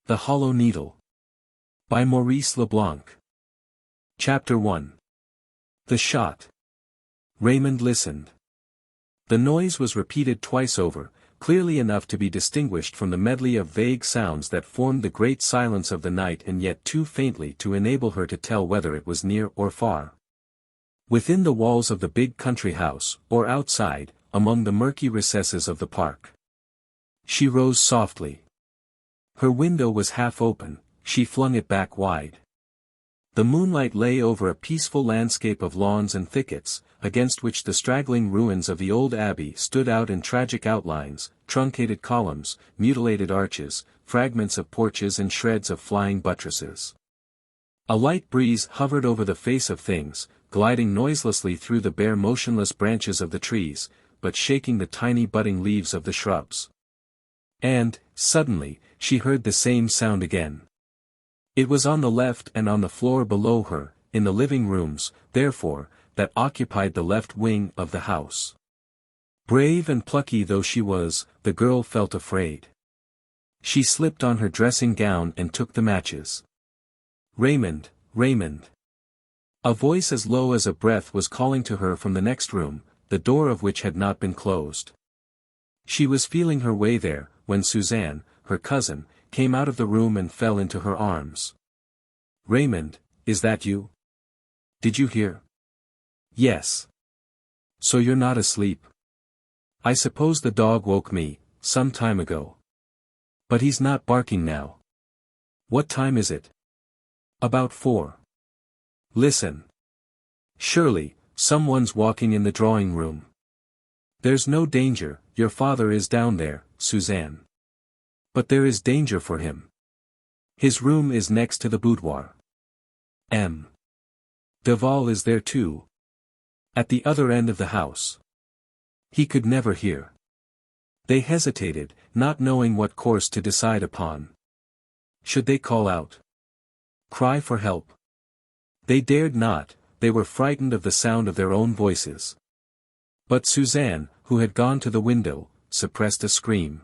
The Hollow Needle. By Maurice Leblanc. Chapter 1. The Shot. Raymond listened. The noise was repeated twice over, clearly enough to be distinguished from the medley of vague sounds that formed the great silence of the night, and yet too faintly to enable her to tell whether it was near or far. Within the walls of the big country house, or outside, among the murky recesses of the park. She rose softly. Her window was half open, she flung it back wide. The moonlight lay over a peaceful landscape of lawns and thickets, against which the straggling ruins of the old abbey stood out in tragic outlines, truncated columns, mutilated arches, fragments of porches and shreds of flying buttresses. A light breeze hovered over the face of things, gliding noiselessly through the bare motionless branches of the trees, but shaking the tiny budding leaves of the shrubs. And, suddenly, she heard the same sound again. It was on the left and on the floor below her, in the living rooms, therefore, that occupied the left wing of the house. Brave and plucky though she was, the girl felt afraid. She slipped on her dressing gown and took the matches. "Raymond, Raymond." A voice as low as a breath was calling to her from the next room, the door of which had not been closed. She was feeling her way there, when Suzanne, her cousin, came out of the room and fell into her arms. "Raymond, is that you? Did you hear?" "Yes. So you're not asleep? I suppose the dog woke me, some time ago. But he's not barking now. What time is it?" "About 4. Listen. Surely, someone's walking in the drawing room." "There's no danger, your father is down there, Suzanne." "But there is danger for him. His room is next to the boudoir. M. Duval is there too. At the other end of the house. He could never hear." They hesitated, not knowing what course to decide upon. Should they call out? Cry for help? They dared not, they were frightened of the sound of their own voices. But Suzanne, who had gone to the window, suppressed a scream.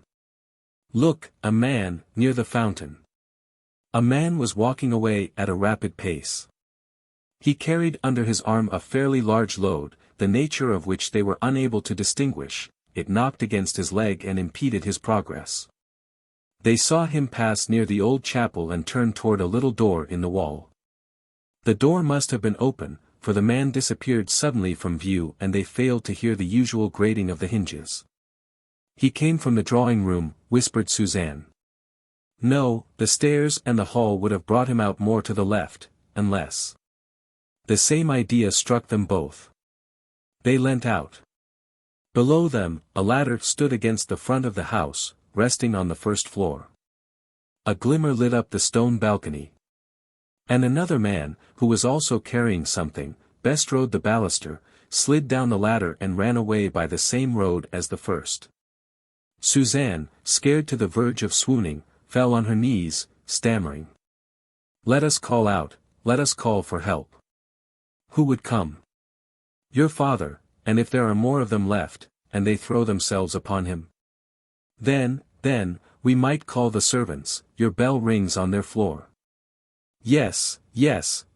"Look, a man, near the fountain." A man was walking away at a rapid pace. He carried under his arm a fairly large load, the nature of which they were unable to distinguish. It knocked against his leg and impeded his progress. They saw him pass near the old chapel and turn toward a little door in the wall. The door must have been open, for the man disappeared suddenly from view and they failed to hear the usual grating of the hinges. "He came from the drawing room," whispered Suzanne. "No, the stairs and the hall would have brought him out more to the left, unless—" The same idea struck them both. They leant out. Below them, a ladder stood against the front of the house, resting on the first floor. A glimmer lit up the stone balcony. And another man, who was also carrying something, bestrode the baluster, slid down the ladder and ran away by the same road as the first. Suzanne, scared to the verge of swooning, fell on her knees, stammering. "Let us call out, let us call for help." "Who would come?" "Your father, and if there are more of them left, and they throw themselves upon him. Then, we might call the servants, your bell rings on their floor." Yes,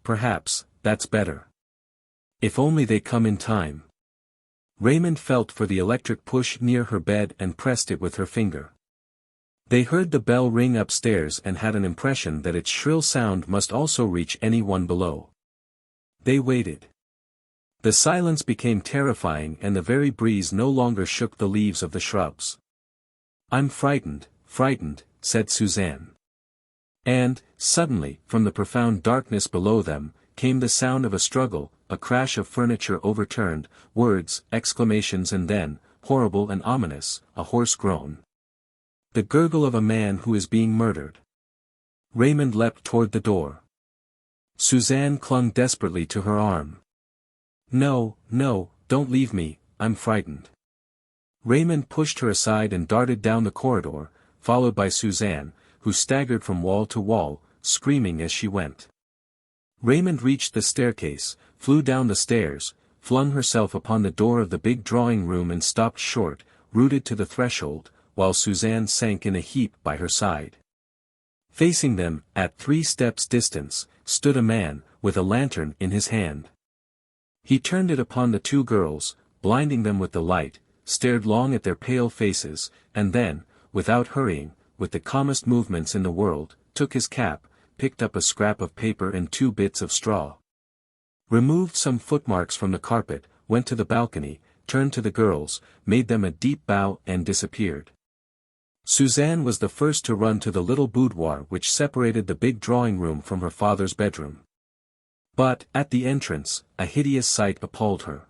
perhaps, that's better. If only they come in time." Raymond felt for the electric push near her bed and pressed it with her finger. They heard the bell ring upstairs and had an impression that its shrill sound must also reach anyone below. They waited. The silence became terrifying and the very breeze no longer shook the leaves of the shrubs. "I'm frightened," said Suzanne. And, suddenly, from the profound darkness below them, came the sound of a struggle, a crash of furniture overturned, words, exclamations and then, horrible and ominous, a hoarse groan. The gurgle of a man who is being murdered. Raymond leapt toward the door. Suzanne clung desperately to her arm. No, don't leave me, I'm frightened." Raymond pushed her aside and darted down the corridor, followed by Suzanne, who staggered from wall to wall, screaming as she went. Raymond reached the staircase, flew down the stairs, flung herself upon the door of the big drawing room and stopped short, rooted to the threshold, while Suzanne sank in a heap by her side. Facing them, at 3 steps distance, stood a man, with a lantern in his hand. He turned it upon the 2 girls, blinding them with the light, stared long at their pale faces, and then, without hurrying, with the calmest movements in the world, took his cap, picked up a scrap of paper and 2 bits of straw. Removed some footmarks from the carpet, went to the balcony, turned to the girls, made them a deep bow and disappeared. Suzanne was the first to run to the little boudoir which separated the big drawing room from her father's bedroom. But, at the entrance, a hideous sight appalled her.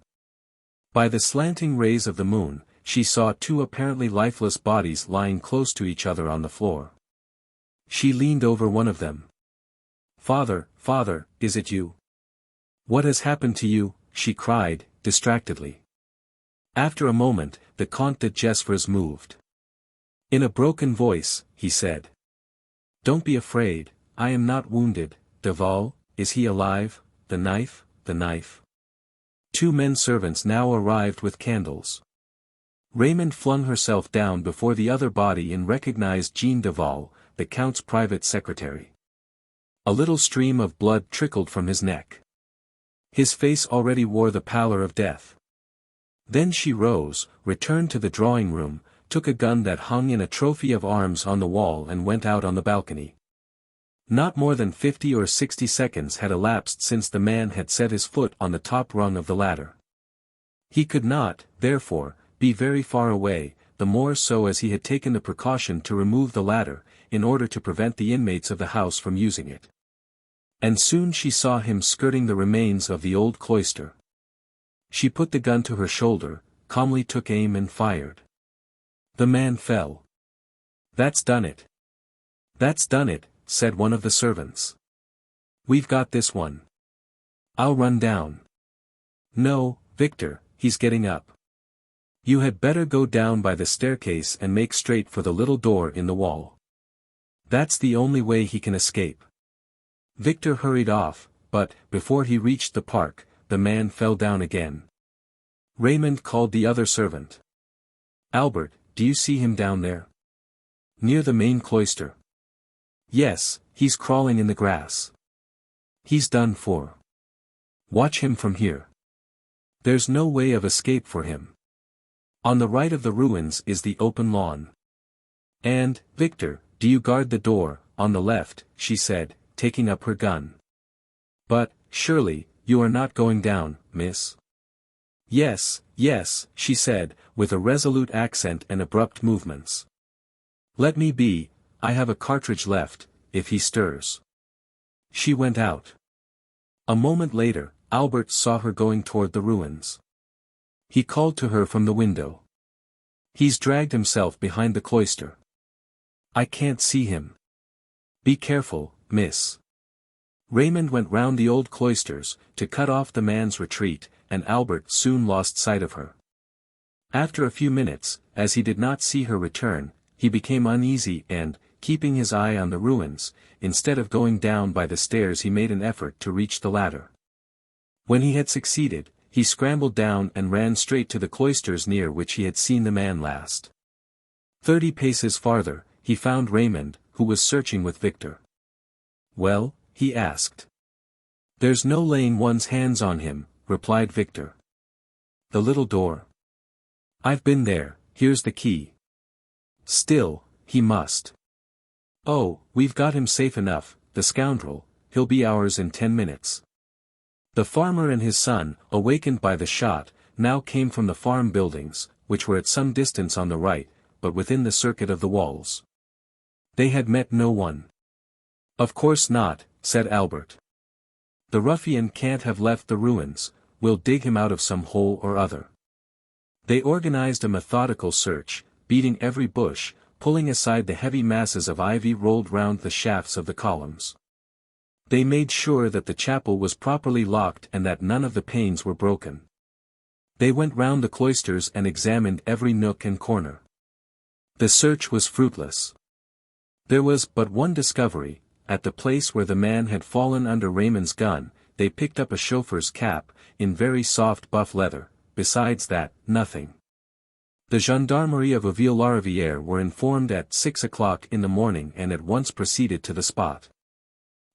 By the slanting rays of the moon, she saw 2 apparently lifeless bodies lying close to each other on the floor. She leaned over one of them. "Father, father, is it you? What has happened to you?" she cried, distractedly. After a moment, the Comte de Gesvres moved. In a broken voice, he said. "Don't be afraid, I am not wounded. Duval, is he alive? The knife, the knife." 2 men servants now arrived with candles. Raymond flung herself down before the other body and recognized Jean Duval, the Count's private secretary. A little stream of blood trickled from his neck. His face already wore the pallor of death. Then she rose, returned to the drawing room, took a gun that hung in a trophy of arms on the wall and went out on the balcony. Not more than 50 or 60 seconds had elapsed since the man had set his foot on the top rung of the ladder. He could not, therefore, be very far away, the more so as he had taken the precaution to remove the ladder, in order to prevent the inmates of the house from using it. And soon she saw him skirting the remains of the old cloister. She put the gun to her shoulder, calmly took aim and fired. The man fell. "That's done it. That's done it," said one of the servants. "We've got this one. I'll run down." "No, Victor, he's getting up. You had better go down by the staircase and make straight for the little door in the wall. That's the only way he can escape." Victor hurried off, but, before he reached the park, the man fell down again. Raymond called the other servant. "Albert, do you see him down there? Near the main cloister?" "Yes, he's crawling in the grass. He's done for. Watch him from here. There's no way of escape for him. On the right of the ruins is the open lawn. And, Victor, do you guard the door, on the left," she said, taking up her gun. "But, surely, you are not going down, miss?" "Yes, yes," she said, with a resolute accent and abrupt movements. "Let me be, I have a cartridge left, if he stirs." She went out. A moment later, Albert saw her going toward the ruins. He called to her from the window. "He's dragged himself behind the cloister. I can't see him. Be careful, miss." Raymond went round the old cloisters, to cut off the man's retreat, and Albert soon lost sight of her. After a few minutes, as he did not see her return, he became uneasy and, keeping his eye on the ruins, instead of going down by the stairs he made an effort to reach the ladder. When he had succeeded, he scrambled down and ran straight to the cloisters near which he had seen the man last. 30 paces farther, he found Raymond, who was searching with Victor. "Well?" he asked. "There's no laying one's hands on him," replied Victor. "The little door. I've been there, here's the key. Still, he must. Oh, we've got him safe enough, the scoundrel, he'll be ours in 10 minutes. The farmer and his son, awakened by the shot, now came from the farm buildings, which were at some distance on the right, but within the circuit of the walls. They had met no one. "Of course not," said Albert. "The ruffian can't have left the ruins, we'll dig him out of some hole or other." They organized a methodical search, beating every bush, pulling aside the heavy masses of ivy rolled round the shafts of the columns. They made sure that the chapel was properly locked and that none of the panes were broken. They went round the cloisters and examined every nook and corner. The search was fruitless. There was but one discovery: at the place where the man had fallen under Raymond's gun, they picked up a chauffeur's cap, in very soft buff leather. Besides that, nothing. The gendarmerie of Auville-la-Rivière were informed at 6 o'clock in the morning and at once proceeded to the spot.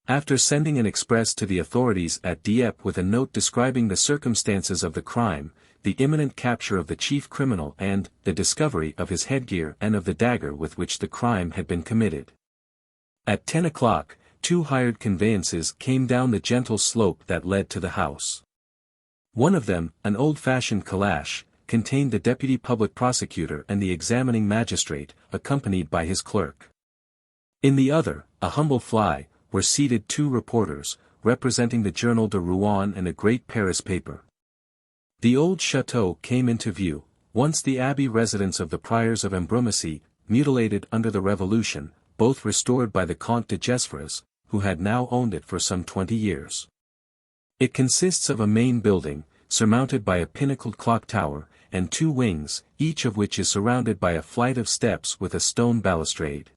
After sending an express to the authorities at Dieppe with a note describing the circumstances of the crime, the imminent capture of the chief criminal and the discovery of his headgear and of the dagger with which the crime had been committed. At 10 o'clock, 2 hired conveyances came down the gentle slope that led to the house. One of them, an old-fashioned calash, contained the deputy public prosecutor and the examining magistrate, accompanied by his clerk. In the other, a humble fly, were seated 2 reporters, representing the Journal de Rouen and a great Paris paper. The old chateau came into view, once the abbey residence of the priors of Ambrumésy, mutilated under the Revolution, both restored by the Comte de Gesvres, who had now owned it for some 20 years. It consists of a main building, surmounted by a pinnacled clock tower, and 2 wings, each of which is surrounded by a flight of steps with a stone balustrade.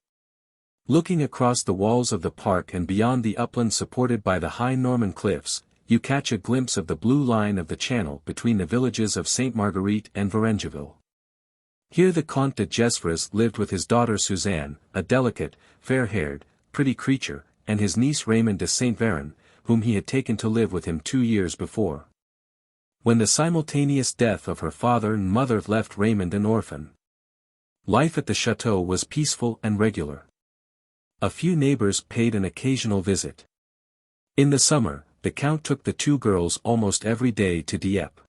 Looking across the walls of the park and beyond the upland supported by the high Norman cliffs, you catch a glimpse of the blue line of the channel between the villages of Sainte Marguerite and Varengeville. Here the Comte de Gesvres lived with his daughter Suzanne, a delicate, fair-haired, pretty creature, and his niece Raymond de Saint Véran, whom he had taken to live with him 2 years before. When the simultaneous death of her father and mother left Raymond an orphan. Life at the chateau was peaceful and regular. A few neighbors paid an occasional visit. In the summer, the Count took the 2 girls almost every day to Dieppe.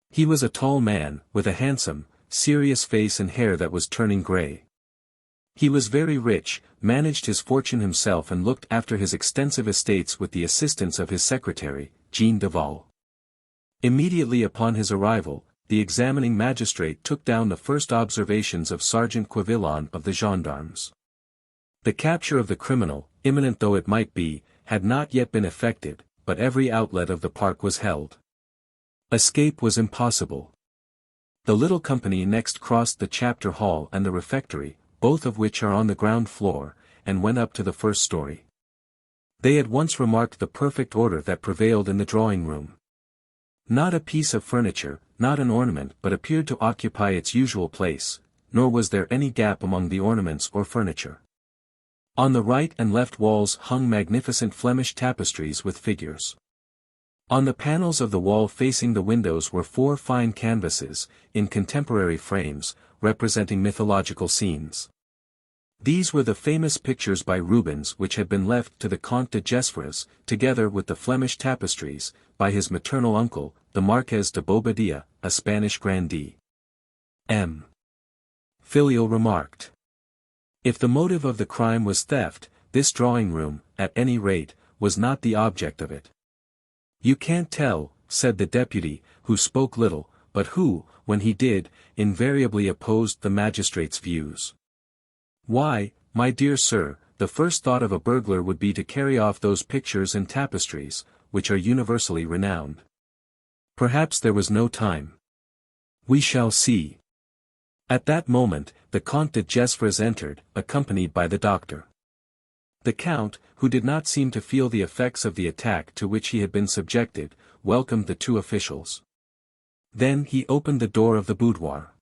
He was a tall man, with a handsome, serious face and hair that was turning grey. He was very rich, managed his fortune himself and looked after his extensive estates with the assistance of his secretary, Jean Duval. Immediately upon his arrival, the examining magistrate took down the first observations of Sergeant Quevillon of the gendarmes. The capture of the criminal, imminent though it might be, had not yet been effected, but every outlet of the park was held. Escape was impossible. The little company next crossed the chapter hall and the refectory, both of which are on the ground floor, and went up to the first story. They at once remarked the perfect order that prevailed in the drawing-room. Not a piece of furniture, not an ornament but appeared to occupy its usual place, nor was there any gap among the ornaments or furniture. On the right and left walls hung magnificent Flemish tapestries with figures. On the panels of the wall facing the windows were 4 fine canvases, in contemporary frames, representing mythological scenes. These were the famous pictures by Rubens which had been left to the Comte de Gesvres, together with the Flemish tapestries, by his maternal uncle, the Marquez de Bobadilla, a Spanish grandee. M. Filial remarked. If the motive of the crime was theft, this drawing-room, at any rate, was not the object of it. You can't tell, said the deputy, who spoke little, but who, when he did, invariably opposed the magistrate's views. Why, my dear sir, the first thought of a burglar would be to carry off those pictures and tapestries, which are universally renowned. Perhaps there was no time. We shall see. At that moment, the Comte de Gesvres entered, accompanied by the doctor. The Count, who did not seem to feel the effects of the attack to which he had been subjected, welcomed the 2 officials. Then he opened the door of the boudoir.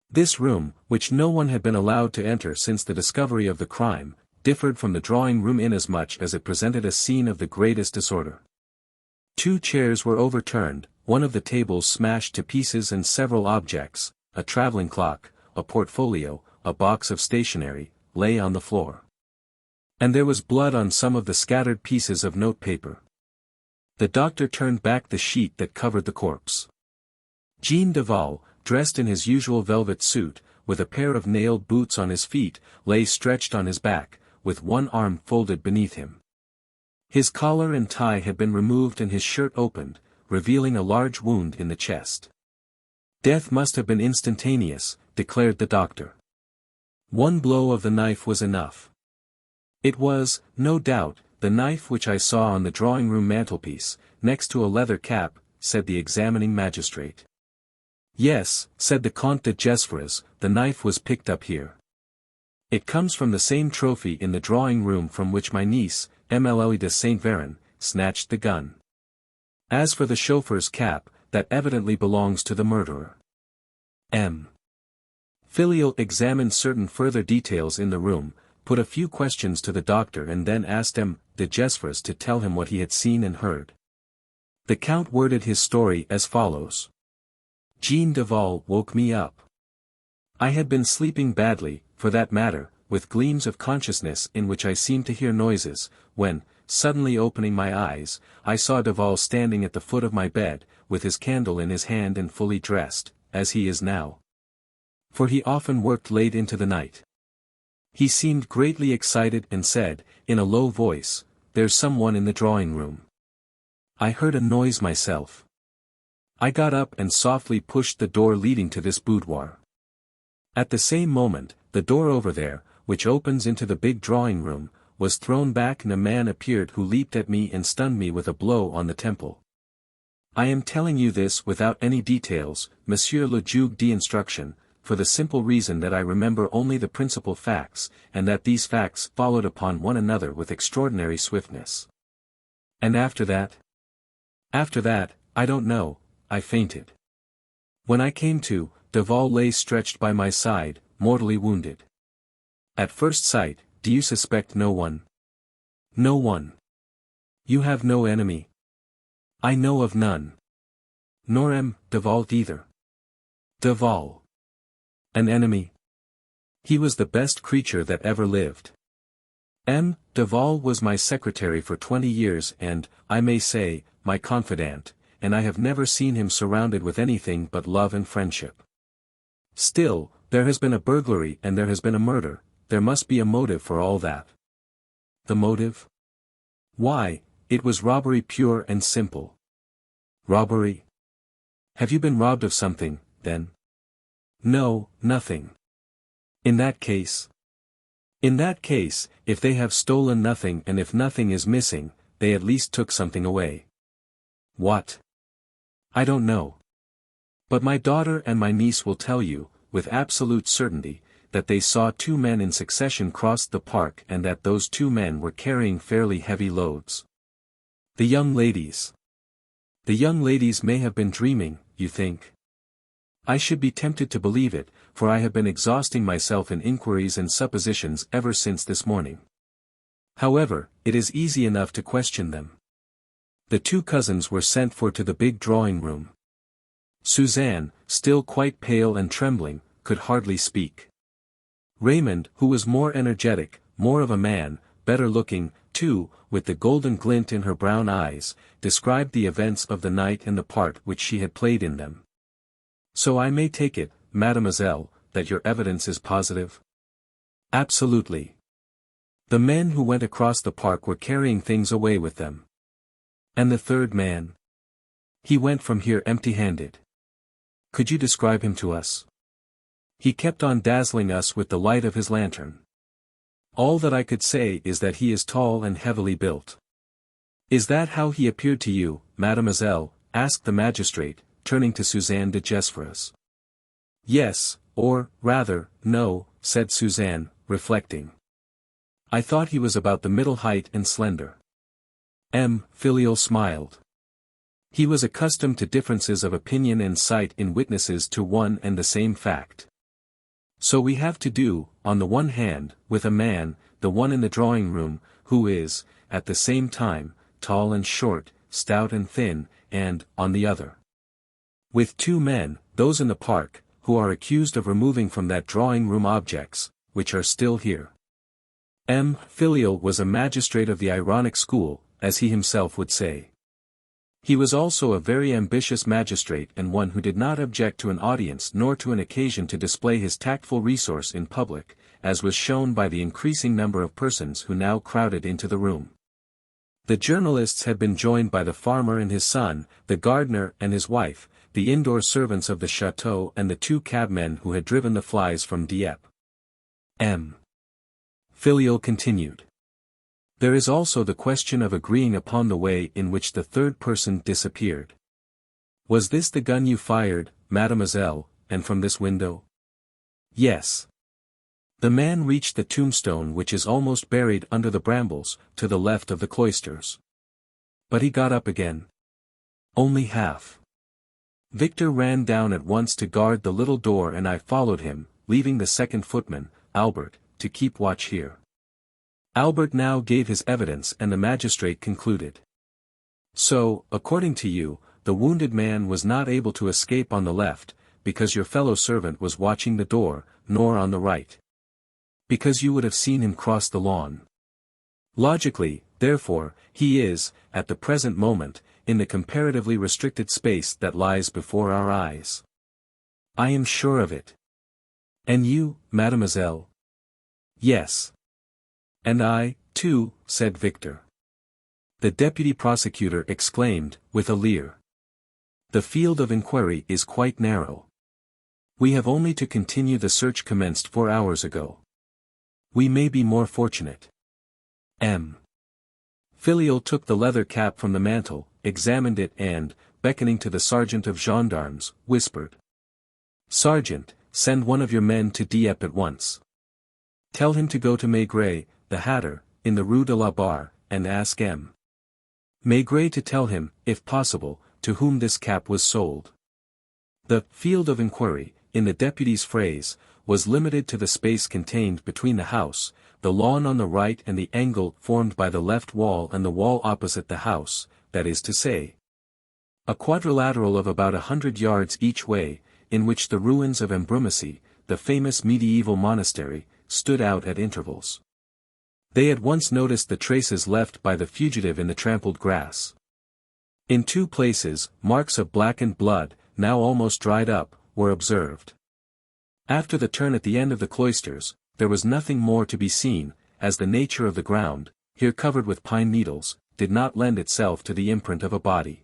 This room, which no one had been allowed to enter since the discovery of the crime, differed from the drawing-room inasmuch as it presented a scene of the greatest disorder. 2 chairs were overturned, one of the tables smashed to pieces and several objects, a travelling clock, a portfolio, a box of stationery, lay on the floor. And there was blood on some of the scattered pieces of notepaper. The doctor turned back the sheet that covered the corpse. Jean Duval, dressed in his usual velvet suit, with a pair of nailed boots on his feet, lay stretched on his back, with one arm folded beneath him. His collar and tie had been removed and his shirt opened, revealing a large wound in the chest. Death must have been instantaneous, declared the doctor. One blow of the knife was enough. It was, no doubt, the knife which I saw on the drawing-room mantelpiece, next to a leather cap, said the examining magistrate. Yes, said the Comte de Gesvres, the knife was picked up here. It comes from the same trophy in the drawing-room from which my niece, Emilie de Saint Véran, snatched the gun. As for the chauffeur's cap, that evidently belongs to the murderer. M. Filial examined certain further details in the room, put a few questions to the doctor and then asked M. de Gesvres to tell him what he had seen and heard. The Count worded his story as follows. Jean Duval woke me up. I had been sleeping badly, for that matter, with gleams of consciousness in which I seemed to hear noises, when, suddenly opening my eyes, I saw Duval standing at the foot of my bed, with his candle in his hand and fully dressed, as he is now. For he often worked late into the night. He seemed greatly excited and said, in a low voice, "There's someone in the drawing-room." I heard a noise myself. I got up and softly pushed the door leading to this boudoir. At the same moment, the door over there, which opens into the big drawing-room, was thrown back and a man appeared who leaped at me and stunned me with a blow on the temple. I am telling you this without any details, Monsieur le Juge d'instruction, for the simple reason that I remember only the principal facts, and that these facts followed upon one another with extraordinary swiftness. And after that? After that, I don't know, I fainted. When I came to, Duval lay stretched by my side, mortally wounded. At first sight, do you suspect no one? No one. You have no enemy? I know of none. Nor M. Duval either. Duval. An enemy? He was the best creature that ever lived. M. Duval was my secretary for 20 years and, I may say, my confidant, and I have never seen him surrounded with anything but love and friendship. Still, there has been a burglary and there has been a murder, there must be a motive for all that. The motive? Why, it was robbery pure and simple. Robbery? Have you been robbed of something, then? No, nothing. In that case, if they have stolen nothing and if nothing is missing, they at least took something away. What? I don't know. But my daughter and my niece will tell you, with absolute certainty, that they saw two men in succession cross the park and that those two men were carrying fairly heavy loads. The young ladies. The young ladies may have been dreaming, you think? I should be tempted to believe it, for I have been exhausting myself in inquiries and suppositions ever since this morning. However, it is easy enough to question them. The two cousins were sent for to the big drawing-room. Suzanne, still quite pale and trembling, could hardly speak. Raymond, who was more energetic, more of a man, better looking, too, with the golden glint in her brown eyes, described the events of the night and the part which she had played in them. So I may take it, mademoiselle, that your evidence is positive? Absolutely. The men who went across the park were carrying things away with them. And the third man? He went from here empty-handed. Could you describe him to us? He kept on dazzling us with the light of his lantern. All that I could say is that he is tall and heavily built. Is that how he appeared to you, mademoiselle? Asked the magistrate, turning to Suzanne de Gesvres. Yes, or, rather, no, said Suzanne, reflecting. I thought he was about the middle height and slender. M. Filial smiled. He was accustomed to differences of opinion and sight in witnesses to one and the same fact. So we have to do, on the one hand, with a man, the one in the drawing-room, who is, at the same time, tall and short, stout and thin, and, on the other, with two men, those in the park, who are accused of removing from that drawing-room objects, which are still here. M. Filial was a magistrate of the ironic school, as he himself would say. He was also a very ambitious magistrate and one who did not object to an audience nor to an occasion to display his tactful resource in public, as was shown by the increasing number of persons who now crowded into the room. The journalists had been joined by the farmer and his son, the gardener and his wife, the indoor servants of the chateau and the two cabmen who had driven the flies from Dieppe. M. Filial continued. There is also the question of agreeing upon the way in which the third person disappeared. Was this the gun you fired, mademoiselle, and from this window? Yes. The man reached the tombstone which is almost buried under the brambles, to the left of the cloisters. But he got up again. Only half. Victor ran down at once to guard the little door and I followed him, leaving the second footman, Albert, to keep watch here. Albert now gave his evidence and the magistrate concluded. So, according to you, the wounded man was not able to escape on the left, because your fellow servant was watching the door, nor on the right. Because you would have seen him cross the lawn. Logically, therefore, he is, at the present moment, in the comparatively restricted space that lies before our eyes. I am sure of it. And you, mademoiselle? Yes. And I, too, said Victor. The deputy prosecutor exclaimed, with a leer. The field of inquiry is quite narrow. We have only to continue the search commenced 4 hours ago. We may be more fortunate. M. Filial took the leather cap from the mantel, examined it and, beckoning to the sergeant of gendarmes, whispered. Sergeant, send one of your men to Dieppe at once. Tell him to go to Maigret, the hatter, in the Rue de la Barre, and ask M. Maigret to tell him, if possible, to whom this cap was sold. The field of inquiry, in the deputy's phrase, was limited to the space contained between the house, the lawn on the right and the angle formed by the left wall and the wall opposite the house, that is to say, a quadrilateral of about 100 yards each way, in which the ruins of Ambrumésy, the famous medieval monastery, stood out at intervals. They at once noticed the traces left by the fugitive in the trampled grass. In 2 places, marks of blackened blood, now almost dried up, were observed. After the turn at the end of the cloisters, there was nothing more to be seen, as the nature of the ground, here covered with pine needles, did not lend itself to the imprint of a body.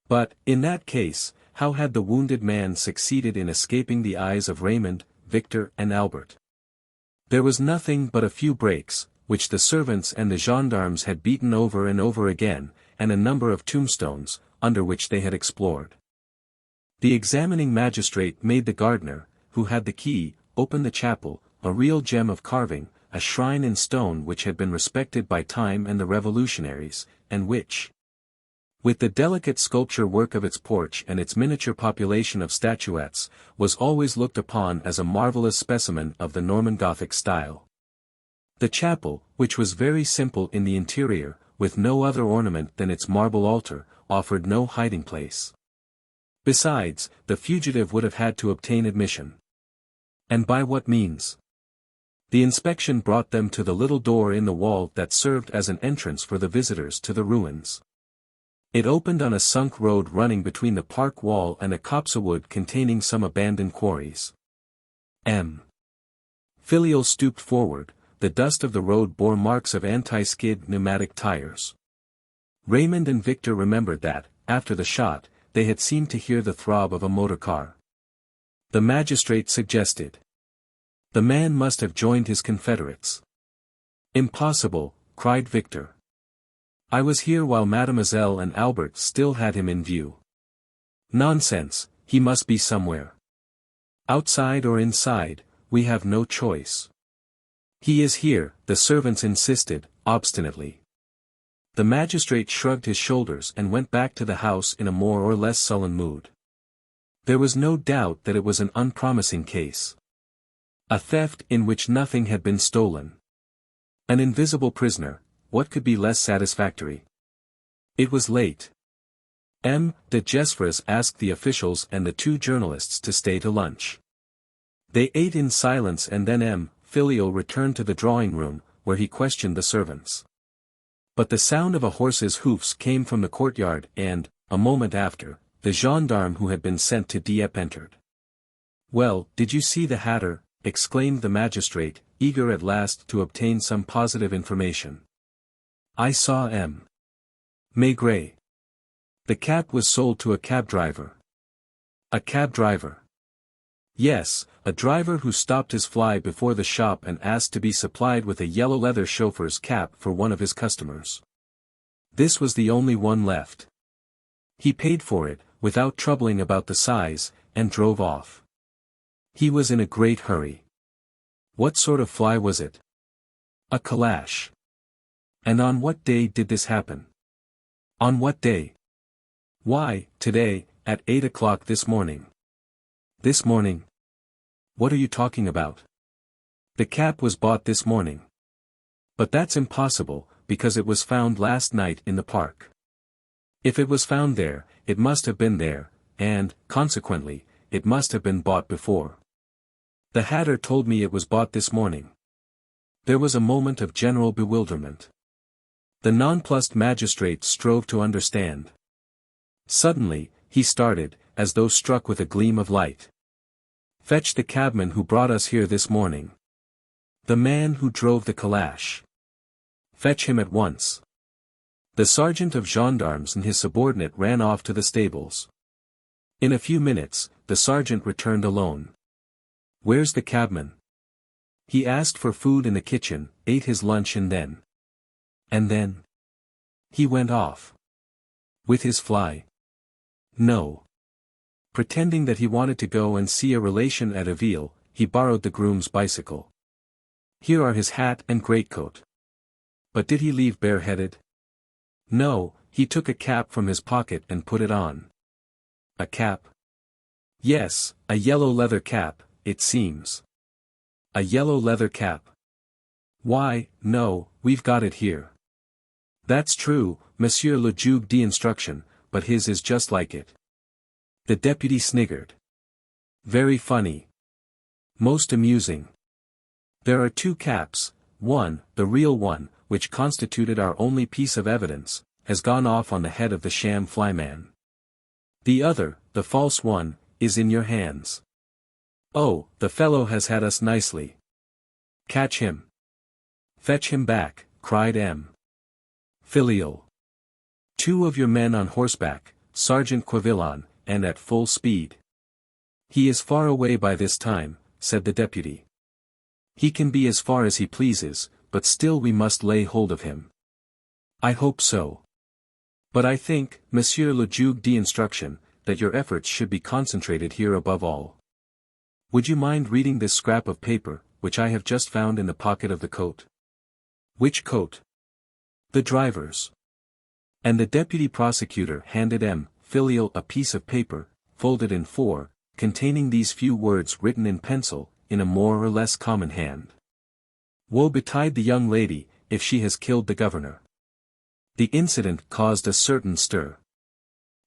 But, in that case, how had the wounded man succeeded in escaping the eyes of Raymond, Victor and Albert? There was nothing but a few breaks, which the servants and the gendarmes had beaten over and over again, and a number of tombstones, under which they had explored. The examining magistrate made the gardener, who had the key, open the chapel, a real gem of carving, a shrine in stone which had been respected by time and the revolutionaries, and which, with the delicate sculpture work of its porch and its miniature population of statuettes, was always looked upon as a marvelous specimen of the Norman Gothic style. The chapel, which was very simple in the interior, with no other ornament than its marble altar, offered no hiding place. Besides, the fugitive would have had to obtain admission. And by what means? The inspection brought them to the little door in the wall that served as an entrance for the visitors to the ruins. It opened on a sunk road running between the park wall and a copsewood containing some abandoned quarries. M. Filial stooped forward, the dust of the road bore marks of anti-skid pneumatic tires. Raymond and Victor remembered that, after the shot, they had seemed to hear the throb of a motor car. The magistrate suggested. The man must have joined his confederates. Impossible, cried Victor. I was here while Mademoiselle and Albert still had him in view. Nonsense, he must be somewhere. Outside or inside, we have no choice. He is here, the servants insisted, obstinately. The magistrate shrugged his shoulders and went back to the house in a more or less sullen mood. There was no doubt that it was an unpromising case. A theft in which nothing had been stolen. An invisible prisoner, what could be less satisfactory? It was late. M. de Gesvres asked the officials and the 2 journalists to stay to lunch. They ate in silence and then M. Filial returned to the drawing-room, where he questioned the servants. But the sound of a horse's hoofs came from the courtyard and, a moment after, the gendarme who had been sent to Dieppe entered. Well, did you see the hatter? Exclaimed the magistrate, eager at last to obtain some positive information. I saw M. Maigret. The cap was sold to a cab driver. A cab driver? Yes, a driver who stopped his fly before the shop and asked to be supplied with a yellow leather chauffeur's cap for one of his customers. This was the only one left. He paid for it, without troubling about the size, and drove off. He was in a great hurry. What sort of fly was it? A calash. And on what day did this happen? On what day? Why, today, at 8 o'clock this morning. This morning? What are you talking about? The cap was bought this morning. But that's impossible, because it was found last night in the park. If it was found there, it must have been there, and, consequently, it must have been bought before. The hatter told me it was bought this morning. There was a moment of general bewilderment. The nonplussed magistrate strove to understand. Suddenly, he started, as though struck with a gleam of light. Fetch the cabman who brought us here this morning. The man who drove the calash. Fetch him at once. The sergeant of gendarmes and his subordinate ran off to the stables. In a few minutes, the sergeant returned alone. Where's the cabman? He asked for food in the kitchen, ate his lunch and then. And then? He went off. With his fly? No. Pretending that he wanted to go and see a relation at Aville, he borrowed the groom's bicycle. Here are his hat and greatcoat. But did he leave bareheaded? No, he took a cap from his pocket and put it on. A cap? Yes, a yellow leather cap, it seems. A yellow leather cap. Why, no, we've got it here. That's true, Monsieur le Juge d'instruction, but his is just like it. The deputy sniggered. Very funny. Most amusing. There are two caps, one, the real one, which constituted our only piece of evidence, has gone off on the head of the sham flyman. The other, the false one, is in your hands. Oh, the fellow has had us nicely. Catch him. Fetch him back, cried M. Filial. 2 of your men on horseback, Sergeant Quevillon, and at full speed. He is far away by this time, said the deputy. He can be as far as he pleases, but still we must lay hold of him. I hope so. But I think, Monsieur le Juge d'instruction, that your efforts should be concentrated here above all. Would you mind reading this scrap of paper, which I have just found in the pocket of the coat? Which coat? The driver's. And the deputy prosecutor handed M. Filial a piece of paper, folded in 4, containing these few words written in pencil, in a more or less common hand. Woe betide the young lady, if she has killed the governor. The incident caused a certain stir.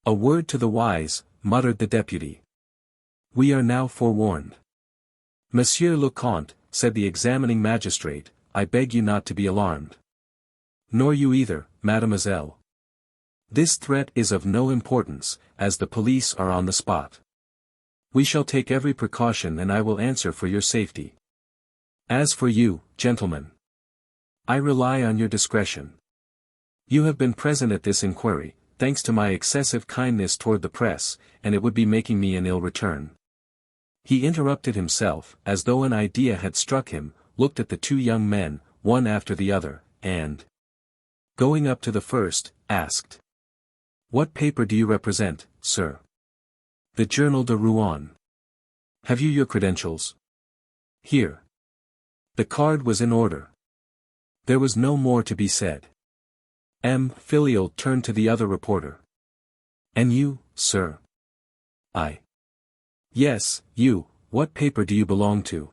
A word to the wise, muttered the deputy. We are now forewarned. Monsieur le Comte, said the examining magistrate, I beg you not to be alarmed. Nor you either, mademoiselle. This threat is of no importance, as the police are on the spot. We shall take every precaution and I will answer for your safety. As for you, gentlemen, I rely on your discretion. You have been present at this inquiry, thanks to my excessive kindness toward the press, and it would be making me an ill return. He interrupted himself, as though an idea had struck him, looked at the 2 young men, one after the other, and, going up to the first, asked, What paper do you represent, sir? The Journal de Rouen. Have you your credentials? Here. The card was in order. There was no more to be said. M. Filial turned to the other reporter. And you, sir? I. Yes, you, what paper do you belong to?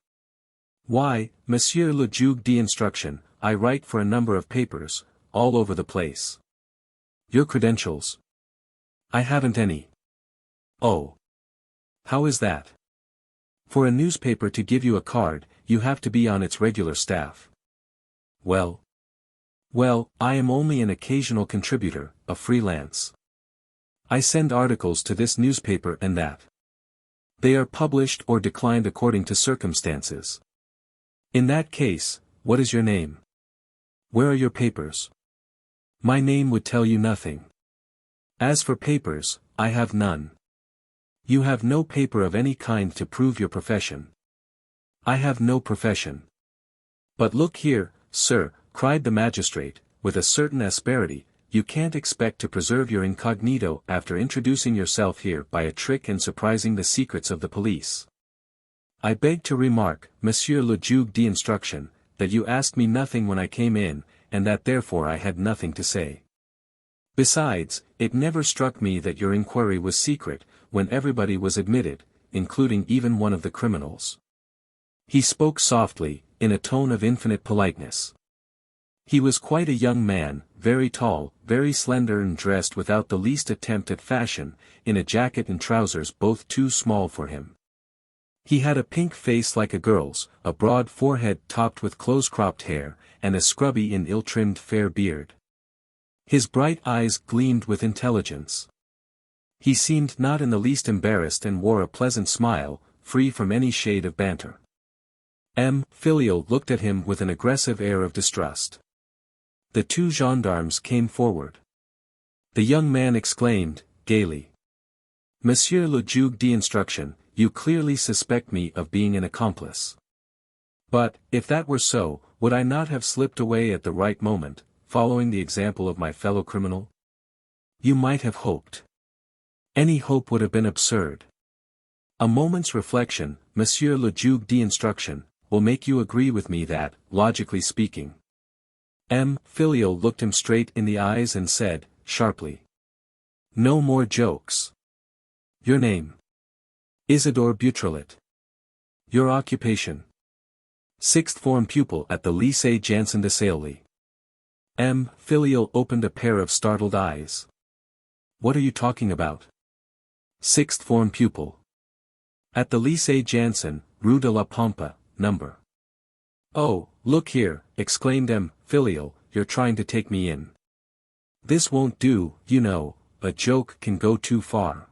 Why, Monsieur le Juge d'instruction, I write for a number of papers, all over the place. Your credentials? I haven't any. Oh. How is that? For a newspaper to give you a card, you have to be on its regular staff. Well, I am only an occasional contributor, a freelance. I send articles to this newspaper and that. They are published or declined according to circumstances. In that case, what is your name? Where are your papers? My name would tell you nothing. As for papers, I have none. You have no paper of any kind to prove your profession. I have no profession. But look here, sir, cried the magistrate, with a certain asperity, you can't expect to preserve your incognito after introducing yourself here by a trick and surprising the secrets of the police. I beg to remark, Monsieur le Juge d'instruction, that you asked me nothing when I came in, and that therefore I had nothing to say. Besides, it never struck me that your inquiry was secret, when everybody was admitted, including even one of the criminals. He spoke softly, in a tone of infinite politeness. He was quite a young man, very tall, very slender and dressed without the least attempt at fashion, in a jacket and trousers both too small for him. He had a pink face like a girl's, a broad forehead topped with close-cropped hair, and a scrubby and ill-trimmed fair beard. His bright eyes gleamed with intelligence. He seemed not in the least embarrassed and wore a pleasant smile, free from any shade of banter. Filial looked at him with an aggressive air of distrust. The two gendarmes came forward. The young man exclaimed, gaily. Monsieur le Juge d'instruction, you clearly suspect me of being an accomplice. But, if that were so, would I not have slipped away at the right moment, following the example of my fellow criminal? You might have hoped. Any hope would have been absurd. A moment's reflection, Monsieur le Juge d'instruction, will make you agree with me that, logically speaking. Filial looked him straight in the eyes and said, sharply. No more jokes. Your name? Isidore Beautrelet. Your occupation? Sixth form pupil at the Lycée Janson de Sailly. Filial opened a pair of startled eyes. What are you talking about? Sixth form pupil. At the Lycée Janson, Rue de la Pampa, number. Oh, look here, exclaimed Filial, you're trying to take me in. This won't do, you know, a joke can go too far.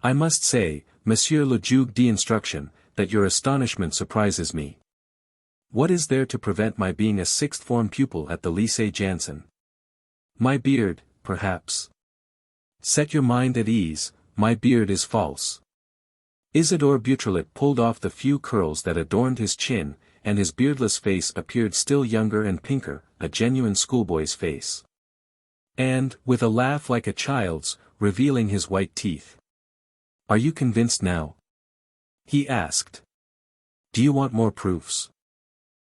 I must say, Monsieur le Juge d'instruction, that your astonishment surprises me. What is there to prevent my being a sixth form pupil at the Lycée Janson? My beard, perhaps. Set your mind at ease, my beard is false. Isidore Beautrelet pulled off the few curls that adorned his chin, and his beardless face appeared still younger and pinker, a genuine schoolboy's face. And, with a laugh like a child's, revealing his white teeth. Are you convinced now? He asked. Do you want more proofs?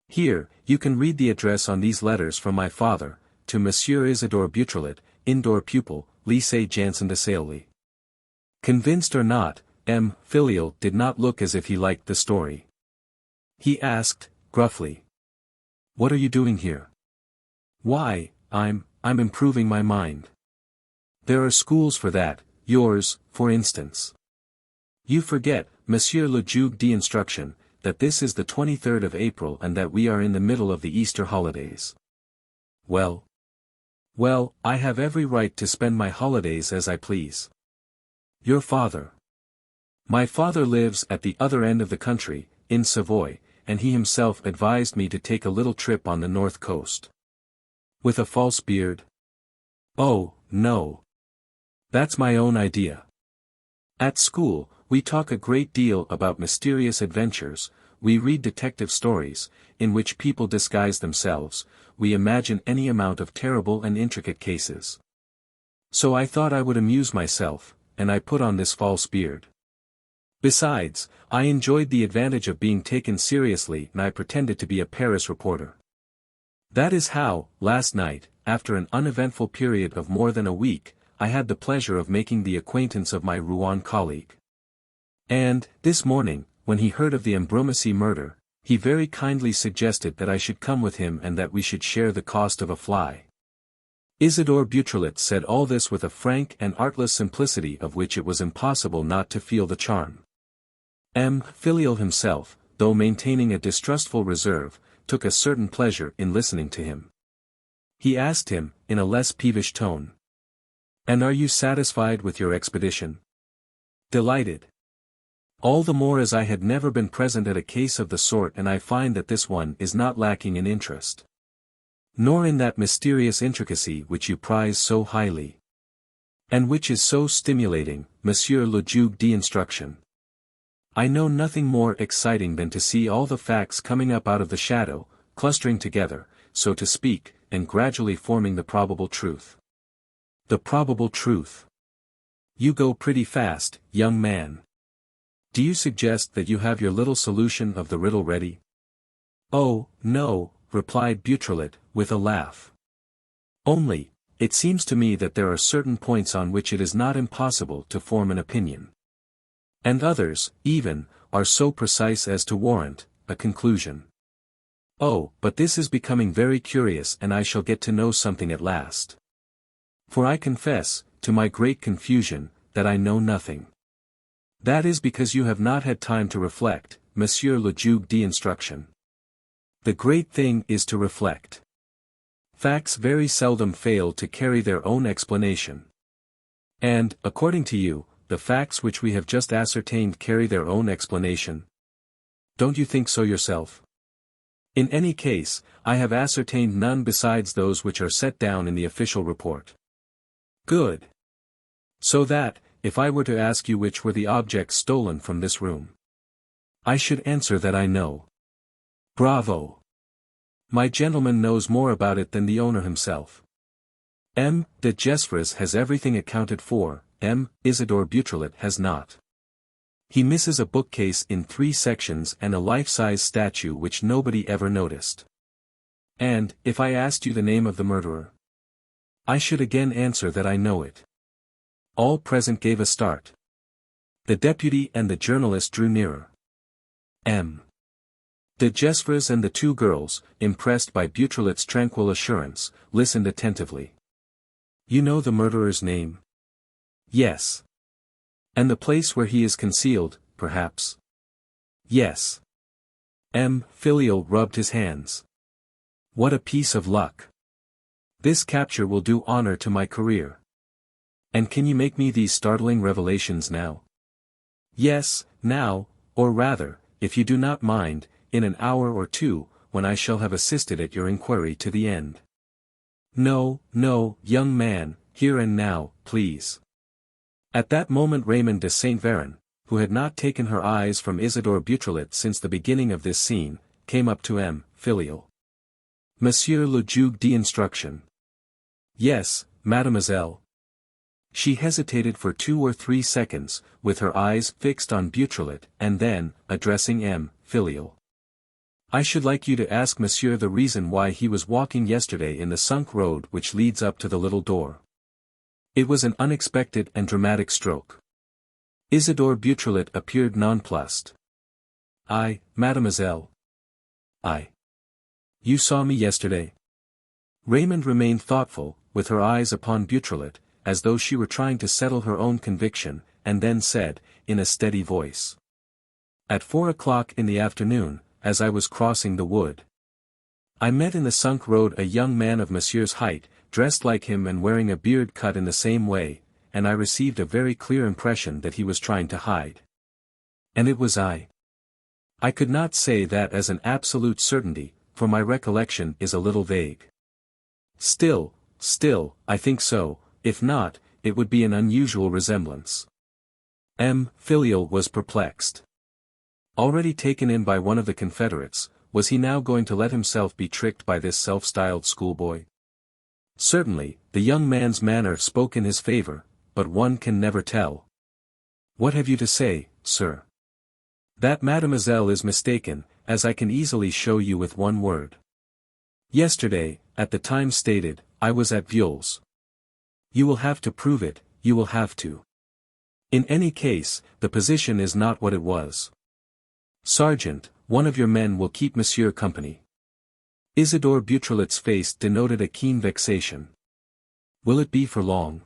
Here, you can read the address on these letters from my father, to Monsieur Isidore Beautrelet, indoor pupil, Lycée Janson de Sailly. Convinced or not, Filial did not look as if he liked the story. He asked, gruffly. What are you doing here? Why, I'm improving my mind. There are schools for that, yours, for instance. You forget, Monsieur le Juge d'instruction, that this is the 23rd of April and that we are in the middle of the Easter holidays. Well, I have every right to spend my holidays as I please. Your father. My father lives at the other end of the country, in Savoy, and he himself advised me to take a little trip on the north coast. With a false beard? Oh, no. That's my own idea. At school, we talk a great deal about mysterious adventures, we read detective stories, in which people disguise themselves, we imagine any amount of terrible and intricate cases. So I thought I would amuse myself, and I put on this false beard. Besides, I enjoyed the advantage of being taken seriously and I pretended to be a Paris reporter. That is how, last night, after an uneventful period of more than a week, I had the pleasure of making the acquaintance of my Rouen colleague. And, this morning, when he heard of the Ambrumésy murder, he very kindly suggested that I should come with him and that we should share the cost of a fly. Isidore Beautrelet said all this with a frank and artless simplicity of which it was impossible not to feel the charm. Filial himself, though maintaining a distrustful reserve, took a certain pleasure in listening to him. He asked him, in a less peevish tone. And are you satisfied with your expedition? Delighted. All the more as I had never been present at a case of the sort and I find that this one is not lacking in interest. Nor in that mysterious intricacy which you prize so highly. And which is so stimulating, Monsieur le Juge d'instruction. I know nothing more exciting than to see all the facts coming up out of the shadow, clustering together, so to speak, and gradually forming the probable truth. The probable truth. You go pretty fast, young man. Do you suggest that you have your little solution of the riddle ready? Oh, no, replied Beautrelet, with a laugh. Only, it seems to me that there are certain points on which it is not impossible to form an opinion. And others, even, are so precise as to warrant a conclusion. Oh, but this is becoming very curious and I shall get to know something at last. For I confess, to my great confusion, that I know nothing. That is because you have not had time to reflect, Monsieur le Juge d'instruction. The great thing is to reflect. Facts very seldom fail to carry their own explanation. And, according to you, the facts which we have just ascertained carry their own explanation. Don't you think so yourself? In any case, I have ascertained none besides those which are set down in the official report. Good. So that, if I were to ask you which were the objects stolen from this room, I should answer that I know. Bravo! My gentleman knows more about it than the owner himself. M. de Gesvres has everything accounted for, M. Isidore Beautrelet has not. He misses a bookcase in 3 sections and a life-size statue which nobody ever noticed. And, if I asked you the name of the murderer, I should again answer that I know it. All present gave a start. The deputy and the journalist drew nearer. M. de Gesvres and the 2 girls, impressed by Beautrelet's tranquil assurance, listened attentively. You know the murderer's name? Yes. And the place where he is concealed, perhaps? Yes. M. Filial rubbed his hands. What a piece of luck. This capture will do honor to my career. And can you make me these startling revelations now? Yes, now, or rather, if you do not mind, in an hour or 2, when I shall have assisted at your inquiry to the end. No, no, young man, here and now, please. At that moment Raymond de Saint Véran, who had not taken her eyes from Isidore Beautrelet since the beginning of this scene, came up to M. Filial. Monsieur le Juge d'instruction. Yes, mademoiselle. She hesitated for 2 or 3 seconds, with her eyes fixed on Beautrelet, and then, addressing M. Filial. I should like you to ask monsieur the reason why he was walking yesterday in the sunk road which leads up to the little door. It was an unexpected and dramatic stroke. Isidore Beautrelet appeared nonplussed. Mademoiselle. You saw me yesterday? Raymond remained thoughtful, with her eyes upon Beautrelet, as though she were trying to settle her own conviction, and then said, in a steady voice. At 4 o'clock in the afternoon, as I was crossing the wood, I met in the sunk road a young man of monsieur's height, dressed like him and wearing a beard cut in the same way, and I received a very clear impression that he was trying to hide. And it was I. I could not say that as an absolute certainty, for my recollection is a little vague. Still, I think so, if not, it would be an unusual resemblance. M. Filial was perplexed. Already taken in by one of the confederates, was he now going to let himself be tricked by this self-styled schoolboy? Certainly, the young man's manner spoke in his favor, but one can never tell. What have you to say, sir? That mademoiselle is mistaken, as I can easily show you with one word. Yesterday, at the time stated, I was at Viols. You will have to prove it, you will have to. In any case, the position is not what it was. Sergeant, one of your men will keep monsieur company. Isidore Beautrelet's face denoted a keen vexation. Will it be for long?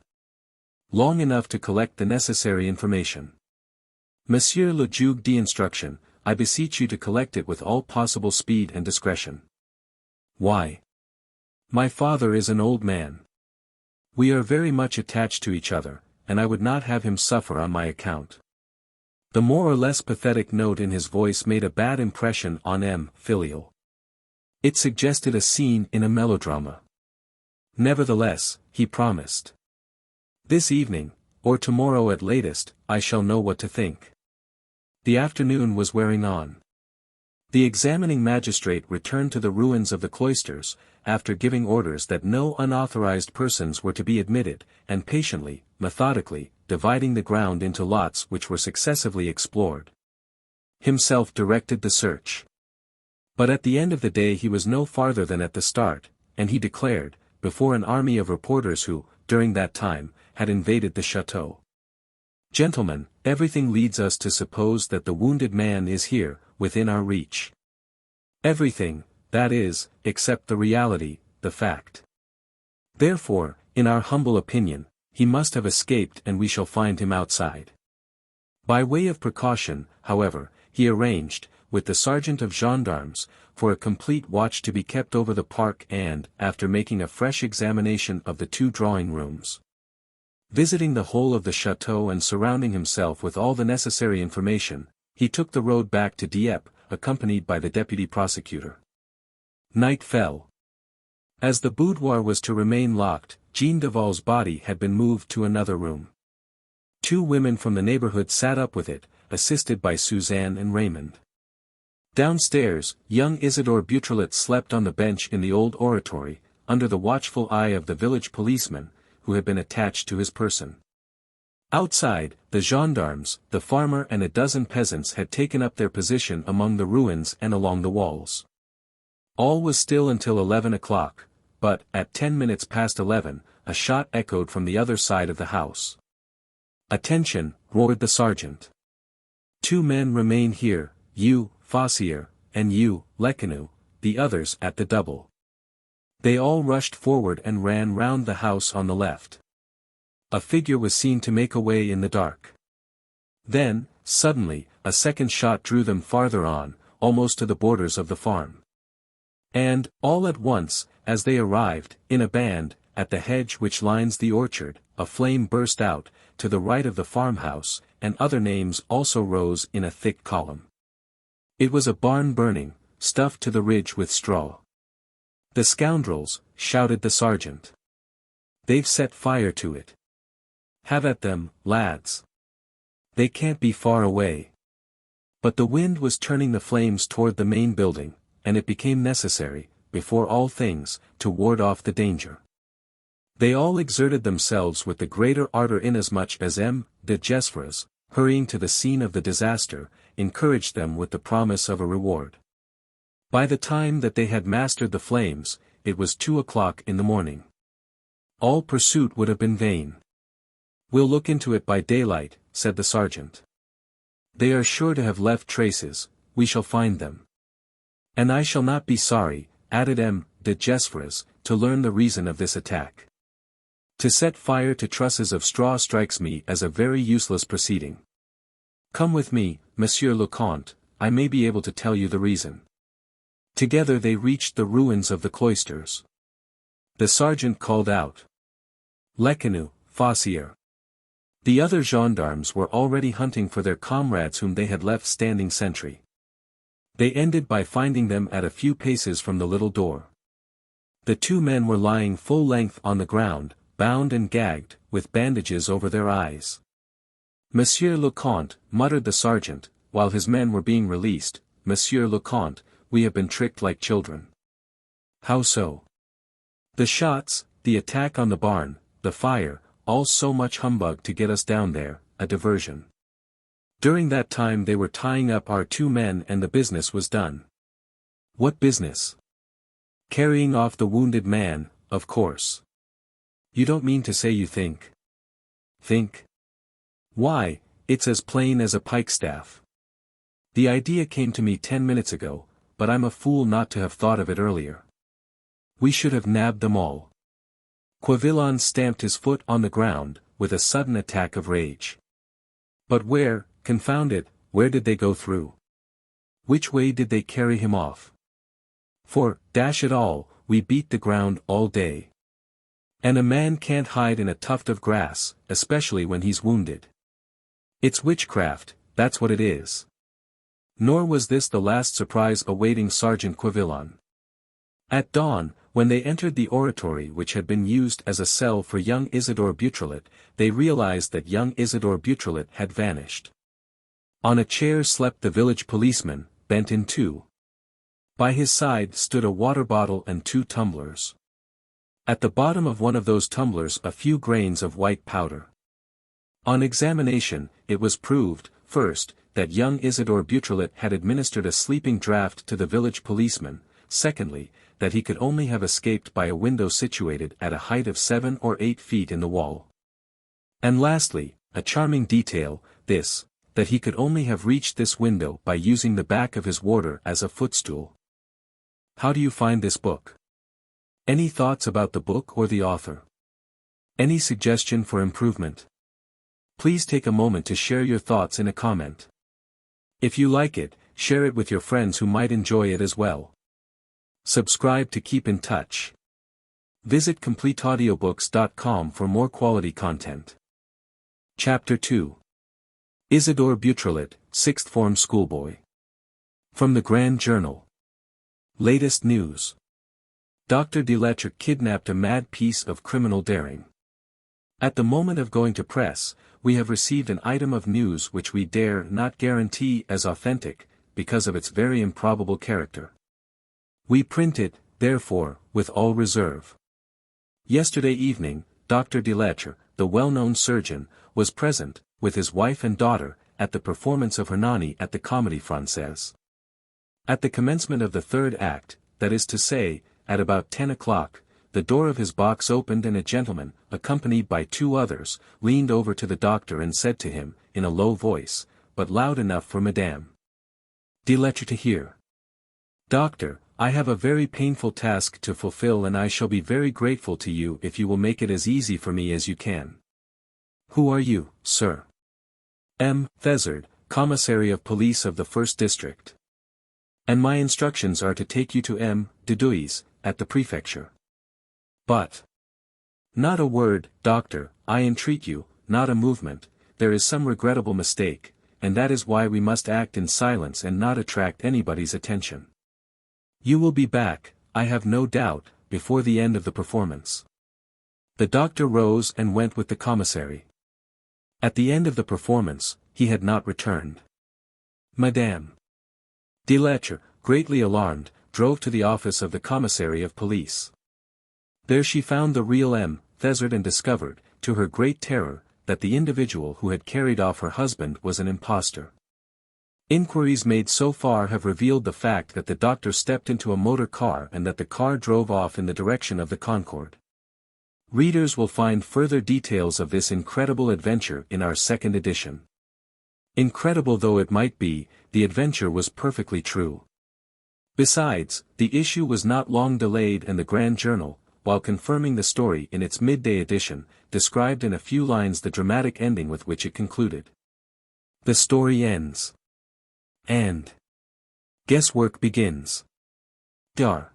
Long enough to collect the necessary information. Monsieur le Juge d'instruction, I beseech you to collect it with all possible speed and discretion. Why? My father is an old man. We are very much attached to each other, and I would not have him suffer on my account. The more or less pathetic note in his voice made a bad impression on M. Filial. It suggested a scene in a melodrama. Nevertheless, he promised. This evening, or tomorrow at latest, I shall know what to think. The afternoon was wearing on. The examining magistrate returned to the ruins of the cloisters, after giving orders that no unauthorized persons were to be admitted, and patiently, methodically, dividing the ground into lots which were successively explored. Himself directed the search. But at the end of the day he was no farther than at the start, and he declared, before an army of reporters who, during that time, had invaded the chateau. Gentlemen, everything leads us to suppose that the wounded man is here, within our reach. Everything, that is, except the reality, the fact. Therefore, in our humble opinion, he must have escaped and we shall find him outside. By way of precaution, however, he arranged, with the sergeant of gendarmes, for a complete watch to be kept over the park and, after making a fresh examination of the 2 drawing rooms, visiting the whole of the chateau and surrounding himself with all the necessary information, he took the road back to Dieppe, accompanied by the deputy prosecutor. Night fell. As the boudoir was to remain locked, Jean Duval's body had been moved to another room. 2 women from the neighborhood sat up with it, assisted by Suzanne and Raymond. Downstairs, young Isidore Beautrelet slept on the bench in the old oratory, under the watchful eye of the village policeman, who had been attached to his person. Outside, the gendarmes, the farmer and a dozen peasants had taken up their position among the ruins and along the walls. All was still until 11 o'clock, but, at 10 minutes past 11, a shot echoed from the other side of the house. "Attention," roared the sergeant. "2 men remain here, you, Fossier, and you, Lecanu, the others at the double." They all rushed forward and ran round the house on the left. A figure was seen to make away in the dark. Then, suddenly, a second shot drew them farther on, almost to the borders of the farm. And, all at once, as they arrived, in a band, at the hedge which lines the orchard, a flame burst out, to the right of the farmhouse, and other names also rose in a thick column. It was a barn burning, stuffed to the ridge with straw. "The scoundrels," shouted the sergeant. "They've set fire to it. Have at them, lads. They can't be far away." But the wind was turning the flames toward the main building, and it became necessary, before all things, to ward off the danger. They all exerted themselves with the greater ardor inasmuch as M. de Gesvres, hurrying to the scene of the disaster, encouraged them with the promise of a reward. By the time that they had mastered the flames, it was 2 o'clock in the morning. All pursuit would have been vain. "We'll look into it by daylight," said the sergeant. "They are sure to have left traces, we shall find them. And I shall not be sorry," added M. de Gesvres, "to learn the reason of this attack. To set fire to trusses of straw strikes me as a very useless proceeding. Come with me, Monsieur le Comte, I may be able to tell you the reason." Together they reached the ruins of the cloisters. The sergeant called out, "Lecanu, Fossier." The other gendarmes were already hunting for their comrades whom they had left standing sentry. They ended by finding them at a few paces from the little door. The 2 men were lying full length on the ground, bound and gagged, with bandages over their eyes. "Monsieur le Comte," muttered the sergeant, while his men were being released, "Monsieur le Comte, we have been tricked like children." "How so?" "The shots, the attack on the barn, the fire, all so much humbug to get us down there, a diversion. During that time they were tying up our 2 men and the business was done." "What business?" "Carrying off the wounded man, of course." "You don't mean to say you think?" "Think? Why, it's as plain as a pikestaff. The idea came to me 10 minutes ago, but I'm a fool not to have thought of it earlier. We should have nabbed them all." Quevillon stamped his foot on the ground, with a sudden attack of rage. "But where, confound it, where did they go through? Which way did they carry him off? For, dash it all, we beat the ground all day. And a man can't hide in a tuft of grass, especially when he's wounded. It's witchcraft, that's what it is." Nor was this the last surprise awaiting Sergeant Quevillon. At dawn, when they entered the oratory which had been used as a cell for young Isidore Beautrelet, they realized that young Isidore Beautrelet had vanished. On a chair slept the village policeman, bent in 2. By his side stood a water bottle and 2 tumblers. At the bottom of one of those tumblers a few grains of white powder. On examination, it was proved, first, that young Isidore Beautrelet had administered a sleeping draught to the village policeman, secondly, that he could only have escaped by a window situated at a height of 7 or 8 feet in the wall. And lastly, a charming detail, this, that he could only have reached this window by using the back of his warder as a footstool. How do you find this book? Any thoughts about the book or the author? Any suggestion for improvement? Please take a moment to share your thoughts in a comment. If you like it, share it with your friends who might enjoy it as well. Subscribe to keep in touch. Visit completeaudiobooks.com for more quality content. Chapter 2. Isidore Beautrelet, 6th Form Schoolboy. From the Grand Journal. Latest news. Dr. Delettre kidnapped a mad piece of criminal daring. At the moment of going to press, we have received an item of news which we dare not guarantee as authentic, because of its very improbable character. We print it, therefore, with all reserve. Yesterday evening, Dr. Delettre, the well-known surgeon, was present, with his wife and daughter, at the performance of Hernani at the Comédie Française. At the commencement of the third act, that is to say, at about 10 o'clock, the door of his box opened and a gentleman, accompanied by 2 others, leaned over to the doctor and said to him, in a low voice, but loud enough for Madame Delettre to hear. "Doctor, I have a very painful task to fulfill and I shall be very grateful to you if you will make it as easy for me as you can." "Who are you, sir?" "M. Thezard, Commissary of Police of the 1st District. And my instructions are to take you to M. de Dowries, at the prefecture." "But—" "Not a word, doctor, I entreat you, not a movement, there is some regrettable mistake, and that is why we must act in silence and not attract anybody's attention. You will be back, I have no doubt, before the end of the performance." The doctor rose and went with the commissary. At the end of the performance, he had not returned. Madame Delettre, greatly alarmed, drove to the office of the commissary of police. There she found the real M. Thezard and discovered, to her great terror, that the individual who had carried off her husband was an impostor. Inquiries made so far have revealed the fact that the doctor stepped into a motor car and that the car drove off in the direction of the Concorde. Readers will find further details of this incredible adventure in our 2nd edition. Incredible though it might be, the adventure was perfectly true. Besides, the issue was not long delayed and the Grand Journal, while confirming the story in its midday edition, described in a few lines the dramatic ending with which it concluded. The story ends. And guesswork begins. Dr.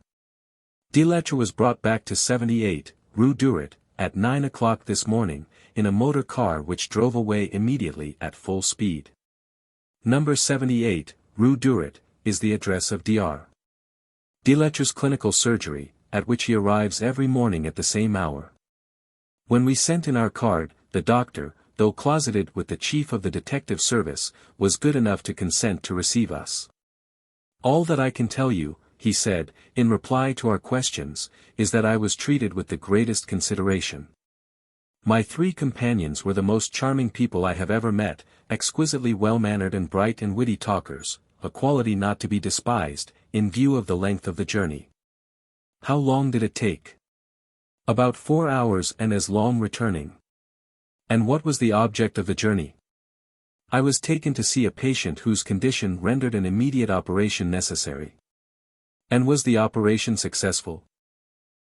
Delettre was brought back to 78, Rue Duret, at 9 o'clock this morning, in a motor car which drove away immediately at full speed. Number 78, Rue Duret, is the address of Dr. Deletre's clinical surgery, at which he arrives every morning at the same hour. When we sent in our card, the doctor, though closeted with the chief of the detective service, was good enough to consent to receive us. "All that I can tell you," he said, in reply to our questions, "is that I was treated with the greatest consideration. My 3 companions were the most charming people I have ever met, exquisitely well-mannered and bright and witty talkers, a quality not to be despised, in view of the length of the journey." "How long did it take?" "About 4 hours and as long returning." "And what was the object of the journey?" "I was taken to see a patient whose condition rendered an immediate operation necessary." "And was the operation successful?"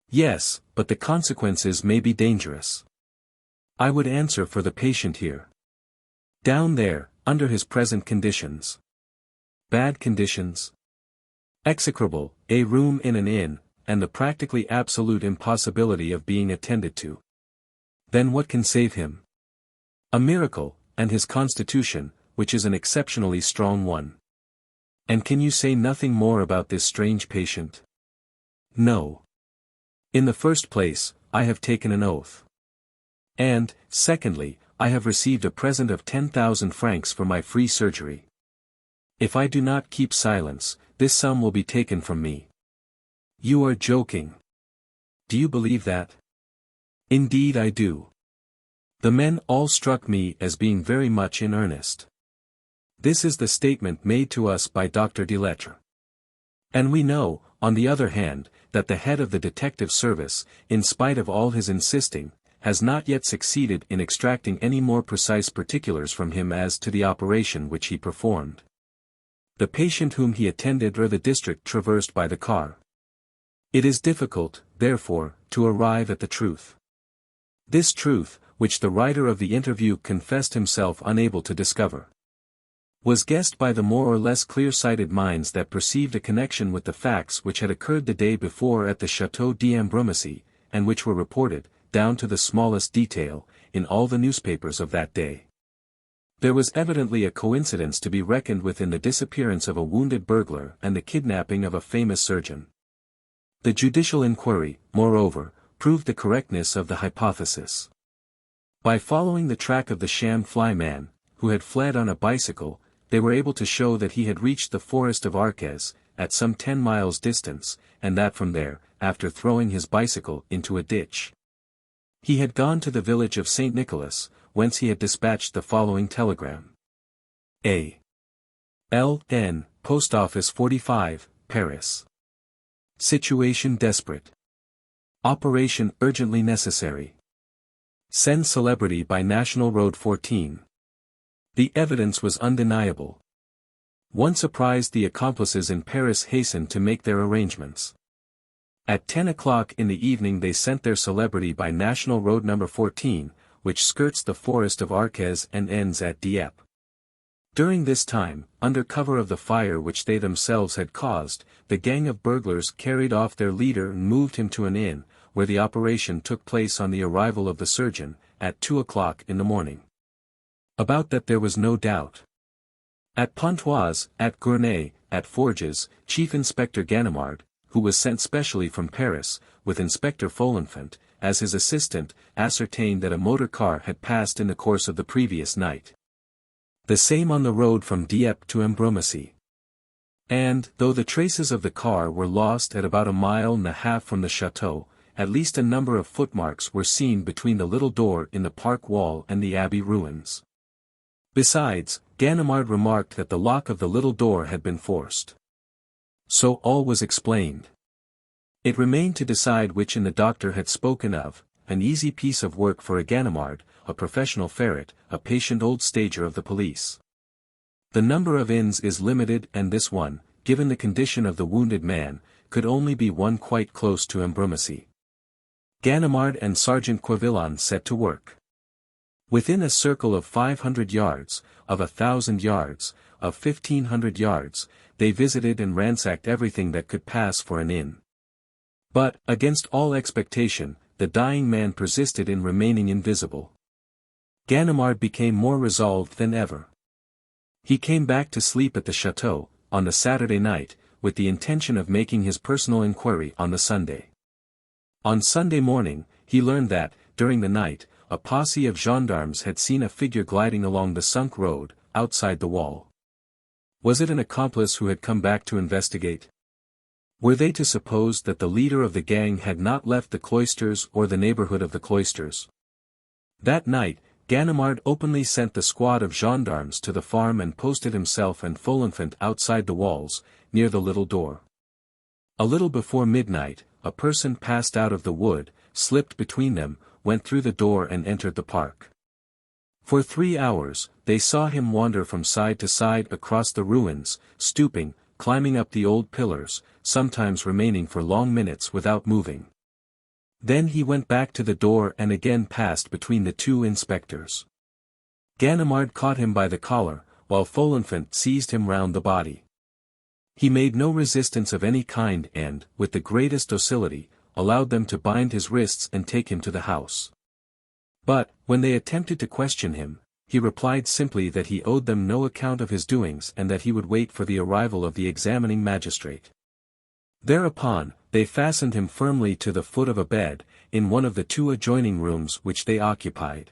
"Yes, but the consequences may be dangerous." "I would answer for the patient here." "Down there, under his present conditions." "Bad conditions?" "Execrable, a room in an inn, and the practically absolute impossibility of being attended to." "Then what can save him?" "A miracle, and his constitution, which is an exceptionally strong one." "And can you say nothing more about this strange patient?" "No. In the first place, I have taken an oath. And, secondly, I have received a present of 10,000 francs for my free surgery. If I do not keep silence, this sum will be taken from me." "You are joking." "Do you believe that?" "Indeed I do." The men all struck me as being very much in earnest. This is the statement made to us by Dr. Delettre. And we know, on the other hand, that the head of the detective service, in spite of all his insisting, has not yet succeeded in extracting any more precise particulars from him as to the operation which he performed. The patient whom he attended or the district traversed by the car. It is difficult, therefore, to arrive at the truth. This truth, which the writer of the interview confessed himself unable to discover, was guessed by the more or less clear-sighted minds that perceived a connection with the facts which had occurred the day before at the Château d'Ambrumésy, and which were reported, down to the smallest detail, in all the newspapers of that day. There was evidently a coincidence to be reckoned with in the disappearance of a wounded burglar and the kidnapping of a famous surgeon. The judicial inquiry, moreover, proved the correctness of the hypothesis. By following the track of the sham flyman, who had fled on a bicycle, they were able to show that he had reached the forest of Arques, at some 10 miles distance, and that from there, after throwing his bicycle into a ditch, he had gone to the village of St. Nicholas, whence he had dispatched the following telegram. A. L. N. Post Office 45, Paris. Situation desperate. Operation urgently necessary. Send celebrity by National Road 14. The evidence was undeniable. Once apprised, the accomplices in Paris hastened to make their arrangements. At 10 o'clock in the evening they sent their celebrity by National Road No. 14, which skirts the forest of Arques and ends at Dieppe. During this time, under cover of the fire which they themselves had caused, the gang of burglars carried off their leader and moved him to an inn, where the operation took place on the arrival of the surgeon, at 2 o'clock in the morning. About that there was no doubt. At Pontoise, at Gournay, at Forges, Chief Inspector Ganimard, who was sent specially from Paris, with Inspector Folenfant, as his assistant, ascertained that a motor car had passed in the course of the previous night. The same on the road from Dieppe to Ambrumésy. And, though the traces of the car were lost at about 1.5 miles from the chateau, at least a number of footmarks were seen between the little door in the park wall and the abbey ruins. Besides, Ganimard remarked that the lock of the little door had been forced. So all was explained. It remained to decide which inn the doctor had spoken of, an easy piece of work for a Ganimard, a professional ferret, a patient old stager of the police. The number of inns is limited, and this one, given the condition of the wounded man, could only be one quite close to Ambrumésy. Ganimard and Sergeant Quevillon set to work. Within a circle of 500 yards, of 1,000 yards, of 1,500 yards, they visited and ransacked everything that could pass for an inn. But, against all expectation, the dying man persisted in remaining invisible. Ganimard became more resolved than ever. He came back to sleep at the chateau, on the Saturday night, with the intention of making his personal inquiry on the Sunday. On Sunday morning, he learned that, during the night, a posse of gendarmes had seen a figure gliding along the sunk road, outside the wall. Was it an accomplice who had come back to investigate? Were they to suppose that the leader of the gang had not left the cloisters or the neighborhood of the cloisters? That night, Ganimard openly sent the squad of gendarmes to the farm and posted himself and Folenfant outside the walls, near the little door. A little before midnight, a person passed out of the wood, slipped between them, went through the door and entered the park. For 3 hours, they saw him wander from side to side across the ruins, stooping, climbing up the old pillars, sometimes remaining for long minutes without moving. Then he went back to the door and again passed between the two inspectors. Ganimard caught him by the collar, while Folenfant seized him round the body. He made no resistance of any kind and, with the greatest docility, allowed them to bind his wrists and take him to the house. But, when they attempted to question him, he replied simply that he owed them no account of his doings and that he would wait for the arrival of the examining magistrate. Thereupon, they fastened him firmly to the foot of a bed, in one of the 2 adjoining rooms which they occupied.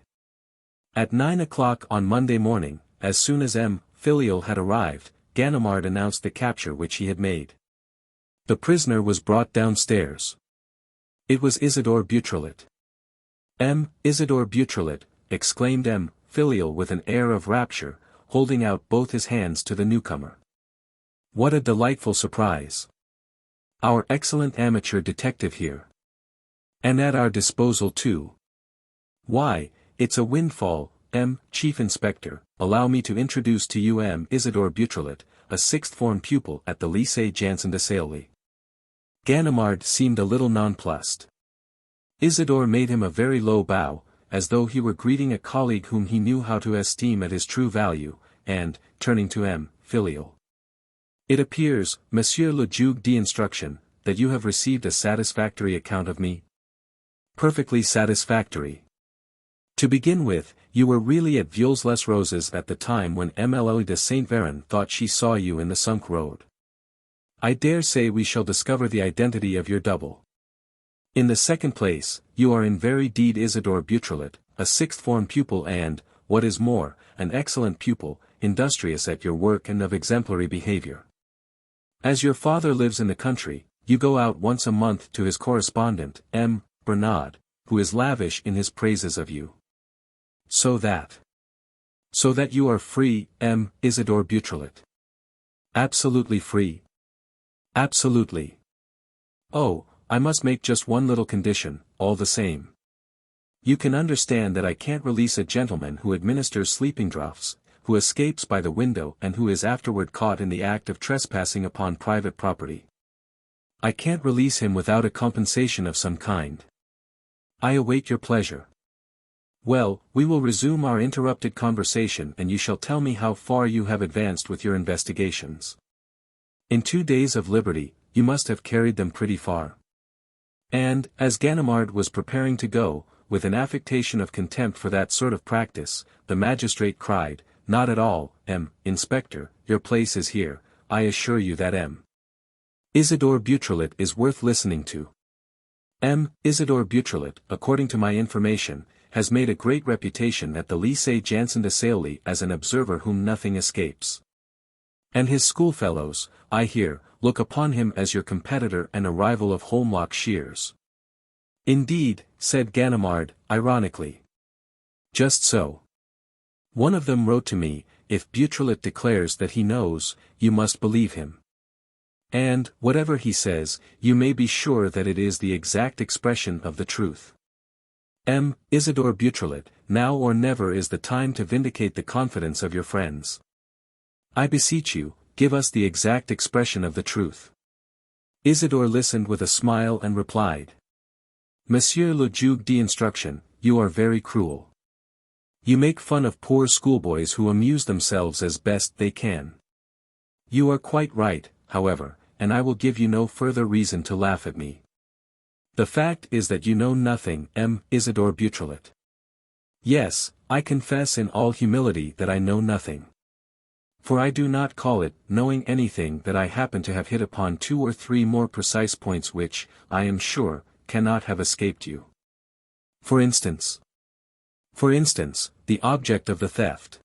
At 9 o'clock on Monday morning, as soon as M. Filial had arrived, Ganimard announced the capture which he had made. The prisoner was brought downstairs. It was Isidore Beautrelet. Isidore Beautrelet, exclaimed M. Filial with an air of rapture, holding out both his hands to the newcomer. What a delightful surprise! Our excellent amateur detective here. And at our disposal too. Why, it's a windfall, Chief Inspector. Allow me to introduce to you Isidore Beautrelet, a 6th form pupil at the Lycée Janson de Sailly. Ganimard seemed a little nonplussed. Isidore made him a very low bow, as though he were greeting a colleague whom he knew how to esteem at his true value, and, turning to M. Filial. It appears, Monsieur le Juge d'instruction, that you have received a satisfactory account of me? Perfectly satisfactory. To begin with, you were really at Viols-les-Roses at the time when Mlle de Saint Véran thought she saw you in the sunk road. I dare say we shall discover the identity of your double. In the second place, you are in very deed Isidore Beautrelet, a sixth-form pupil and, what is more, an excellent pupil, industrious at your work and of exemplary behavior. As your father lives in the country, you go out once a month to his correspondent, M. Bernard, who is lavish in his praises of you. So that you are free, M. Isidore Beautrelet. Absolutely free. Absolutely. Oh, I must make just one little condition, all the same. You can understand that I can't release a gentleman who administers sleeping draughts, who escapes by the window and who is afterward caught in the act of trespassing upon private property. I can't release him without a compensation of some kind. I await your pleasure. Well, we will resume our interrupted conversation and you shall tell me how far you have advanced with your investigations. In 2 days of liberty, you must have carried them pretty far. And, as Ganimard was preparing to go, with an affectation of contempt for that sort of practice, the magistrate cried, "Not at all, M. Inspector, your place is here, I assure you that M. Isidore Beautrelet is worth listening to. M. Isidore Beautrelet, according to my information, has made a great reputation at the Lycée Janson de Sailly as an observer whom nothing escapes. And his schoolfellows, I hear, look upon him as your competitor and a rival of Holmlock Shears." "Indeed," said Ganimard, ironically. "Just so. One of them wrote to me, if Beautrelet declares that he knows, you must believe him. And, whatever he says, you may be sure that it is the exact expression of the truth. M. Isidore Beautrelet, now or never is the time to vindicate the confidence of your friends. I beseech you, give us the exact expression of the truth." Isidore listened with a smile and replied. "Monsieur le Juge d'instruction, you are very cruel. You make fun of poor schoolboys who amuse themselves as best they can. You are quite right, however, and I will give you no further reason to laugh at me. The fact is that you know nothing, M. Isidore Beautrelet. Yes, I confess in all humility that I know nothing. For I do not call it knowing anything that I happen to have hit upon 2 or 3 more precise points which, I am sure, cannot have escaped you. For instance, the object of the theft.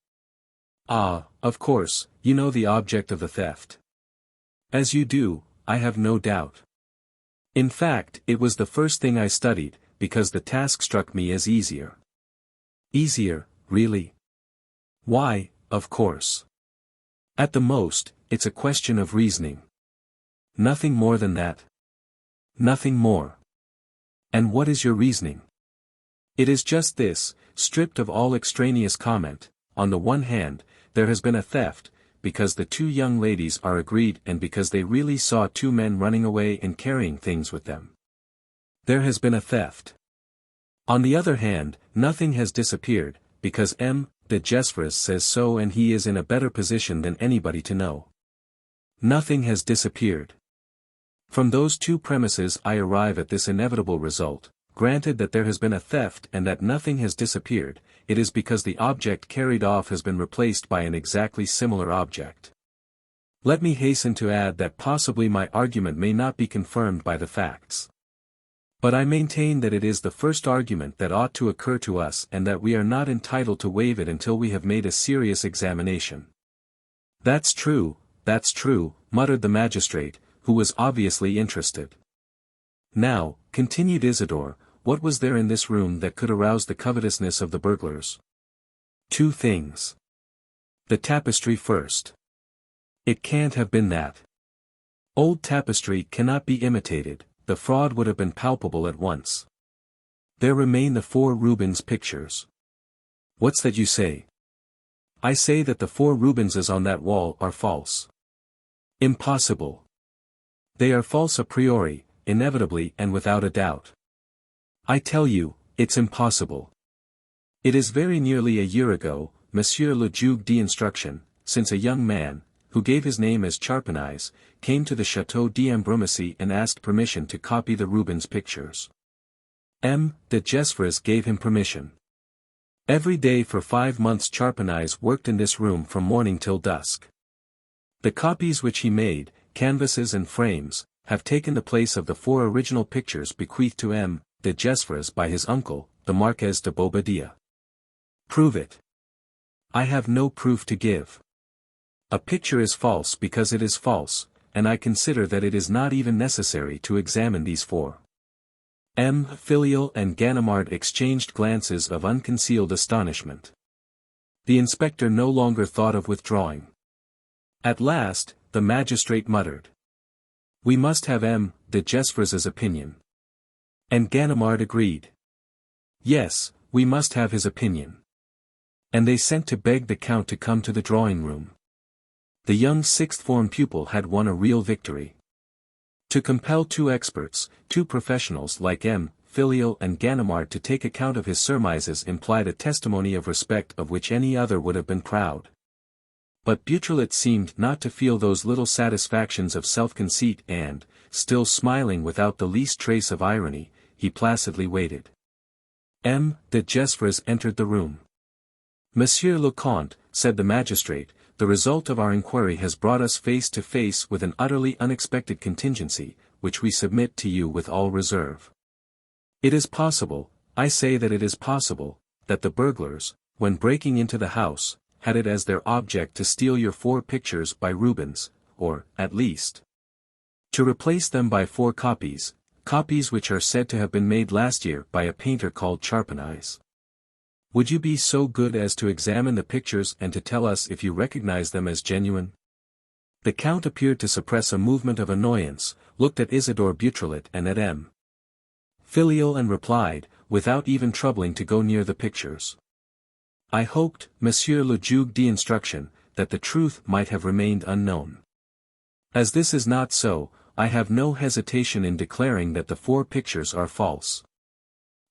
Ah, of course, you know the object of the theft. As you do, I have no doubt. In fact, it was the first thing I studied, because the task struck me as easier. Easier, really? Why, of course. At the most, it's a question of reasoning. Nothing more than that. Nothing more. And what is your reasoning? It is just this, stripped of all extraneous comment. On the one hand, there has been a theft, because the 2 young ladies are agreed and because they really saw 2 men running away and carrying things with them. There has been a theft. On the other hand, nothing has disappeared, because M. de Gesvres says so and he is in a better position than anybody to know. Nothing has disappeared. From those 2 premises I arrive at this inevitable result. Granted that there has been a theft and that nothing has disappeared, it is because the object carried off has been replaced by an exactly similar object. Let me hasten to add that possibly my argument may not be confirmed by the facts. But I maintain that it is the first argument that ought to occur to us and that we are not entitled to waive it until we have made a serious examination. That's true, muttered the magistrate, who was obviously interested. Now, continued Isidore, what was there in this room that could arouse the covetousness of the burglars? 2 things. The tapestry first. It can't have been that. Old tapestry cannot be imitated, the fraud would have been palpable at once. There remain the 4 Rubens pictures. What's that you say? I say that the 4 Rubenses on that wall are false. Impossible. They are false a priori, inevitably and without a doubt. I tell you, it's impossible. It is very nearly a year ago, Monsieur le Juge d'instruction, since a young man, who gave his name as Charpenais, came to the Château d'Ambrumésy and asked permission to copy the Rubens pictures. M. de Gesvres gave him permission. Every day for 5 months Charpenais worked in this room from morning till dusk. The copies which he made, canvases and frames, have taken the place of the 4 original pictures bequeathed to M. de Gesvres by his uncle, the Marquès de Bobadilla. Prove it. I have no proof to give. A picture is false because it is false, and I consider that it is not even necessary to examine these 4. M. Filial and Ganimard exchanged glances of unconcealed astonishment. The inspector no longer thought of withdrawing. At last, the magistrate muttered. We must have M. de Gesvres's opinion. And Ganimard agreed. Yes, we must have his opinion. And they sent to beg the count to come to the drawing-room. The young sixth-form pupil had won a real victory. To compel 2 experts, 2 professionals like M. Filial and Ganimard to take account of his surmises implied a testimony of respect of which any other would have been proud. But Beautrelet seemed not to feel those little satisfactions of self-conceit and, still smiling without the least trace of irony, he placidly waited. M. de Gesvres entered the room. Monsieur le Comte, said the magistrate, the result of our inquiry has brought us face to face with an utterly unexpected contingency, which we submit to you with all reserve. It is possible, I say that it is possible, that the burglars, when breaking into the house, had it as their object to steal your 4 pictures by Rubens, or, at least, to replace them by 4 copies, copies which are said to have been made last year by a painter called Charpenais. Would you be so good as to examine the pictures and to tell us if you recognize them as genuine? The count appeared to suppress a movement of annoyance, looked at Isidore Beautrelet and at M. Filial and replied, without even troubling to go near the pictures. I hoped, Monsieur le Juge d'instruction, that the truth might have remained unknown. As this is not so, I have no hesitation in declaring that the 4 pictures are false.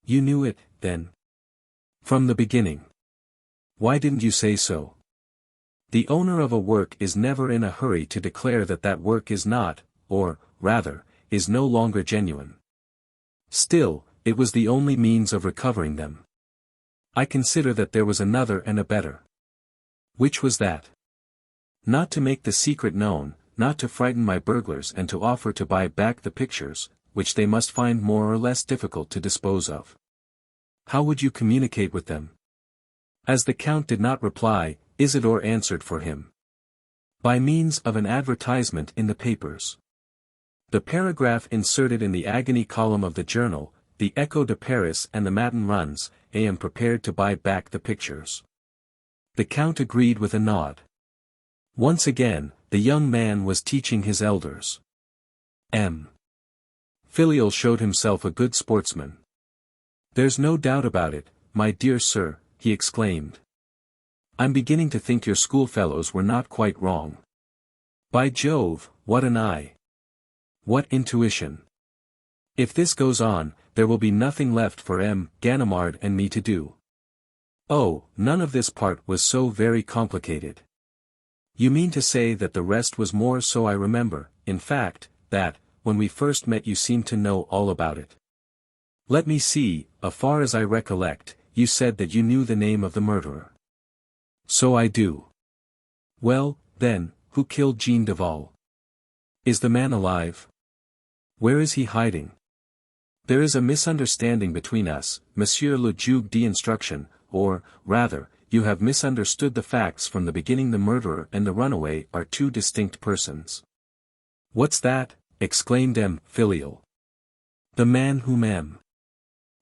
You knew it, then? From the beginning. Why didn't you say so? The owner of a work is never in a hurry to declare that that work is not, or, rather, is no longer genuine. Still, it was the only means of recovering them. I consider that there was another and a better. Which was that? Not to make the secret known, not to frighten my burglars and to offer to buy back the pictures, which they must find more or less difficult to dispose of. How would you communicate with them? As the count did not reply, Isidore answered for him. By means of an advertisement in the papers. The paragraph inserted in the agony column of the journal, the Echo de Paris and the Matin runs, I am prepared to buy back the pictures. The count agreed with a nod. Once again, the young man was teaching his elders. M. Filial showed himself a good sportsman. There's no doubt about it, my dear sir, he exclaimed. I'm beginning to think your schoolfellows were not quite wrong. By Jove, what an eye! What intuition! If this goes on, there will be nothing left for M. Ganimard and me to do. Oh, none of this part was so very complicated. You mean to say that the rest was more so? I remember, in fact, that, when we first met you seemed to know all about it. Let me see, as far as I recollect, you said that you knew the name of the murderer. So I do. Well, then, who killed Jean Duval? Is the man alive? Where is he hiding? There is a misunderstanding between us, Monsieur le Juge d'instruction, or, rather, you have misunderstood the facts from the beginning. The murderer and the runaway are 2 distinct persons. What's that? Exclaimed M. Filial. The man whom M.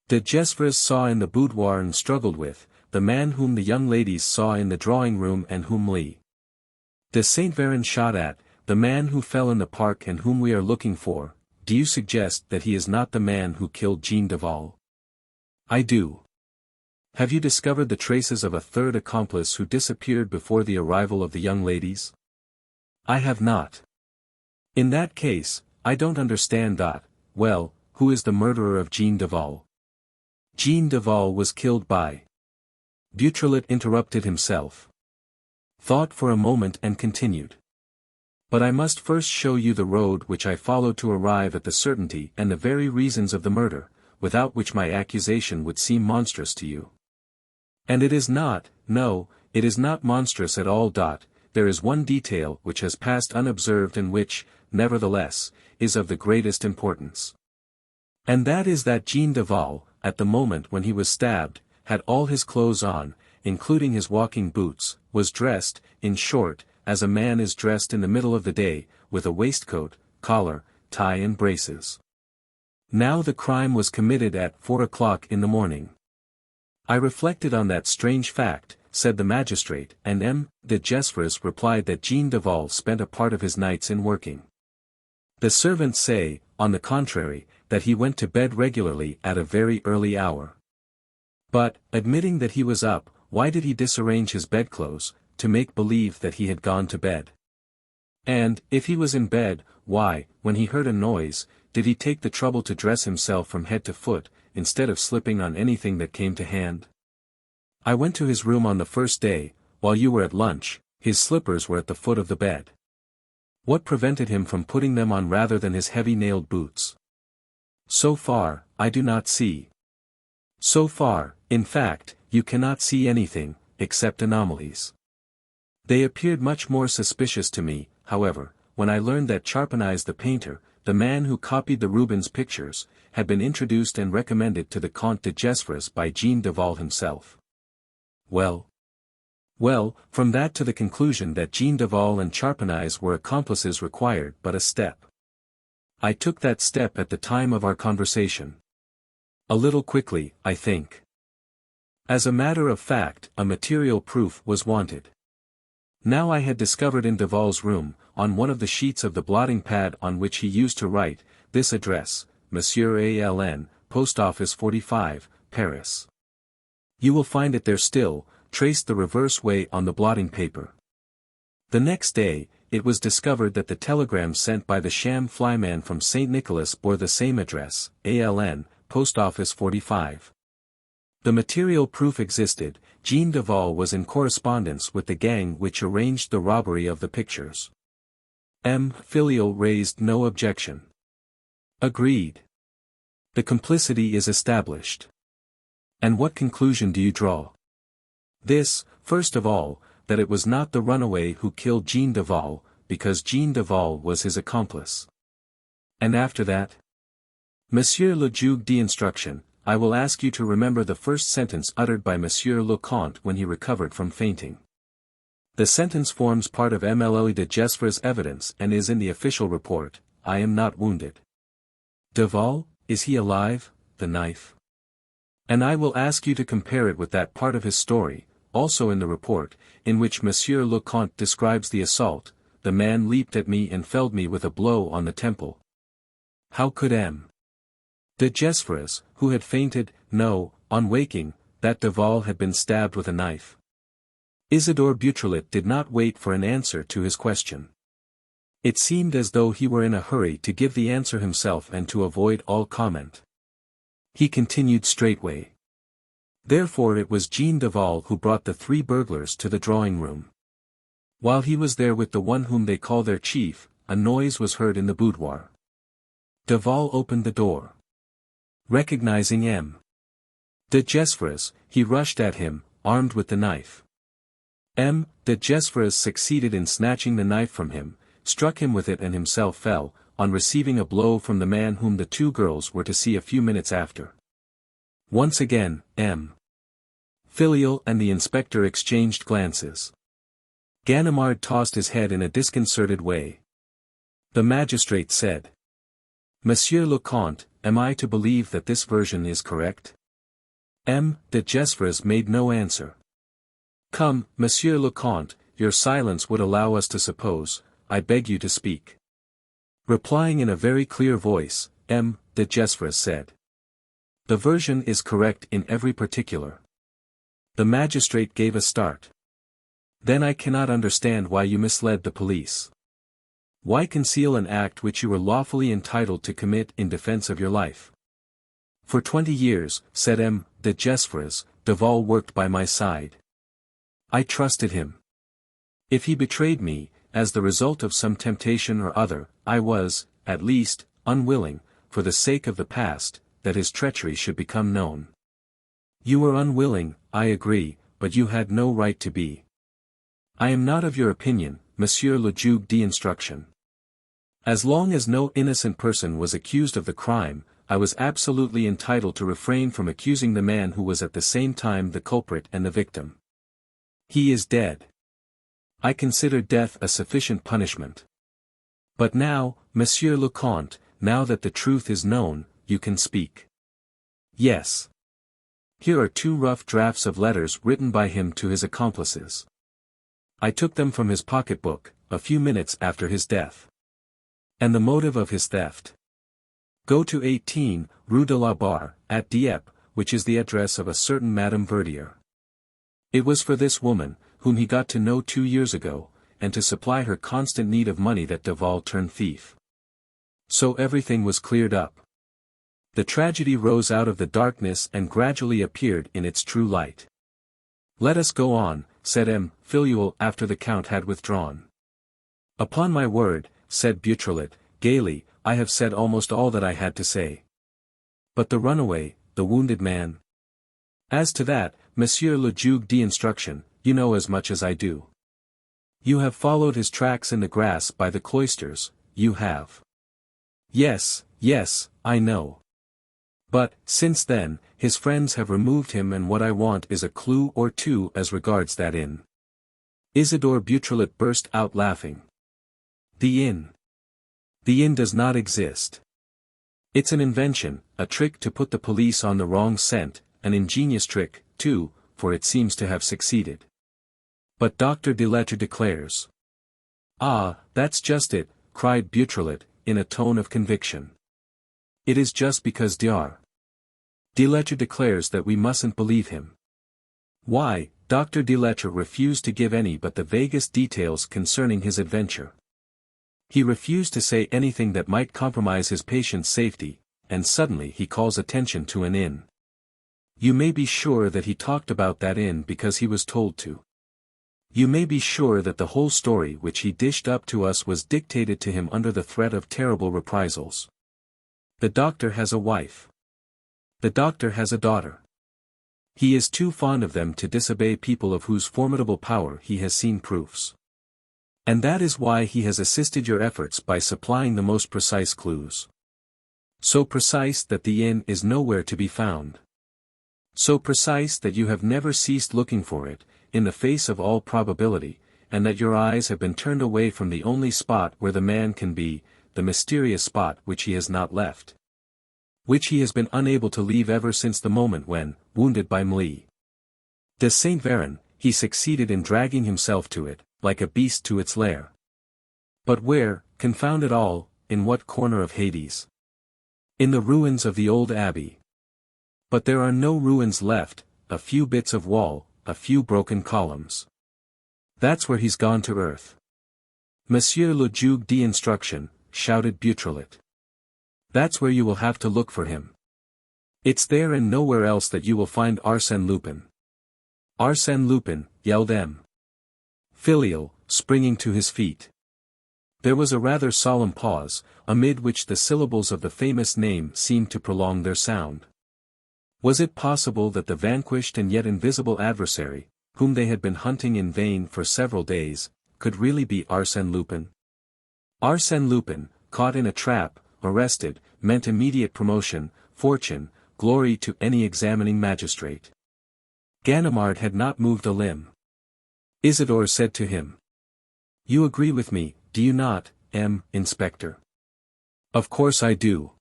de Gesvres saw in the boudoir and struggled with, the man whom the young ladies saw in the drawing-room and whom de Saint Véran shot at, the man who fell in the park and whom we are looking for. Do you suggest that he is not the man who killed Jean Duval? I do. Have you discovered the traces of a 3rd accomplice who disappeared before the arrival of the young ladies? I have not. In that case, I don't understand that, well, who is the murderer of Jean Duval? Jean Duval was killed by... Beautrelet interrupted himself. Thought for a moment and continued. But I must first show you the road which I followed to arrive at the certainty and the very reasons of the murder, without which my accusation would seem monstrous to you. And it is not, no, it is not monstrous at all. There is one detail which has passed unobserved and which, nevertheless, is of the greatest importance. And that is that Jean Duval, at the moment when he was stabbed, had all his clothes on, including his walking boots, was dressed, in short, as a man is dressed in the middle of the day, with a waistcoat, collar, tie and braces. Now the crime was committed at 4 o'clock in the morning. I reflected on that strange fact, said the magistrate, and M. de Gesvres replied that Jean Duval spent a part of his nights in working. The servants say, on the contrary, that he went to bed regularly at a very early hour. But, admitting that he was up, why did he disarrange his bedclothes, to make believe that he had gone to bed? And, if he was in bed, why, when he heard a noise, did he take the trouble to dress himself from head to foot, instead of slipping on anything that came to hand? I went to his room on the first day, while you were at lunch, his slippers were at the foot of the bed. What prevented him from putting them on rather than his heavy-nailed boots? So far, I do not see. So far, in fact, you cannot see anything, except anomalies. They appeared much more suspicious to me, however, when I learned that Charpentier the painter, the man who copied the Rubens pictures, had been introduced and recommended to the Comte de Gesvres by Jean Duval himself. Well, from that to the conclusion that Jean Duval and Charpentier were accomplices required but a step. I took that step at the time of our conversation. A little quickly, I think. As a matter of fact, a material proof was wanted. Now I had discovered in Duval's room, on one of the sheets of the blotting pad on which he used to write, this address, Monsieur Aln, Post Office 45, Paris. You will find it there still, traced the reverse way on the blotting paper. The next day, it was discovered that the telegram sent by the sham flyman from St. Nicholas bore the same address, Aln, Post Office 45. The material proof existed. Jean Duval was in correspondence with the gang which arranged the robbery of the pictures. M. Filial raised no objection. Agreed. The complicity is established. And what conclusion do you draw? This, first of all, that it was not the runaway who killed Jean Duval, because Jean Duval was his accomplice. And after that? Monsieur le Juge d'instruction, I will ask you to remember the first sentence uttered by Monsieur le Comte when he recovered from fainting. The sentence forms part of MLE de Gesvres' evidence and is in the official report. I am not wounded. Duval, is he alive? The knife. And I will ask you to compare it with that part of his story, also in the report, in which Monsieur le Comte describes the assault. The man leaped at me and felled me with a blow on the temple. How could M. de Gesvres, who had fainted, know, on waking, that Duval had been stabbed with a knife? Isidore Beautrelet did not wait for an answer to his question. It seemed as though he were in a hurry to give the answer himself and to avoid all comment. He continued straightway. Therefore it was Jean Duval who brought the 3 burglars to the drawing-room. While he was there with the one whom they call their chief, a noise was heard in the boudoir. Duval opened the door. Recognizing M. de Gesvres, he rushed at him, armed with the knife. M. de Gesvres succeeded in snatching the knife from him, struck him with it and himself fell, on receiving a blow from the man whom the 2 girls were to see a few minutes after. Once again, M. Filial and the inspector exchanged glances. Ganimard tossed his head in a disconcerted way. The magistrate said, Monsieur le Comte, am I to believe that this version is correct? M. de Gesvres made no answer. Come, Monsieur le Comte, your silence would allow us to suppose, I beg you to speak. Replying in a very clear voice, M. de Gesvres said. The version is correct in every particular. The magistrate gave a start. Then I cannot understand why you misled the police. Why conceal an act which you were lawfully entitled to commit in defense of your life? For 20 years, said M. de Gesvres, Duval worked by my side. I trusted him. If he betrayed me, as the result of some temptation or other, I was, at least, unwilling, for the sake of the past, that his treachery should become known. You were unwilling, I agree, but you had no right to be. I am not of your opinion, Monsieur le Juge d'instruction. As long as no innocent person was accused of the crime, I was absolutely entitled to refrain from accusing the man who was at the same time the culprit and the victim. He is dead. I consider death a sufficient punishment. But now, Monsieur le Comte, now that the truth is known, you can speak. Yes. Here are 2 rough drafts of letters written by him to his accomplices. I took them from his pocketbook, a few minutes after his death. And the motive of his theft. Go to 18, Rue de la Barre, at Dieppe, which is the address of a certain Madame Verdier. It was for this woman, whom he got to know 2 years ago, and to supply her constant need of money that Duval turned thief. So everything was cleared up. The tragedy rose out of the darkness and gradually appeared in its true light. Let us go on, said M. Filleul after the Count had withdrawn. Upon my word, said Beautrelet, gaily, I have said almost all that I had to say. But the runaway, the wounded man? As to that, Monsieur le Juge d'instruction, you know as much as I do. You have followed his tracks in the grass by the cloisters, you have. Yes, yes, I know. But, since then, his friends have removed him and what I want is a clue or 2 as regards that inn. Isidore Beautrelet burst out laughing. The inn. The inn does not exist. It's an invention, a trick to put the police on the wrong scent, an ingenious trick, too, for it seems to have succeeded. But Dr. Delettre declares. Ah, that's just it, cried Beautrelet, in a tone of conviction. It is just because Delettre declares that we mustn't believe him. Why, Dr. Delettre refused to give any but the vaguest details concerning his adventure. He refused to say anything that might compromise his patient's safety, and suddenly he calls attention to an inn. You may be sure that he talked about that inn because he was told to. You may be sure that the whole story which he dished up to us was dictated to him under the threat of terrible reprisals. The doctor has a wife. The doctor has a daughter. He is too fond of them to disobey people of whose formidable power he has seen proofs. And that is why he has assisted your efforts by supplying the most precise clues. So precise that the inn is nowhere to be found. So precise that you have never ceased looking for it, in the face of all probability, and that your eyes have been turned away from the only spot where the man can be, the mysterious spot which he has not left. Which he has been unable to leave ever since the moment when, wounded by Mle de Saint Véran, he succeeded in dragging himself to it, like a beast to its lair. But where, confound it all, in what corner of Hades? In the ruins of the old abbey. But there are no ruins left, a few bits of wall, a few broken columns. That's where he's gone to earth. Monsieur le Juge d'instruction, shouted Beautrelet. That's where you will have to look for him. It's there and nowhere else that you will find Arsène Lupin. Arsène Lupin, yelled M. Filleul, springing to his feet. There was a rather solemn pause, amid which the syllables of the famous name seemed to prolong their sound. Was it possible that the vanquished and yet invisible adversary, whom they had been hunting in vain for several days, could really be Arsène Lupin? Arsène Lupin, caught in a trap, arrested, meant immediate promotion, fortune, glory to any examining magistrate. Ganimard had not moved a limb. Isidore said to him. You agree with me, do you not, Inspector? Of course I do.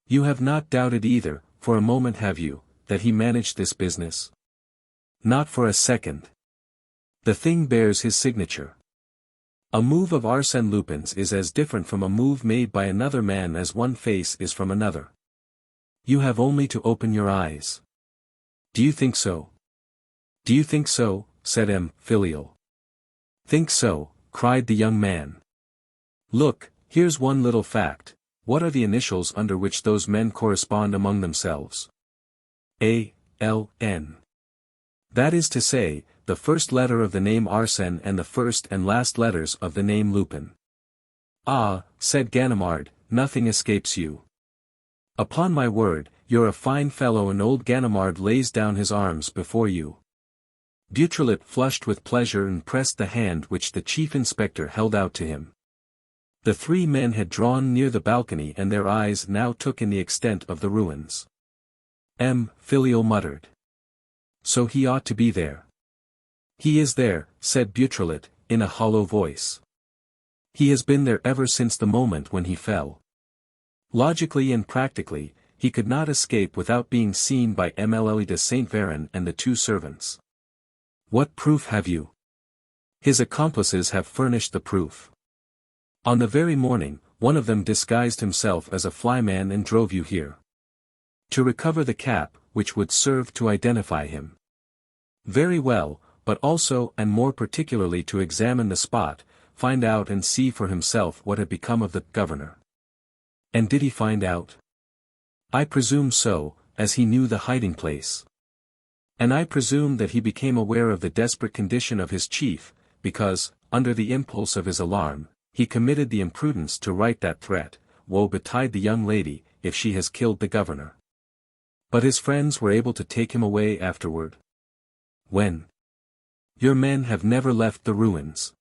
You have not doubted either, for a moment have you, that he managed this business? Not for a second. The thing bears his signature. A move of Arsène Lupin's is as different from a move made by another man as one face is from another. You have only to open your eyes. Do you think so? Do you think so? Said Filleul. Think so, cried the young man. Look, here's one little fact. What are the initials under which those men correspond among themselves? A, L, N. That is to say, the first letter of the name Arsène and the first and last letters of the name Lupin. Ah, said Ganimard, nothing escapes you. Upon my word, you're a fine fellow, and old Ganimard lays down his arms before you. Beautrelet flushed with pleasure and pressed the hand which the chief inspector held out to him. The three men had drawn near the balcony, and their eyes now took in the extent of the ruins. Filial muttered. So he ought to be there. He is there, said Beautrelet, in a hollow voice. He has been there ever since the moment when he fell. Logically and practically, he could not escape without being seen by Mlle de Saint Véran and the two servants. What proof have you? His accomplices have furnished the proof. On the very morning, one of them disguised himself as a flyman and drove you here. To recover the cap, which would serve to identify him. Very well, but also and more particularly to examine the spot, find out and see for himself what had become of the governor. And did he find out? I presume so, as he knew the hiding place. And I presume that he became aware of the desperate condition of his chief, because, under the impulse of his alarm, he committed the imprudence to write that threat, woe betide the young lady, if she has killed the governor. But his friends were able to take him away afterward. When? Your men have never left the ruins.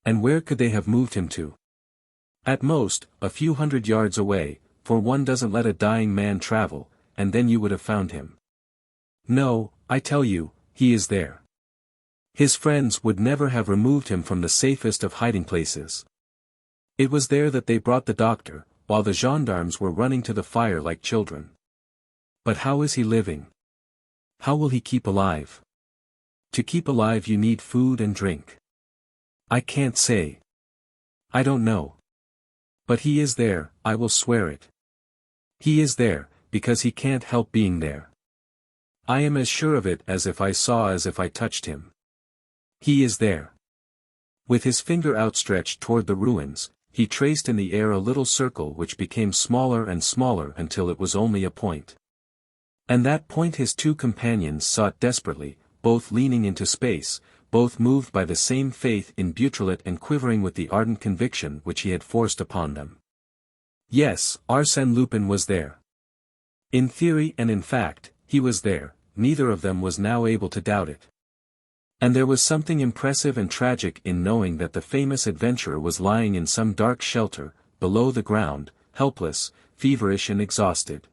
And where could they have moved him to? At most, a few hundred yards away, for one doesn't let a dying man travel, and then you would have found him. No, I tell you, he is there. His friends would never have removed him from the safest of hiding places. It was there that they brought the doctor, while the gendarmes were running to the fire like children. But how is he living? How will he keep alive? To keep alive you need food and drink. I can't say. I don't know. But he is there, I will swear it. He is there, because he can't help being there. I am as sure of it as if I touched him. He is there. With his finger outstretched toward the ruins, he traced in the air a little circle which became smaller and smaller until it was only a point. And that point his two companions sought desperately, both leaning into space, both moved by the same faith in Beautrelet and quivering with the ardent conviction which he had forced upon them. Yes, Arsène Lupin was there. In theory and in fact, he was there, neither of them was now able to doubt it. And there was something impressive and tragic in knowing that the famous adventurer was lying in some dark shelter, below the ground, helpless, feverish and exhausted.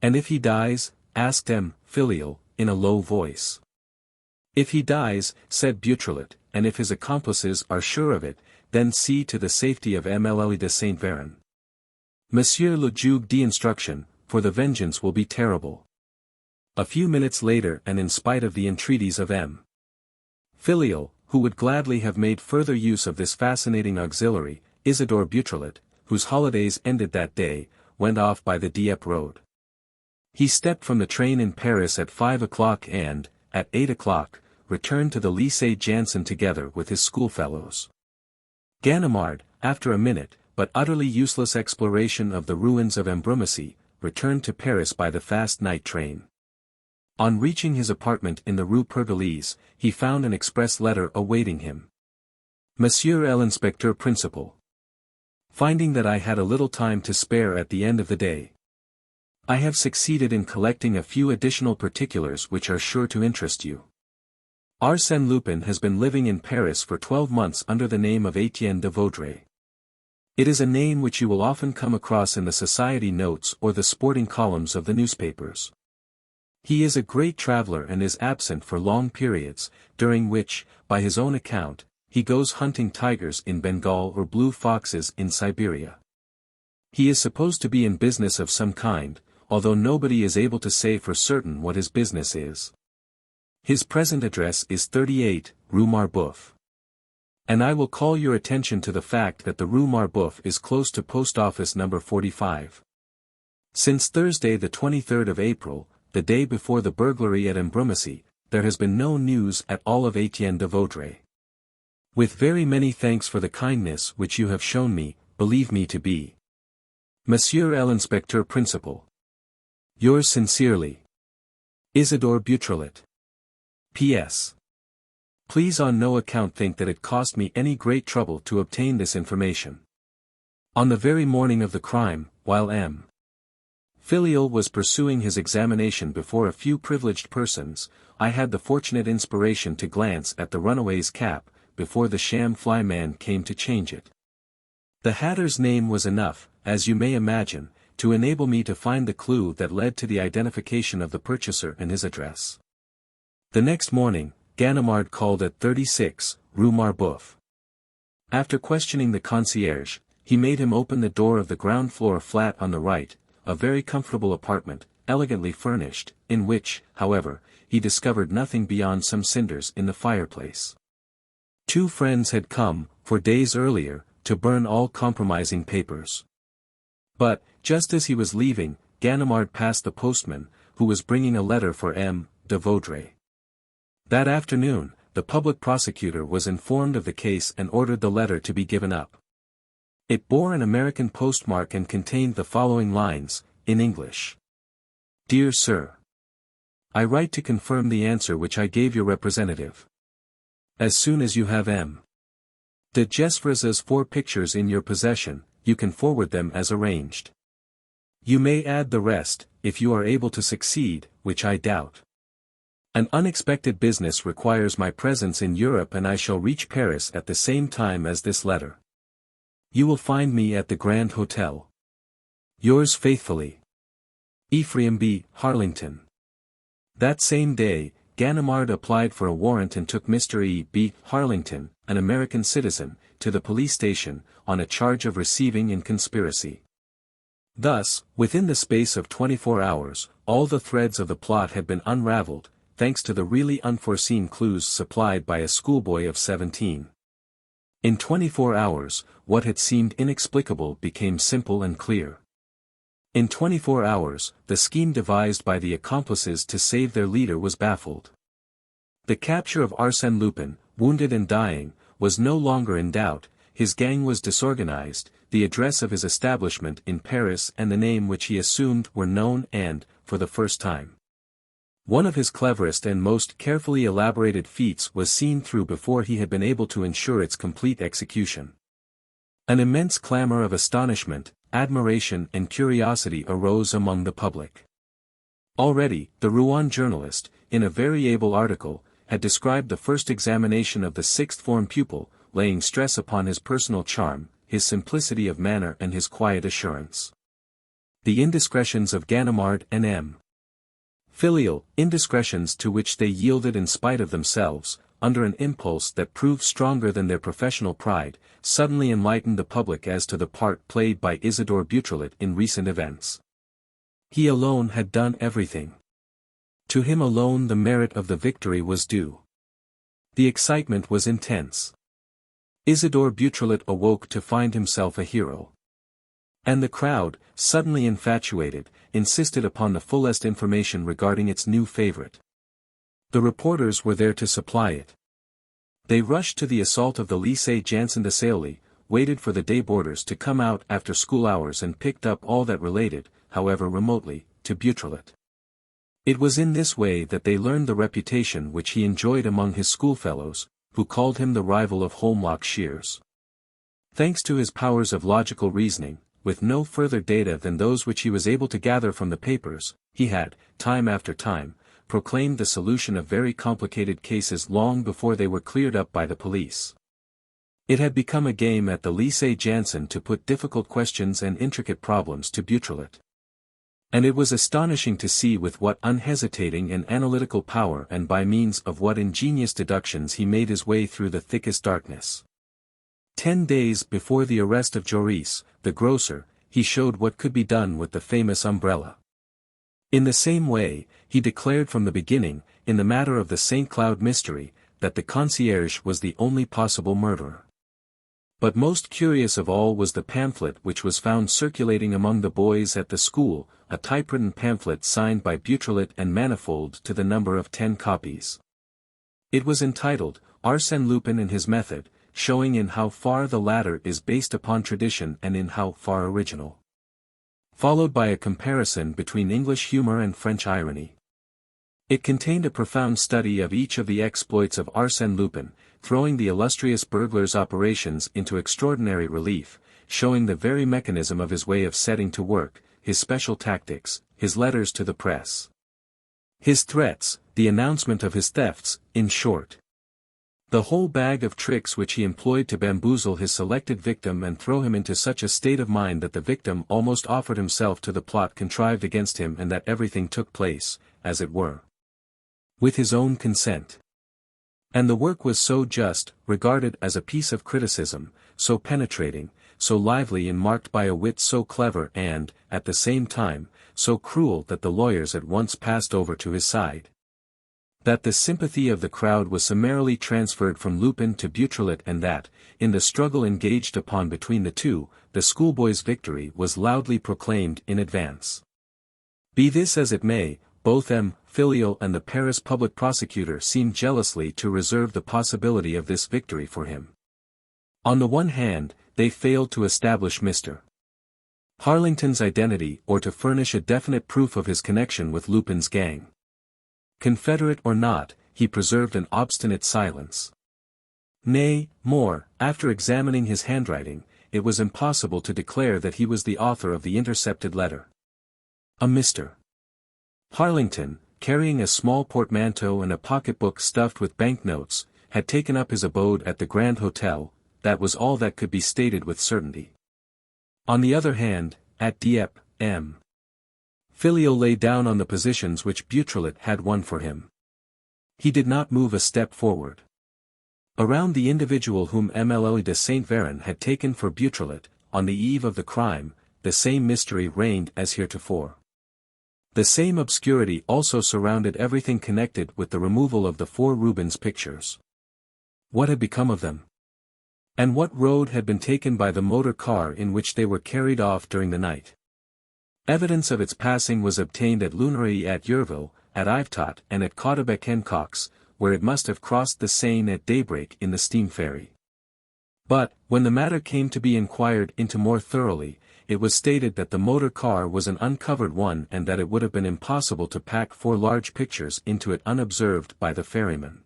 And if he dies? Asked Filial, in a low voice. If he dies, said Beautrelet, and if his accomplices are sure of it, then see to the safety of Mlle de Saint Véran. Monsieur le Juge d'instruction, for the vengeance will be terrible. A few minutes later, and in spite of the entreaties of Filial, who would gladly have made further use of this fascinating auxiliary, Isidore Beautrelet, whose holidays ended that day, went off by the Dieppe road. He stepped from the train in Paris at 5 o'clock and, at 8 o'clock, returned to the Lycée Janson together with his schoolfellows. Ganimard, after a minute, but utterly useless exploration of the ruins of Ambrumésy, returned to Paris by the fast night train. On reaching his apartment in the Rue Pergolese, he found an express letter awaiting him. Monsieur l'Inspecteur Principal. Finding that I had a little time to spare at the end of the day, I have succeeded in collecting a few additional particulars which are sure to interest you. Arsène Lupin has been living in Paris for 12 months under the name of Etienne de Vaudreuil. It is a name which you will often come across in the society notes or the sporting columns of the newspapers. He is a great traveler and is absent for long periods, during which, by his own account, he goes hunting tigers in Bengal or blue foxes in Siberia. He is supposed to be in business of some kind, although nobody is able to say for certain what his business is. His present address is 38, Rue Marboeuf. And I will call your attention to the fact that the Rue Marboeuf is close to Post Office number 45. Since Thursday the 23rd of April, the day before the burglary at Ambrumésy, there has been no news at all of Etienne de Vaudreuil. With very many thanks for the kindness which you have shown me, believe me to be, Monsieur l'Inspecteur Principal. Yours sincerely, Isidore Beautrelet. P.S. Please on no account think that it cost me any great trouble to obtain this information. On the very morning of the crime, while M. Filial was pursuing his examination before a few privileged persons, I had the fortunate inspiration to glance at the runaway's cap, before the sham flyman came to change it. The hatter's name was enough, as you may imagine, to enable me to find the clue that led to the identification of the purchaser and his address. The next morning, Ganimard called at 36, Rue Marboeuf. After questioning the concierge, he made him open the door of the ground floor flat on the right, a very comfortable apartment, elegantly furnished, in which, however, he discovered nothing beyond some cinders in the fireplace. Two friends had come, 4 days earlier, to burn all compromising papers. But, just as he was leaving, Ganimard passed the postman, who was bringing a letter for M. de Vaudreuil. That afternoon, the public prosecutor was informed of the case and ordered the letter to be given up. It bore an American postmark and contained the following lines, in English. Dear Sir, I write to confirm the answer which I gave your representative. As soon as you have M. de Gesvres's 4 pictures in your possession, you can forward them as arranged. You may add the rest, if you are able to succeed, which I doubt. An unexpected business requires my presence in Europe and I shall reach Paris at the same time as this letter. You will find me at the Grand Hotel. Yours faithfully, Ephraim B. Harlington. That same day, Ganimard applied for a warrant and took Mr. E. B. Harlington, an American citizen, to the police station, on a charge of receiving in conspiracy. Thus, within the space of 24 hours, all the threads of the plot had been unraveled, thanks to the really unforeseen clues supplied by a schoolboy of 17. In 24 hours, what had seemed inexplicable became simple and clear. In 24 hours, the scheme devised by the accomplices to save their leader was baffled. The capture of Arsène Lupin, wounded and dying, was no longer in doubt, his gang was disorganized, the address of his establishment in Paris and the name which he assumed were known and, for the first time, one of his cleverest and most carefully elaborated feats was seen through before he had been able to ensure its complete execution. An immense clamor of astonishment, admiration and curiosity arose among the public. Already, the Rouen journalist, in a very able article, had described the first examination of the 6th form pupil, laying stress upon his personal charm, his simplicity of manner and his quiet assurance. The indiscretions of Ganimard and M. Filial, indiscretions to which they yielded in spite of themselves, under an impulse that proved stronger than their professional pride, suddenly enlightened the public as to the part played by Isidore Beautrelet in recent events. He alone had done everything. To him alone the merit of the victory was due. The excitement was intense. Isidore Beautrelet awoke to find himself a hero. And the crowd, suddenly infatuated, insisted upon the fullest information regarding its new favorite. The reporters were there to supply it. They rushed to the assault of the Lycée Janson de Sailly, waited for the day boarders to come out after school hours and picked up all that related, however remotely, to Beautrelet. It was in this way that they learned the reputation which he enjoyed among his schoolfellows, who called him the rival of Holmlock Shears. Thanks to his powers of logical reasoning, with no further data than those which he was able to gather from the papers, he had, time after time, proclaimed the solution of very complicated cases long before they were cleared up by the police. It had become a game at the Lycée Janson to put difficult questions and intricate problems to Beautrelet. And it was astonishing to see with what unhesitating and analytical power and by means of what ingenious deductions he made his way through the thickest darkness. 10 days before the arrest of Joris, the grocer, he showed what could be done with the famous umbrella. In the same way, he declared from the beginning, in the matter of the St. Cloud mystery, that the concierge was the only possible murderer. But most curious of all was the pamphlet which was found circulating among the boys at the school, a typewritten pamphlet signed by Beautrelet and manifold to the number of 10 copies. It was entitled, Arsène Lupin and His Method, showing in how far the latter is based upon tradition and in how far original. Followed by a comparison between English humor and French irony. It contained a profound study of each of the exploits of Arsène Lupin, throwing the illustrious burglar's operations into extraordinary relief, showing the very mechanism of his way of setting to work, his special tactics, his letters to the press, his threats, the announcement of his thefts, in short. The whole bag of tricks which he employed to bamboozle his selected victim and throw him into such a state of mind that the victim almost offered himself to the plot contrived against him and that everything took place, as it were, with his own consent. And the work was so just, regarded as a piece of criticism, so penetrating, so lively and marked by a wit so clever and, at the same time, so cruel that the lawyers at once passed over to his side. That the sympathy of the crowd was summarily transferred from Lupin to Beautrelet and that, in the struggle engaged upon between the two, the schoolboy's victory was loudly proclaimed in advance. Be this as it may, both M. Filial and the Paris public prosecutor seemed jealously to reserve the possibility of this victory for him. On the one hand, they failed to establish Mr. Harlington's identity or to furnish a definite proof of his connection with Lupin's gang. Confederate or not, he preserved an obstinate silence. Nay, more, after examining his handwriting, it was impossible to declare that he was the author of the intercepted letter. A Mr. Harlington, carrying a small portmanteau and a pocketbook stuffed with banknotes, had taken up his abode at the Grand Hotel, that was all that could be stated with certainty. On the other hand, at Dieppe, M. Filial lay down on the positions which Beautrelet had won for him. He did not move a step forward. Around the individual whom Emile de Saint Véran had taken for Beautrelet, on the eve of the crime, the same mystery reigned as heretofore. The same obscurity also surrounded everything connected with the removal of the 4 Rubens pictures. What had become of them? And what road had been taken by the motor car in which they were carried off during the night? Evidence of its passing was obtained at Lunery at Yerville, at Yvetot and at Caudebec-en-Cox, where it must have crossed the Seine at daybreak in the steam ferry. But, when the matter came to be inquired into more thoroughly, it was stated that the motor car was an uncovered one and that it would have been impossible to pack 4 large pictures into it unobserved by the ferryman.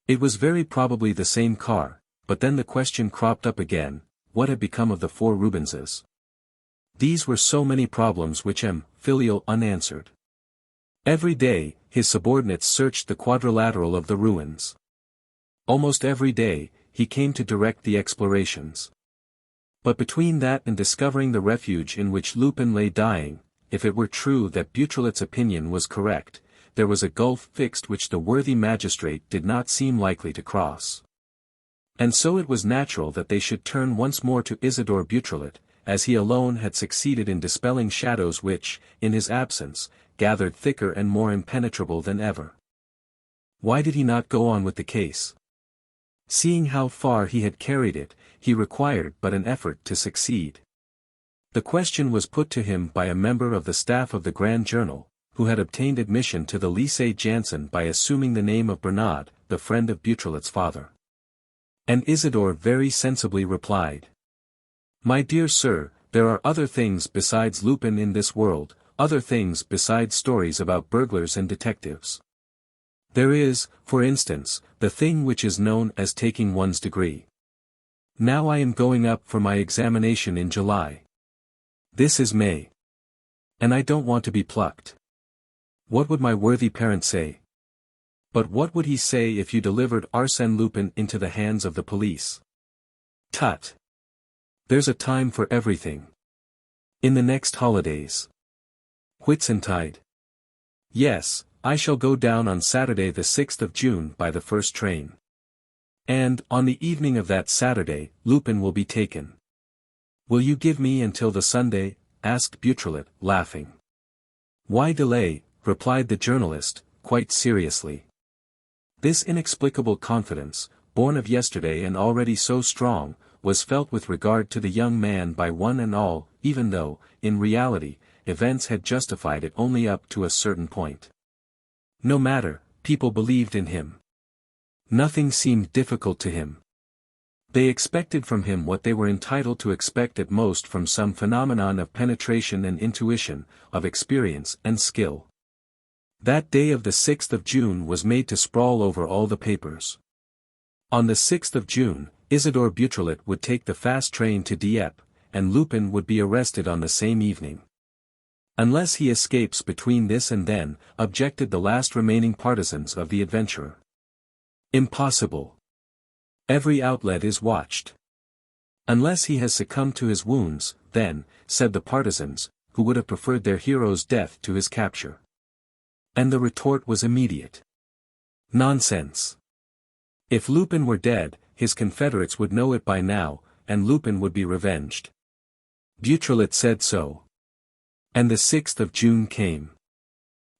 It was very probably the same car, but then the question cropped up again, what had become of the 4 Rubenses? These were so many problems which M. Filial unanswered. Every day, his subordinates searched the quadrilateral of the ruins. Almost every day, he came to direct the explorations. But between that and discovering the refuge in which Lupin lay dying, if it were true that Beautrelet's opinion was correct, there was a gulf fixed which the worthy magistrate did not seem likely to cross. And so it was natural that they should turn once more to Isidore Beautrelet, as he alone had succeeded in dispelling shadows which, in his absence, gathered thicker and more impenetrable than ever. Why did he not go on with the case? Seeing how far he had carried it, he required but an effort to succeed. The question was put to him by a member of the staff of the Grand Journal, who had obtained admission to the Lycée Janson by assuming the name of Bernard, the friend of Beautrelet's father. And Isidore very sensibly replied, "My dear sir, there are other things besides Lupin in this world, other things besides stories about burglars and detectives. There is, for instance, the thing which is known as taking one's degree. Now I am going up for my examination in July. This is May. And I don't want to be plucked. What would my worthy parent say? But what would he say if you delivered Arsène Lupin into the hands of the police? Tut! There's a time for everything. In the next holidays. Whitsuntide. Yes, I shall go down on Saturday the 6th of June by the first train. And, on the evening of that Saturday, Lupin will be taken. Will you give me until the Sunday? Asked Beautrelet, laughing. Why delay? Replied the journalist, quite seriously. This inexplicable confidence, born of yesterday and already so strong, was felt with regard to the young man by one and all, even though, in reality, events had justified it only up to a certain point. No matter, people believed in him. Nothing seemed difficult to him. They expected from him what they were entitled to expect at most from some phenomenon of penetration and intuition, of experience and skill. That day of the 6th of June was made to sprawl over all the papers. On the 6th of June, Isidore Beautrelet would take the fast train to Dieppe, and Lupin would be arrested on the same evening. Unless he escapes between this and then, objected the last remaining partisans of the adventurer. Impossible. Every outlet is watched. Unless he has succumbed to his wounds, then, said the partisans, who would have preferred their hero's death to his capture. And the retort was immediate. Nonsense. If Lupin were dead, his confederates would know it by now, and Lupin would be revenged. Beautrelet said so. And the 6th of June came.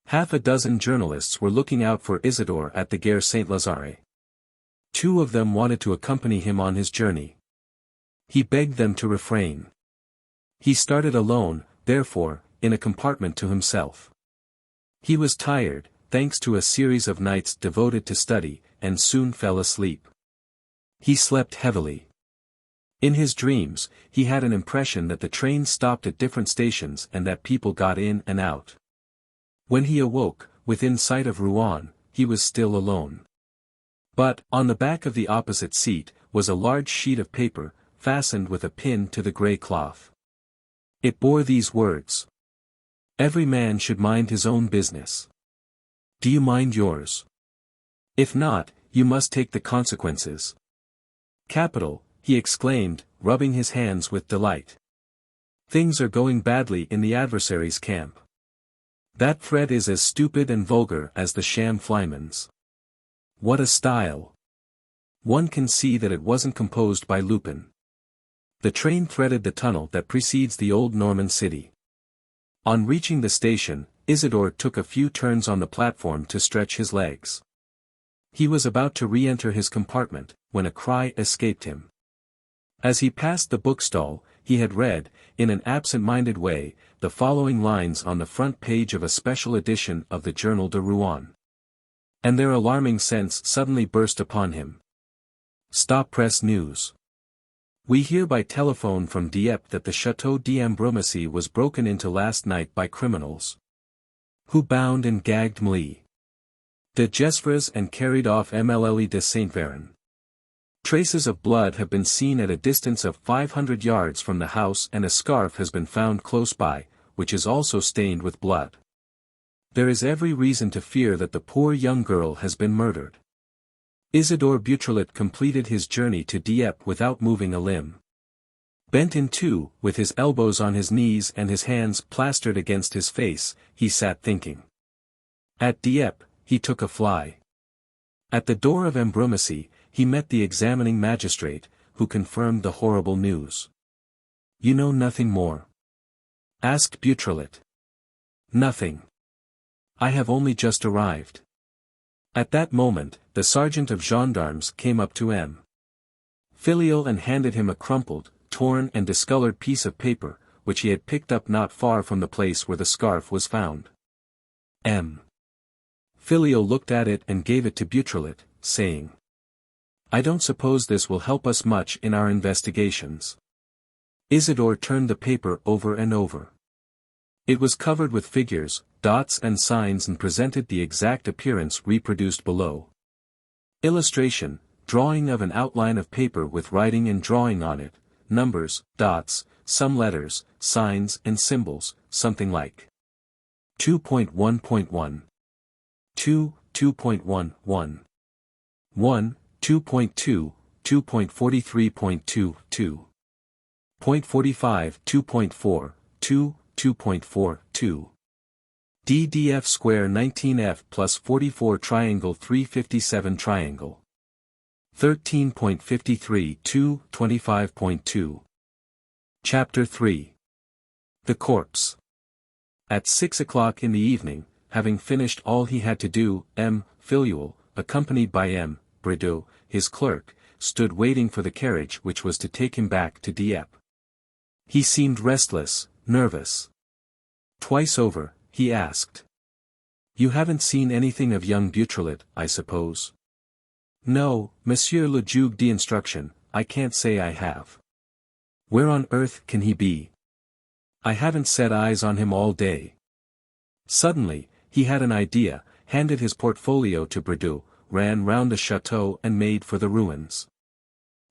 Half a dozen journalists were looking out for Isidore at the Gare Saint-Lazare. 2 of them wanted to accompany him on his journey. He begged them to refrain. He started alone, therefore, in a compartment to himself. He was tired, thanks to a series of nights devoted to study, and soon fell asleep. He slept heavily. In his dreams, he had an impression that the train stopped at different stations and that people got in and out. When he awoke, within sight of Rouen, he was still alone. But, on the back of the opposite seat, was a large sheet of paper, fastened with a pin to the grey cloth. It bore these words. Every man should mind his own business. Do you mind yours? If not, you must take the consequences. Capital, he exclaimed, rubbing his hands with delight. Things are going badly in the adversary's camp. That threat is as stupid and vulgar as the sham Flyman's. What a style! One can see that it wasn't composed by Lupin. The train threaded the tunnel that precedes the old Norman city. On reaching the station, Isidore took a few turns on the platform to stretch his legs. He was about to re-enter his compartment, when a cry escaped him. As he passed the bookstall, he had read, in an absent-minded way, the following lines on the front page of a special edition of the Journal de Rouen. And their alarming sense suddenly burst upon him. Stop press news. We hear by telephone from Dieppe that the Château d'Ambrumésy was broken into last night by criminals. Who bound and gagged Mlie de Gesvres and carried off Mlle de Saint-Véran. Traces of blood have been seen at a distance of 500 yards from the house, and a scarf has been found close by, which is also stained with blood. There is every reason to fear that the poor young girl has been murdered. Isidore Beautrelet completed his journey to Dieppe without moving a limb. Bent in two, with his elbows on his knees and his hands plastered against his face, he sat thinking. At Dieppe, he took a fly. At the door of Ambrumésy, he met the examining magistrate, who confirmed the horrible news. You know nothing more? Asked Beautrelet. Nothing. I have only just arrived. At that moment, the sergeant of gendarmes came up to M. Filial and handed him a crumpled, torn and discolored piece of paper, which he had picked up not far from the place where the scarf was found. M. Filial looked at it and gave it to Beautrelet, saying, I don't suppose this will help us much in our investigations. Isidore turned the paper over and over. It was covered with figures, dots and signs and presented the exact appearance reproduced below. Illustration, drawing of an outline of paper with writing and drawing on it, numbers, dots, some letters, signs and symbols, something like 2.1.1 2, 2.1, 1 1, 2.2, 2.43.2, 2 .45, 2.4, 2, 2.4, 2 DDF square 19F plus 44 triangle 357 triangle 13.53 2, 25.2 Chapter 3 The Corpse. At 6 o'clock in the evening, having finished all he had to do, M. Filial, accompanied by M. Brideau, his clerk, stood waiting for the carriage which was to take him back to Dieppe. He seemed restless, nervous. Twice over, he asked. You haven't seen anything of young Beautrelet, I suppose? No, Monsieur le Juge d'instruction, I can't say I have. Where on earth can he be? I haven't set eyes on him all day. Suddenly, he had an idea, handed his portfolio to Bridoux, ran round the chateau and made for the ruins.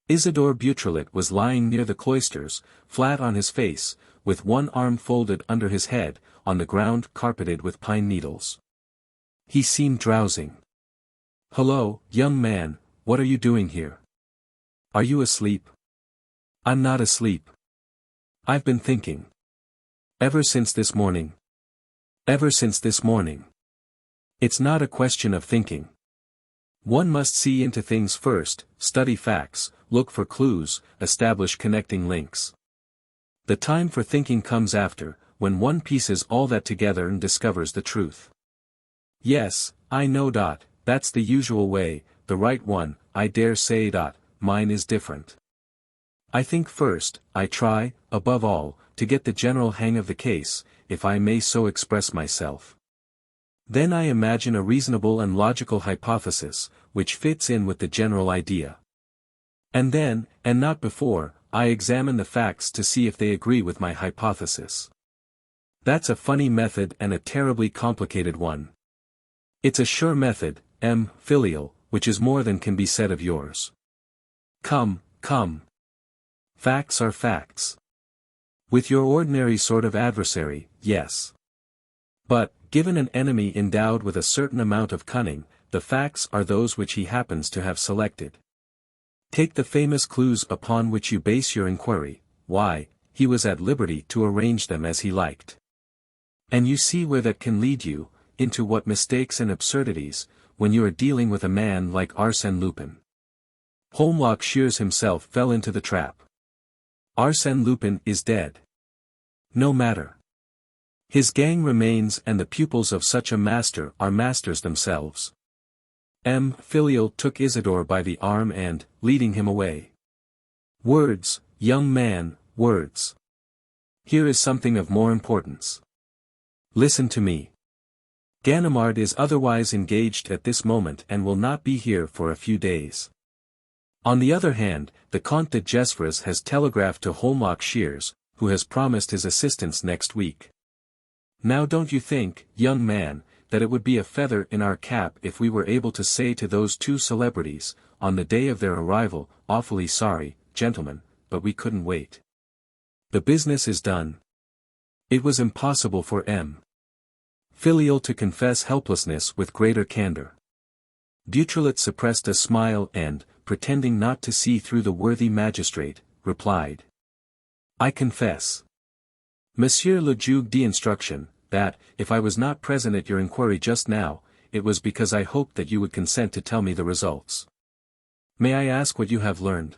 Isidore Beautrelet was lying near the cloisters, flat on his face, with one arm folded under his head, on the ground carpeted with pine needles. He seemed drowsing. "Hello, young man, what are you doing here? Are you asleep?" "I'm not asleep. I've been thinking. Ever since this morning. Ever since this morning. It's not a question of thinking. One must see into things first, study facts, look for clues, establish connecting links. The time for thinking comes after, when one pieces all that together and discovers the truth. Yes, I know. That's the usual way, the right one, I dare say. Mine is different. I think first, I try, above all, to get the general hang of the case, if I may so express myself. Then I imagine a reasonable and logical hypothesis, which fits in with the general idea. And then, and not before, I examine the facts to see if they agree with my hypothesis. That's a funny method and a terribly complicated one. It's a sure method, filial, which is more than can be said of yours. Come. Facts are facts. With your ordinary sort of adversary, yes. But, given an enemy endowed with a certain amount of cunning, the facts are those which he happens to have selected. Take the famous clues upon which you base your inquiry, why, he was at liberty to arrange them as he liked. And you see where that can lead you, into what mistakes and absurdities, when you are dealing with a man like Arsène Lupin. Holmlock Shears himself fell into the trap. Arsène Lupin is dead. No matter. His gang remains, and the pupils of such a master are masters themselves. Filial took Isidore by the arm and, leading him away. "Words, young man, words. Here is something of more importance. Listen to me. Ganimard is otherwise engaged at this moment and will not be here for a few days. On the other hand, the Comte de Gesvres has telegraphed to Holmlock Shears, who has promised his assistance next week. Now don't you think, young man, that it would be a feather in our cap if we were able to say to those two celebrities, on the day of their arrival, awfully sorry, gentlemen, but we couldn't wait. The business is done." It was impossible for Filial to confess helplessness with greater candor. Beautrelet suppressed a smile and, pretending not to see through the worthy magistrate, replied. "I confess, Monsieur le Juge d'instruction, that, if I was not present at your inquiry just now, it was because I hoped that you would consent to tell me the results. May I ask what you have learned?"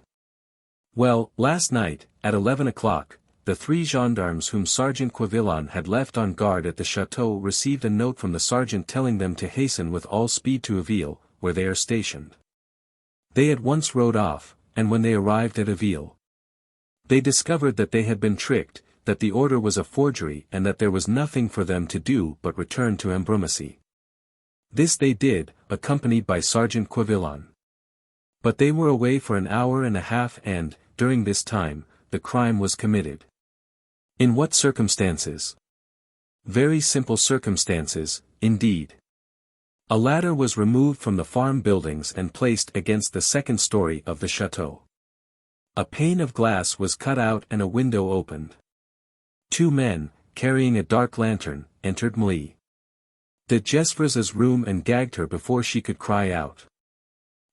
"Well, last night, at 11 o'clock, the 3 gendarmes whom Sergeant Quevillon had left on guard at the chateau received a note from the sergeant telling them to hasten with all speed to Aville, where they are stationed. They at once rode off, and when they arrived at Aville, they discovered that they had been tricked, that the order was a forgery and that there was nothing for them to do but return to Ambrumésy. This they did, accompanied by Sergeant Quevillon. But they were away for an hour and a half and, during this time, the crime was committed." "In what circumstances?" "Very simple circumstances, indeed. A ladder was removed from the farm buildings and placed against the second story of the chateau. A pane of glass was cut out and a window opened. 2 men, carrying a dark lantern, entered Maurice de Gesvres's room and gagged her before she could cry out.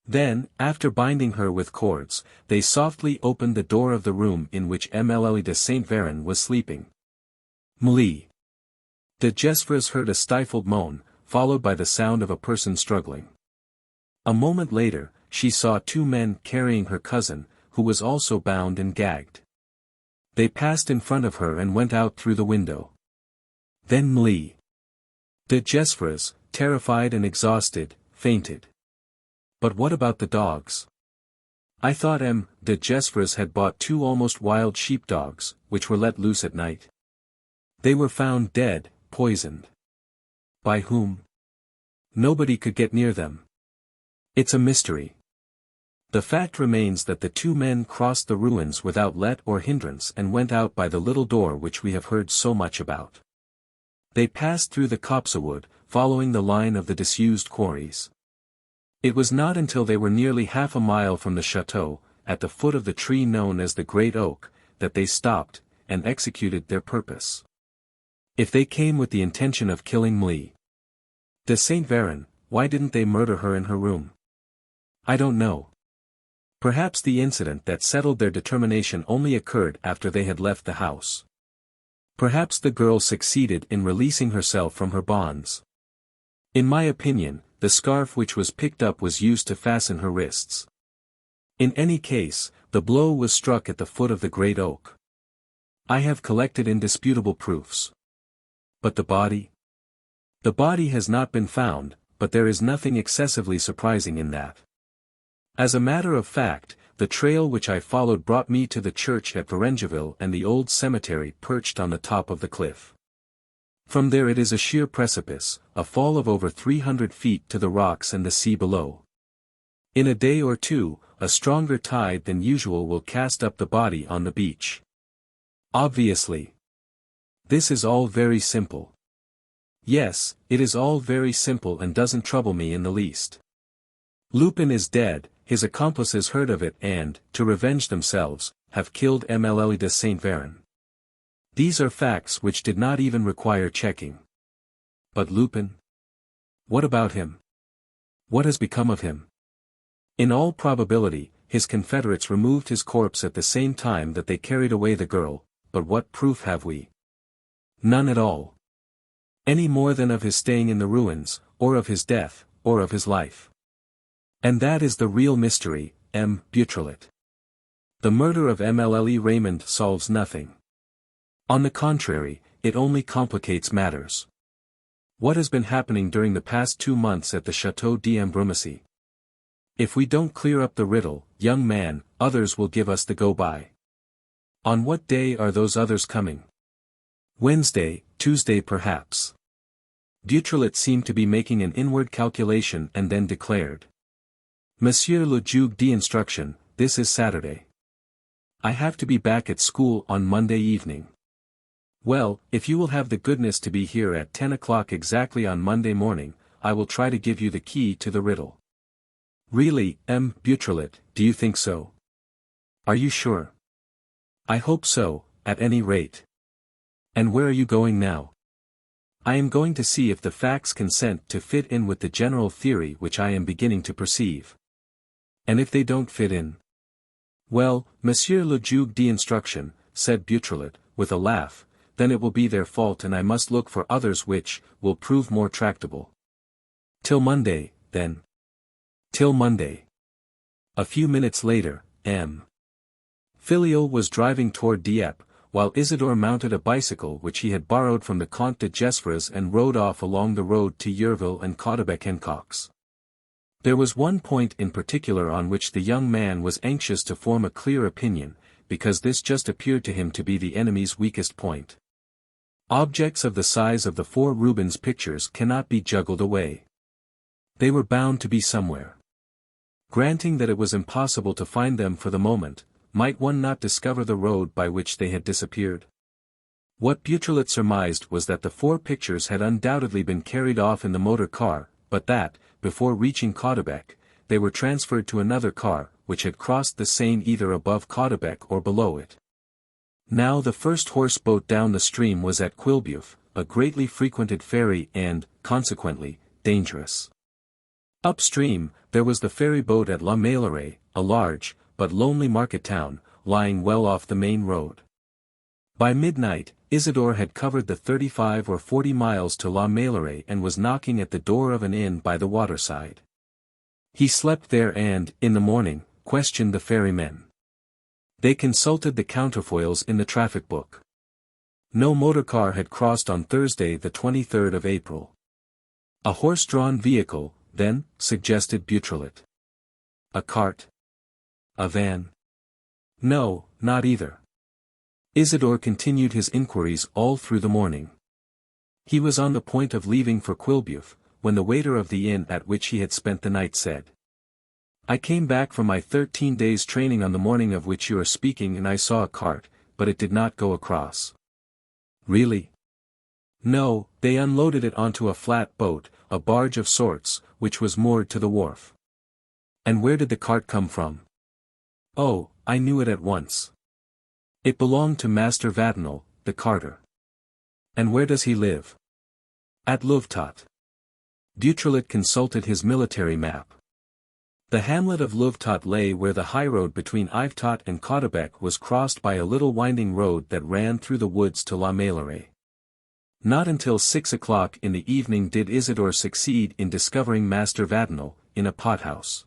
Then, after binding her with cords, they softly opened the door of the room in which Mlle de Saint Véran was sleeping. Maurice de Gesvres heard a stifled moan, followed by the sound of a person struggling. A moment later, she saw 2 men carrying her cousin, who was also bound and gagged. They passed in front of her and went out through the window. Then Maurice de Gesvres, terrified and exhausted, fainted. But what about the dogs? I thought de Gesvres had bought 2 almost wild sheepdogs, which were let loose at night. They were found dead, poisoned. By whom? Nobody could get near them. It's a mystery. The fact remains that the two men crossed the ruins without let or hindrance and went out by the little door which we have heard so much about. They passed through the copsewood, following the line of the disused quarries. It was not until they were nearly half a mile from the chateau, at the foot of the tree known as the Great Oak, that they stopped, and executed their purpose. If they came with the intention of killing Mlle de Saint Véran, why didn't they murder her in her room? I don't know. Perhaps the incident that settled their determination only occurred after they had left the house. Perhaps the girl succeeded in releasing herself from her bonds. In my opinion, the scarf which was picked up was used to fasten her wrists. In any case, the blow was struck at the foot of the Great Oak. I have collected indisputable proofs. But the body? The body has not been found, but there is nothing excessively surprising in that. As a matter of fact, the trail which I followed brought me to the church at Varengeville and the old cemetery perched on the top of the cliff. From there it is a sheer precipice, a fall of over 300 feet to the rocks and the sea below. In a day or two, a stronger tide than usual will cast up the body on the beach. Obviously. This is all very simple. Yes, it is all very simple and doesn't trouble me in the least. Lupin is dead, his accomplices heard of it and, to revenge themselves, have killed Mlle de Saint Véran. These are facts which did not even require checking. But Lupin? What about him? What has become of him? In all probability, his confederates removed his corpse at the same time that they carried away the girl, but what proof have we? None at all. Any more than of his staying in the ruins, or of his death, or of his life. And that is the real mystery, M. Beautrelet. The murder of Mlle Raymond solves nothing. On the contrary, it only complicates matters. What has been happening during the past 2 months at the Château d'Ambrumésy? If we don't clear up the riddle, young man, others will give us the go-by. On what day are those others coming? Wednesday, Tuesday perhaps. Beautrelet seemed to be making an inward calculation and then declared. Monsieur le Juge d'instruction, this is Saturday. I have to be back at school on Monday evening. Well, if you will have the goodness to be here at 10 o'clock exactly on Monday morning, I will try to give you the key to the riddle. Really, M. Beautrelet, do you think so? Are you sure? I hope so, at any rate. And where are you going now? I am going to see if the facts consent to fit in with the general theory which I am beginning to perceive. And if they don't fit in? Well, Monsieur le Juge d'instruction, said Beautrelet, with a laugh, then it will be their fault and I must look for others which will prove more tractable. Till Monday, then. Till Monday. A few minutes later, M. Filial was driving toward Dieppe, while Isidore mounted a bicycle which he had borrowed from the Comte de Gesvres and rode off along the road to Yerville and Caudebec-en-Cox. There was one point in particular on which the young man was anxious to form a clear opinion, because this just appeared to him to be the enemy's weakest point. Objects of the size of the 4 Rubens pictures cannot be juggled away. They were bound to be somewhere. Granting that it was impossible to find them for the moment, might one not discover the road by which they had disappeared? What Beautrelet surmised was that the 4 pictures had undoubtedly been carried off in the motor car, but that, before reaching Caudebec, they were transferred to another car, which had crossed the Seine either above Caudebec or below it. Now the first horse boat down the stream was at Quillebeuf, a greatly frequented ferry and, consequently, dangerous. Upstream, there was the ferry boat at La Meilleraie, a large, but lonely market town, lying well off the main road. By midnight, Isidore had covered the 35 or 40 miles to La Meilleraie and was knocking at the door of an inn by the waterside. He slept there and, in the morning, questioned the ferrymen. They consulted the counterfoils in the traffic book. No motor car had crossed on Thursday the 23rd of April. A horse-drawn vehicle, then, suggested Beautrelet. A cart? A van? No, not either. Isidore continued his inquiries all through the morning. He was on the point of leaving for Quillebeuf, when the waiter of the inn at which he had spent the night said, I came back from my 13 days training on the morning of which you are speaking and I saw a cart, but it did not go across. Really? No, they unloaded it onto a flat boat, a barge of sorts, which was moored to the wharf. And where did the cart come from? Oh, I knew it at once. It belonged to Master Vatinel, the carter. And where does he live? At Louvetot. Beautrelet consulted his military map. The hamlet of Louvetot lay where the highroad between Yvetot and Caudebec was crossed by a little winding road that ran through the woods to La Meilleraie. Not until 6 o'clock in the evening did Isidore succeed in discovering Master Vatinel, in a pothouse.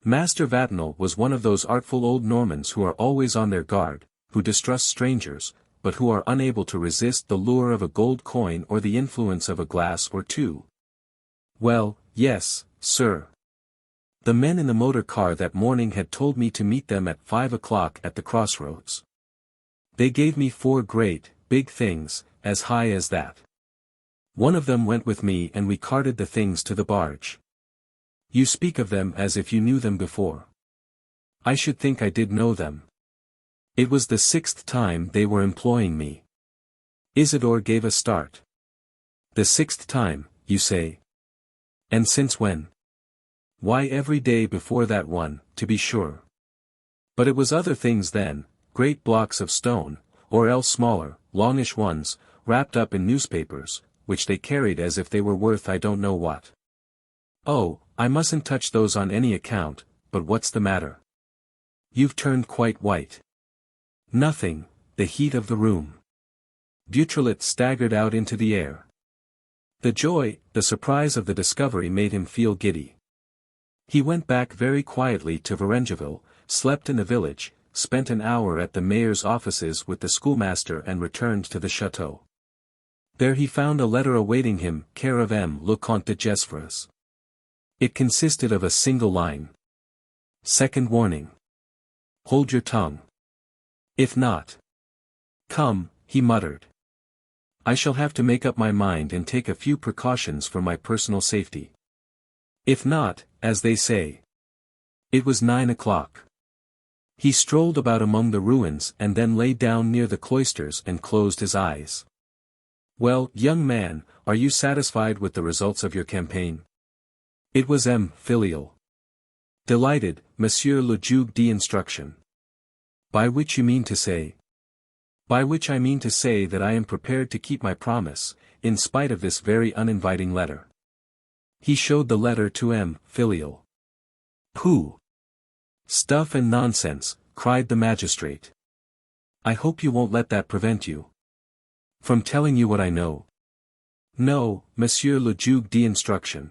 Master Vatinel was one of those artful old Normans who are always on their guard, who distrust strangers, but who are unable to resist the lure of a gold coin or the influence of a glass or two. Well, yes, sir. The men in the motor car that morning had told me to meet them at 5 o'clock at the crossroads. They gave me 4 great, big things, as high as that. One of them went with me and we carted the things to the barge. You speak of them as if you knew them before. I should think I did know them. It was the 6th time they were employing me. Isidore gave a start. The 6th time, you say? And since when? Why, every day before that one, to be sure. But it was other things then, great blocks of stone, or else smaller, longish ones, wrapped up in newspapers, which they carried as if they were worth I don't know what. Oh, I mustn't touch those on any account, but what's the matter? You've turned quite white. Nothing, the heat of the room. Beautrelet staggered out into the air. The joy, the surprise of the discovery made him feel giddy. He went back very quietly to Varengeville, slept in the village, spent an hour at the mayor's offices with the schoolmaster and returned to the chateau. There he found a letter awaiting him, care of M. le Comte de Gesvres. It consisted of a single line. Second warning. Hold your tongue. If not. Come, he muttered. I shall have to make up my mind and take a few precautions for my personal safety. If not, as they say. It was 9 o'clock. He strolled about among the ruins and then lay down near the cloisters and closed his eyes. Well, young man, are you satisfied with the results of your campaign? It was filial. Delighted, Monsieur le Juge d'instruction. By which you mean to say? By which I mean to say that I am prepared to keep my promise, in spite of this very uninviting letter. He showed the letter to filial. Pooh! Stuff and nonsense, cried the magistrate. I hope you won't let that prevent you from telling you what I know. No, Monsieur le Juge d'instruction.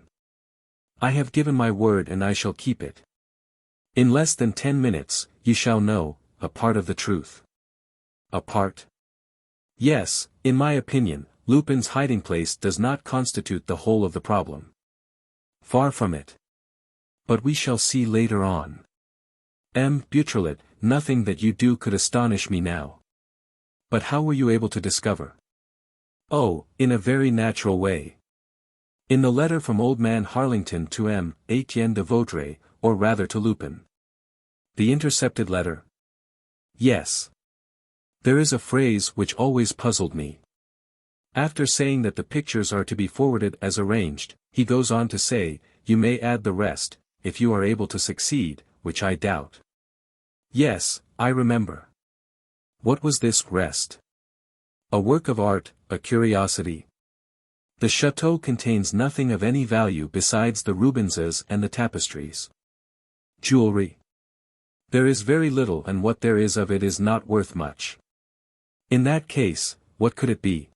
I have given my word and I shall keep it. In less than 10 minutes, you shall know, a part of the truth. A part? Yes, in my opinion, Lupin's hiding place does not constitute the whole of the problem. Far from it. But we shall see later on. Beautrelet, nothing that you do could astonish me now. But how were you able to discover? Oh, in a very natural way. In the letter from old man Harlington to Etienne de Vaudreuil, or rather to Lupin. The intercepted letter? Yes. There is a phrase which always puzzled me. After saying that the pictures are to be forwarded as arranged, he goes on to say, you may add the rest, if you are able to succeed, which I doubt. Yes, I remember. What was this rest? A work of art, a curiosity. The chateau contains nothing of any value besides the rubenses and the tapestries. Jewelry. There is very little, and what there is of it is not worth much. In that case, what could it be?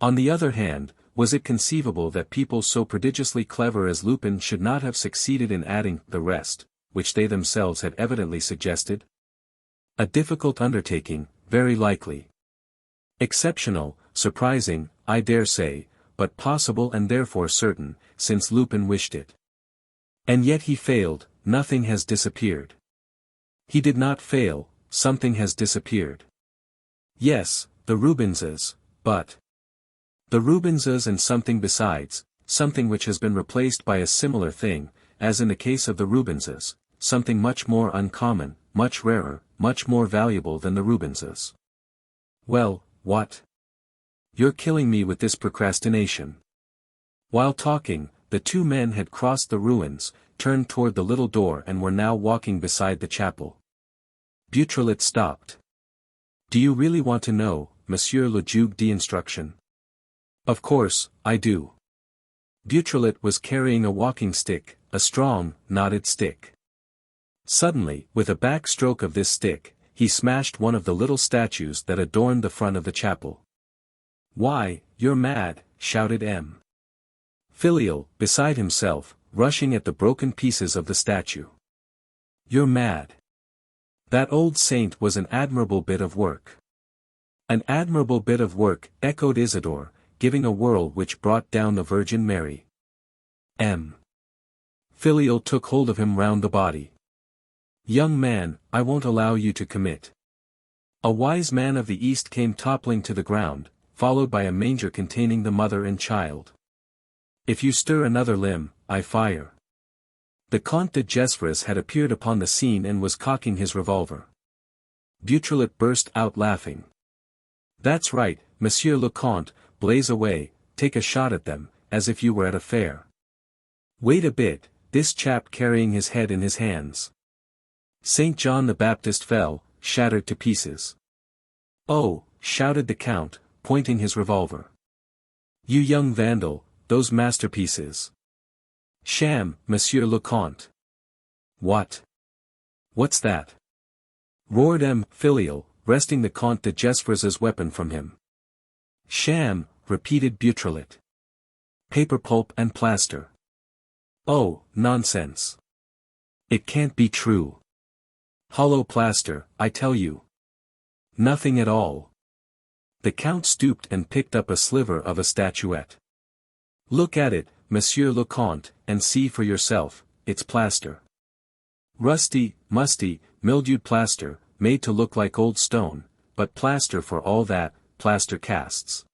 On the other hand, was it conceivable that people so prodigiously clever as Lupin should not have succeeded in adding the rest, which they themselves had evidently suggested? A difficult undertaking, very likely. Exceptional, surprising, I dare say, but possible and therefore certain, since Lupin wished it. And yet he failed, nothing has disappeared. He did not fail, something has disappeared. Yes, the rubenses, but the rubenses and something besides, something which has been replaced by a similar thing, as in the case of the Rubenses, something much more uncommon, much rarer, much more valuable than the Rubenses. Well, what? You're killing me with this procrastination. While talking, the two men had crossed the ruins, turned toward the little door and were now walking beside the chapel. Beautrelet stopped. Do you really want to know, Monsieur le Juge d'instruction? Of course, I do. Beautrelet was carrying a walking stick, a strong, knotted stick. Suddenly, with a back stroke of this stick, he smashed one of the little statues that adorned the front of the chapel. Why, you're mad, shouted M. Filial, beside himself, rushing at the broken pieces of the statue. You're mad. That old saint was an admirable bit of work. An admirable bit of work, echoed Isidore, giving a whirl which brought down the Virgin Mary. M. Filial took hold of him round the body. Young man, I won't allow you to commit. A wise man of the East came toppling to the ground, followed by a manger containing the mother and child. If you stir another limb, I fire. The Comte de Gesvres had appeared upon the scene and was cocking his revolver. Beautrelet burst out laughing. That's right, Monsieur le Comte, blaze away, take a shot at them, as if you were at a fair. Wait a bit, this chap carrying his head in his hands. Saint John the Baptist fell, shattered to pieces. Oh, shouted the Count, pointing his revolver. You young vandal, those masterpieces. Sham, Monsieur le Comte. What? What's that? Roared M. Filial, wresting the Comte de Gesvres's weapon from him. Sham, repeated Beautrelet. Paper pulp and plaster. Oh, nonsense. It can't be true. Hollow plaster, I tell you. Nothing at all. The Count stooped and picked up a sliver of a statuette. Look at it, Monsieur le Comte, and see for yourself, it's plaster. Rusty, musty, mildewed plaster, made to look like old stone, but plaster for all that, plaster casts.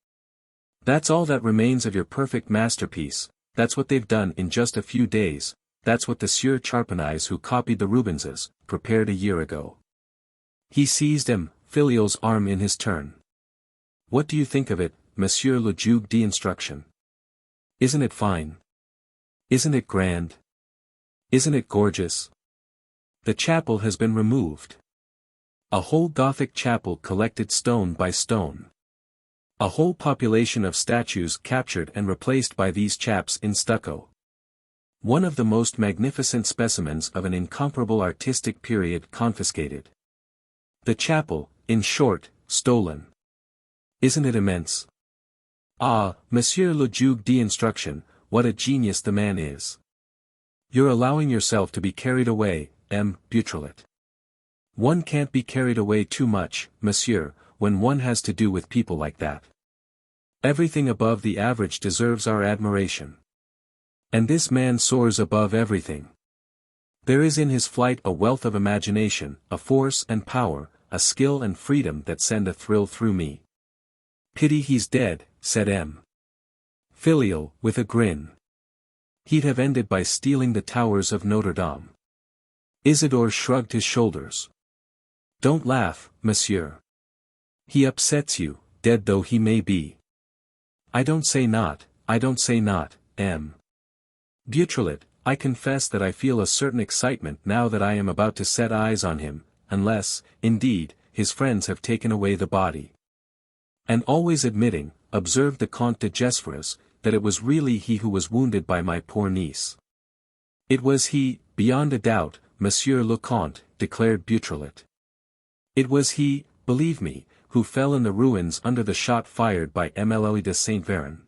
That's all that remains of your perfect masterpiece, that's what they've done in just a few days, that's what the Sieur Charpenais who copied the Rubenses, prepared a year ago. He seized M. Filial's arm in his turn. What do you think of it, Monsieur le Juge d'instruction? Isn't it fine? Isn't it grand? Isn't it gorgeous? The chapel has been removed. A whole Gothic chapel collected stone by stone. A whole population of statues captured and replaced by these chaps in stucco. One of the most magnificent specimens of an incomparable artistic period confiscated. The chapel, in short, stolen. Isn't it immense? Ah, Monsieur le Juge d'instruction, what a genius the man is. You're allowing yourself to be carried away, M. Beautrelet. One can't be carried away too much, monsieur, when one has to do with people like that. Everything above the average deserves our admiration. And this man soars above everything. There is in his flight a wealth of imagination, a force and power, a skill and freedom that send a thrill through me. Pity he's dead, said M. Filial, with a grin. He'd have ended by stealing the towers of Notre Dame. Isidore shrugged his shoulders. Don't laugh, monsieur. He upsets you, dead though he may be. I don't say not, M. Beautrelet, I confess that I feel a certain excitement now that I am about to set eyes on him, unless, indeed, his friends have taken away the body. And always admitting, observed the Comte de Gesvres, that it was really he who was wounded by my poor niece. It was he, beyond a doubt, Monsieur le Comte, declared Beautrelet. It was he, believe me, who fell in the ruins under the shot fired by Emile de Saint Véran.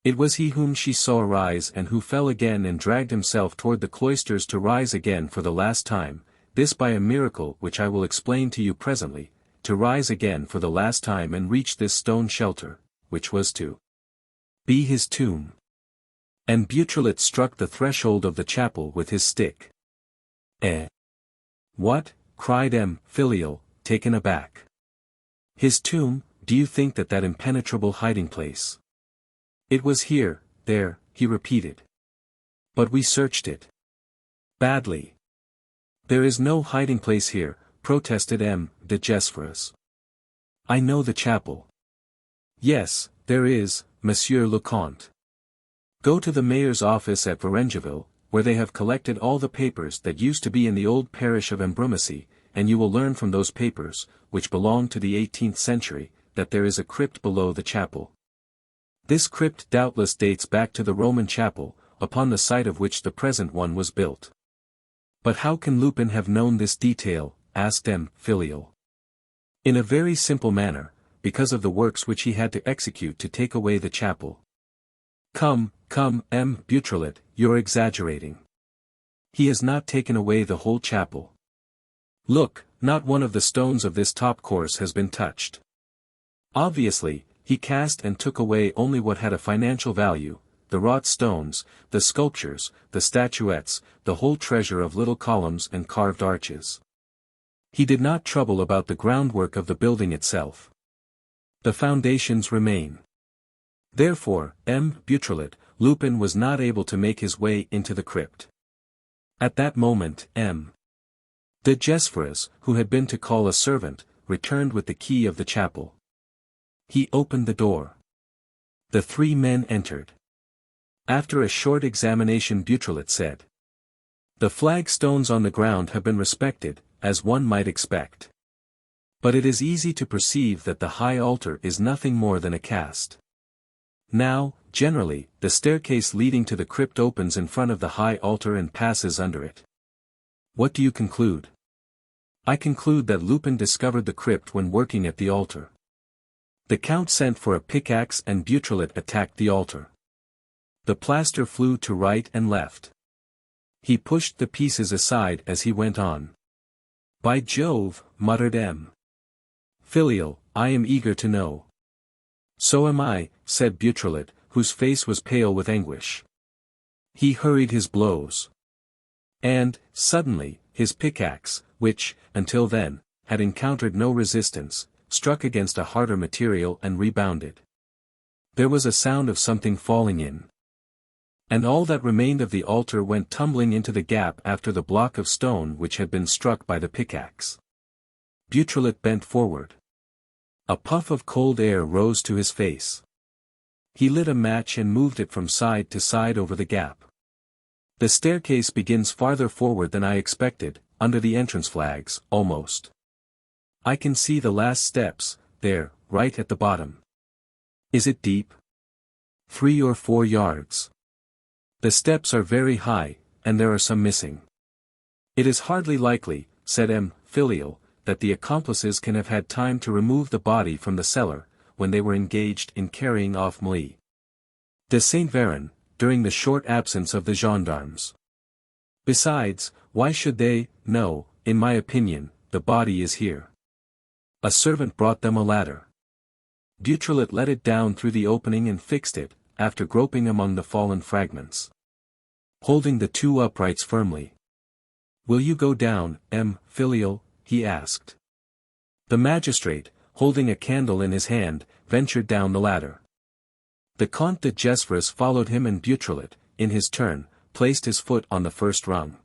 It was he whom she saw arise and who fell again and dragged himself toward the cloisters to rise again for the last time, this by a miracle which I will explain to you presently, to rise again for the last time and reach this stone shelter, which was to be his tomb. And Beautrelet struck the threshold of the chapel with his stick. Eh? What? Cried M. Filial, taken aback. His tomb, do you think that impenetrable hiding place? It was here, there, he repeated. But we searched it. Badly. There is no hiding place here, protested M. de Gesvres. I know the chapel. Yes, there is, Monsieur le Comte. Go to the mayor's office at Varengeville, where they have collected all the papers that used to be in the old parish of Ambrumésy, and you will learn from those papers, which belong to the 18th century, that there is a crypt below the chapel. This crypt doubtless dates back to the Roman chapel, upon the site of which the present one was built. But how can Lupin have known this detail, asked M. Filial. In a very simple manner, because of the works which he had to execute to take away the chapel. Come, M. Beautrelet, you're exaggerating. He has not taken away the whole chapel. Look, not one of the stones of this top course has been touched. Obviously, he cast and took away only what had a financial value, the wrought stones, the sculptures, the statuettes, the whole treasure of little columns and carved arches. He did not trouble about the groundwork of the building itself. The foundations remain. Therefore, M. Beautrelet, Lupin was not able to make his way into the crypt. At that moment, M. de Gesvres, who had been to call a servant, returned with the key of the chapel. He opened the door. The three men entered. After a short examination, Beautrelet said, "The flagstones on the ground have been respected, as one might expect. But it is easy to perceive that the high altar is nothing more than a cast. Now, generally, the staircase leading to the crypt opens in front of the high altar and passes under it. What do you conclude?" "I conclude that Lupin discovered the crypt when working at the altar. The Count sent for a pickaxe and Beautrelet attacked the altar. The plaster flew to right and left. He pushed the pieces aside as he went on." "By Jove," muttered M. Filial, "I am eager to know." "So am I," said Beautrelet, whose face was pale with anguish. He hurried his blows. And, suddenly, his pickaxe, which, until then, had encountered no resistance, struck against a harder material and rebounded. There was a sound of something falling in. And all that remained of the altar went tumbling into the gap after the block of stone which had been struck by the pickaxe. Beautrelet bent forward. A puff of cold air rose to his face. He lit a match and moved it from side to side over the gap. "The staircase begins farther forward than I expected, under the entrance flags, almost. I can see the last steps, there, right at the bottom." "Is it deep?" 3 or 4 yards. "The steps are very high, and there are some missing." "It is hardly likely," said M. Filial, "that the accomplices can have had time to remove the body from the cellar, when they were engaged in carrying off Maurice de Saint Véran, during the short absence of the gendarmes. Besides, why should they? No, in my opinion, the body is here." A servant brought them a ladder. Beautrelet let it down through the opening and fixed it, after groping among the fallen fragments. Holding the 2 uprights firmly. "Will you go down, M. Filial?" he asked. The magistrate, holding a candle in his hand, ventured down the ladder. The Comte de Gesvres followed him, and Beautrelet, in his turn, placed his foot on the first rung.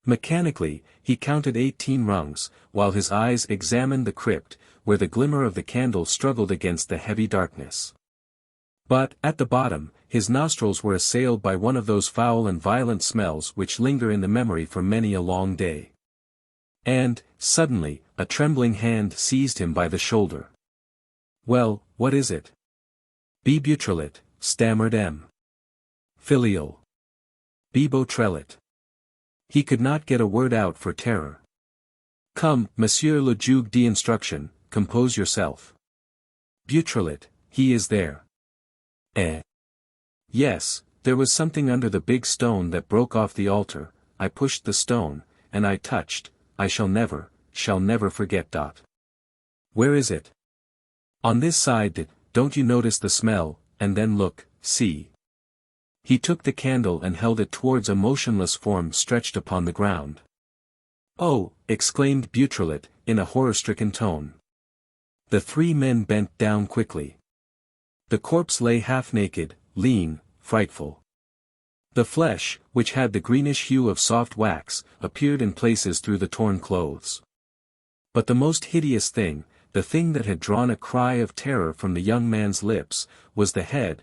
Mechanically, he counted 18 rungs, while his eyes examined the crypt, where the glimmer of the candle struggled against the heavy darkness. But, at the bottom, his nostrils were assailed by one of those foul and violent smells which linger in the memory for many a long day. And, suddenly, a trembling hand seized him by the shoulder. "Well, what is it?" "Be Beautrelet," stammered M. Filial. "Be Beautrelet." He could not get a word out for terror. "Come, Monsieur le Juge d'instruction, compose yourself." "Beautrelet, he is there." "Eh?" "Yes, there was something under the big stone that broke off the altar. I pushed the stone, and I touched. I shall never forget that." "Where is it?" "On this side. Don't you notice the smell? And then look, see." He took the candle and held it towards a motionless form stretched upon the ground. "Oh!" exclaimed Beautrelet, in a horror-stricken tone. The 3 men bent down quickly. The corpse lay half-naked, lean, frightful. The flesh, which had the greenish hue of soft wax, appeared in places through the torn clothes. But the most hideous thing, the thing that had drawn a cry of terror from the young man's lips, was the head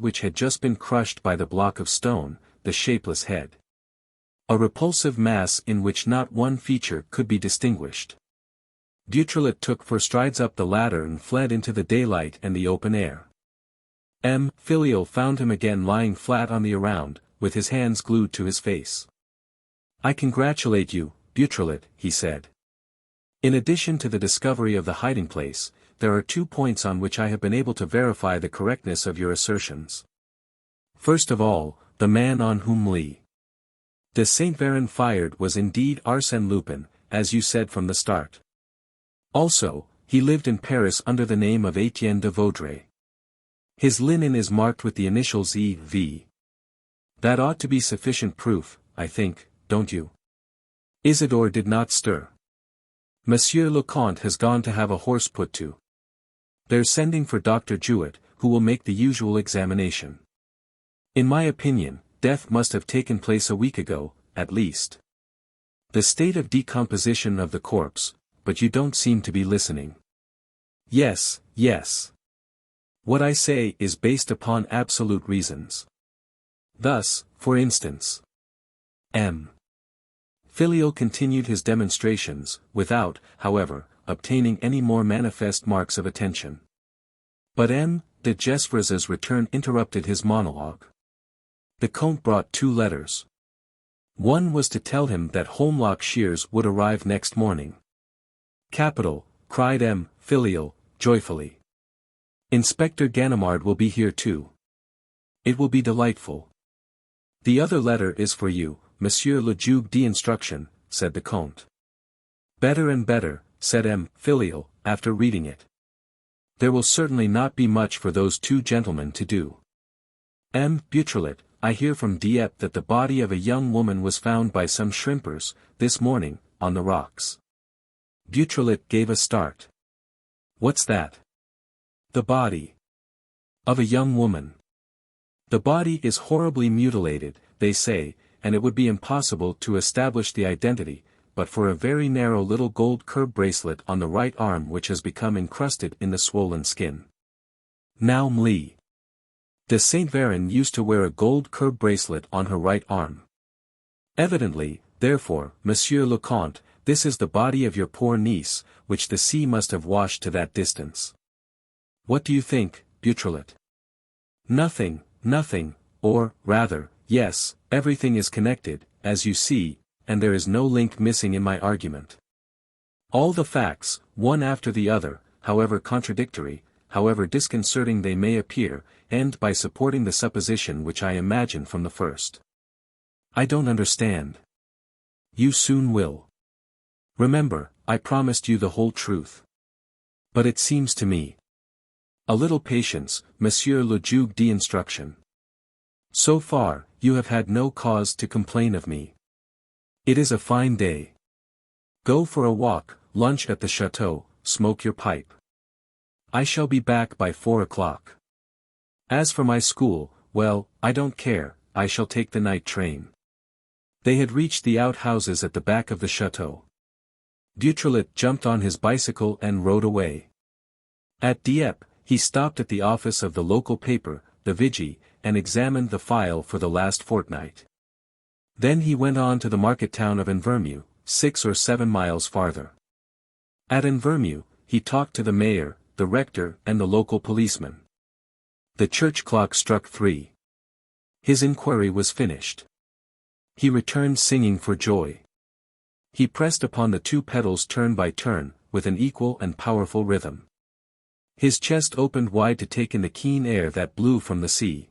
which had just been crushed by the block of stone, the shapeless head. A repulsive mass in which not one feature could be distinguished. Beautrelet took 4 strides up the ladder and fled into the daylight and the open air. Filial found him again lying flat on the ground, with his hands glued to his face. "I congratulate you, Beautrelet," he said. "In addition to the discovery of the hiding place, there are 2 points on which I have been able to verify the correctness of your assertions. First of all, the man on whom de Saint Véran fired was indeed Arsène Lupin, as you said from the start. Also, he lived in Paris under the name of Etienne de Vaudreuil. His linen is marked with the initials E.V. That ought to be sufficient proof, I think, don't you?" Isidore did not stir. "Monsieur le Comte has gone to have a horse put to. They're sending for Dr. Jewett, who will make the usual examination. In my opinion, death must have taken place a week ago, at least. The state of decomposition of the corpse, but you don't seem to be listening." "Yes, yes. What I say is based upon absolute reasons. Thus, for instance, Filial continued his demonstrations, without, however, obtaining any more manifest marks of attention. But de Gesvres's return interrupted his monologue. The Comte brought 2 letters. One was to tell him that Holmlock Shears would arrive next morning. "Capital," cried Filial, joyfully. "Inspector Ganimard will be here too. It will be delightful." "The other letter is for you, Monsieur le Juge d'instruction," said the Comte. "Better and better," said Filial, after reading it. "There will certainly not be much for those 2 gentlemen to do. Beautrelet, I hear from Dieppe that the body of a young woman was found by some shrimpers, this morning, on the rocks." Beautrelet gave a start. "What's that?" "The body of a young woman. The body is horribly mutilated, they say, and it would be impossible to establish the identity, but for a very narrow little gold curb bracelet on the right arm which has become encrusted in the swollen skin. Now de Saint Véran used to wear a gold curb bracelet on her right arm. Evidently, therefore, Monsieur le Comte, this is the body of your poor niece, which the sea must have washed to that distance. What do you think, Beautrelet?" "Nothing, or, rather, yes, everything is connected, as you see, and there is no link missing in my argument. All the facts, one after the other, however contradictory, however disconcerting they may appear, end by supporting the supposition which I imagine from the first." "I don't understand." "You soon will. Remember, I promised you the whole truth. But it seems to me—" "A little patience, Monsieur le Juge d'instruction. So far, you have had no cause to complain of me. It is a fine day. Go for a walk, lunch at the chateau, smoke your pipe. I shall be back by 4 o'clock. As for my school, well, I don't care, I shall take the night train." They had reached the outhouses at the back of the chateau. Beautrelet jumped on his bicycle and rode away. At Dieppe, he stopped at the office of the local paper, the Vigie, and examined the file for the last fortnight. Then he went on to the market town of Invermew, 6 or 7 miles farther. At Invermew, he talked to the mayor, the rector and the local policeman. The church clock struck 3. His inquiry was finished. He returned singing for joy. He pressed upon the 2 pedals turn by turn, with an equal and powerful rhythm. His chest opened wide to take in the keen air that blew from the sea.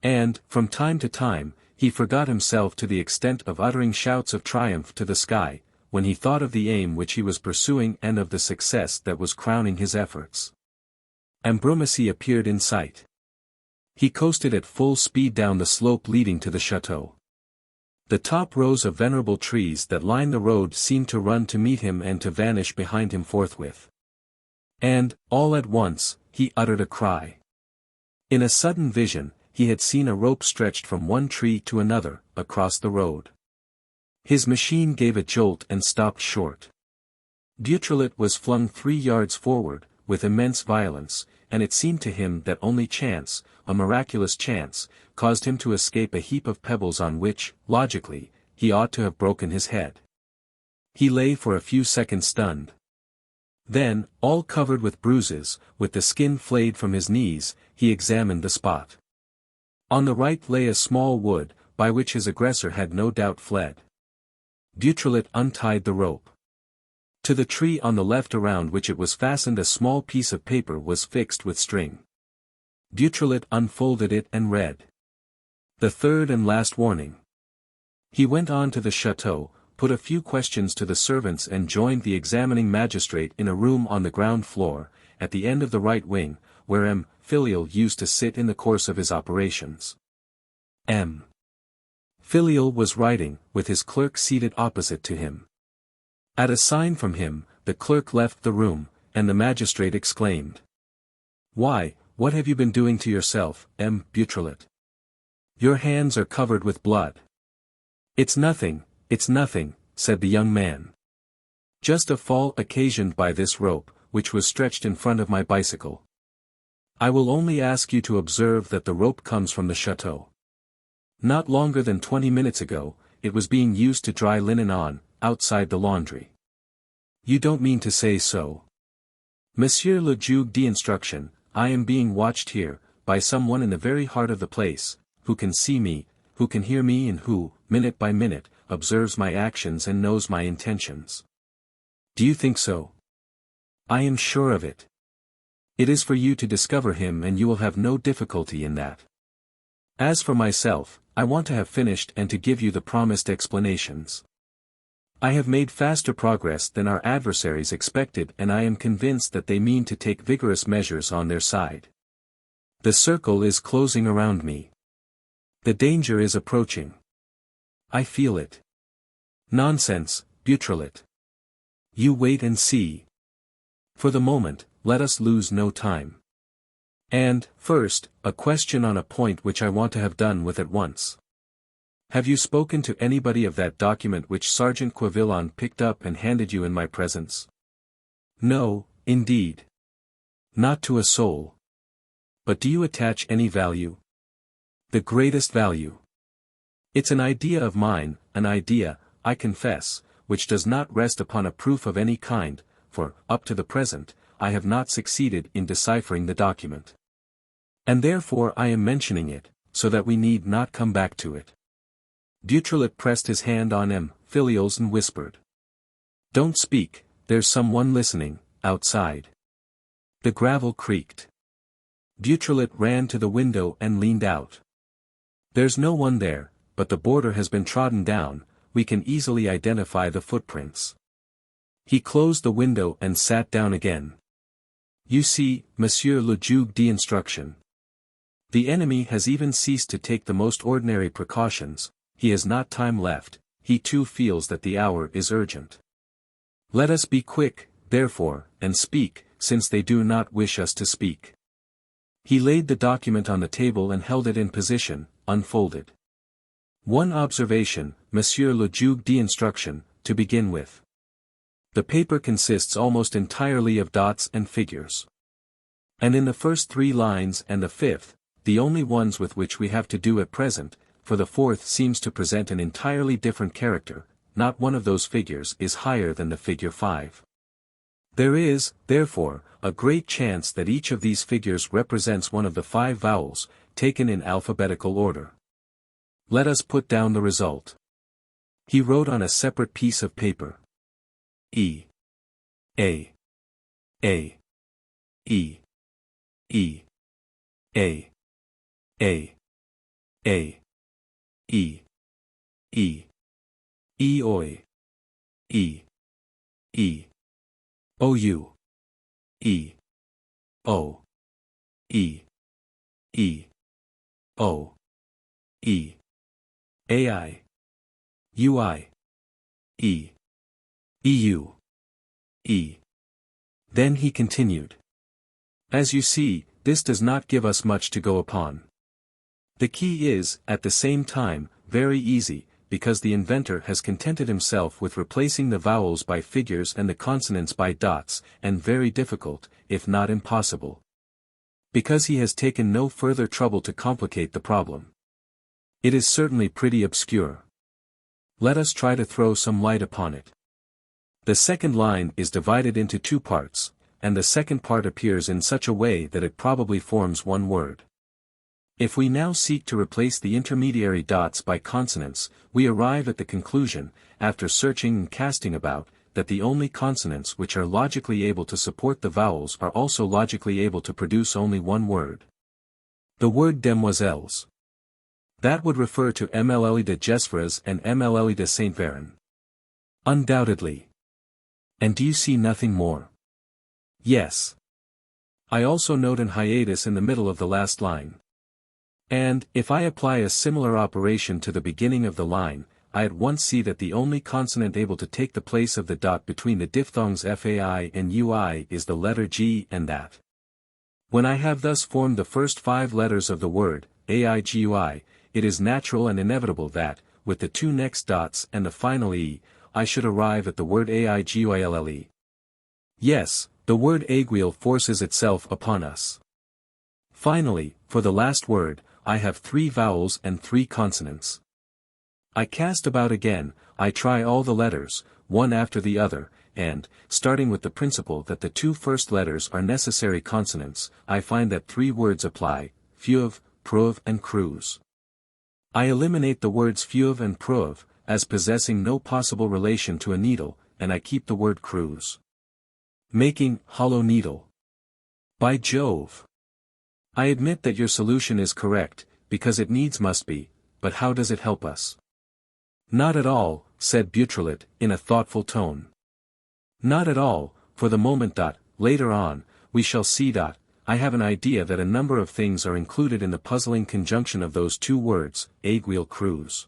And, from time to time, he forgot himself to the extent of uttering shouts of triumph to the sky, when he thought of the aim which he was pursuing and of the success that was crowning his efforts. Ambrumésy appeared in sight. He coasted at full speed down the slope leading to the chateau. The top rows of venerable trees that line the road seemed to run to meet him and to vanish behind him forthwith. And, all at once, he uttered a cry. In a sudden vision, he had seen a rope stretched from one tree to another, across the road. His machine gave a jolt and stopped short. Beautrelet was flung 3 yards forward, with immense violence, and it seemed to him that only chance, a miraculous chance, caused him to escape a heap of pebbles on which, logically, he ought to have broken his head. He lay for a few seconds stunned. Then, all covered with bruises, with the skin flayed from his knees, he examined the spot. On the right lay a small wood, by which his aggressor had no doubt fled. Beautrelet untied the rope. To the tree on the left around which it was fastened a small piece of paper was fixed with string. Beautrelet unfolded it and read. The third and last warning. He went on to the chateau, put a few questions to the servants and joined the examining magistrate in a room on the ground floor, at the end of the right wing, where M. Filial used to sit in the course of his operations. M. Filial was writing, with his clerk seated opposite to him. At a sign from him, the clerk left the room, and the magistrate exclaimed. Why, what have you been doing to yourself, M. Beautrelet? Your hands are covered with blood. It's nothing, said the young man. Just a fall occasioned by this rope, which was stretched in front of my bicycle. I will only ask you to observe that the rope comes from the chateau. Not longer than 20 minutes ago, it was being used to dry linen on, outside the laundry. You don't mean to say so? Monsieur le Juge d'instruction, I am being watched here, by someone in the very heart of the place, who can see me, who can hear me and who, minute by minute, observes my actions and knows my intentions. Do you think so? I am sure of it. It is for you to discover him and you will have no difficulty in that. As for myself, I want to have finished and to give you the promised explanations. I have made faster progress than our adversaries expected and I am convinced that they mean to take vigorous measures on their side. The circle is closing around me. The danger is approaching. I feel it. Nonsense, Beautrelet. You wait and see. For the moment, let us lose no time. And, first, a question on a point which I want to have done with at once. Have you spoken to anybody of that document which Sergeant Quevillon picked up and handed you in my presence? No, indeed. Not to a soul. But do you attach any value? The greatest value. It's an idea of mine, an idea, I confess, which does not rest upon a proof of any kind, for, up to the present, I have not succeeded in deciphering the document. And therefore I am mentioning it, so that we need not come back to it. Beautrelet pressed his hand on M. Filial's and whispered. Don't speak, there's someone listening, outside. The gravel creaked. Beautrelet ran to the window and leaned out. There's no one there, but the border has been trodden down, we can easily identify the footprints. He closed the window and sat down again. You see, Monsieur le Juge d'instruction. The enemy has even ceased to take the most ordinary precautions, he has not time left, he too feels that the hour is urgent. Let us be quick, therefore, and speak, since they do not wish us to speak. He laid the document on the table and held it in position, unfolded. One observation, Monsieur le Juge d'instruction, to begin with. The paper consists almost entirely of dots and figures. And in the first 3 lines and the 5th, the only ones with which we have to do at present, for the 4th seems to present an entirely different character, not one of those figures is higher than the figure 5. There is, therefore, a great chance that each of these figures represents one of the 5 vowels, taken in alphabetical order. Let us put down the result. He wrote on a separate piece of paper. E. A. A. E. E. A. A. A. E. E. E. Oi. E. E. O. U. E. O. E. E. O. E. A. I. U. I. E. EU. E. Then he continued. As you see, this does not give us much to go upon. The key is, at the same time, very easy, because the inventor has contented himself with replacing the vowels by figures and the consonants by dots, and very difficult, if not impossible. Because he has taken no further trouble to complicate the problem. It is certainly pretty obscure. Let us try to throw some light upon it. The second line is divided into two parts, and the second part appears in such a way that it probably forms one word. If we now seek to replace the intermediary dots by consonants, we arrive at the conclusion, after searching and casting about, that the only consonants which are logically able to support the vowels are also logically able to produce only one word. The word demoiselles. That would refer to MLL de Gesvres and MLL de Saint Véran. Undoubtedly. And do you see nothing more? Yes. I also note an hiatus in the middle of the last line. And, if I apply a similar operation to the beginning of the line, I at once see that the only consonant able to take the place of the dot between the diphthongs FAI and UI is the letter G, and that. When I have thus formed the first 5 letters of the word, AIGUI, it is natural and inevitable that, with the 2 next dots and the final E, I should arrive at the word AIGUILLE. Yes, the word aiguille forces itself upon us. Finally, for the last word, I have 3 vowels and 3 consonants. I cast about again, I try all the letters, one after the other, and, starting with the principle that the 2 first letters are necessary consonants, I find that 3 words apply, feuve, preuve and creuse. I eliminate the words feuve and preuve, as possessing no possible relation to a needle, and I keep the word creuse. Making, hollow needle. By Jove! I admit that your solution is correct, because it needs must be, but how does it help us? Not at all, said Beautrelet, in a thoughtful tone. Not at all, for the moment. Later on, we shall see. I have an idea that a number of things are included in the puzzling conjunction of those 2 words, aiguille creuse.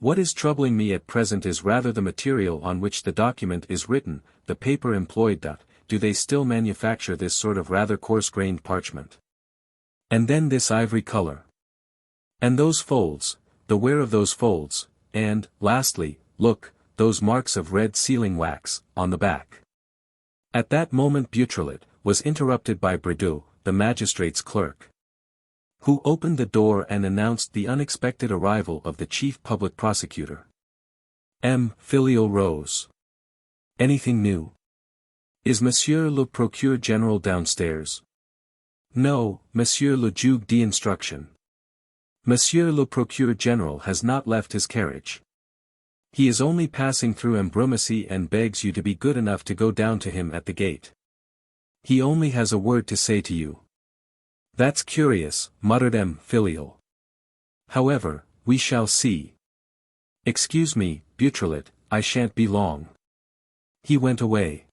What is troubling me at present is rather the material on which the document is written, the paper employed. Do they still manufacture this sort of rather coarse-grained parchment? And then this ivory color. And those folds, the wear of those folds, and, lastly, look, those marks of red sealing wax, on the back. At that moment Beautrelet was interrupted by Brideau, the magistrate's clerk, who opened the door and announced the unexpected arrival of the chief public prosecutor. Filial rose. Anything new? Is Monsieur le Procureur General downstairs? No, Monsieur le Juge d'instruction. Monsieur le Procureur General has not left his carriage. He is only passing through Ambrumésy and begs you to be good enough to go down to him at the gate. He only has a word to say to you. That's curious, muttered Filial. However, we shall see. Excuse me, Beautrelet, I shan't be long. He went away.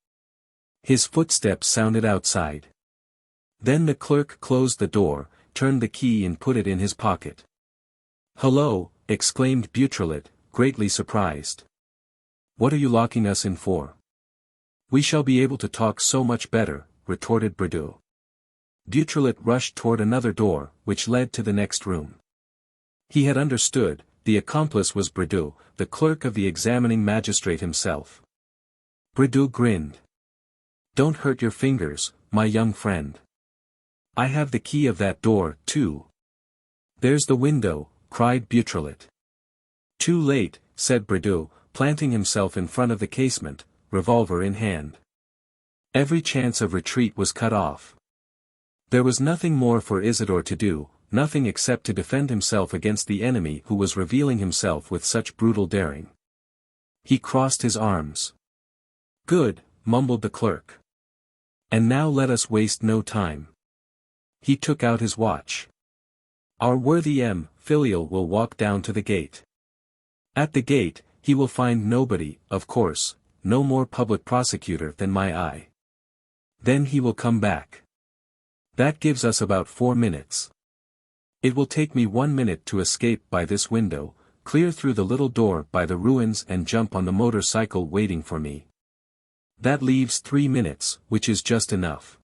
His footsteps sounded outside. Then the clerk closed the door, turned the key and put it in his pocket. Hullo, exclaimed Beautrelet, greatly surprised. What are you locking us in for? We shall be able to talk so much better, retorted Brideau. Beautrelet rushed toward another door, which led to the next room. He had understood, the accomplice was Brideau, the clerk of the examining magistrate himself. Brideau grinned. Don't hurt your fingers, my young friend. I have the key of that door, too. There's the window, cried Beautrelet. Too late, said Brideau, planting himself in front of the casement, revolver in hand. Every chance of retreat was cut off. There was nothing more for Isidore to do, nothing except to defend himself against the enemy who was revealing himself with such brutal daring. He crossed his arms. Good, mumbled the clerk. And now let us waste no time. He took out his watch. Our worthy Filial will walk down to the gate. At the gate, he will find nobody, of course, no more public prosecutor than my eye. Then he will come back. That gives us about 4 minutes. It will take me 1 minute to escape by this window, clear through the little door by the ruins and jump on the motorcycle waiting for me. That leaves 3 minutes, which is just enough.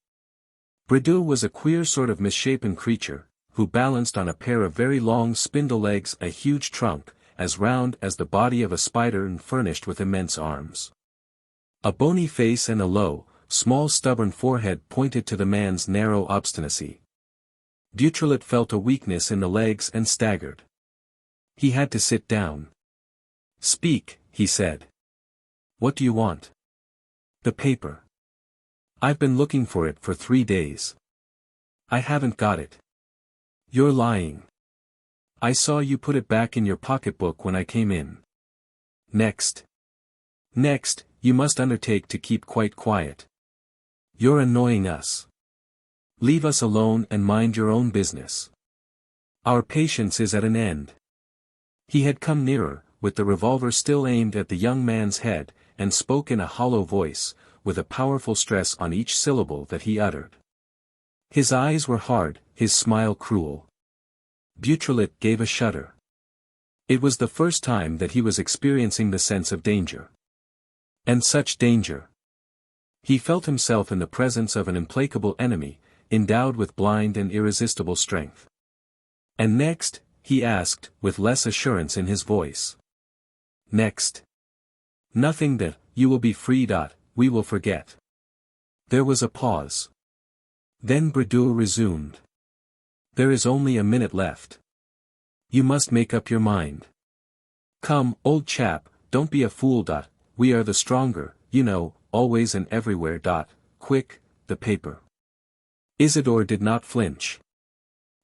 Brideau was a queer sort of misshapen creature, who balanced on a pair of very long spindle legs a huge trunk, as round as the body of a spider and furnished with immense arms. A bony face and a low, small stubborn forehead pointed to the man's narrow obstinacy. Beautrelet felt a weakness in the legs and staggered. He had to sit down. "Speak," he said. "What do you want?" "The paper. I've been looking for it for 3 days. I haven't got it." "You're lying. I saw you put it back in your pocketbook when I came in." Next, you must undertake to keep quite quiet. You're annoying us. Leave us alone and mind your own business. Our patience is at an end." He had come nearer, with the revolver still aimed at the young man's head, and spoke in a hollow voice, with a powerful stress on each syllable that he uttered. His eyes were hard, his smile cruel. Beautrelet gave a shudder. It was the first time that he was experiencing the sense of danger. And such danger! He felt himself in the presence of an implacable enemy, endowed with blind and irresistible strength. "And next?" he asked, with less assurance in his voice. "Next? Nothing that, you will be free. We will forget." There was a pause. Then Bredouille resumed. "There is only a minute left. You must make up your mind. Come, old chap, don't be a fool. We are the stronger, you know, always and everywhere. Quick, the paper." Isidore did not flinch.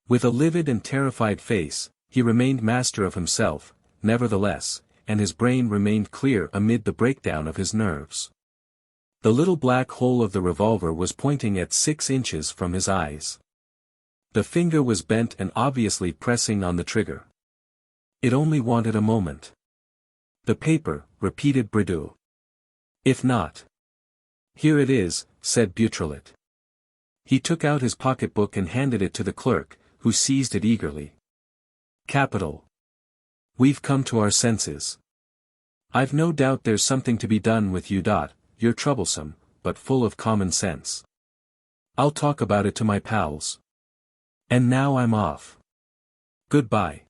With a livid and terrified face, he remained master of himself, nevertheless, and his brain remained clear amid the breakdown of his nerves. The little black hole of the revolver was pointing at 6 inches from his eyes. The finger was bent and obviously pressing on the trigger. It only wanted a moment. "The paper," repeated Bredouille. "If not." "Here it is," said Beautrelet. He took out his pocketbook and handed it to the clerk, who seized it eagerly. "Capital. We've come to our senses. I've no doubt there's something to be done with you. You're troublesome, but full of common sense. I'll talk about it to my pals. And now I'm off. Goodbye."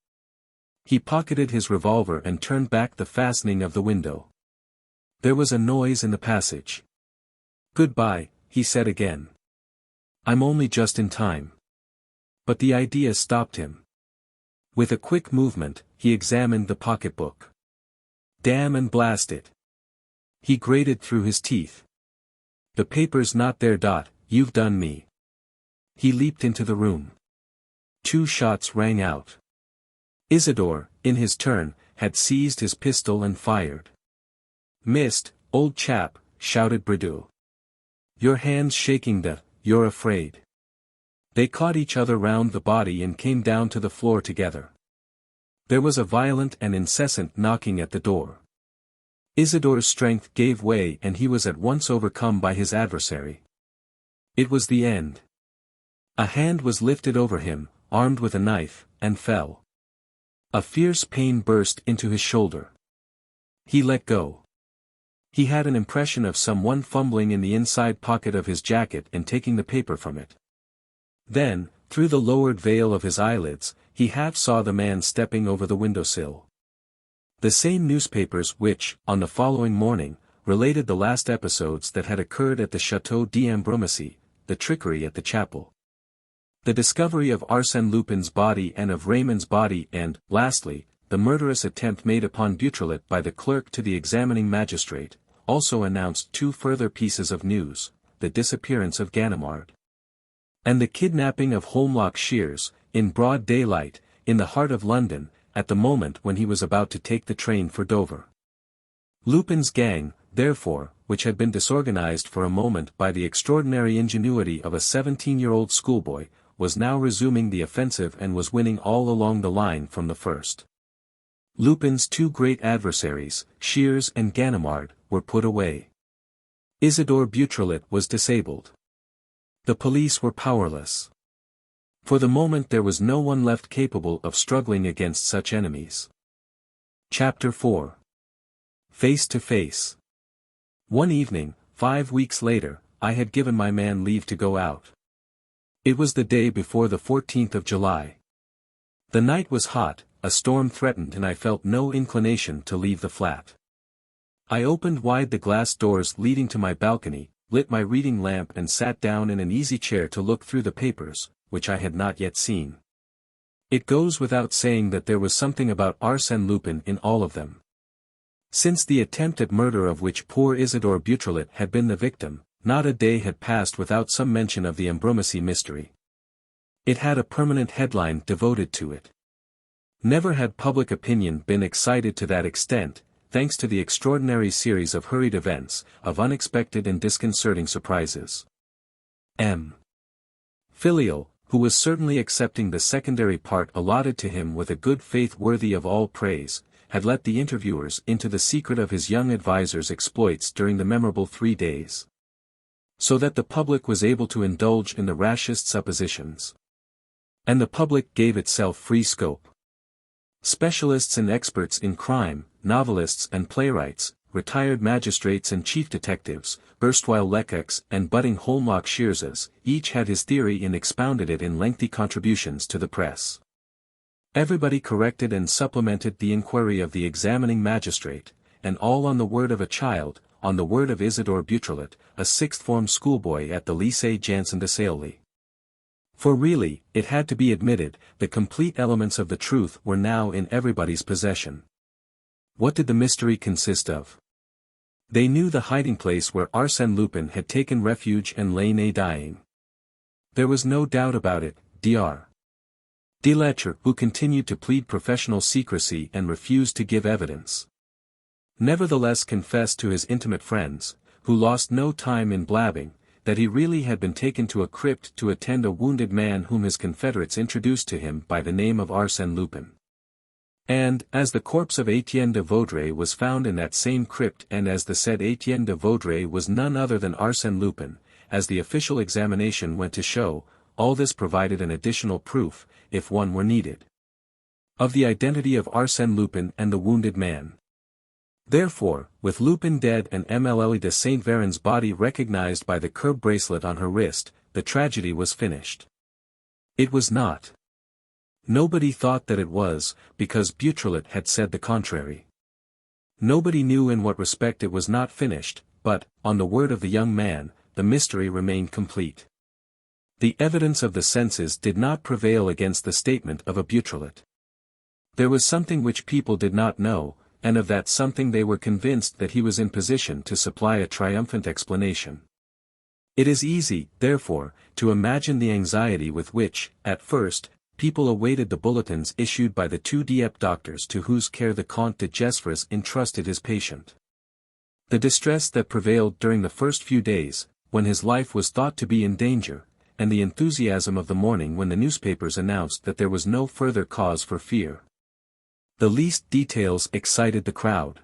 He pocketed his revolver and turned back the fastening of the window. There was a noise in the passage. "Goodbye," he said again. "I'm only just in time." But the idea stopped him. With a quick movement, he examined the pocketbook. "Damn and blast it!" he grated through his teeth. "The paper's not there. You've done me." He leaped into the room. 2 shots rang out. Isidore, in his turn, had seized his pistol and fired. "Missed, old chap," shouted Bredouille. "Your hand's shaking. You're afraid." They caught each other round the body and came down to the floor together. There was a violent and incessant knocking at the door. Isidore's strength gave way and he was at once overcome by his adversary. It was the end. A hand was lifted over him, armed with a knife, and fell. A fierce pain burst into his shoulder. He let go. He had an impression of someone fumbling in the inside pocket of his jacket and taking the paper from it. Then, through the lowered veil of his eyelids, he half saw the man stepping over the windowsill. The same newspapers which, on the following morning, related the last episodes that had occurred at the Château d'Ambrumésy, the trickery at the chapel, the discovery of Arsène Lupin's body and of Raymond's body, and, lastly, the murderous attempt made upon Beautrelet by the clerk to the examining magistrate, also announced 2 further pieces of news: the disappearance of Ganimard, and the kidnapping of Holmlock Shears, in broad daylight, in the heart of London, at the moment when he was about to take the train for Dover. Lupin's gang, therefore, which had been disorganized for a moment by the extraordinary ingenuity of a 17-year-old schoolboy, was now resuming the offensive and was winning all along the line from the first. Lupin's 2 great adversaries, Shears and Ganimard, were put away. Isidore Beautrelet was disabled. The police were powerless. For the moment there was no one left capable of struggling against such enemies. Chapter 4. Face to Face. One evening, 5 weeks later, I had given my man leave to go out. It was the day before the 14th of July. The night was hot, a storm threatened, and I felt no inclination to leave the flat. I opened wide the glass doors leading to my balcony, lit my reading lamp and sat down in an easy chair to look through the papers, which I had not yet seen. It goes without saying that there was something about Arsène Lupin in all of them. Since the attempt at murder of which poor Isidore Beautrelet had been the victim, not a day had passed without some mention of the Ambrumésy mystery. It had a permanent headline devoted to it. Never had public opinion been excited to that extent, thanks to the extraordinary series of hurried events, of unexpected and disconcerting surprises. M. Filial, who was certainly accepting the secondary part allotted to him with a good faith worthy of all praise, had let the interviewers into the secret of his young advisor's exploits during the memorable 3 days. So that the public was able to indulge in the rashest suppositions. And the public gave itself free scope. Specialists and experts in crime, novelists and playwrights, retired magistrates and chief detectives, erstwhile Lecocqs and budding Holmlock Shearses, each had his theory and expounded it in lengthy contributions to the press. Everybody corrected and supplemented the inquiry of the examining magistrate, and all on the word of a child, on the word of Isidore Beautrelet, a sixth-form schoolboy at the Lycée Janson de Sailly. For really, it had to be admitted, the complete elements of the truth were now in everybody's possession. What did the mystery consist of? They knew the hiding place where Arsène Lupin had taken refuge and lay dying. There was no doubt about it, Dr. Delettre, who continued to plead professional secrecy and refused to give evidence, nevertheless confessed to his intimate friends, who lost no time in blabbing, that he really had been taken to a crypt to attend a wounded man whom his confederates introduced to him by the name of Arsène Lupin. And, as the corpse of Etienne de Vaudreuil was found in that same crypt, and as the said Etienne de Vaudreuil was none other than Arsène Lupin, as the official examination went to show, all this provided an additional proof, if one were needed, of the identity of Arsène Lupin and the wounded man. Therefore, with Lupin dead and Emily de Saint Véran's body recognized by the curb bracelet on her wrist, the tragedy was finished. It was not. Nobody thought that it was, because Beautrelet had said the contrary. Nobody knew in what respect it was not finished, but, on the word of the young man, the mystery remained complete. The evidence of the senses did not prevail against the statement of a Beautrelet. There was something which people did not know, and of that something they were convinced that he was in position to supply a triumphant explanation. It is easy, therefore, to imagine the anxiety with which, at first, people awaited the bulletins issued by the 2 Dieppe doctors to whose care the Comte de Gesvres entrusted his patient. The distress that prevailed during the first few days, when his life was thought to be in danger, and the enthusiasm of the morning when the newspapers announced that there was no further cause for fear. The least details excited the crowd.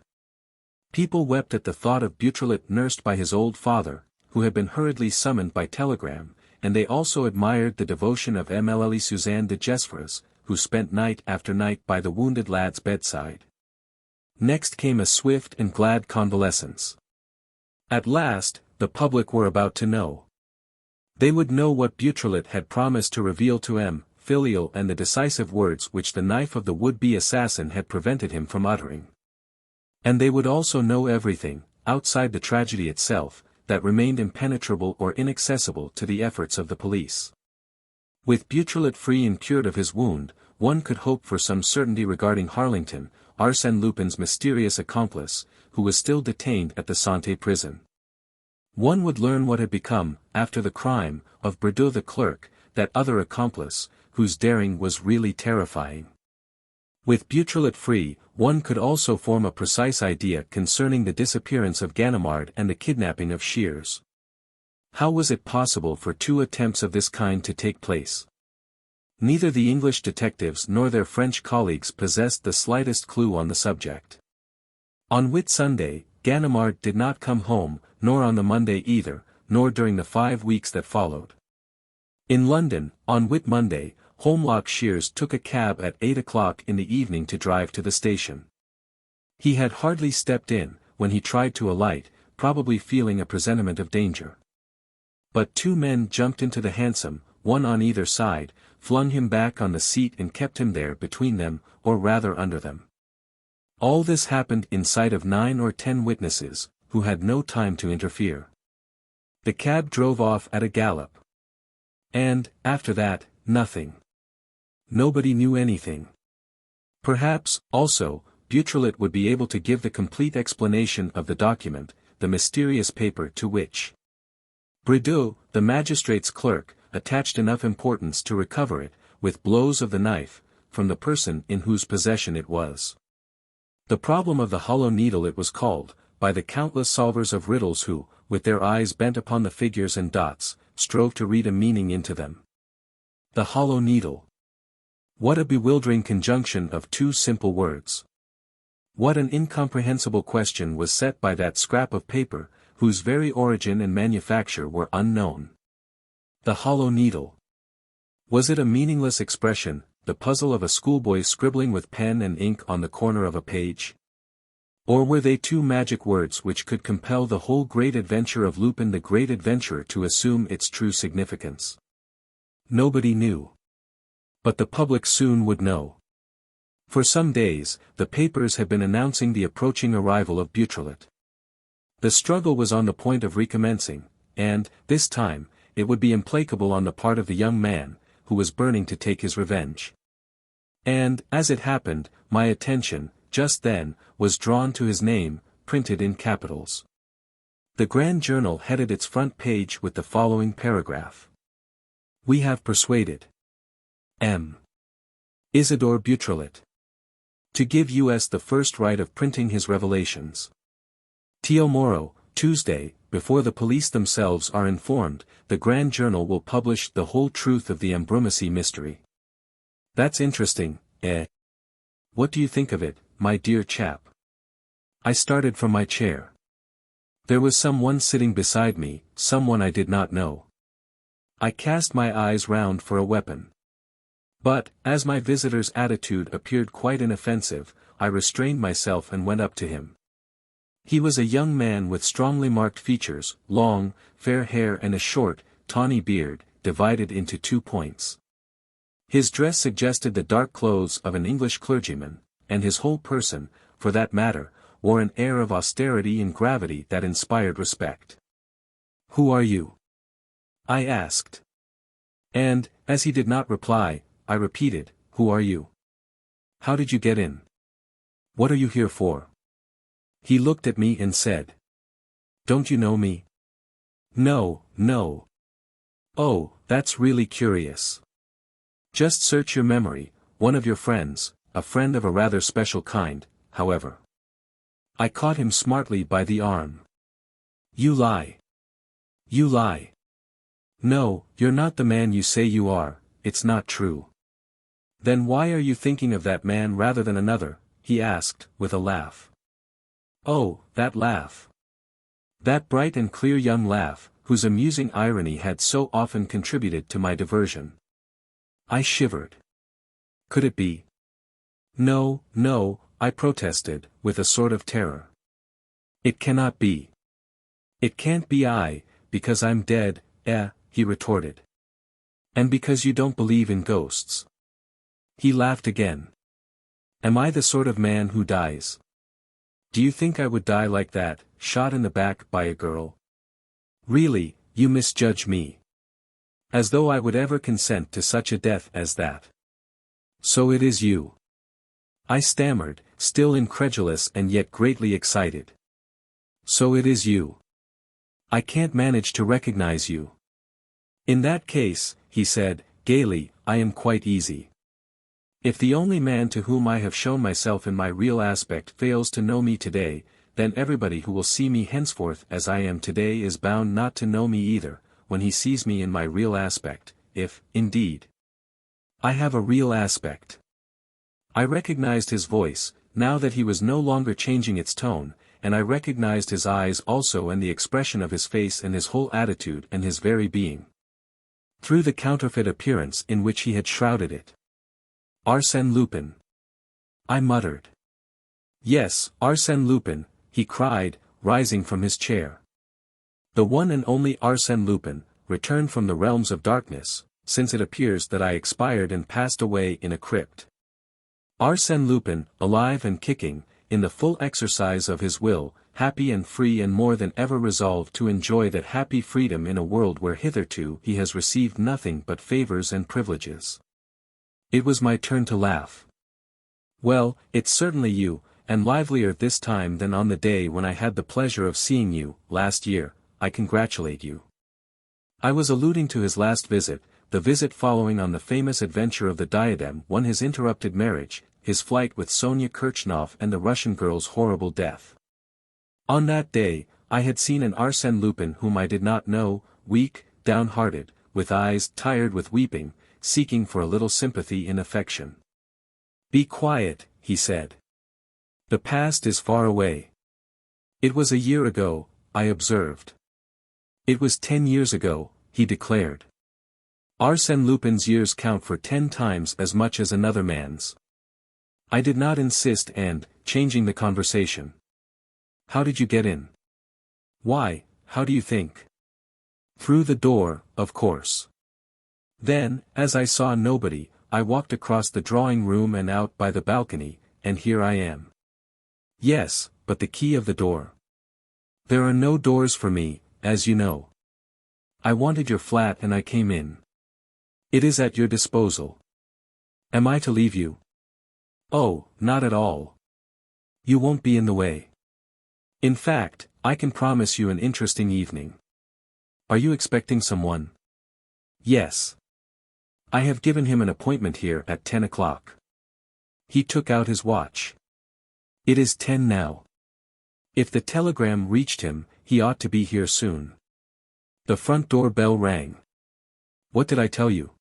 People wept at the thought of Beautrelet nursed by his old father, who had been hurriedly summoned by telegram, and they also admired the devotion of Emily Suzanne de Gesvres, who spent night after night by the wounded lad's bedside. Next came a swift and glad convalescence. At last, the public were about to know. They would know what Beautrelet had promised to reveal to M. Filial and the decisive words which the knife of the would-be assassin had prevented him from uttering. And they would also know everything, outside the tragedy itself, that remained impenetrable or inaccessible to the efforts of the police. With Beautrelet free and cured of his wound, one could hope for some certainty regarding Harlington, Arsène Lupin's mysterious accomplice, who was still detained at the Santé prison. One would learn what had become, after the crime, of Brideau the clerk, that other accomplice, whose daring was really terrifying. With Beautrelet free, one could also form a precise idea concerning the disappearance of Ganimard and the kidnapping of Shears. How was it possible for 2 attempts of this kind to take place? Neither the English detectives nor their French colleagues possessed the slightest clue on the subject. On Whit-Sunday, Ganimard did not come home, nor on the Monday either, nor during the 5 weeks that followed. In London, on Whit-Monday, Holmlock Shears took a cab at 8 o'clock in the evening to drive to the station. He had hardly stepped in, when he tried to alight, probably feeling a presentiment of danger. But 2 men jumped into the hansom, one on either side, flung him back on the seat and kept him there between them, or rather under them. All this happened in sight of 9 or 10 witnesses, who had no time to interfere. The cab drove off at a gallop. And, after that, nothing. Nobody knew anything. Perhaps, also, Beautrelet would be able to give the complete explanation of the document, the mysterious paper to which Brideau, the magistrate's clerk, attached enough importance to recover it, with blows of the knife, from the person in whose possession it was. The problem of the hollow needle it was called, by the countless solvers of riddles who, with their eyes bent upon the figures and dots, strove to read a meaning into them. The hollow needle. What a bewildering conjunction of 2 simple words. What an incomprehensible question was set by that scrap of paper, whose very origin and manufacture were unknown. The hollow needle. Was it a meaningless expression, the puzzle of a schoolboy scribbling with pen and ink on the corner of a page? Or were they 2 magic words which could compel the whole great adventure of Lupin the Great Adventurer to assume its true significance? Nobody knew. But the public soon would know. For some days, the papers had been announcing the approaching arrival of Beautrelet. The struggle was on the point of recommencing, and, this time, it would be implacable on the part of the young man, who was burning to take his revenge. And, as it happened, my attention, just then, was drawn to his name, printed in capitals. The Grand Journal headed its front page with the following paragraph. We have persuaded M. Isidore Beautrelet to give us the first right of printing his revelations. Tomorrow, Tuesday, before the police themselves are informed, the Grand Journal will publish the whole truth of the Ambrumésy mystery. That's interesting, eh? What do you think of it, my dear chap? I started from my chair. There was someone sitting beside me, someone I did not know. I cast my eyes round for a weapon. But, as my visitor's attitude appeared quite inoffensive, I restrained myself and went up to him. He was a young man with strongly marked features, long, fair hair and a short, tawny beard, divided into 2 points. His dress suggested the dark clothes of an English clergyman, and his whole person, for that matter, wore an air of austerity and gravity that inspired respect. Who are you? I asked. And, as he did not reply, I repeated, who are you? How did you get in? What are you here for? He looked at me and said. Don't you know me? No, no. Oh, that's really curious. Just search your memory, one of your friends, a friend of a rather special kind, however. I caught him smartly by the arm. You lie. You lie. No, you're not the man you say you are, it's not true. Then why are you thinking of that man rather than another? He asked, with a laugh. Oh, that laugh. That bright and clear young laugh, whose amusing irony had so often contributed to my diversion. I shivered. Could it be? No, no, I protested, with a sort of terror. It cannot be. It can't be I, because I'm dead, he retorted. And because you don't believe in ghosts. He laughed again. Am I the sort of man who dies? Do you think I would die like that, shot in the back by a girl? Really, you misjudge me. As though I would ever consent to such a death as that. So it is you. I stammered, still incredulous and yet greatly excited. So it is you. I can't manage to recognize you. In that case, he said, gaily, I am quite easy. If the only man to whom I have shown myself in my real aspect fails to know me today, then everybody who will see me henceforth as I am today is bound not to know me either, when he sees me in my real aspect, if, indeed, I have a real aspect. I recognized his voice, now that he was no longer changing its tone, and I recognized his eyes also and the expression of his face and his whole attitude and his very being. Through the counterfeit appearance in which he had shrouded it. Arsène Lupin. I muttered. Yes, Arsène Lupin, he cried, rising from his chair. The one and only Arsène Lupin, returned from the realms of darkness, since it appears that I expired and passed away in a crypt. Arsène Lupin, alive and kicking, in the full exercise of his will, happy and free and more than ever resolved to enjoy that happy freedom in a world where hitherto he has received nothing but favors and privileges. It was my turn to laugh. Well, it's certainly you, and livelier this time than on the day when I had the pleasure of seeing you, last year. I congratulate you. I was alluding to his last visit, the visit following on the famous adventure of the diadem, his interrupted marriage, his flight with Sonia Kirchhoff and the Russian girl's horrible death. On that day, I had seen an Arsène Lupin whom I did not know, weak, downhearted, with eyes tired with weeping, seeking for a little sympathy and affection. "Be quiet," he said. "The past is far away." "It was a year ago," I observed. "It was 10 years ago," he declared. Arsène Lupin's years count for 10 times as much as another man's. I did not insist and, changing the conversation. "How did you get in?" "Why, how do you think?" "Through the door, of course." Then, as I saw nobody, I walked across the drawing room and out by the balcony, and here I am. "Yes, but the key of the door." "There are no doors for me, as you know. I wanted your flat and I came in." "It is at your disposal." "Am I to leave you?" "Oh, not at all. You won't be in the way. In fact, I can promise you an interesting evening." "Are you expecting someone?" "Yes. I have given him an appointment here at 10 o'clock. He took out his watch. It is 10 now. If the telegram reached him, he ought to be here soon." The front door bell rang. "What did I tell you?"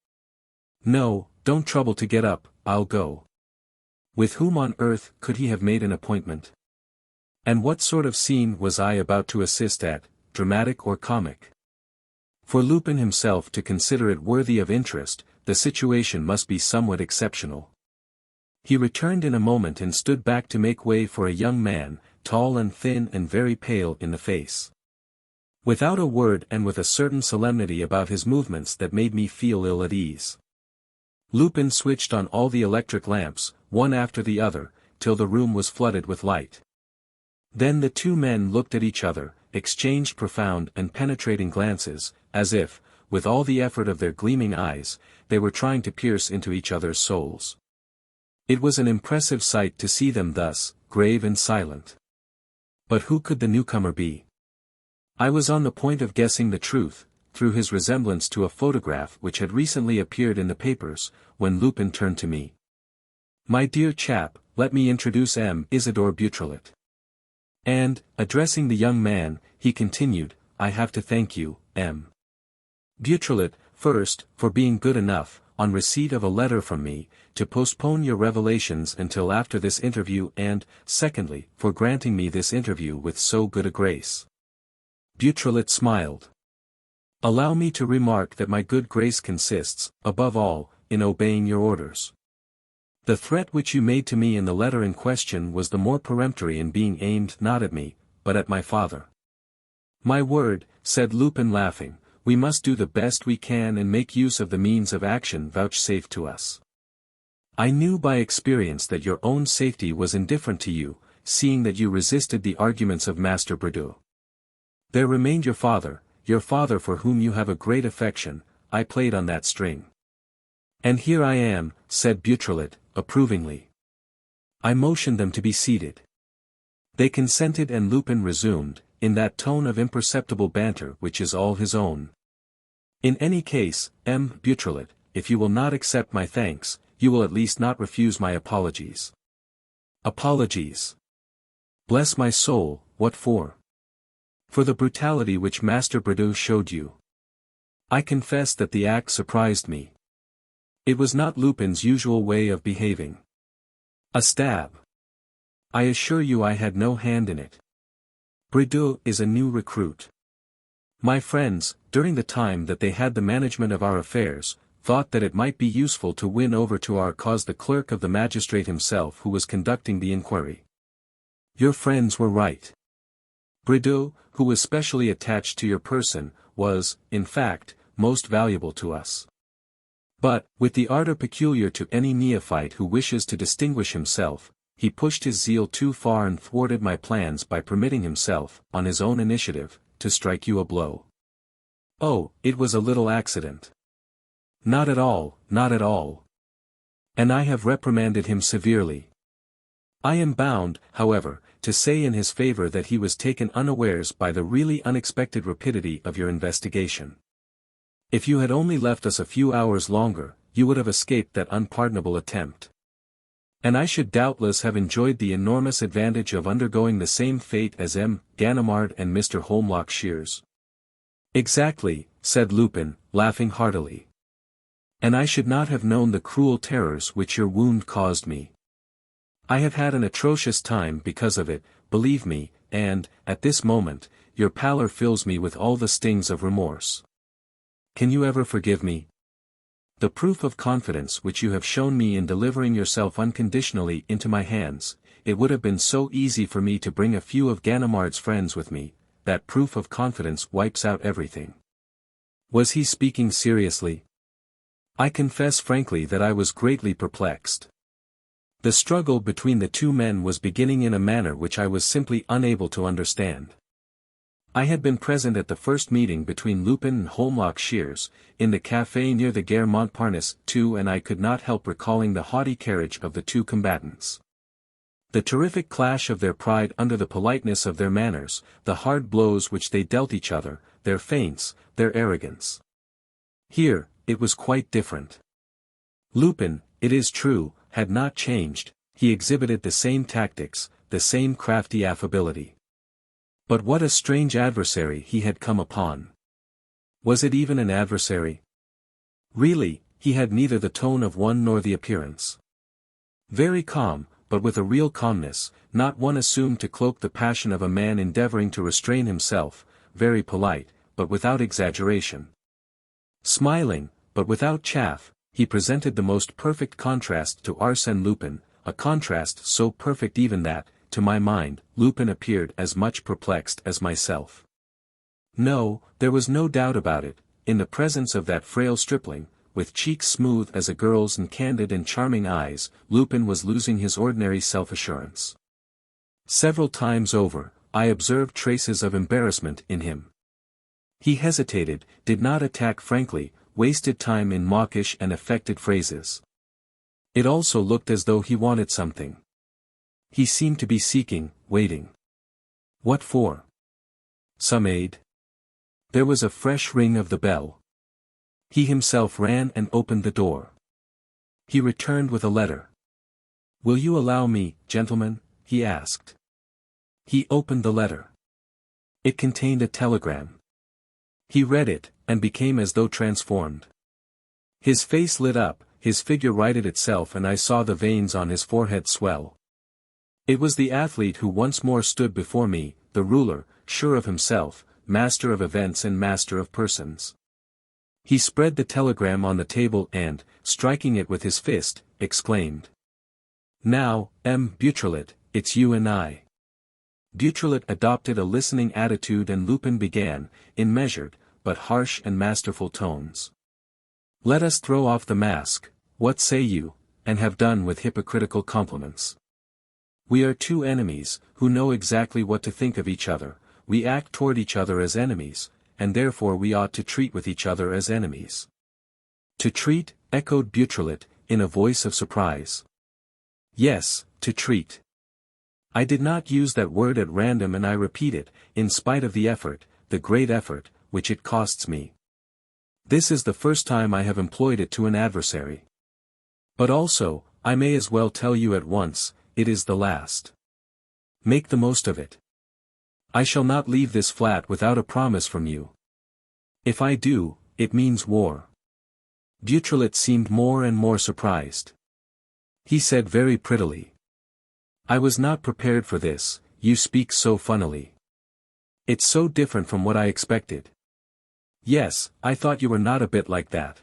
"No, don't trouble to get up, I'll go." With whom on earth could he have made an appointment? And what sort of scene was I about to assist at, dramatic or comic? For Lupin himself to consider it worthy of interest, the situation must be somewhat exceptional. He returned in a moment and stood back to make way for a young man, tall and thin and very pale in the face. Without a word and with a certain solemnity about his movements that made me feel ill at ease. Lupin switched on all the electric lamps, one after the other, till the room was flooded with light. Then the two men looked at each other, exchanged profound and penetrating glances, as if, with all the effort of their gleaming eyes, they were trying to pierce into each other's souls. It was an impressive sight to see them thus, grave and silent. But who could the newcomer be? I was on the point of guessing the truth, through his resemblance to a photograph which had recently appeared in the papers, when Lupin turned to me. "My dear chap, let me introduce Isidore Beautrelet." And, addressing the young man, he continued, "I have to thank you, Beautrelet, first, for being good enough, on receipt of a letter from me, to postpone your revelations until after this interview and, secondly, for granting me this interview with so good a grace." Beautrelet smiled. "Allow me to remark that my good grace consists, above all, in obeying your orders. The threat which you made to me in the letter in question was the more peremptory in being aimed not at me, but at my father." "My word," said Lupin laughing, "we must do the best we can and make use of the means of action vouchsafed to us. I knew by experience that your own safety was indifferent to you, seeing that you resisted the arguments of Master Brédoux. There remained your father for whom you have a great affection. I played on that string." "And here I am," said Beautrelet, approvingly. I motioned them to be seated. They consented and Lupin resumed, in that tone of imperceptible banter which is all his own. "In any case, Beautrelet, if you will not accept my thanks, you will at least not refuse my apologies." "Apologies? Bless my soul, what for?" "For the brutality which Master Brédoux showed you. I confess that the act surprised me. It was not Lupin's usual way of behaving. A stab. I assure you I had no hand in it. Brédoux is a new recruit. My friends, during the time that they had the management of our affairs, thought that it might be useful to win over to our cause the clerk of the magistrate himself who was conducting the inquiry. Your friends were right. Brédoux, who was specially attached to your person, was, in fact, most valuable to us. But, with the ardor peculiar to any neophyte who wishes to distinguish himself, he pushed his zeal too far and thwarted my plans by permitting himself, on his own initiative, to strike you a blow. Oh, it was a little accident. Not at all, not at all. And I have reprimanded him severely. I am bound, however, to say in his favor that he was taken unawares by the really unexpected rapidity of your investigation. If you had only left us a few hours longer, you would have escaped that unpardonable attempt. And I should doubtless have enjoyed the enormous advantage of undergoing the same fate as M. Ganimard and Mr. Holmlock Shears. Exactly, said Lupin, laughing heartily. And I should not have known the cruel terrors which your wound caused me. I have had an atrocious time because of it, believe me, and, at this moment, your pallor fills me with all the stings of remorse. Can you ever forgive me? The proof of confidence which you have shown me in delivering yourself unconditionally into my hands, it would have been so easy for me to bring a few of Ganimard's friends with me, that proof of confidence wipes out everything. Was he speaking seriously? I confess frankly that I was greatly perplexed. The struggle between the two men was beginning in a manner which I was simply unable to understand. I had been present at the first meeting between Lupin and Holmlock Shears, in the café near the Gare Montparnasse too, and I could not help recalling the haughty carriage of the two combatants. The terrific clash of their pride under the politeness of their manners, the hard blows which they dealt each other, their feints, their arrogance. Here, it was quite different. Lupin, it is true, had not changed, he exhibited the same tactics, the same crafty affability. But what a strange adversary he had come upon. Was it even an adversary? Really, he had neither the tone of one nor the appearance. Very calm, but with a real calmness, not one assumed to cloak the passion of a man endeavoring to restrain himself, very polite, but without exaggeration. Smiling, but without chaff, he presented the most perfect contrast to Arsène Lupin, a contrast so perfect even that, to my mind, Lupin appeared as much perplexed as myself. No, there was no doubt about it, in the presence of that frail stripling, with cheeks smooth as a girl's and candid and charming eyes, Lupin was losing his ordinary self-assurance. Several times over, I observed traces of embarrassment in him. He hesitated, did not attack frankly, wasted time in mawkish and affected phrases. It also looked as though he wanted something. He seemed to be seeking, waiting. What for? Some aid? There was a fresh ring of the bell. He himself ran and opened the door. He returned with a letter. Will you allow me, gentlemen? He asked. He opened the letter. It contained a telegram. He read it, and became as though transformed. His face lit up, his figure righted itself, and I saw the veins on his forehead swell. It was the athlete who once more stood before me, the ruler, sure of himself, master of events and master of persons. He spread the telegram on the table and, striking it with his fist, exclaimed. Now, M. Beautrelet, it's you and I. Beautrelet adopted a listening attitude and Lupin began, in measured, but harsh and masterful tones. Let us throw off the mask, what say you, and have done with hypocritical compliments. We are two enemies, who know exactly what to think of each other, we act toward each other as enemies, and therefore we ought to treat with each other as enemies. To treat, echoed Beautrelet, in a voice of surprise. Yes, to treat. I did not use that word at random, and I repeat it, in spite of the effort, the great effort, which it costs me. This is the first time I have employed it to an adversary. But also, I may as well tell you at once, it is the last. Make the most of it. I shall not leave this flat without a promise from you. If I do, it means war. Beautrelet seemed more and more surprised. He said very prettily. I was not prepared for this, you speak so funnily. It's so different from what I expected. Yes, I thought you were not a bit like that.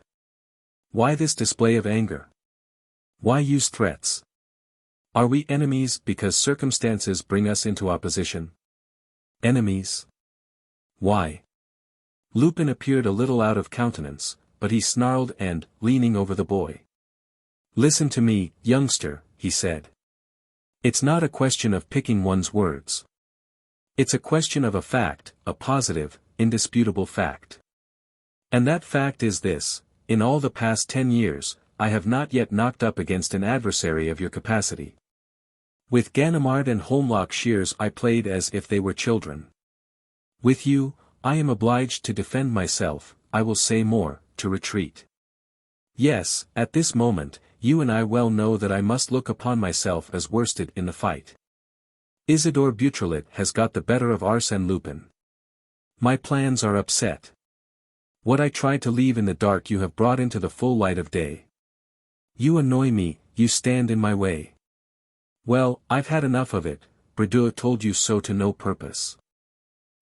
Why this display of anger? Why use threats? Are we enemies because circumstances bring us into opposition? Enemies? Why? Lupin appeared a little out of countenance, but he snarled and, leaning over the boy. "Listen to me, youngster," he said. "It's not a question of picking one's words. It's a question of a fact, a positive, indisputable fact. And that fact is this: in all the past 10 years, I have not yet knocked up against an adversary of your capacity. With Ganimard and Holmlock Shears I played as if they were children. With you, I am obliged to defend myself, I will say more, to retreat. Yes, at this moment, you and I well know that I must look upon myself as worsted in the fight. Isidore Beautrelet has got the better of Arsène Lupin. My plans are upset. What I tried to leave in the dark you have brought into the full light of day. You annoy me, you stand in my way. Well, I've had enough of it. Brideau told you so to no purpose.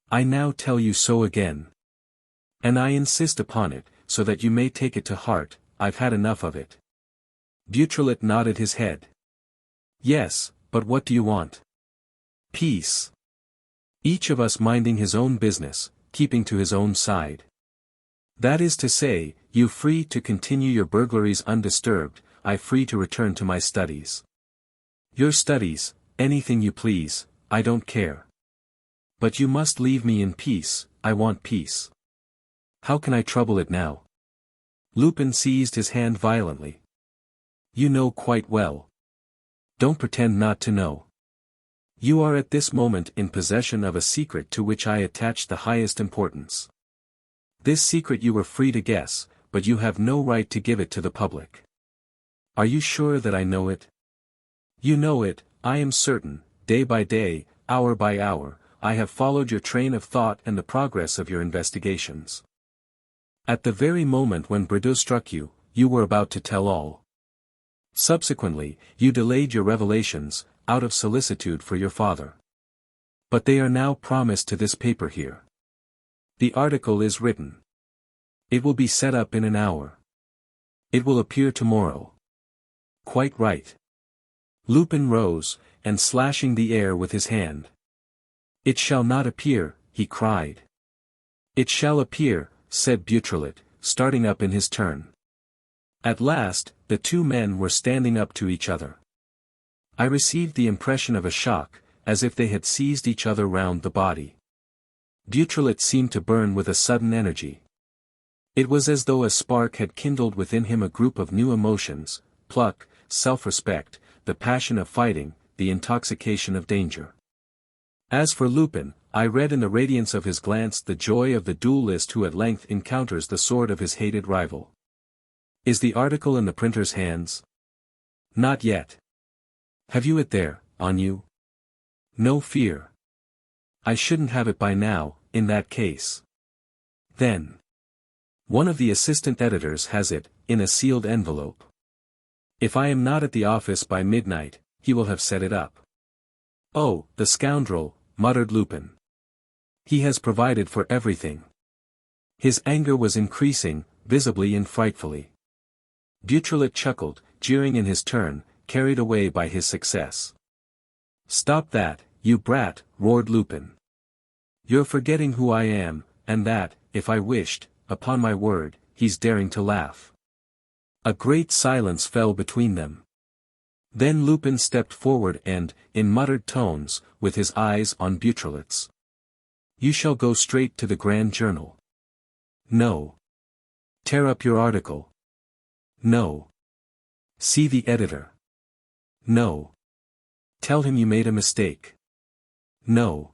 I now tell you so again. And I insist upon it, so that you may take it to heart, I've had enough of it." Beautrelet nodded his head. "Yes, but what do you want?" "Peace. Each of us minding his own business, keeping to his own side. That is to say, you free to continue your burglaries undisturbed, I free to return to my studies. Your studies, anything you please, I don't care. But you must leave me in peace, I want peace. How can I trouble it now?" Lupin seized his hand violently. "You know quite well. Don't pretend not to know. You are at this moment in possession of a secret to which I attach the highest importance. This secret you were free to guess, but you have no right to give it to the public. Are you sure that I know it? You know it, I am certain, day by day, hour by hour, I have followed your train of thought and the progress of your investigations. At the very moment when Brideau struck you, you were about to tell all. Subsequently, you delayed your revelations, out of solicitude for your father. But they are now promised to this paper here. The article is written. It will be set up in an hour. It will appear tomorrow. Quite right." Lupin rose, and slashing the air with his hand. "It shall not appear," he cried. "It shall appear," said Beautrelet, starting up in his turn. At last, the two men were standing up to each other. I received the impression of a shock, as if they had seized each other round the body. Beautrelet seemed to burn with a sudden energy. It was as though a spark had kindled within him a group of new emotions: pluck, self-respect, the passion of fighting, the intoxication of danger. As for Lupin, I read in the radiance of his glance the joy of the duelist who at length encounters the sword of his hated rival. "Is the article in the printer's hands?" "Not yet." "Have you it there, on you?" "No fear. I shouldn't have it by now, in that case." "Then. One of the assistant editors has it, in a sealed envelope. If I am not at the office by midnight, he will have set it up." "Oh, the scoundrel," muttered Lupin. "He has provided for everything." His anger was increasing, visibly and frightfully. Beautrelet chuckled, jeering in his turn, carried away by his success. "Stop that, you brat," roared Lupin. "You're forgetting who I am, and that, if I wished, upon my word, he's daring to laugh." A great silence fell between them. Then Lupin stepped forward and, in muttered tones, with his eyes on Beautrelet's. "You shall go straight to the Grand Journal." "No." "Tear up your article." "No." "See the editor." "No." "Tell him you made a mistake." "No."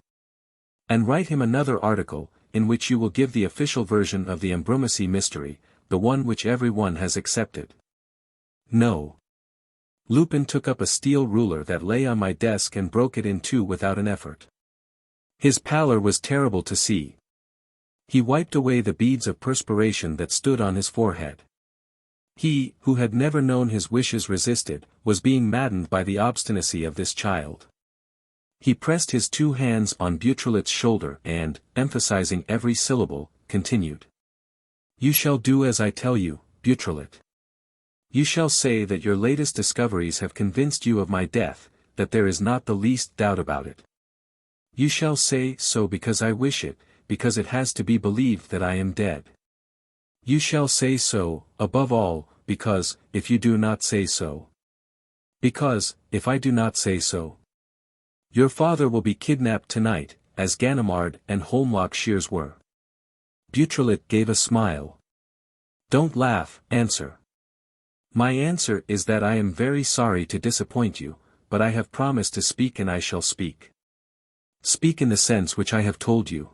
"And write him another article, in which you will give the official version of the Ambrumésy mystery, the one which everyone has accepted." "No." Lupin took up a steel ruler that lay on my desk and broke it in two without an effort. His pallor was terrible to see. He wiped away the beads of perspiration that stood on his forehead. He, who had never known his wishes resisted, was being maddened by the obstinacy of this child. He pressed his two hands on Beautrelet's shoulder and, emphasizing every syllable, continued. "You shall do as I tell you, Beautrelet. You shall say that your latest discoveries have convinced you of my death, that there is not the least doubt about it. You shall say so because I wish it, because it has to be believed that I am dead. You shall say so, above all, because, if you do not say so. Because, if I do not say so. Your father will be kidnapped tonight, as Ganimard and Holmlock Shears were. Beautrelet gave a smile. Don't laugh, answer. My answer is that I am very sorry to disappoint you, but I have promised to speak and I shall speak. Speak in the sense which I have told you.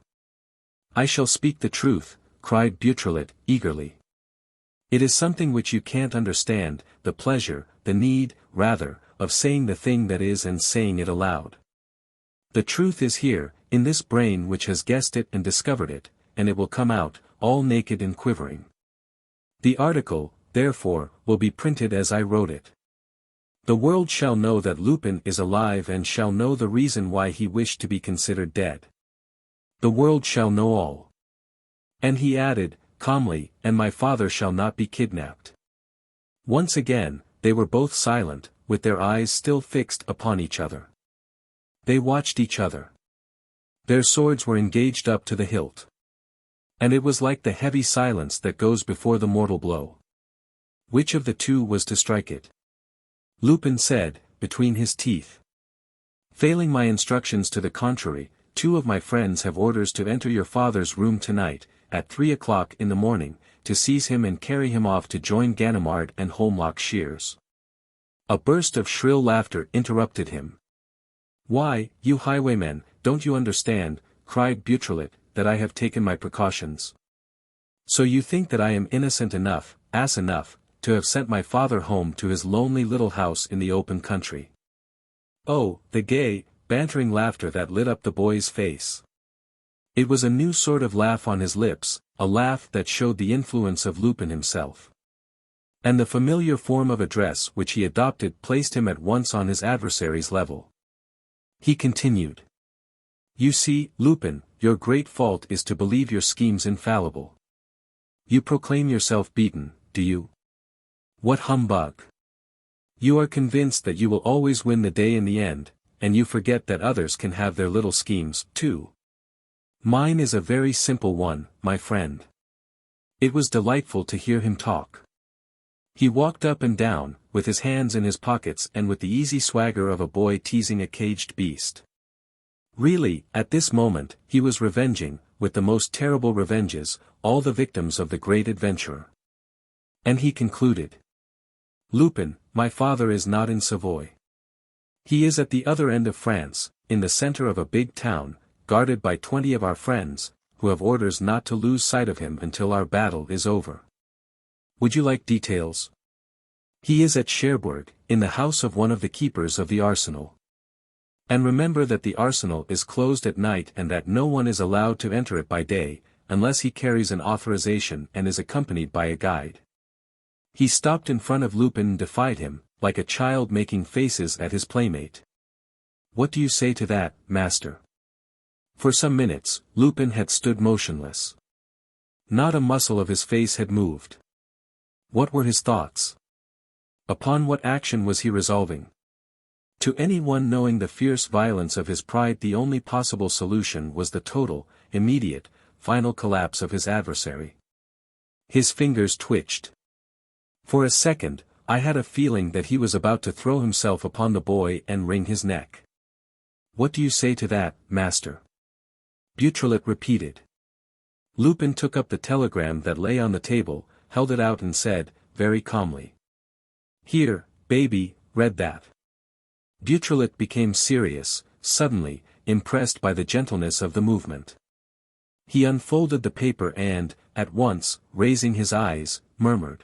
I shall speak the truth, cried Beautrelet, eagerly. It is something which you can't understand, the pleasure, the need, rather, of saying the thing that is and saying it aloud. The truth is here, in this brain which has guessed it and discovered it, and it will come out, all naked and quivering. The article, therefore, will be printed as I wrote it. The world shall know that Lupin is alive and shall know the reason why he wished to be considered dead. The world shall know all. And he added, calmly, and my father shall not be kidnapped. Once again, they were both silent, with their eyes still fixed upon each other. They watched each other. Their swords were engaged up to the hilt. And it was like the heavy silence that goes before the mortal blow. Which of the two was to strike it? Lupin said, between his teeth. Failing my instructions to the contrary, 2 of my friends have orders to enter your father's room tonight, at 3 o'clock in the morning, to seize him and carry him off to join Ganimard and Holmlock Shears. A burst of shrill laughter interrupted him. Why, you highwaymen, don't you understand, cried Beautrelet, that I have taken my precautions? So you think that I am innocent enough, ass enough, to have sent my father home to his lonely little house in the open country. Oh, the gay, bantering laughter that lit up the boy's face. It was a new sort of laugh on his lips, a laugh that showed the influence of Lupin himself. And the familiar form of address which he adopted placed him at once on his adversary's level. He continued. You see, Lupin, your great fault is to believe your schemes infallible. You proclaim yourself beaten, do you? What humbug! You are convinced that you will always win the day in the end, and you forget that others can have their little schemes, too. Mine is a very simple one, my friend. It was delightful to hear him talk. He walked up and down, with his hands in his pockets and with the easy swagger of a boy teasing a caged beast. Really, at this moment, he was revenging, with the most terrible revenges, all the victims of the great adventurer. And he concluded. Lupin, my father is not in Savoy. He is at the other end of France, in the center of a big town, guarded by 20 of our friends, who have orders not to lose sight of him until our battle is over. Would you like details? He is at Cherbourg, in the house of one of the keepers of the arsenal. And remember that the arsenal is closed at night and that no one is allowed to enter it by day, unless he carries an authorization and is accompanied by a guide. He stopped in front of Lupin and defied him, like a child making faces at his playmate. What do you say to that, master? For some minutes, Lupin had stood motionless. Not a muscle of his face had moved. What were his thoughts? Upon what action was he resolving? To anyone knowing the fierce violence of his pride, the only possible solution was the total, immediate, final collapse of his adversary. His fingers twitched. For a second, I had a feeling that he was about to throw himself upon the boy and wring his neck. What do you say to that, master? Beautrelet repeated. Lupin took up the telegram that lay on the table, held it out and said, very calmly. Here, baby, read that. Beautrelet became serious, suddenly, impressed by the gentleness of the movement. He unfolded the paper and, at once, raising his eyes, murmured.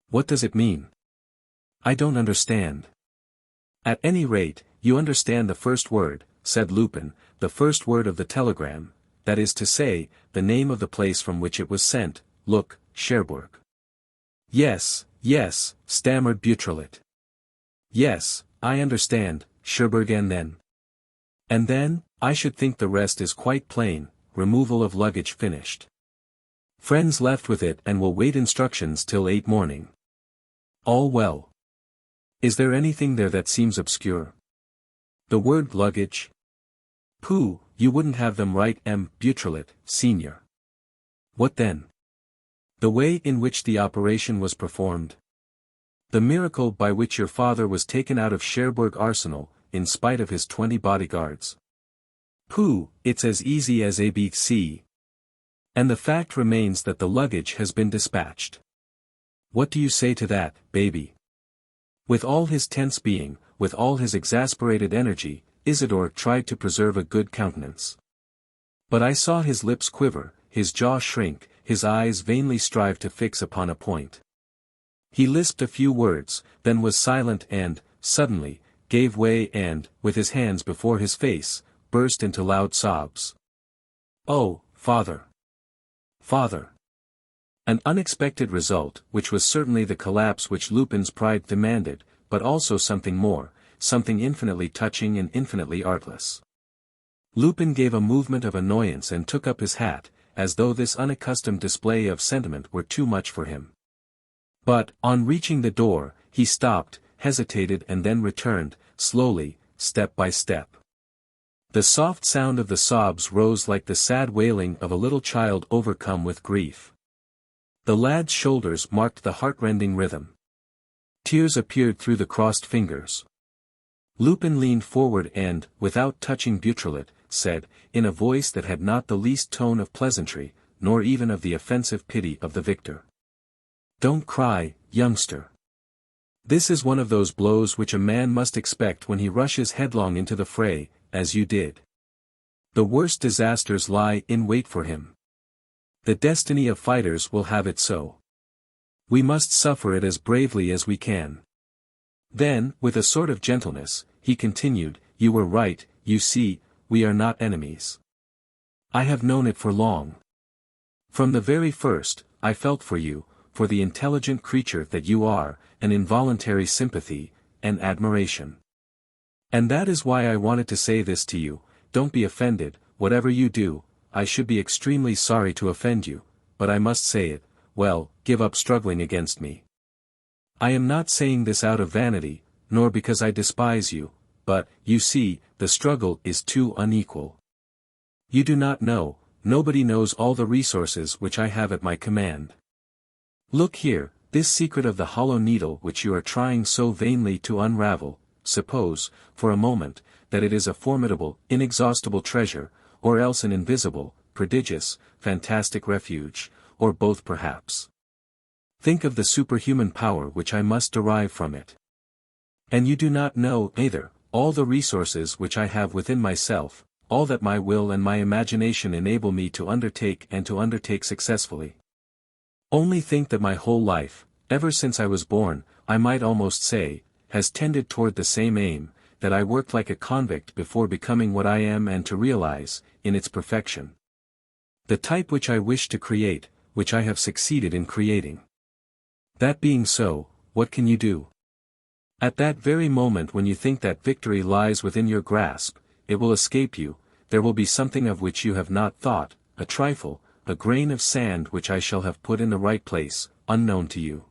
What does it mean? I don't understand. At any rate, you understand the first word, said Lupin, the first word of the telegram, that is to say, the name of the place from which it was sent, look, Cherbourg. Yes, yes, stammered Beautrelet. Yes, I understand, Cherbourg, and then? And then, I should think the rest is quite plain, removal of luggage finished. Friends left with it and will wait instructions till 8 morning. All well. Is there anything there that seems obscure? The word luggage? Pooh, you wouldn't have them right, M. Beautrelet, senior. What then? The way in which the operation was performed. The miracle by which your father was taken out of Cherbourg Arsenal, in spite of his 20 bodyguards. Pooh, it's as easy as ABC. And the fact remains that the luggage has been dispatched. What do you say to that, baby? With all his tense being, with all his exasperated energy, Isidore tried to preserve a good countenance. But I saw his lips quiver, his jaw shrink, his eyes vainly strive to fix upon a point. He lisped a few words, then was silent and, suddenly, gave way and, with his hands before his face, burst into loud sobs. Oh, father! Father! An unexpected result, which was certainly the collapse which Lupin's pride demanded, but also something more, something infinitely touching and infinitely artless. Lupin gave a movement of annoyance and took up his hat, as though this unaccustomed display of sentiment were too much for him. But, on reaching the door, he stopped, hesitated and then returned, slowly, step by step. The soft sound of the sobs rose like the sad wailing of a little child overcome with grief. The lad's shoulders marked the heartrending rhythm. Tears appeared through the crossed fingers. Lupin leaned forward and, without touching Beautrelet, said, in a voice that had not the least tone of pleasantry, nor even of the offensive pity of the victor. Don't cry, youngster. This is one of those blows which a man must expect when he rushes headlong into the fray, as you did. The worst disasters lie in wait for him. The destiny of fighters will have it so. We must suffer it as bravely as we can. Then, with a sort of gentleness, he continued, you were right, you see, we are not enemies. I have known it for long. From the very first, I felt for you, for the intelligent creature that you are, an involuntary sympathy, and admiration. And that is why I wanted to say this to you, don't be offended, whatever you do, I should be extremely sorry to offend you, but I must say it, well, give up struggling against me. I am not saying this out of vanity, nor because I despise you, but, you see, the struggle is too unequal. You do not know, nobody knows all the resources which I have at my command. Look here, this secret of the hollow needle which you are trying so vainly to unravel, suppose, for a moment, that it is a formidable, inexhaustible treasure, or else an invisible, prodigious, fantastic refuge, or both perhaps. Think of the superhuman power which I must derive from it. And you do not know, either, all the resources which I have within myself, all that my will and my imagination enable me to undertake and to undertake successfully. Only think that my whole life, ever since I was born, I might almost say, has tended toward the same aim, that I worked like a convict before becoming what I am and to realize, in its perfection, the type which I wish to create, which I have succeeded in creating. That being so, what can you do? At that very moment when you think that victory lies within your grasp, it will escape you, there will be something of which you have not thought, a trifle, a grain of sand which I shall have put in the right place, unknown to you.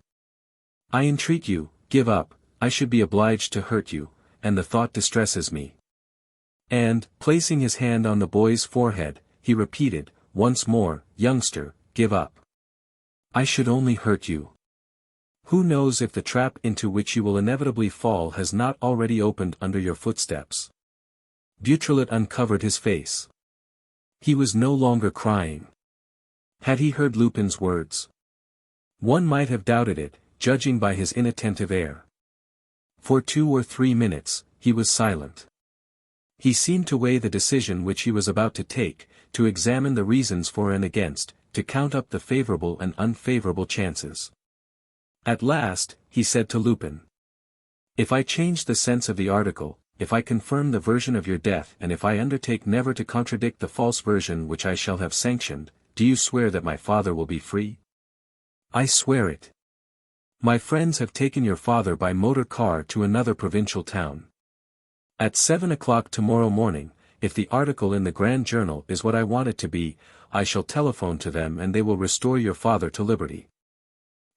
I entreat you, give up, I should be obliged to hurt you, and the thought distresses me. And, placing his hand on the boy's forehead, he repeated, once more, youngster, give up. I should only hurt you. Who knows if the trap into which you will inevitably fall has not already opened under your footsteps? Beautrelet uncovered his face. He was no longer crying. Had he heard Lupin's words? One might have doubted it, judging by his inattentive air. For 2 or 3 minutes, he was silent. He seemed to weigh the decision which he was about to take, to examine the reasons for and against, to count up the favorable and unfavorable chances. At last, he said to Lupin. If I change the sense of the article, if I confirm the version of your death and if I undertake never to contradict the false version which I shall have sanctioned, do you swear that my father will be free? I swear it. My friends have taken your father by motor car to another provincial town. At 7 o'clock tomorrow morning, if the article in the Grand Journal is what I want it to be, I shall telephone to them and they will restore your father to liberty.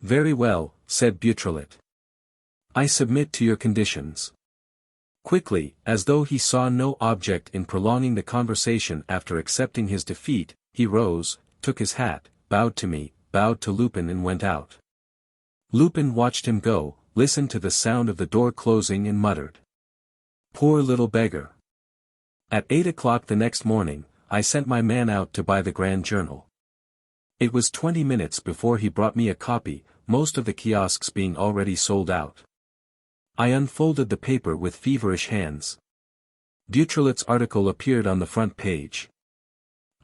Very well, said Beautrelet. I submit to your conditions. Quickly, as though he saw no object in prolonging the conversation after accepting his defeat, he rose, took his hat, bowed to me, bowed to Lupin and went out. Lupin watched him go, listened to the sound of the door closing and muttered. Poor little beggar. At 8 o'clock the next morning, I sent my man out to buy the Grand Journal. It was 20 minutes before he brought me a copy, most of the kiosks being already sold out. I unfolded the paper with feverish hands. Beautrelet's article appeared on the front page.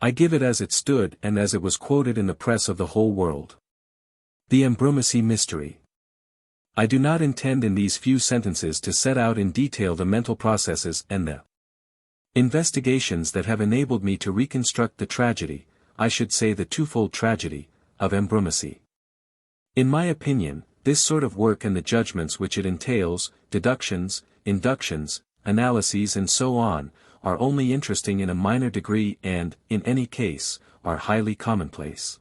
I give it as it stood and as it was quoted in the press of the whole world. The Ambrumésy mystery. I do not intend in these few sentences to set out in detail the mental processes and the investigations that have enabled me to reconstruct the tragedy, I should say the twofold tragedy, of Ambrumésy. In my opinion, this sort of work and the judgments which it entails, deductions, inductions, analyses and so on, are only interesting in a minor degree and, in any case, are highly commonplace.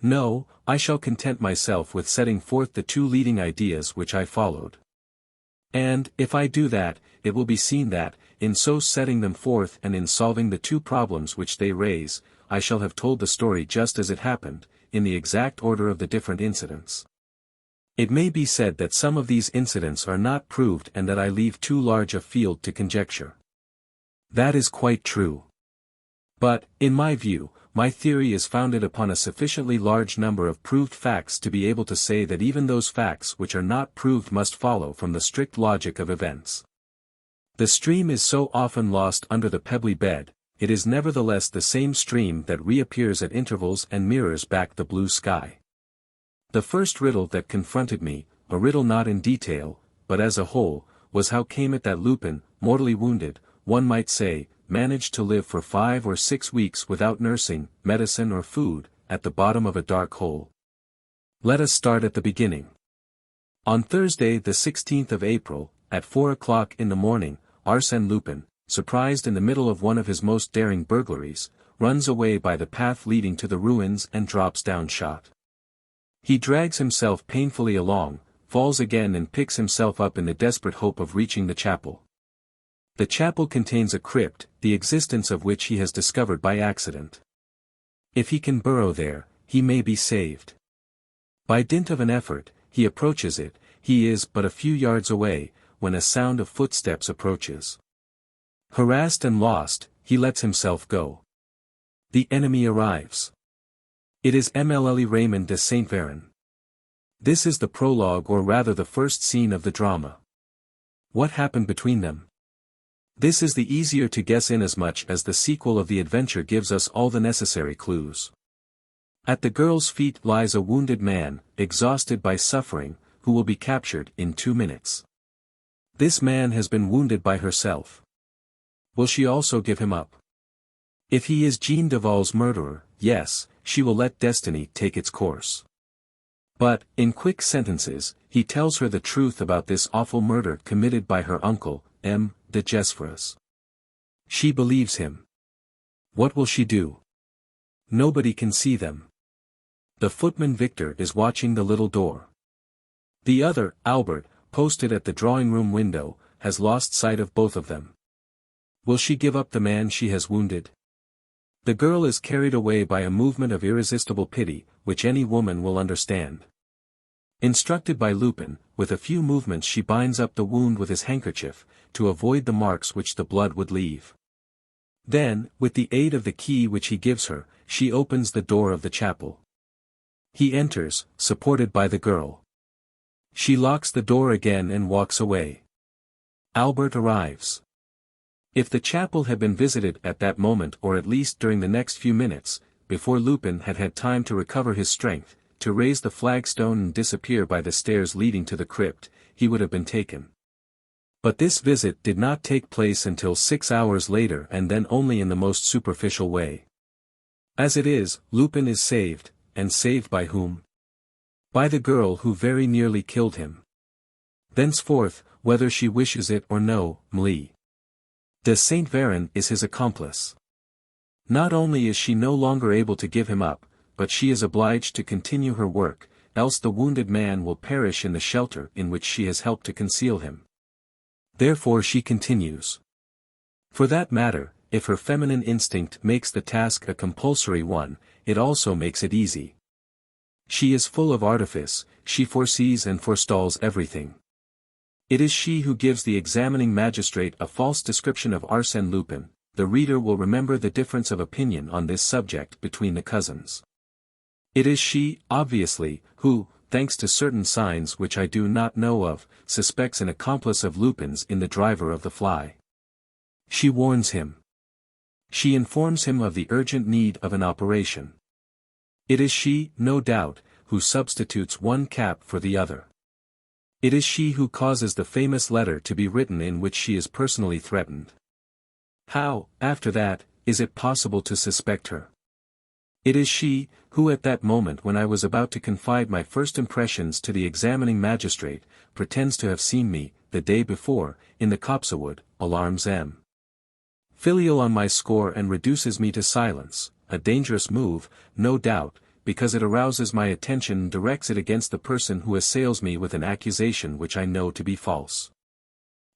No, I shall content myself with setting forth the two leading ideas which I followed. And, if I do that, it will be seen that, in so setting them forth and in solving the two problems which they raise, I shall have told the story just as it happened, in the exact order of the different incidents. It may be said that some of these incidents are not proved and that I leave too large a field to conjecture. That is quite true. But, in my view, my theory is founded upon a sufficiently large number of proved facts to be able to say that even those facts which are not proved must follow from the strict logic of events. The stream is so often lost under the pebbly bed, it is nevertheless the same stream that reappears at intervals and mirrors back the blue sky. The first riddle that confronted me, a riddle not in detail, but as a whole, was how came it that Lupin, mortally wounded, one might say, managed to live for 5 or 6 weeks without nursing, medicine or food, at the bottom of a dark hole. Let us start at the beginning. On Thursday the 16th of April, at 4 o'clock in the morning, Arsène Lupin, surprised in the middle of one of his most daring burglaries, runs away by the path leading to the ruins and drops down shot. He drags himself painfully along, falls again and picks himself up in the desperate hope of reaching the chapel. The chapel contains a crypt, the existence of which he has discovered by accident. If he can burrow there, he may be saved. By dint of an effort, he approaches it, he is but a few yards away, when a sound of footsteps approaches. Harassed and lost, he lets himself go. The enemy arrives. It is MLL Raymond de Saint Véran. This is the prologue or rather the first scene of the drama. What happened between them? This is the easier to guess inasmuch as the sequel of the adventure gives us all the necessary clues. At the girl's feet lies a wounded man, exhausted by suffering, who will be captured in 2 minutes. This man has been wounded by herself. Will she also give him up? If he is Jean Duval's murderer, yes, she will let destiny take its course. But, in quick sentences, he tells her the truth about this awful murder committed by her uncle, M. de Gesvres. She believes him. What will she do? Nobody can see them. The footman Victor is watching the little door. The other, Albert, posted at the drawing-room window, has lost sight of both of them. Will she give up the man she has wounded? The girl is carried away by a movement of irresistible pity, which any woman will understand. Instructed by Lupin, with a few movements she binds up the wound with his handkerchief, to avoid the marks which the blood would leave. Then, with the aid of the key which he gives her, she opens the door of the chapel. He enters, supported by the girl. She locks the door again and walks away. Albert arrives. If the chapel had been visited at that moment or at least during the next few minutes, before Lupin had had time to recover his strength, to raise the flagstone and disappear by the stairs leading to the crypt, he would have been taken. But this visit did not take place until 6 hours later and then only in the most superficial way. As it is, Lupin is saved, and saved by whom? By the girl who very nearly killed him. Thenceforth, whether she wishes it or no, Mlle. de Saint Véran is his accomplice. Not only is she no longer able to give him up, but she is obliged to continue her work, else the wounded man will perish in the shelter in which she has helped to conceal him. Therefore she continues. For that matter, if her feminine instinct makes the task a compulsory one, it also makes it easy. She is full of artifice, she foresees and forestalls everything. It is she who gives the examining magistrate a false description of Arsène Lupin. The reader will remember the difference of opinion on this subject between the cousins. It is she, obviously, who, thanks to certain signs which I do not know of, suspects an accomplice of Lupin's in the driver of the fly. She warns him. She informs him of the urgent need of an operation. It is she, no doubt, who substitutes one cap for the other. It is she who causes the famous letter to be written in which she is personally threatened. How, after that, is it possible to suspect her? It is she, who at that moment when I was about to confide my first impressions to the examining magistrate, pretends to have seen me, the day before, in the copsewood, alarms M. Filial on my score and reduces me to silence, a dangerous move, no doubt, because it arouses my attention and directs it against the person who assails me with an accusation which I know to be false.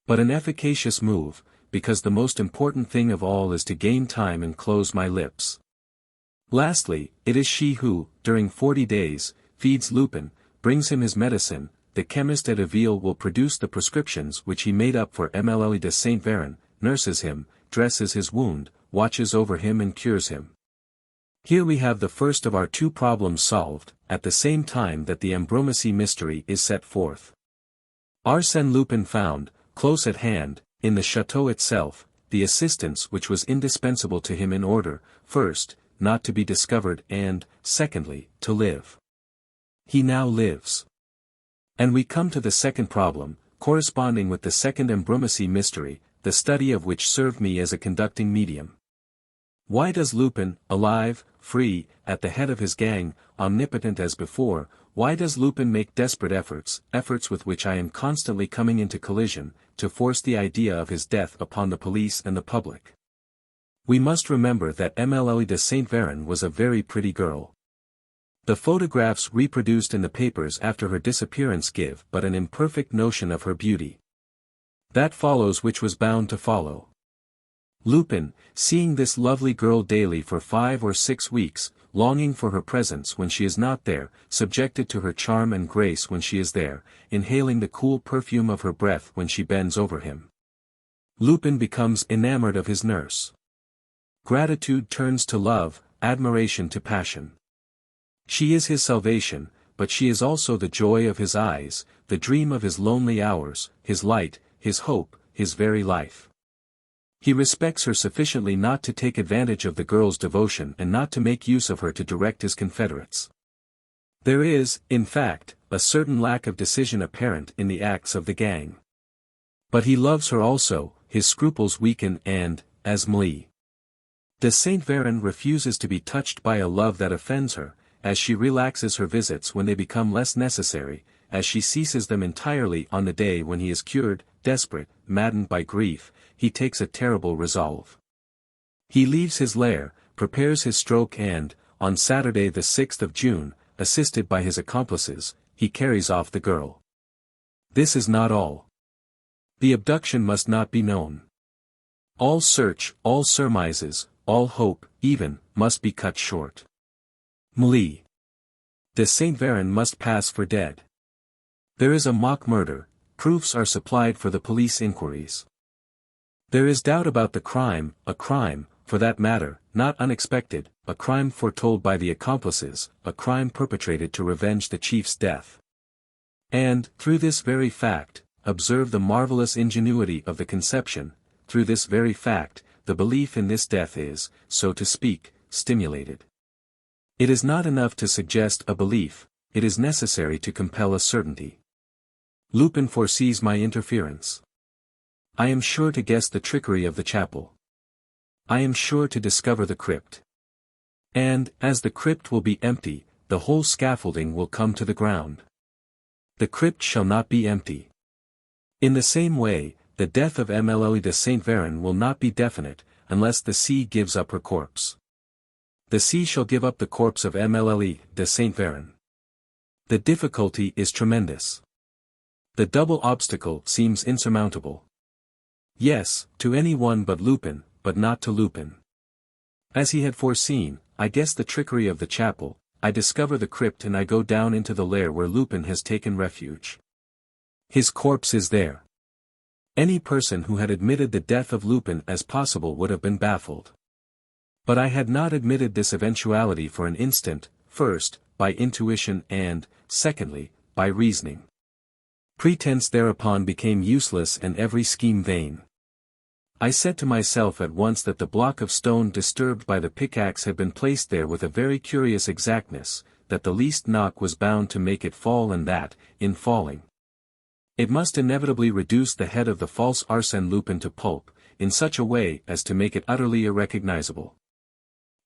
But an efficacious move, because the most important thing of all is to gain time and close my lips. Lastly, it is she who, during 40 days, feeds Lupin, brings him his medicine. The chemist at Aville will produce the prescriptions which he made up for Mlle de Saint Véran, nurses him, dresses his wound, watches over him and cures him. Here we have the first of our two problems solved, at the same time that the Ambrumésy mystery is set forth. Arsène Lupin found, close at hand, in the chateau itself, the assistance which was indispensable to him in order, first, not to be discovered and, secondly, to live. He now lives. And we come to the second problem, corresponding with the second Ambrumésy mystery, the study of which served me as a conducting medium. Why does Lupin, alive, free, at the head of his gang, omnipotent as before, why does Lupin make desperate efforts with which I am constantly coming into collision, to force the idea of his death upon the police and the public? We must remember that Mlle de Saint Véran was a very pretty girl. The photographs reproduced in the papers after her disappearance give but an imperfect notion of her beauty. That follows which was bound to follow. Lupin, seeing this lovely girl daily for 5 or 6 weeks, longing for her presence when she is not there, subjected to her charm and grace when she is there, inhaling the cool perfume of her breath when she bends over him. Lupin becomes enamored of his nurse. Gratitude turns to love, admiration to passion. She is his salvation, but she is also the joy of his eyes, the dream of his lonely hours, his light, his hope, his very life. He respects her sufficiently not to take advantage of the girl's devotion and not to make use of her to direct his confederates. There is, in fact, a certain lack of decision apparent in the acts of the gang. But he loves her also, his scruples weaken and, as Mlle de Saint Véran refuses to be touched by a love that offends her, as she relaxes her visits when they become less necessary, as she ceases them entirely on the day when he is cured, desperate, maddened by grief, he takes a terrible resolve. He leaves his lair, prepares his stroke and, on Saturday the 6th of June, assisted by his accomplices, he carries off the girl. This is not all. The abduction must not be known. All search, all surmises, all hope, even, must be cut short. Mlle de Saint Véran must pass for dead. There is a mock murder, proofs are supplied for the police inquiries. There is doubt about the crime, a crime, for that matter, not unexpected, a crime foretold by the accomplices, a crime perpetrated to revenge the chief's death. And, through this very fact, observe the marvelous ingenuity of the conception, through this very fact, the belief in this death is, so to speak, stimulated. It is not enough to suggest a belief, it is necessary to compel a certainty. Lupin foresees my interference. I am sure to guess the trickery of the chapel. I am sure to discover the crypt. And, as the crypt will be empty, the whole scaffolding will come to the ground. The crypt shall not be empty. In the same way, the death of Mlle de Saint Véran will not be definite, unless the sea gives up her corpse. The sea shall give up the corpse of Mlle de Saint Véran. The difficulty is tremendous. The double obstacle seems insurmountable. Yes, to any one but Lupin, but not to Lupin. As he had foreseen, I guess the trickery of the chapel, I discover the crypt and I go down into the lair where Lupin has taken refuge. His corpse is there. Any person who had admitted the death of Lupin as possible would have been baffled. But I had not admitted this eventuality for an instant, first, by intuition and, secondly, by reasoning. Pretense thereupon became useless and every scheme vain. I said to myself at once that the block of stone disturbed by the pickaxe had been placed there with a very curious exactness, that the least knock was bound to make it fall and that, in falling, it must inevitably reduce the head of the false Arsène Lupin to pulp, in such a way as to make it utterly irrecognizable.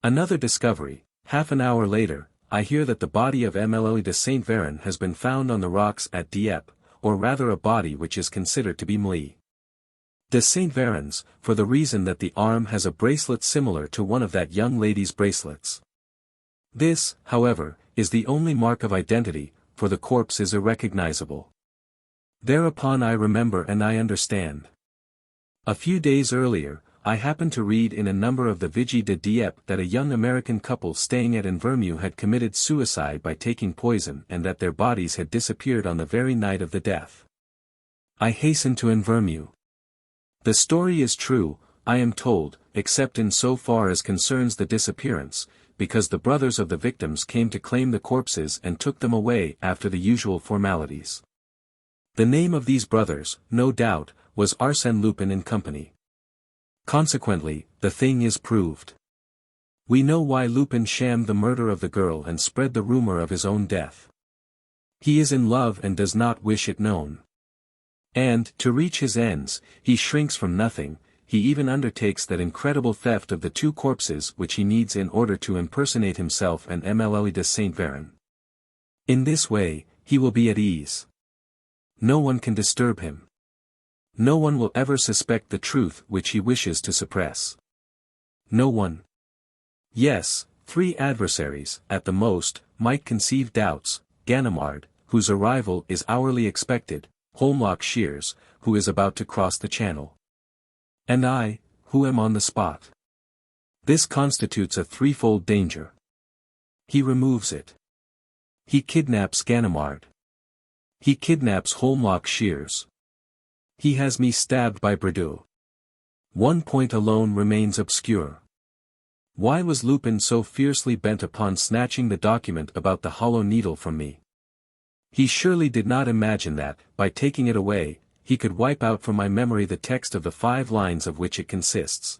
Another discovery: half an hour later, I hear that the body of Emily de Saint Véran has been found on the rocks at Dieppe, or rather a body which is considered to be Mlle de Saint Véran's, for the reason that the arm has a bracelet similar to one of that young lady's bracelets. This, however, is the only mark of identity, for the corpse is irrecognizable. Thereupon I remember and I understand. A few days earlier, I happened to read in a number of the Vigie de Dieppe that a young American couple staying at Invermew had committed suicide by taking poison and that their bodies had disappeared on the very night of the death. I hastened to Invermew. The story is true, I am told, except in so far as concerns the disappearance, because the brothers of the victims came to claim the corpses and took them away after the usual formalities. The name of these brothers, no doubt, was Arsène Lupin and Company. Consequently, the thing is proved. We know why Lupin shammed the murder of the girl and spread the rumor of his own death. He is in love and does not wish it known. And, to reach his ends, he shrinks from nothing, he even undertakes that incredible theft of the two corpses which he needs in order to impersonate himself and Emily de Saint Véran. In this way, he will be at ease. No one can disturb him. No one will ever suspect the truth which he wishes to suppress. No one. Yes, 3 adversaries, at the most, might conceive doubts: Ganimard, whose arrival is hourly expected, Holmlock Shears, who is about to cross the channel, and I, who am on the spot. This constitutes a threefold danger. He removes it. He kidnaps Ganimard. He kidnaps Holmlock Shears. He has me stabbed by Bredouille. One point alone remains obscure. Why was Lupin so fiercely bent upon snatching the document about the Hollow Needle from me? He surely did not imagine that, by taking it away, he could wipe out from my memory the text of the 5 lines of which it consists.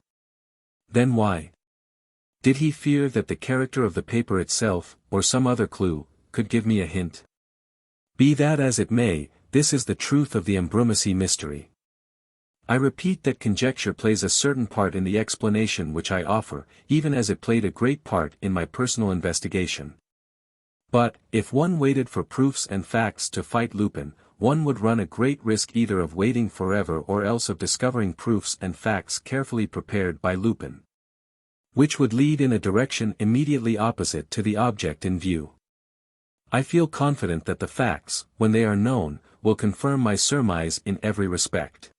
Then why? Did he fear that the character of the paper itself, or some other clue, could give me a hint? Be that as it may, this is the truth of the Ambrumésy mystery. I repeat that conjecture plays a certain part in the explanation which I offer, even as it played a great part in my personal investigation. But, if one waited for proofs and facts to fight Lupin, one would run a great risk either of waiting forever or else of discovering proofs and facts carefully prepared by Lupin, which would lead in a direction immediately opposite to the object in view. I feel confident that the facts, when they are known, will confirm my surmise in every respect.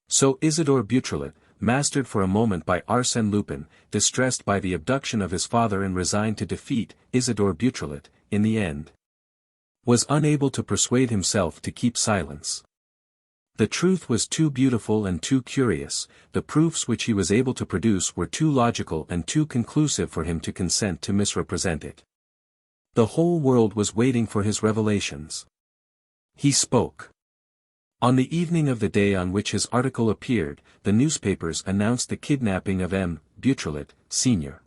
So Isidore Beautrelet, mastered for a moment by Arsène Lupin, distressed by the abduction of his father and resigned to defeat, Isidore Beautrelet, in the end, was unable to persuade himself to keep silence. The truth was too beautiful and too curious, the proofs which he was able to produce were too logical and too conclusive for him to consent to misrepresent it. The whole world was waiting for his revelations. He spoke. On the evening of the day on which his article appeared, the newspapers announced the kidnapping of M. Beautrelet, Sr.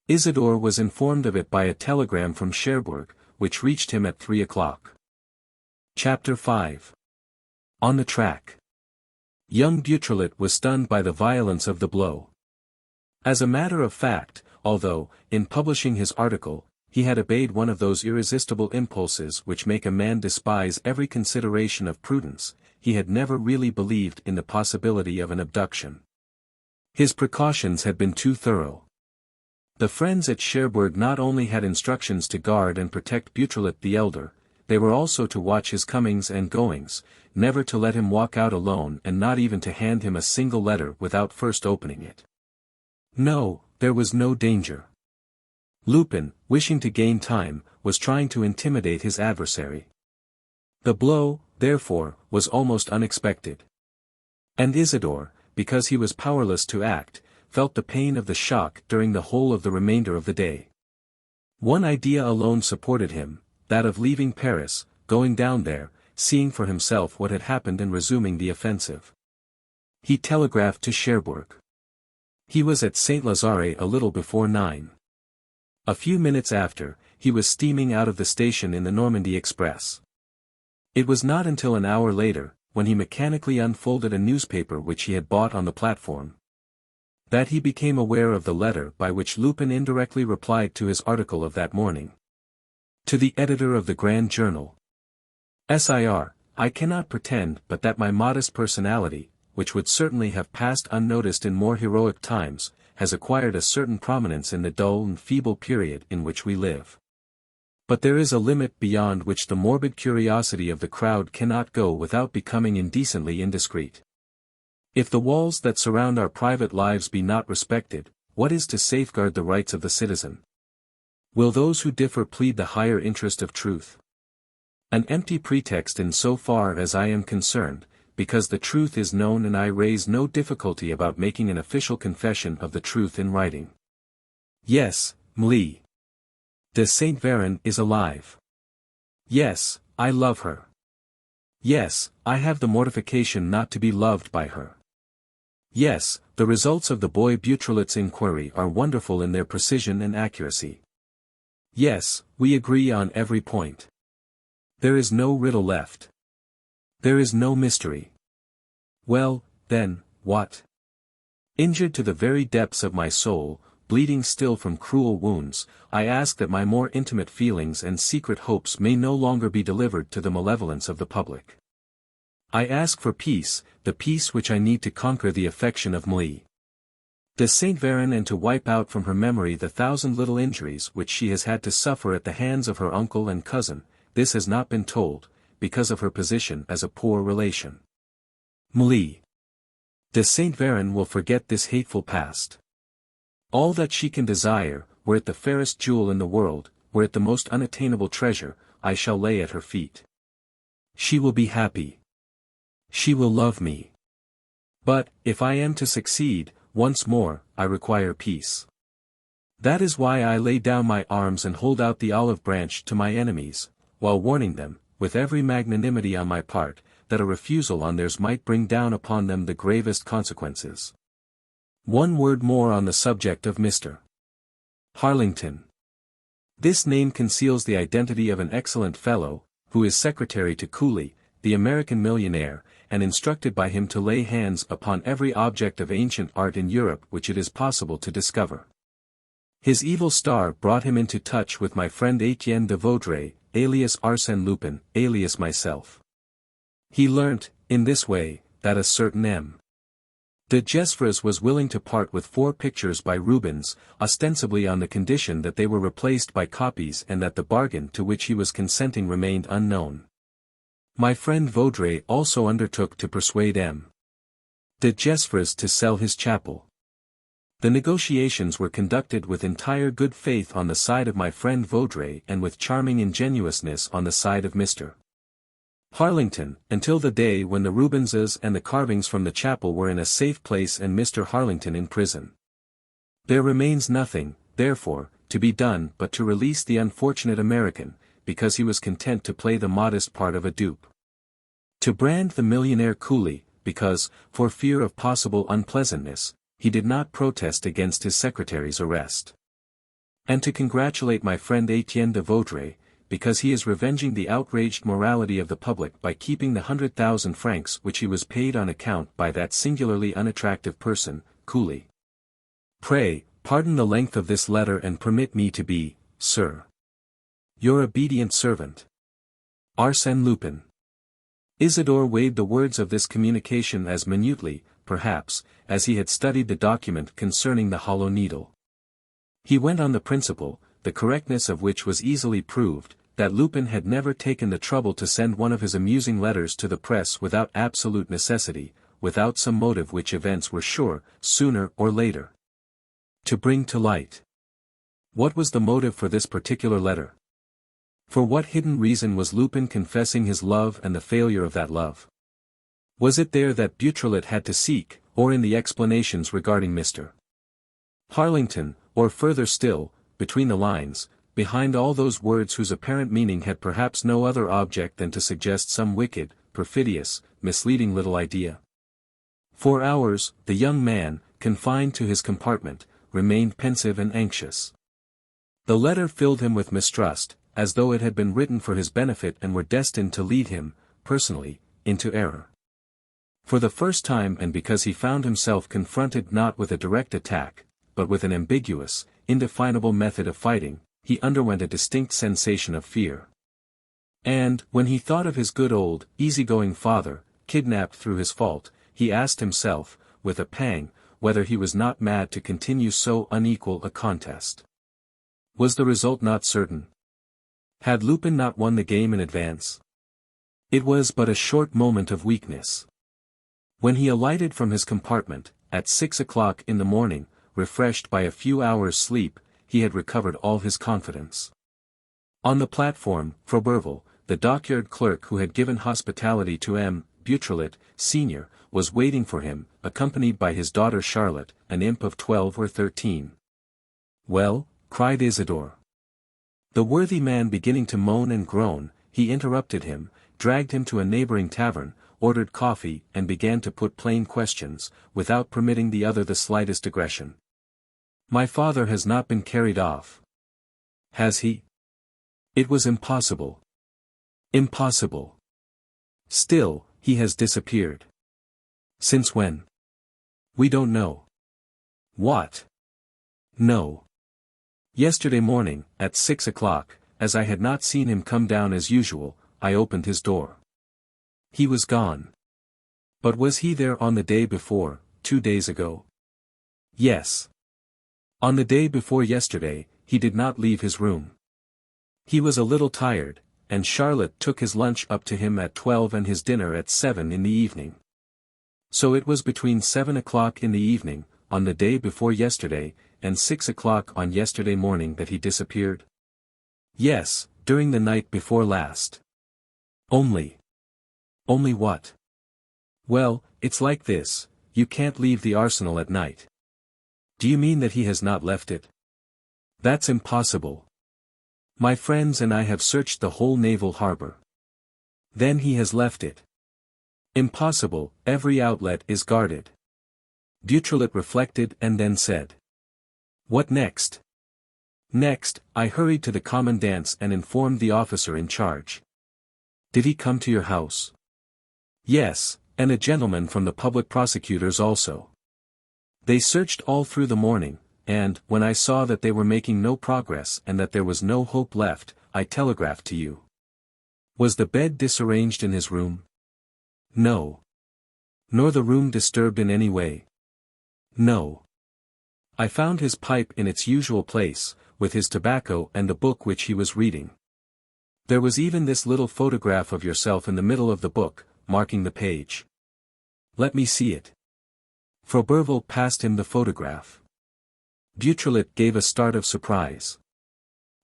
Isidore was informed of it by a telegram from Cherbourg, which reached him at 3 o'clock. Chapter 5. On the track. Young Beautrelet was stunned by the violence of the blow. As a matter of fact, although, in publishing his article, he had obeyed one of those irresistible impulses which make a man despise every consideration of prudence, he had never really believed in the possibility of an abduction. His precautions had been too thorough. The friends at Cherbourg not only had instructions to guard and protect Beautrelet the elder, they were also to watch his comings and goings, never to let him walk out alone and not even to hand him a single letter without first opening it. No, there was no danger. Lupin, wishing to gain time, was trying to intimidate his adversary. The blow, therefore, was almost unexpected. And Isidore, because he was powerless to act, felt the pain of the shock during the whole of the remainder of the day. One idea alone supported him, that of leaving Paris, going down there, seeing for himself what had happened and resuming the offensive. He telegraphed to Cherbourg. He was at Saint Lazare a little before 9. A few minutes after, he was steaming out of the station in the Normandy Express. It was not until an hour later, when he mechanically unfolded a newspaper which he had bought on the platform, that he became aware of the letter by which Lupin indirectly replied to his article of that morning. To the editor of the Grand Journal. Sir, I cannot pretend but that my modest personality, which would certainly have passed unnoticed in more heroic times, has acquired a certain prominence in the dull and feeble period in which we live. But there is a limit beyond which the morbid curiosity of the crowd cannot go without becoming indecently indiscreet. If the walls that surround our private lives be not respected, what is to safeguard the rights of the citizen? Will those who differ plead the higher interest of truth? An empty pretext in so far as I am concerned, because the truth is known and I raise no difficulty about making an official confession of the truth in writing. Yes, Mli. De Saint Véran is alive. Yes, I love her. Yes, I have the mortification not to be loved by her. Yes, the results of the boy Beautrelet's inquiry are wonderful in their precision and accuracy. Yes, we agree on every point. There is no riddle left. There is no mystery. Well, then, what? Injured to the very depths of my soul, bleeding still from cruel wounds, I ask that my more intimate feelings and secret hopes may no longer be delivered to the malevolence of the public. I ask for peace, the peace which I need to conquer the affection of Mli. De Saint Véran and to wipe out from her memory the 1,000 little injuries which she has had to suffer at the hands of her uncle and cousin. This has not been told, because of her position as a poor relation. Mli. De Saint Véran will forget this hateful past. All that she can desire, were it the fairest jewel in the world, were it the most unattainable treasure, I shall lay at her feet. She will be happy. She will love me. But, if I am to succeed, once more, I require peace. That is why I lay down my arms and hold out the olive branch to my enemies, while warning them, with every magnanimity on my part, that a refusal on theirs might bring down upon them the gravest consequences. One word more on the subject of Mr. Harlington. This name conceals the identity of an excellent fellow, who is secretary to Cooley, the American millionaire, and instructed by him to lay hands upon every object of ancient art in Europe which it is possible to discover. His evil star brought him into touch with my friend Etienne de Vaudreuil, alias Arsène Lupin, alias myself. He learnt, in this way, that a certain M. de Gesvres was willing to part with 4 pictures by Rubens, ostensibly on the condition that they were replaced by copies and that the bargain to which he was consenting remained unknown. My friend Vaudreuil also undertook to persuade M. de Gesvres to sell his chapel. The negotiations were conducted with entire good faith on the side of my friend Vaudreuil and with charming ingenuousness on the side of Mr. Harlington, until the day when the Rubenses and the carvings from the chapel were in a safe place and Mr. Harlington in prison. There remains nothing, therefore, to be done but to release the unfortunate American, because he was content to play the modest part of a dupe. To brand the millionaire Cooley, because, for fear of possible unpleasantness, he did not protest against his secretary's arrest. And to congratulate my friend Etienne de Vaudreuil, because he is revenging the outraged morality of the public by keeping the 100,000 francs which he was paid on account by that singularly unattractive person, Cooley. Pray, pardon the length of this letter and permit me to be, sir, your obedient servant, Arsène Lupin. Isidore weighed the words of this communication as minutely, perhaps, as he had studied the document concerning the Hollow Needle. He went on the principle, the correctness of which was easily proved, that Lupin had never taken the trouble to send one of his amusing letters to the press without absolute necessity, without some motive which events were sure, sooner or later, to bring to light. What was the motive for this particular letter? For what hidden reason was Lupin confessing his love and the failure of that love? Was it there that Beautrelet had to seek, or in the explanations regarding Mr. Harlington, or further still, between the lines, behind all those words whose apparent meaning had perhaps no other object than to suggest some wicked, perfidious, misleading little idea? For hours, the young man, confined to his compartment, remained pensive and anxious. The letter filled him with mistrust, as though it had been written for his benefit and were destined to lead him, personally, into error. For the first time, and because he found himself confronted not with a direct attack, but with an ambiguous, indefinable method of fighting, he underwent a distinct sensation of fear. And, when he thought of his good old, easygoing father, kidnapped through his fault, he asked himself, with a pang, whether he was not mad to continue so unequal a contest. Was the result not certain? Had Lupin not won the game in advance? It was but a short moment of weakness. When he alighted from his compartment, at 6 o'clock in the morning, refreshed by a few hours' sleep, he had recovered all his confidence. On the platform, Froberval, the dockyard clerk who had given hospitality to M. Beautrelet, Sr., was waiting for him, accompanied by his daughter Charlotte, an imp of 12 or 13. "Well?" cried Isidore. The worthy man beginning to moan and groan, he interrupted him, dragged him to a neighboring tavern, ordered coffee and began to put plain questions, without permitting the other the slightest digression. "My father has not been carried off." "Has he?" "It was impossible." "Impossible." "Still, he has disappeared." "Since when?" "We don't know." "What?" "No. Yesterday morning, at 6 o'clock, as I had not seen him come down as usual, I opened his door. He was gone." "But was he there on the day before, 2 days ago?" "Yes. On the day before yesterday, he did not leave his room. He was a little tired, and Charlotte took his lunch up to him at 12 and his dinner at 7 in the evening. So it was between 7 o'clock in the evening, on the day before yesterday, and 6 o'clock on yesterday morning that he disappeared?" "Yes, during the night before last." "Only what?" "Well, it's like this, you can't leave the arsenal at night." "Do you mean that he has not left it?" "That's impossible. My friends and I have searched the whole naval harbor." "Then he has left it." "Impossible, every outlet is guarded." Beautrelet reflected and then said. "What next?" "Next, I hurried to the commandant's and informed the officer in charge." "Did he come to your house?" "Yes, and a gentleman from the public prosecutor's also. They searched all through the morning, and, when I saw that they were making no progress and that there was no hope left, I telegraphed to you." "Was the bed disarranged in his room?" "No." "Nor the room disturbed in any way?" "No. I found his pipe in its usual place, with his tobacco and the book which he was reading. There was even this little photograph of yourself in the middle of the book, marking the page." "Let me see it." Froberval passed him the photograph. Beautrelet gave a start of surprise.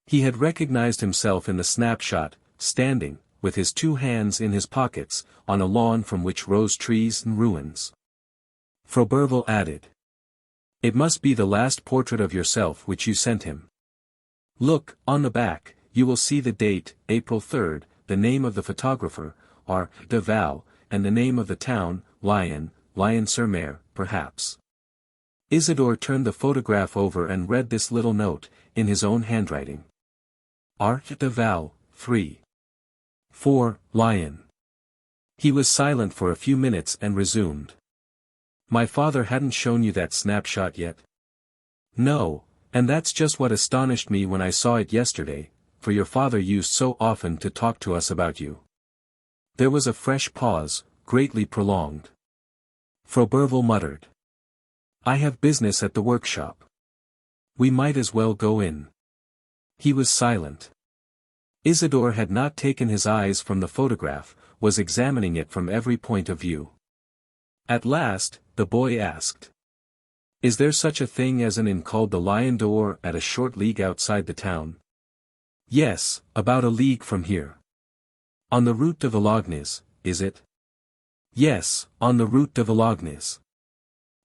He had recognized himself in the snapshot, standing, with his 2 hands in his pockets, on a lawn from which rose trees and ruins. Froberval added. "It must be the last portrait of yourself which you sent him. Look, on the back, you will see the date, April 3rd, the name of the photographer, R. de Val, and the name of the town, Lyon-sur-Mer, perhaps." Isidore turned the photograph over and read this little note, in his own handwriting. "R. de Val, 3. 4, Lyon." He was silent for a few minutes and resumed. "My father hadn't shown you that snapshot yet?" "No, and that's just what astonished me when I saw it yesterday, for your father used so often to talk to us about you." There was a fresh pause, greatly prolonged. Froberval muttered. "I have business at the workshop. We might as well go in." He was silent. Isidore had not taken his eyes from the photograph, was examining it from every point of view. At last, the boy asked. Is there such a thing as an inn called the Lion d'Or at a short league outside the town? Yes, about a league from here. On the route de Villagnes, is it? Yes, on the route de Villagnes.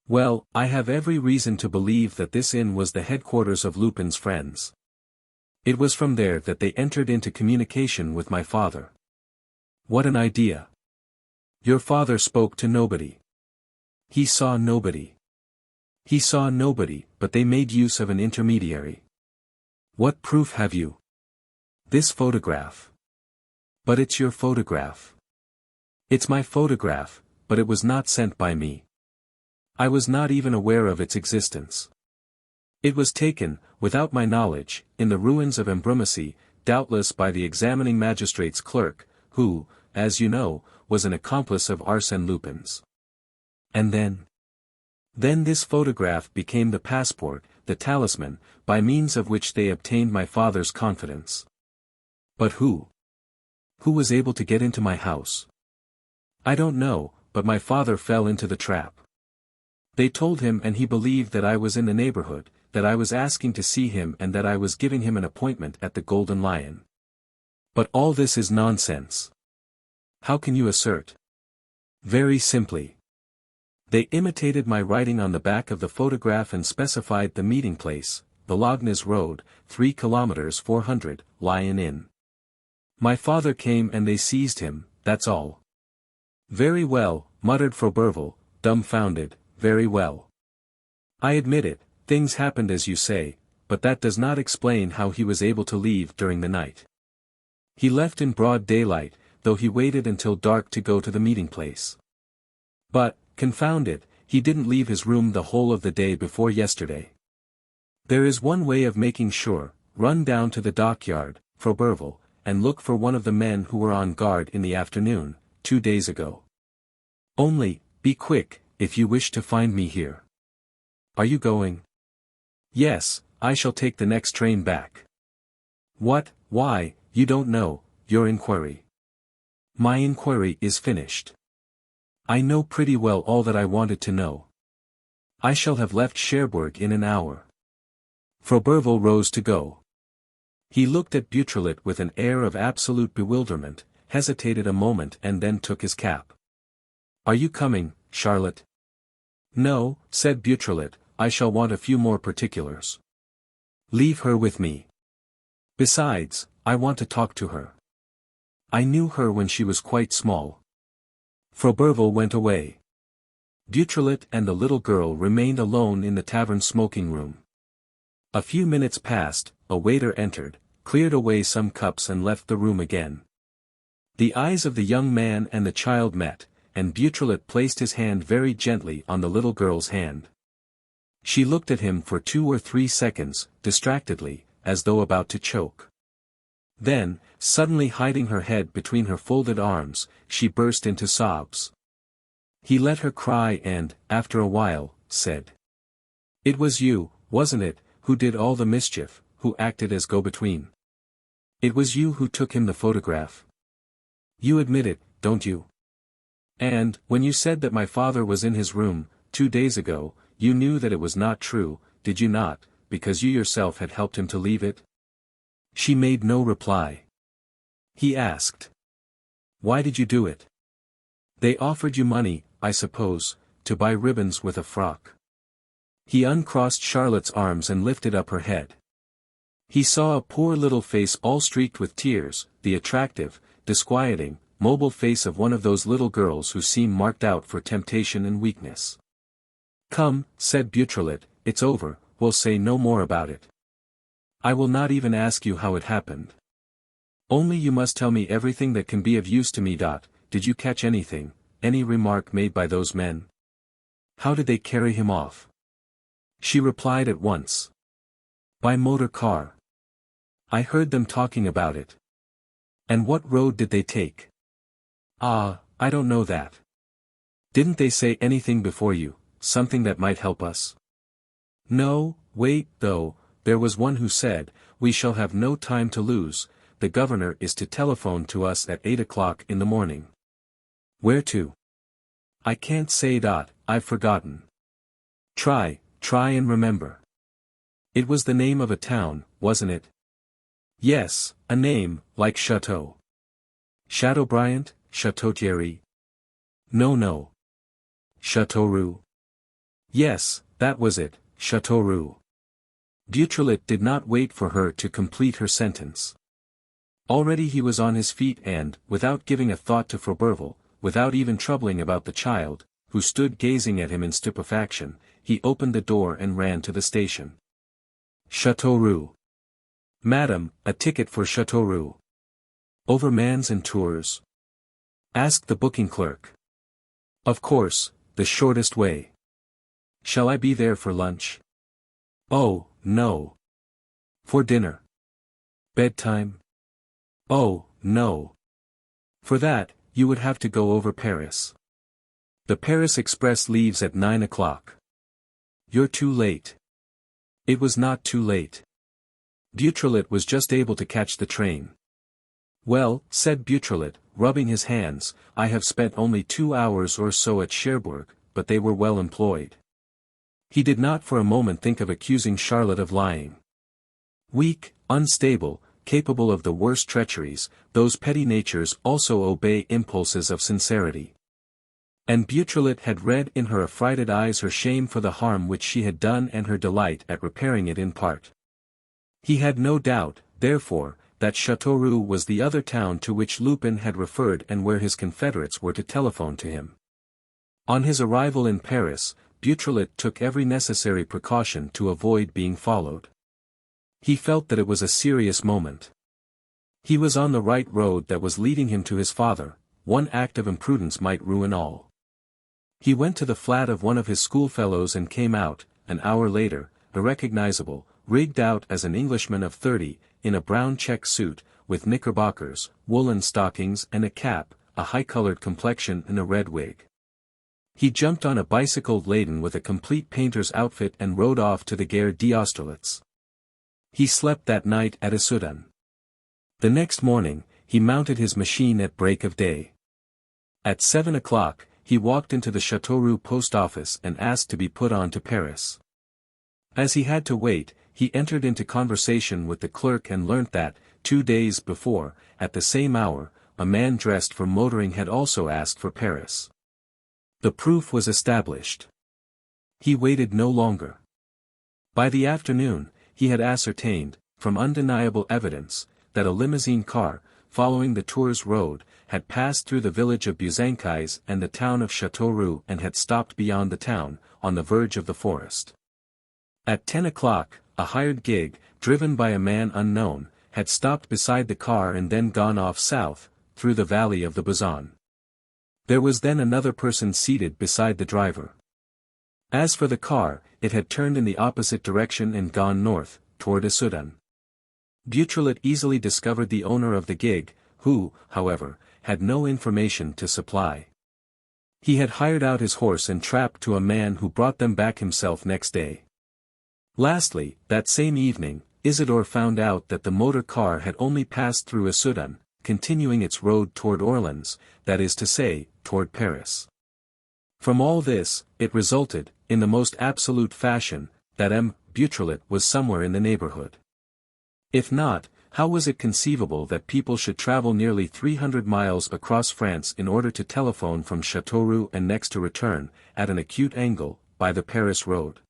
Well, I have every reason to believe that this inn was the headquarters of Lupin's friends. It was from there that they entered into communication with my father. What an idea. Your father spoke to nobody. He saw nobody. He saw nobody, but they made use of an intermediary. What proof have you? This photograph. But it's your photograph. It's my photograph, but it was not sent by me. I was not even aware of its existence. It was taken, without my knowledge, in the ruins of Ambrumésy, doubtless by the examining magistrate's clerk, who, as you know, was an accomplice of Arsène Lupin's. And then? Then this photograph became the passport, the talisman, by means of which they obtained my father's confidence. But who? Who was able to get into my house? I don't know, but my father fell into the trap. They told him and he believed that I was in the neighborhood, that I was asking to see him and that I was giving him an appointment at the Golden Lion. But all this is nonsense. How can you assert? Very simply. They imitated my writing on the back of the photograph and specified the meeting place, Villagnes Road, 3 kilometers 400, Lion Inn. My father came and they seized him, that's all. Very well, muttered Froberval, dumbfounded, very well. I admit it, things happened as you say, but that does not explain how he was able to leave during the night. He left in broad daylight, though he waited until dark to go to the meeting place. But, confound it, he didn't leave his room the whole of the day before yesterday. There is one way of making sure, run down to the dockyard, Froberval, and look for one of the men who were on guard in the afternoon, 2 days ago. Only, be quick, if you wish to find me here. Are you going? Yes, I shall take the next train back. What, why, you don't know, your inquiry. My inquiry is finished. I know pretty well all that I wanted to know. I shall have left Cherbourg in an hour. Froberval rose to go. He looked at Beautrelet with an air of absolute bewilderment, hesitated a moment and then took his cap. Are you coming, Charlotte? No, said Beautrelet, I shall want a few more particulars. Leave her with me. Besides, I want to talk to her. I knew her when she was quite small. Froberval went away. Beautrelet and the little girl remained alone in the tavern smoking room. A few minutes passed, a waiter entered, cleared away some cups and left the room again. The eyes of the young man and the child met, and Beautrelet placed his hand very gently on the little girl's hand. She looked at him for 2 or 3 seconds, distractedly, as though about to choke. Then, suddenly hiding her head between her folded arms, she burst into sobs. He let her cry and, after a while, said. It was you, wasn't it, who did all the mischief, who acted as go-between? It was you who took him the photograph. You admit it, don't you? And, when you said that my father was in his room, 2 days ago, you knew that it was not true, did you not, because you yourself had helped him to leave it? She made no reply. He asked. Why did you do it? They offered you money, I suppose, to buy ribbons with a frock. He uncrossed Charlotte's arms and lifted up her head. He saw a poor little face all streaked with tears, the attractive, disquieting, mobile face of one of those little girls who seem marked out for temptation and weakness. Come, said Beautrelet, it's over, we'll say no more about it. I will not even ask you how it happened. Only you must tell me everything that can be of use to me. Did you catch anything, any remark made by those men? How did they carry him off? She replied at once. By motor car. I heard them talking about it. And what road did they take? Ah, I don't know that. Didn't they say anything before you, something that might help us? No, wait, though, there was one who said, we shall have no time to lose, the governor is to telephone to us at 8 o'clock in the morning. Where to? I can't say. I've forgotten. Try, try and remember. It was the name of a town, wasn't it? Yes, a name, like Chateau. Chateaubriand, Chateau-Thierry? No. Châteauroux. Yes, that was it, Châteauroux. Beautrelet did not wait for her to complete her sentence. Already he was on his feet and, without giving a thought to Froberval, without even troubling about the child, who stood gazing at him in stupefaction, he opened the door and ran to the station. Châteauroux. Madam, a ticket for Châteauroux. Over Mans and Tours? Asked the booking clerk. Of course, the shortest way. Shall I be there for lunch? Oh, no. For dinner? Bedtime? Oh, no. For that, you would have to go over Paris. The Paris Express leaves at 9 o'clock. You're too late. It was not too late. Beautrelet was just able to catch the train. Well, said Beautrelet, rubbing his hands, I have spent only 2 hours or so at Cherbourg, but they were well employed. He did not for a moment think of accusing Charlotte of lying. Weak, unstable, capable of the worst treacheries, those petty natures also obey impulses of sincerity. And Beautrelet had read in her affrighted eyes her shame for the harm which she had done and her delight at repairing it in part. He had no doubt, therefore, that Châteauroux was the other town to which Lupin had referred and where his confederates were to telephone to him. On his arrival in Paris, Beautrelet took every necessary precaution to avoid being followed. He felt that it was a serious moment. He was on the right road that was leading him to his father, one act of imprudence might ruin all. He went to the flat of one of his schoolfellows and came out, an hour later, irrecognizable, rigged out as an Englishman of 30, in a brown check suit, with knickerbockers, woolen stockings and a cap, a high-colored complexion and a red wig. He jumped on a bicycle laden with a complete painter's outfit and rode off to the Gare d'Austerlitz. He slept that night at Issoudun. The next morning, he mounted his machine at break of day. At 7 o'clock, he walked into the Châteauroux post office and asked to be put on to Paris. As he had to wait, he entered into conversation with the clerk and learnt that, 2 days before, at the same hour, a man dressed for motoring had also asked for Paris. The proof was established. He waited no longer. By the afternoon, he had ascertained, from undeniable evidence, that a limousine car, following the Tours road, had passed through the village of Buzencaise and the town of Châteauroux and had stopped beyond the town, on the verge of the forest. At 10 o'clock, a hired gig, driven by a man unknown, had stopped beside the car and then gone off south, through the valley of the Bezon. There was then another person seated beside the driver. As for the car, it had turned in the opposite direction and gone north, toward Issoudun. Beautrelet easily discovered the owner of the gig, who, however, had no information to supply. He had hired out his horse and trap to a man who brought them back himself next day. Lastly, that same evening, Isidore found out that the motor car had only passed through Issoudun, continuing its road toward Orleans, that is to say, toward Paris. From all this, it resulted, in the most absolute fashion, that M. Beautrelet was somewhere in the neighborhood. If not, how was it conceivable that people should travel nearly 300 miles across France in order to telephone from Châteauroux and next to return, at an acute angle, by the Paris road?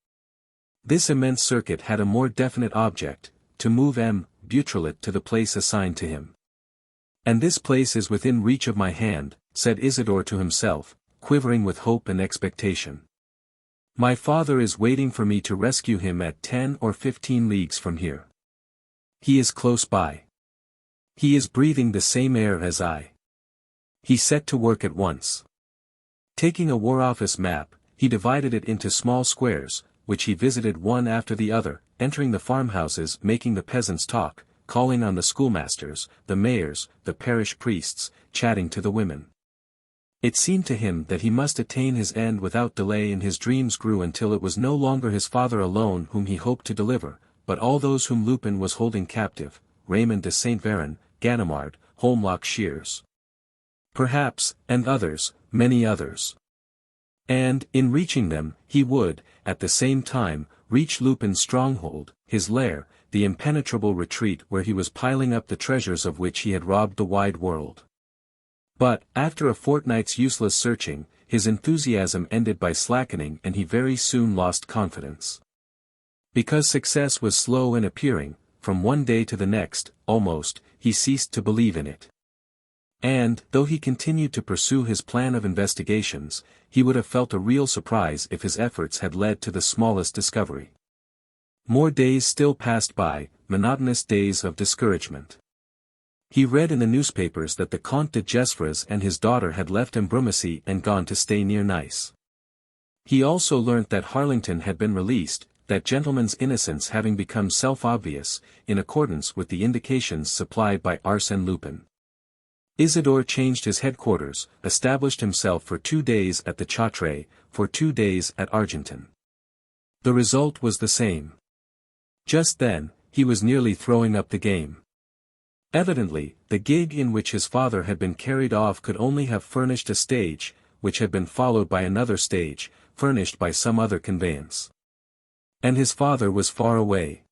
This immense circuit had a more definite object, to move M. Beautrelet to the place assigned to him. And this place is within reach of my hand, said Isidore to himself, quivering with hope and expectation. My father is waiting for me to rescue him at 10 or 15 leagues from here. He is close by. He is breathing the same air as I. He set to work at once. Taking a War Office map, he divided it into small squares, which he visited one after the other, entering the farmhouses, making the peasants talk, calling on the schoolmasters, the mayors, the parish priests, chatting to the women. It seemed to him that he must attain his end without delay, and his dreams grew until it was no longer his father alone whom he hoped to deliver, but all those whom Lupin was holding captive, Raymond de Saint Véran, Ganimard, Holmlock Shears. Perhaps, and others, many others. And, in reaching them, he would, at the same time, reach Lupin's stronghold, his lair, the impenetrable retreat where he was piling up the treasures of which he had robbed the wide world. But, after a fortnight's useless searching, his enthusiasm ended by slackening and he very soon lost confidence. Because success was slow in appearing, from one day to the next, almost, he ceased to believe in it. And, though he continued to pursue his plan of investigations, he would have felt a real surprise if his efforts had led to the smallest discovery. More days still passed by, monotonous days of discouragement. He read in the newspapers that the Comte de Gesvres and his daughter had left Ambrumésy and gone to stay near Nice. He also learnt that Harlington had been released, that gentleman's innocence having become self-obvious, in accordance with the indications supplied by Arsène Lupin. Isidore changed his headquarters, established himself for 2 days at the Châtelet, for 2 days at Argentan. The result was the same. Just then, he was nearly throwing up the game. Evidently, the gig in which his father had been carried off could only have furnished a stage, which had been followed by another stage, furnished by some other conveyance. And his father was far away.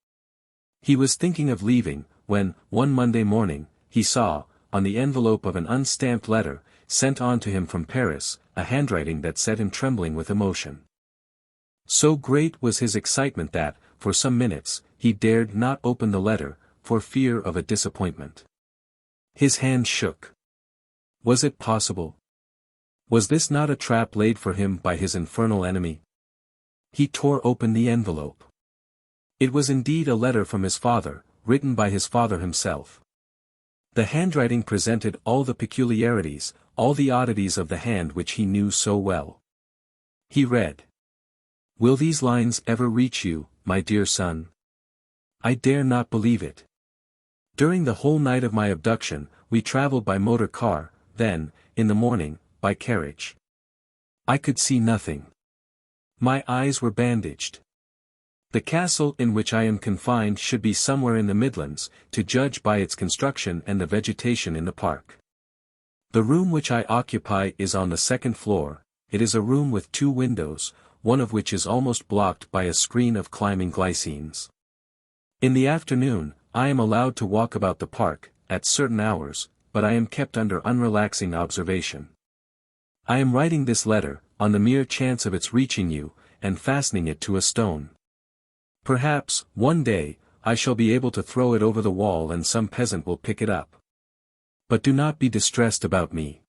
He was thinking of leaving, when, one Monday morning, he saw, on the envelope of an unstamped letter, sent on to him from Paris, a handwriting that set him trembling with emotion. So great was his excitement that, for some minutes, he dared not open the letter, for fear of a disappointment. His hand shook. Was it possible? Was this not a trap laid for him by his infernal enemy? He tore open the envelope. It was indeed a letter from his father, written by his father himself. The handwriting presented all the peculiarities, all the oddities of the hand which he knew so well. He read: "Will these lines ever reach you, my dear son? I dare not believe it. During the whole night of my abduction, we traveled by motor car, then, in the morning, by carriage. I could see nothing. My eyes were bandaged. The castle in which I am confined should be somewhere in the Midlands, to judge by its construction and the vegetation in the park. The room which I occupy is on the 2nd floor. It is a room with 2 windows, one of which is almost blocked by a screen of climbing glycines. In the afternoon, I am allowed to walk about the park, at certain hours, but I am kept under unrelaxing observation. I am writing this letter, on the mere chance of its reaching you, and fastening it to a stone. Perhaps, one day, I shall be able to throw it over the wall and some peasant will pick it up. But do not be distressed about me.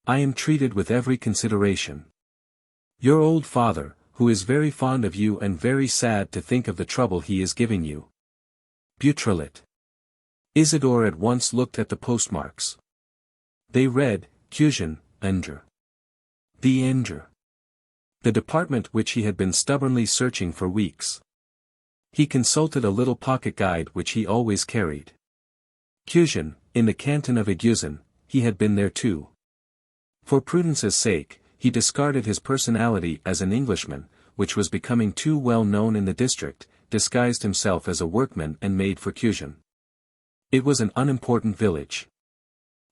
I am treated with every consideration. Your old father, who is very fond of you and very sad to think of the trouble he is giving you. Beautrelet." Isidore at once looked at the postmarks. They read, Cusion, Indre. The Indre. The department which he had been stubbornly searching for weeks. He consulted a little pocket guide which he always carried. Cusion, in the canton of Aiguezin, he had been there too. For prudence's sake, he discarded his personality as an Englishman, which was becoming too well known in the district, disguised himself as a workman and made for Cusion. It was an unimportant village.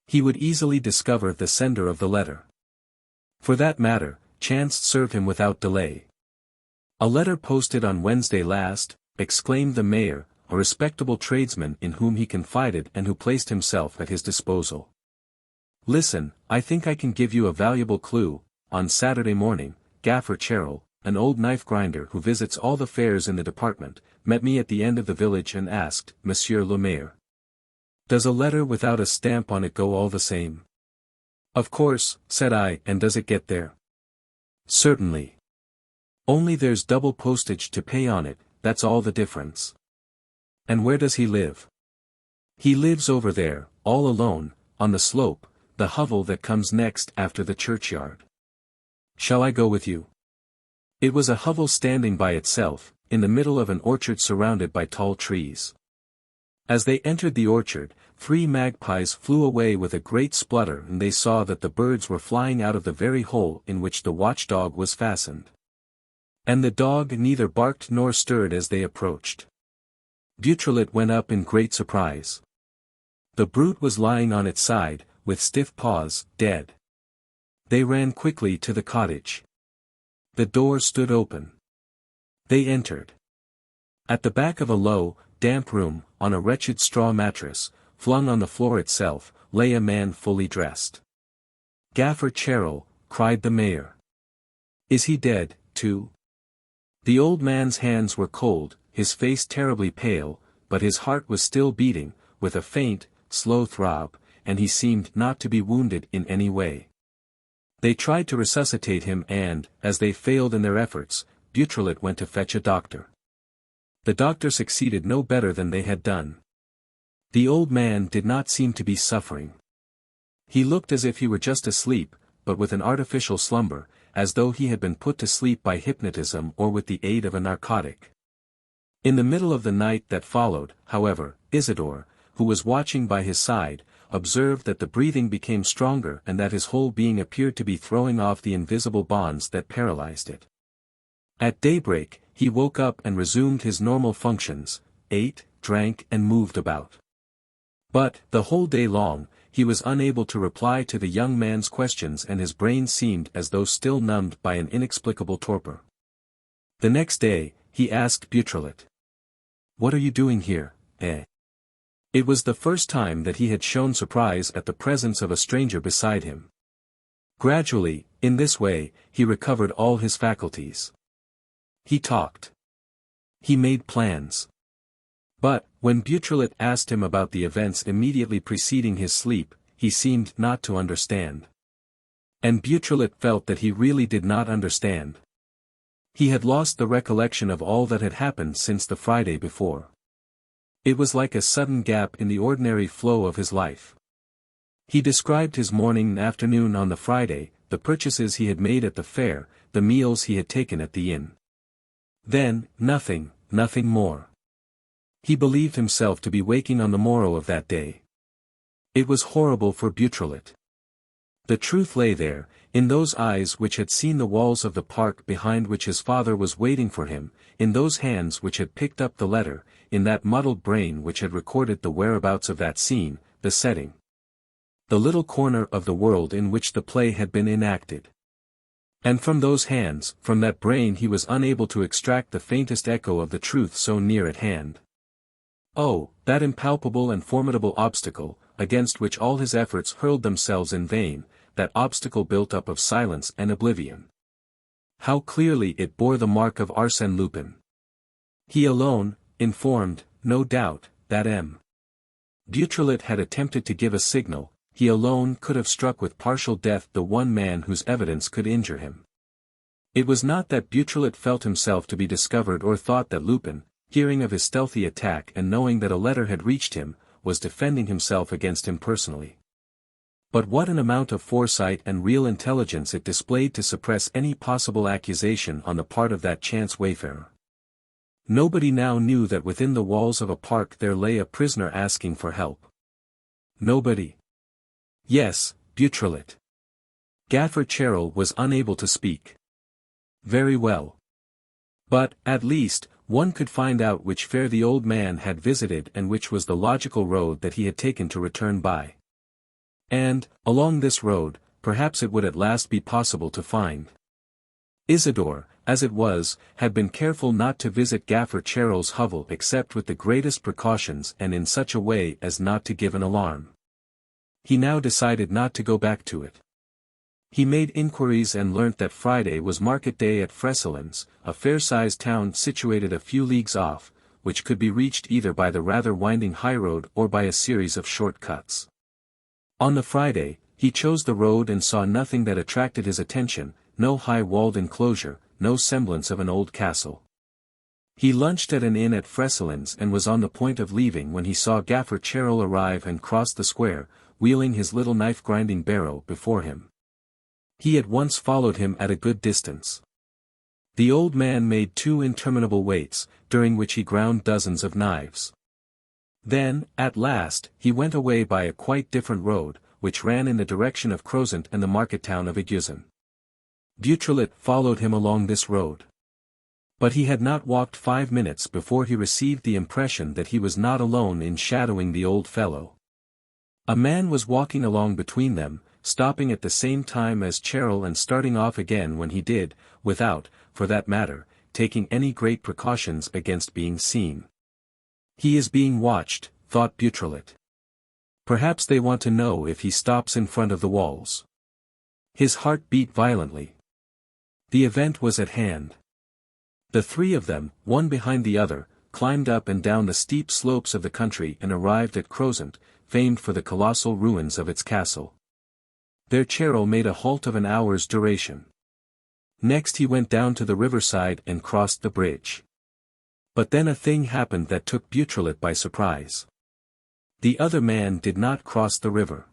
He would easily discover the sender of the letter. For that matter, chance served him without delay. "A letter posted on Wednesday last," exclaimed the mayor, a respectable tradesman in whom he confided and who placed himself at his disposal. "Listen, I think I can give you a valuable clue. On Saturday morning, Gaffer Cherrel, an old knife grinder who visits all the fairs in the department, met me at the end of the village and asked, Monsieur le Maire, does a letter without a stamp on it go all the same? Of course, said I, and does it get there? Certainly. Only there's double postage to pay on it, that's all the difference. And where does he live? He lives over there, all alone, on the slope, the hovel that comes next after the churchyard. Shall I go with you? It was a hovel standing by itself, in the middle of an orchard surrounded by tall trees. As they entered the orchard, 3 magpies flew away with a great splutter and they saw that the birds were flying out of the very hole in which the watchdog was fastened. And the dog neither barked nor stirred as they approached. Beautrelet went up in great surprise. The brute was lying on its side, with stiff paws, dead. They ran quickly to the cottage. The door stood open. They entered. At the back of a low, damp room, on a wretched straw mattress, flung on the floor itself, lay a man fully dressed. "Gaffer Cheryl," cried the mayor. "Is he dead, too?" The old man's hands were cold, his face terribly pale, but his heart was still beating, with a faint, slow throb, and he seemed not to be wounded in any way. They tried to resuscitate him and, as they failed in their efforts, Beautrelet went to fetch a doctor. The doctor succeeded no better than they had done. The old man did not seem to be suffering. He looked as if he were just asleep, but with an artificial slumber, as though he had been put to sleep by hypnotism or with the aid of a narcotic. In the middle of the night that followed, however, Isidore, who was watching by his side, observed that the breathing became stronger and that his whole being appeared to be throwing off the invisible bonds that paralyzed it. At daybreak, he woke up and resumed his normal functions, ate, drank and moved about. But, the whole day long, he was unable to reply to the young man's questions and his brain seemed as though still numbed by an inexplicable torpor. The next day, he asked Beautrelet. "What are you doing here, eh?" It was the first time that he had shown surprise at the presence of a stranger beside him. Gradually, in this way, he recovered all his faculties. He talked. He made plans. But, when Beautrelet asked him about the events immediately preceding his sleep, he seemed not to understand. And Beautrelet felt that he really did not understand. He had lost the recollection of all that had happened since the Friday before. It was like a sudden gap in the ordinary flow of his life. He described his morning and afternoon on the Friday, the purchases he had made at the fair, the meals he had taken at the inn. Then, nothing more. He believed himself to be waking on the morrow of that day. It was horrible for Beautrelet. The truth lay there, in those eyes which had seen the walls of the park behind which his father was waiting for him, in those hands which had picked up the letter, in that muddled brain which had recorded the whereabouts of that scene, the setting. The little corner of the world in which the play had been enacted. And from those hands, from that brain he was unable to extract the faintest echo of the truth so near at hand. Oh, that impalpable and formidable obstacle, against which all his efforts hurled themselves in vain, that obstacle built up of silence and oblivion. How clearly it bore the mark of Arsène Lupin. He alone, informed, no doubt, that M. Beautrelet had attempted to give a signal, he alone could have struck with partial death the one man whose evidence could injure him. It was not that Beautrelet felt himself to be discovered or thought that Lupin, hearing of his stealthy attack and knowing that a letter had reached him, was defending himself against him personally. But what an amount of foresight and real intelligence it displayed to suppress any possible accusation on the part of that chance wayfarer. Nobody now knew that within the walls of a park there lay a prisoner asking for help. Nobody. Yes, Beautrelet. Gaffer Cheryl was unable to speak. Very well. But, at least, one could find out which fair the old man had visited and which was the logical road that he had taken to return by. And, along this road, perhaps it would at last be possible to find. Isidore, as it was, had been careful not to visit Gaffer Cheryl's hovel except with the greatest precautions and in such a way as not to give an alarm. He now decided not to go back to it. He made inquiries and learnt that Friday was market day at Freselins, a fair-sized town situated a few leagues off, which could be reached either by the rather winding highroad or by a series of short cuts. On the Friday, he chose the road and saw nothing that attracted his attention, no high-walled enclosure, no semblance of an old castle. He lunched at an inn at Freselins and was on the point of leaving when he saw Gaffer Cheryl arrive and cross the square, wheeling his little knife-grinding barrow before him. He at once followed him at a good distance. The old man made 2 interminable waits, during which he ground dozens of knives. Then, at last, he went away by a quite different road, which ran in the direction of Crozant and the market town of Aiguezin. Beautrelet followed him along this road. But he had not walked 5 minutes before he received the impression that he was not alone in shadowing the old fellow. A man was walking along between them, stopping at the same time as Cheryl and starting off again when he did, without, for that matter, taking any great precautions against being seen. He is being watched, thought Beautrelet. Perhaps they want to know if he stops in front of the walls. His heart beat violently. The event was at hand. The three of them, one behind the other, climbed up and down the steep slopes of the country and arrived at Crozant, famed for the colossal ruins of its castle. There Cheryl made a halt of an hour's duration. Next he went down to the riverside and crossed the bridge. But then a thing happened that took Beautrelet by surprise. The other man did not cross the river.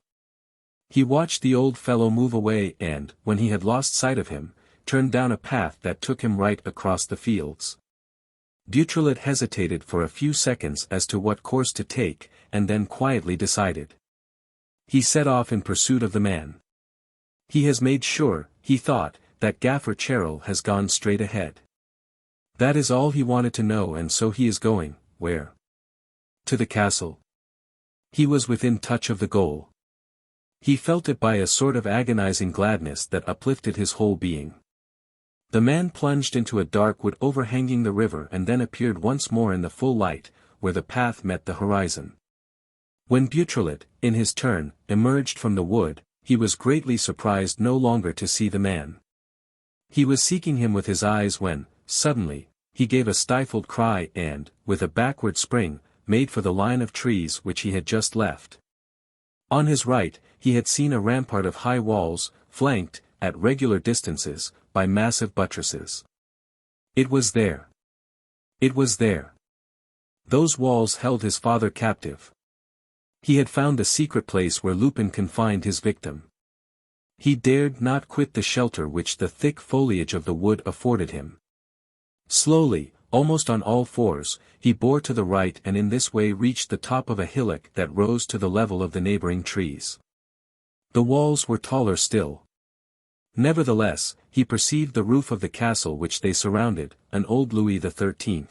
He watched the old fellow move away and, when he had lost sight of him, turned down a path that took him right across the fields. Beautrelet hesitated for a few seconds as to what course to take, and then quietly decided. He set off in pursuit of the man. He has made sure, he thought, that Gaffer Cheryl has gone straight ahead. That is all he wanted to know, and so he is going, where? To the castle. He was within touch of the goal. He felt it by a sort of agonizing gladness that uplifted his whole being. The man plunged into a dark wood overhanging the river and then appeared once more in the full light, where the path met the horizon. When Beautrelet, in his turn, emerged from the wood, he was greatly surprised no longer to see the man. He was seeking him with his eyes when, suddenly, he gave a stifled cry and, with a backward spring, made for the line of trees which he had just left. On his right, he had seen a rampart of high walls, flanked, at regular distances, by massive buttresses. It was there. It was there. Those walls held his father captive. He had found the secret place where Lupin confined his victim. He dared not quit the shelter which the thick foliage of the wood afforded him. Slowly, almost on all fours, he bore to the right and in this way reached the top of a hillock that rose to the level of the neighboring trees. The walls were taller still. Nevertheless, he perceived the roof of the castle which they surrounded, an old Louis XIII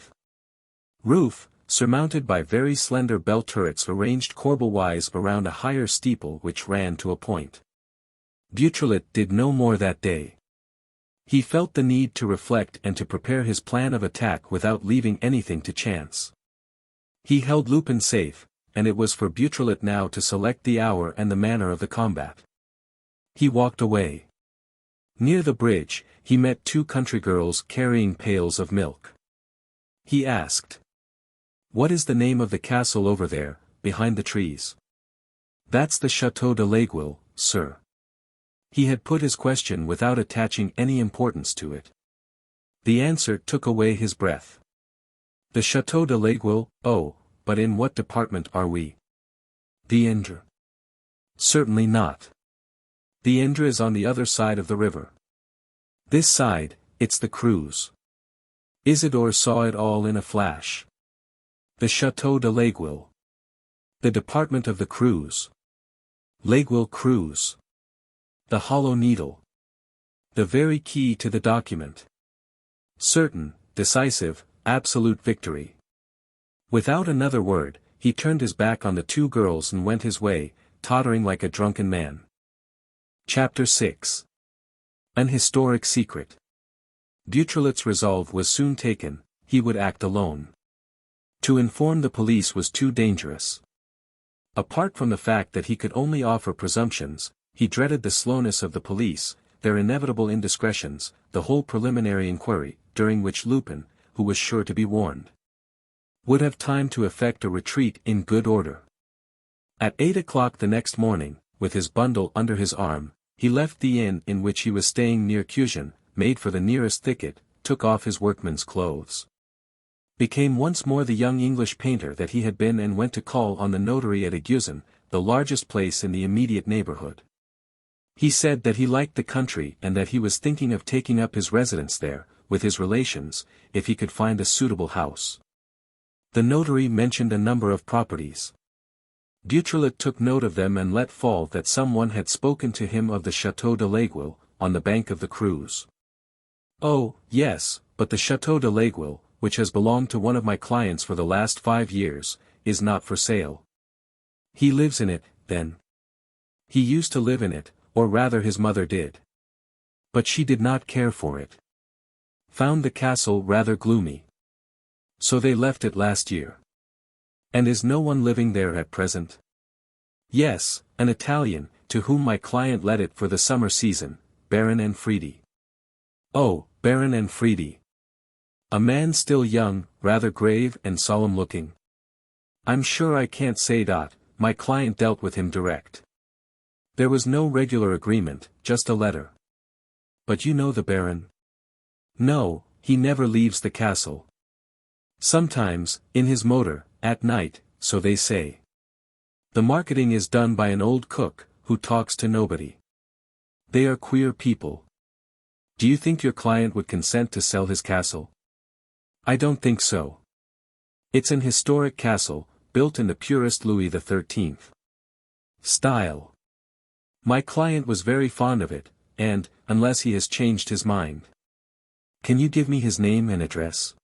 roof, surmounted by very slender bell turrets arranged corbel-wise around a higher steeple which ran to a point. Beautrelet did no more that day. He felt the need to reflect and to prepare his plan of attack without leaving anything to chance. He held Lupin safe, and it was for Beautrelet now to select the hour and the manner of the combat. He walked away. Near the bridge, he met two country girls carrying pails of milk. He asked, "What is the name of the castle over there, behind the trees?" "That's the Château de l'Aiguille, sir." He had put his question without attaching any importance to it. The answer took away his breath. "The Château de l'Aiguille, oh, but in what department are we?" "The Indre." "Certainly not. The Indre is on the other side of the river. This side, it's the Creuse." Isidore saw it all in a flash. The Château de l'Aiguille. The department of the Creuse. L'Aiguille Creuse. The Hollow Needle. The very key to the document. Certain, decisive, absolute victory. Without another word, he turned his back on the two girls and went his way, tottering like a drunken man. Chapter 6. An historic secret. Beautrelet's resolve was soon taken, he would act alone. To inform the police was too dangerous. Apart from the fact that he could only offer presumptions, he dreaded the slowness of the police, their inevitable indiscretions, the whole preliminary inquiry, during which Lupin, who was sure to be warned, would have time to effect a retreat in good order. At 8 o'clock the next morning, with his bundle under his arm, he left the inn in which he was staying near Cusson, made for the nearest thicket, took off his workman's clothes. Became once more the young English painter that he had been and went to call on the notary at Aiguzen, the largest place in the immediate neighborhood. He said that he liked the country and that he was thinking of taking up his residence there, with his relations, if he could find a suitable house. The notary mentioned a number of properties. Beautrelet took note of them and let fall that someone had spoken to him of the Château de l'Aiguille, on the bank of the Creuse. "Oh, yes, but the Château de l'Aiguille, which has belonged to one of my clients for the last 5 years, is not for sale." "He lives in it, then?" "He used to live in it, or rather his mother did. But she did not care for it. Found the castle rather gloomy. So they left it last year. And is no one living there at present? Yes, an Italian, to whom my client let it for the summer season, Baron Anfredi. Oh, Baron Anfredi. A man still young, rather grave and solemn looking. I'm sure I can't say that, my client dealt with him direct. There was no regular agreement, just a letter. But you know the Baron? No, he never leaves the castle. Sometimes, in his motor, at night, so they say. The marketing is done by an old cook, who talks to nobody. They are queer people. Do you think your client would consent to sell his castle? I don't think so. It's an historic castle, built in the purest Louis XIII style. My client was very fond of it, and, unless he has changed his mind. Can you give me his name and address?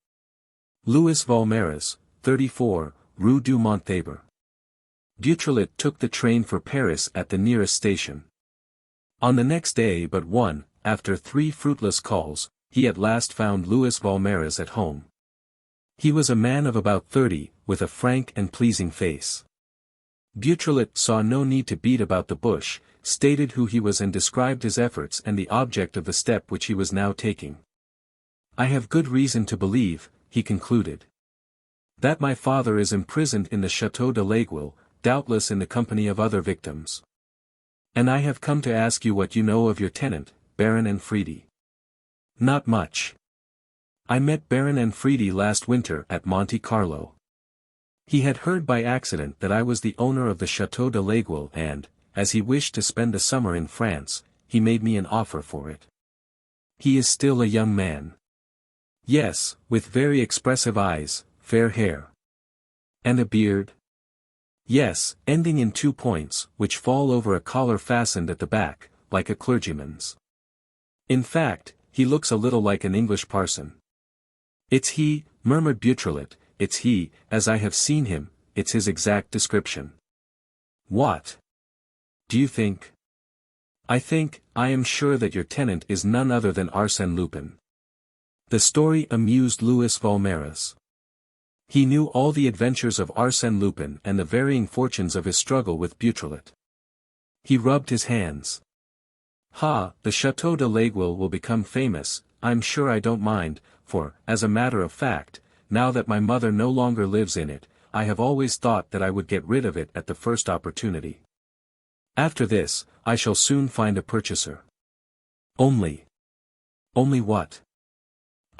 Louis Valmeras, 34, Rue du Monthéber. Beautrelet took the train for Paris at the nearest station. On the next day but one, after 3 fruitless calls, he at last found Louis Valmeras at home. He was a man of about 30, with a frank and pleasing face. Beautrelet saw no need to beat about the bush, stated who he was and described his efforts and the object of the step which he was now taking. I have good reason to believe, he concluded, that my father is imprisoned in the Château de l'Aiguille, doubtless in the company of other victims. And I have come to ask you what you know of your tenant, Baron Anfredi. Not much. I met Baron Anfredi last winter at Monte Carlo. He had heard by accident that I was the owner of the Château de l'Aiguille and, as he wished to spend the summer in France, he made me an offer for it. He is still a young man. Yes, with very expressive eyes, fair hair. And a beard? Yes, ending in 2 points, which fall over a collar fastened at the back, like a clergyman's. In fact, he looks a little like an English parson. It's he, murmured Beautrelet, it's he, as I have seen him, it's his exact description. What? Do you think? I am sure that your tenant is none other than Arsène Lupin. The story amused Louis Valmeras. He knew all the adventures of Arsène Lupin and the varying fortunes of his struggle with Beautrelet. He rubbed his hands. Ha, the Château de l'Aiguille will become famous, I'm sure I don't mind, for, as a matter of fact, now that my mother no longer lives in it, I have always thought that I would get rid of it at the first opportunity. After this, I shall soon find a purchaser. Only what?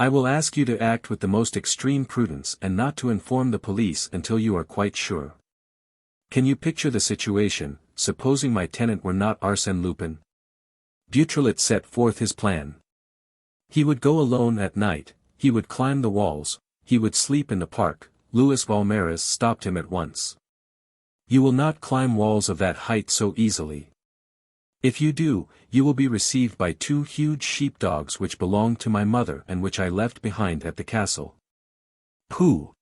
I will ask you to act with the most extreme prudence and not to inform the police until you are quite sure. Can you picture the situation, supposing my tenant were not Arsène Lupin? Beautrelet set forth his plan. He would go alone at night, he would climb the walls, he would sleep in the park. Louis Valmeras stopped him at once. You will not climb walls of that height so easily. If you do, you will be received by 2 huge sheepdogs which belonged to my mother and which I left behind at the castle. Pooh!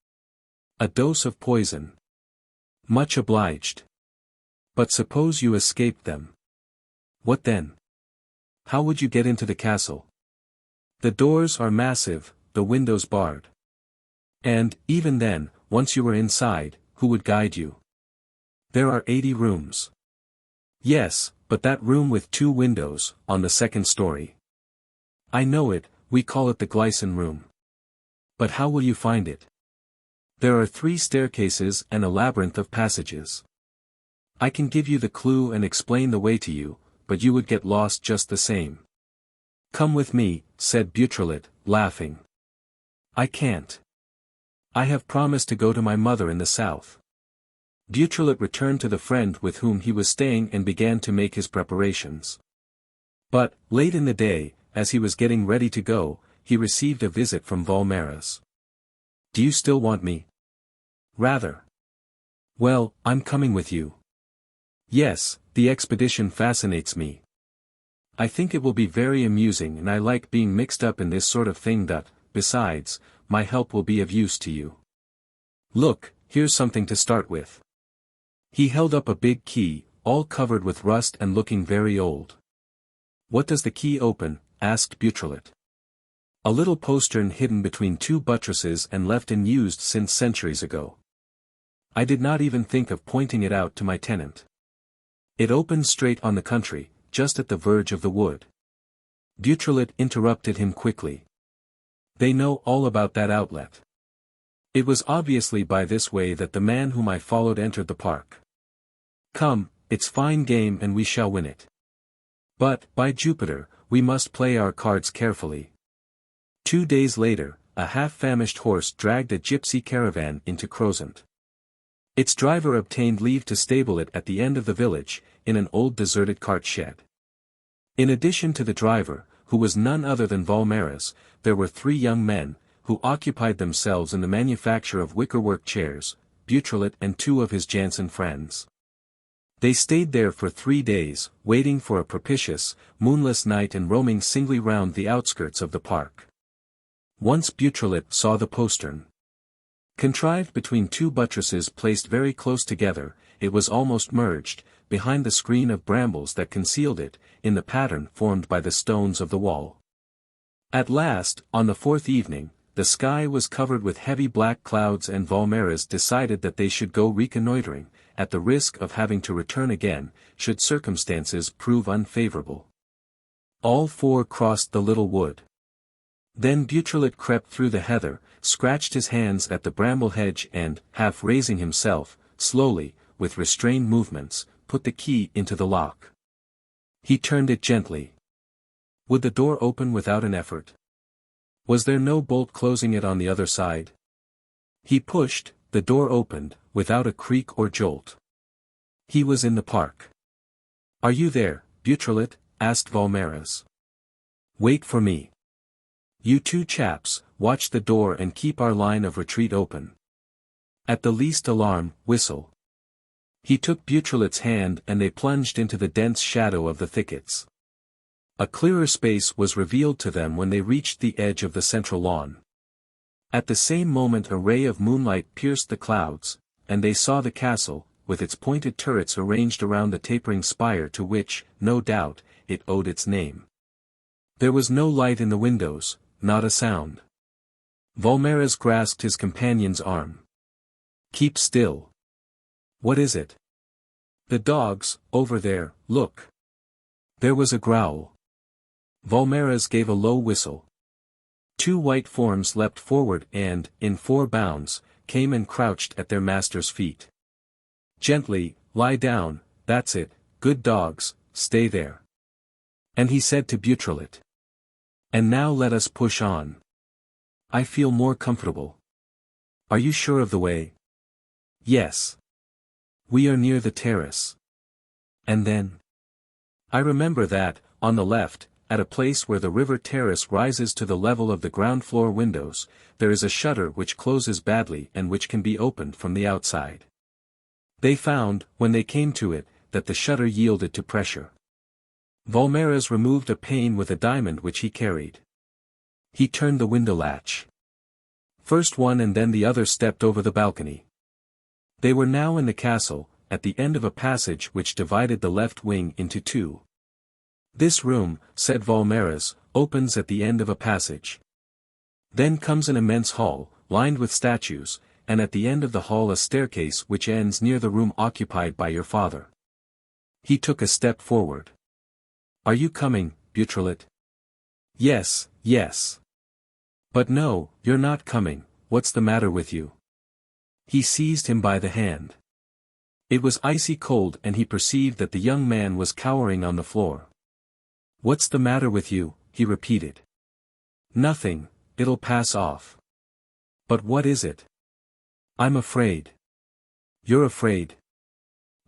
A dose of poison. Much obliged. But suppose you escaped them. What then? How would you get into the castle? The doors are massive, the windows barred. And, even then, once you were inside, who would guide you? There are 80 rooms. Yes, but that room with 2 windows, on the 2nd story. I know it, we call it the Glycine room. But how will you find it? There are 3 staircases and a labyrinth of passages. I can give you the clue and explain the way to you, but you would get lost just the same. Come with me, said Beautrelet, laughing. I can't. I have promised to go to my mother in the south. Beautrelet returned to the friend with whom he was staying and began to make his preparations. But, late in the day, as he was getting ready to go, he received a visit from Valmeras. Do you still want me? Rather. Well, I'm coming with you. Yes, the expedition fascinates me. I think it will be very amusing and I like being mixed up in this sort of thing that, besides, my help will be of use to you. Look, here's something to start with. He held up a big key, all covered with rust and looking very old. "What does the key open?" asked Beautrelet. "A little postern hidden between two buttresses and left unused since centuries ago. I did not even think of pointing it out to my tenant. It opens straight on the country, just at the verge of the wood." Beautrelet interrupted him quickly. "They know all about that outlet. It was obviously by this way that the man whom I followed entered the park. Come, it's fine game and we shall win it. But, by Jupiter, we must play our cards carefully." 2 days later, a half-famished horse dragged a gypsy caravan into Crozant. Its driver obtained leave to stable it at the end of the village, in an old deserted cart shed. In addition to the driver, who was none other than Valmères, there were 3 young men, who occupied themselves in the manufacture of wickerwork chairs, Beautrelet and 2 of his Jansen friends. They stayed there for 3 days, waiting for a propitious, moonless night and roaming singly round the outskirts of the park. Once Beautrelet saw the postern. Contrived between 2 buttresses placed very close together, it was almost merged, behind the screen of brambles that concealed it, in the pattern formed by the stones of the wall. At last, on the 4th evening, the sky was covered with heavy black clouds and Valmères decided that they should go reconnoitering, at the risk of having to return again, should circumstances prove unfavorable. All 4 crossed the little wood. Then Beautrelet crept through the heather, scratched his hands at the bramble hedge and, half raising himself, slowly, with restrained movements, put the key into the lock. He turned it gently. Would the door open without an effort? Was there no bolt closing it on the other side? He pushed, the door opened, without a creak or jolt. He was in the park. "Are you there, Beautrelet?" asked Valmères. "Wait for me. You 2 chaps, watch the door and keep our line of retreat open. At the least alarm, whistle." He took Beautrelet's hand and they plunged into the dense shadow of the thickets. A clearer space was revealed to them when they reached the edge of the central lawn. At the same moment a ray of moonlight pierced the clouds, and they saw the castle, with its pointed turrets arranged around the tapering spire to which, no doubt, it owed its name. There was no light in the windows, not a sound. Valmères grasped his companion's arm. "Keep still." "What is it?" "The dogs, over there, look." There was a growl. Valmères gave a low whistle. 2 white forms leapt forward and, in 4 bounds, came and crouched at their master's feet. "Gently, lie down, that's it, good dogs, stay there." And he said to Beautrelet. "And now let us push on. I feel more comfortable. Are you sure of the way?" "Yes. We are near the terrace." "And then?" "I remember that, on the left, at a place where the river terrace rises to the level of the ground floor windows, there is a shutter which closes badly and which can be opened from the outside." They found, when they came to it, that the shutter yielded to pressure. Valmères removed a pane with a diamond which he carried. He turned the window latch. First one and then the other stepped over the balcony. They were now in the castle, at the end of a passage which divided the left wing into 2. "This room," said Valmères, "opens at the end of a passage. Then comes an immense hall, lined with statues, and at the end of the hall a staircase which ends near the room occupied by your father." He took a step forward. "Are you coming, Beautrelet?" "Yes, yes." "But no, you're not coming, what's the matter with you?" He seized him by the hand. It was icy cold and he perceived that the young man was cowering on the floor. "What's the matter with you?" he repeated. "Nothing, it'll pass off." "But what is it?" "I'm afraid." "You're afraid?"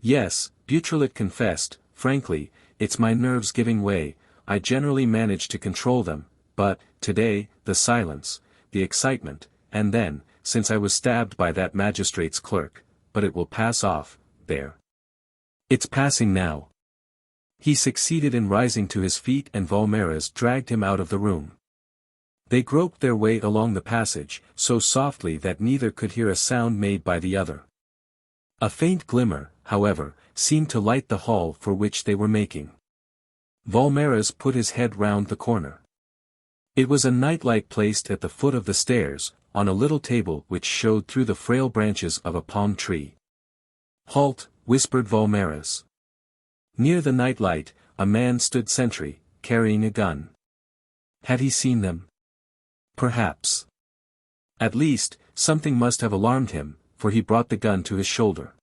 "Yes," Beautrelet confessed, frankly, "it's my nerves giving way. I generally manage to control them, but, today, the silence, the excitement, and then, since I was stabbed by that magistrate's clerk, but it will pass off, there. It's passing now." He succeeded in rising to his feet and Valmères dragged him out of the room. They groped their way along the passage, so softly that neither could hear a sound made by the other. A faint glimmer, however, seemed to light the hall for which they were making. Valmères put his head round the corner. It was a nightlight placed at the foot of the stairs, on a little table which showed through the frail branches of a palm tree. "Halt," whispered Valmères. Near the nightlight, a man stood sentry, carrying a gun. Had he seen them? Perhaps. At least, something must have alarmed him, for he brought the gun to his shoulder.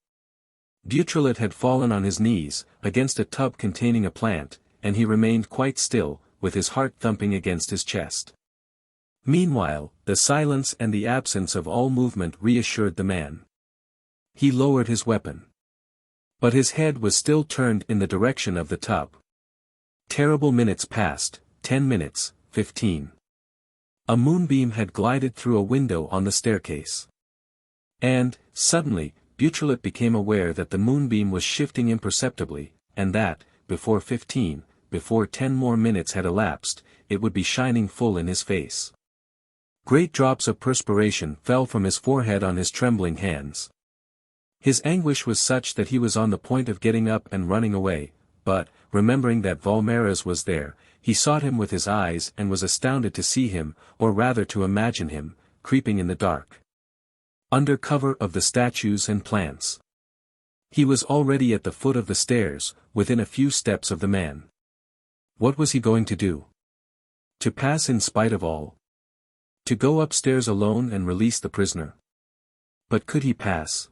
Beautrelet had fallen on his knees, against a tub containing a plant, and he remained quite still, with his heart thumping against his chest. Meanwhile, the silence and the absence of all movement reassured the man. He lowered his weapon. But his head was still turned in the direction of the tub. Terrible minutes passed, 10 minutes, 15. A moonbeam had glided through a window on the staircase. And, suddenly, Beautrelet became aware that the moonbeam was shifting imperceptibly, and that, before 10 more minutes had elapsed, it would be shining full in his face. Great drops of perspiration fell from his forehead on his trembling hands. His anguish was such that he was on the point of getting up and running away, but, remembering that Valmères was there, he sought him with his eyes and was astounded to see him, or rather to imagine him, creeping in the dark, under cover of the statues and plants. He was already at the foot of the stairs, within a few steps of the man. What was he going to do? To pass in spite of all? To go upstairs alone and release the prisoner? But could he pass?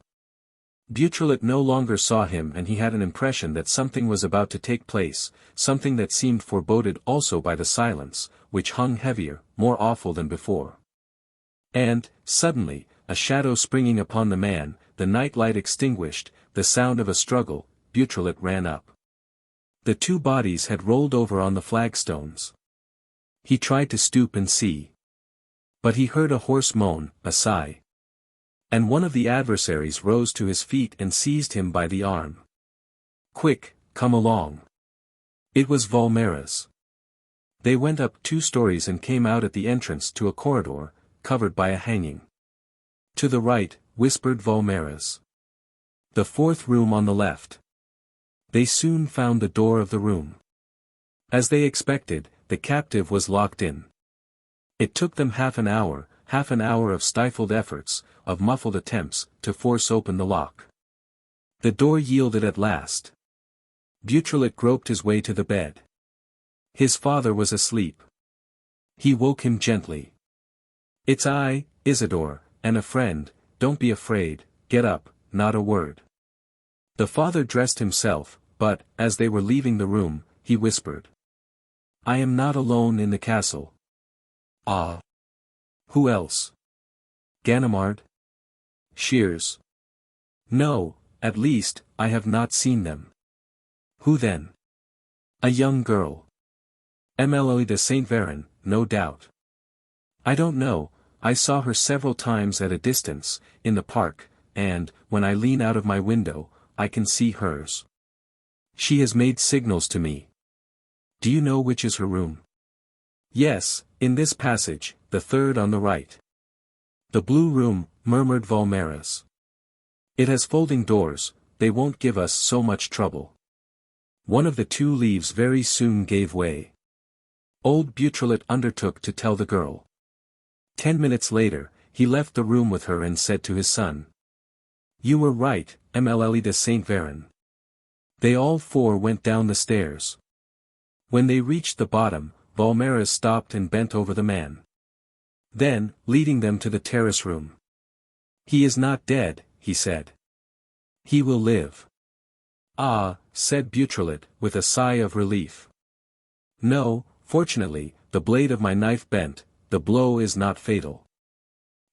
Beautrelet no longer saw him, and he had an impression that something was about to take place, something that seemed foreboded also by the silence, which hung heavier, more awful than before. And, suddenly, a shadow springing upon the man, the night light extinguished, the sound of a struggle, Beautrelet ran up. The two bodies had rolled over on the flagstones. He tried to stoop and see. But he heard a hoarse moan, a sigh. And one of the adversaries rose to his feet and seized him by the arm. "Quick, come along." It was Valmères. They went up 2 stories and came out at the entrance to a corridor, covered by a hanging. "To the right," whispered Valmères. "The 4th room on the left." They soon found the door of the room. As they expected, the captive was locked in. It took them half an hour of stifled efforts, of muffled attempts, to force open the lock. The door yielded at last. Beautrelet groped his way to the bed. His father was asleep. He woke him gently. "It's I, Isidore, and a friend. Don't be afraid, get up, not a word." The father dressed himself, but, as they were leaving the room, he whispered. "I am not alone in the castle." "Ah. Who else? Ganimard? Shears?" "No, at least, I have not seen them." "Who then?" "A young girl. Amélie de Saint Véran, no doubt." "I don't know, I saw her several times at a distance, in the park, and, when I lean out of my window, I can see hers. She has made signals to me." "Do you know which is her room?" "Yes, in this passage, the 3rd on the right." "The blue room," murmured Valmères. "It has folding doors, they won't give us so much trouble." One of the 2 leaves very soon gave way. Old Beautrelet undertook to tell the girl. 10 minutes later, he left the room with her and said to his son. "You were right, Amélie de Saint Véran." They all 4 went down the stairs. When they reached the bottom, Valmères stopped and bent over the man. Then, leading them to the terrace room. "He is not dead," he said. "He will live." "Ah," said Beautrelet, with a sigh of relief. "No, fortunately, the blade of my knife bent, the blow is not fatal.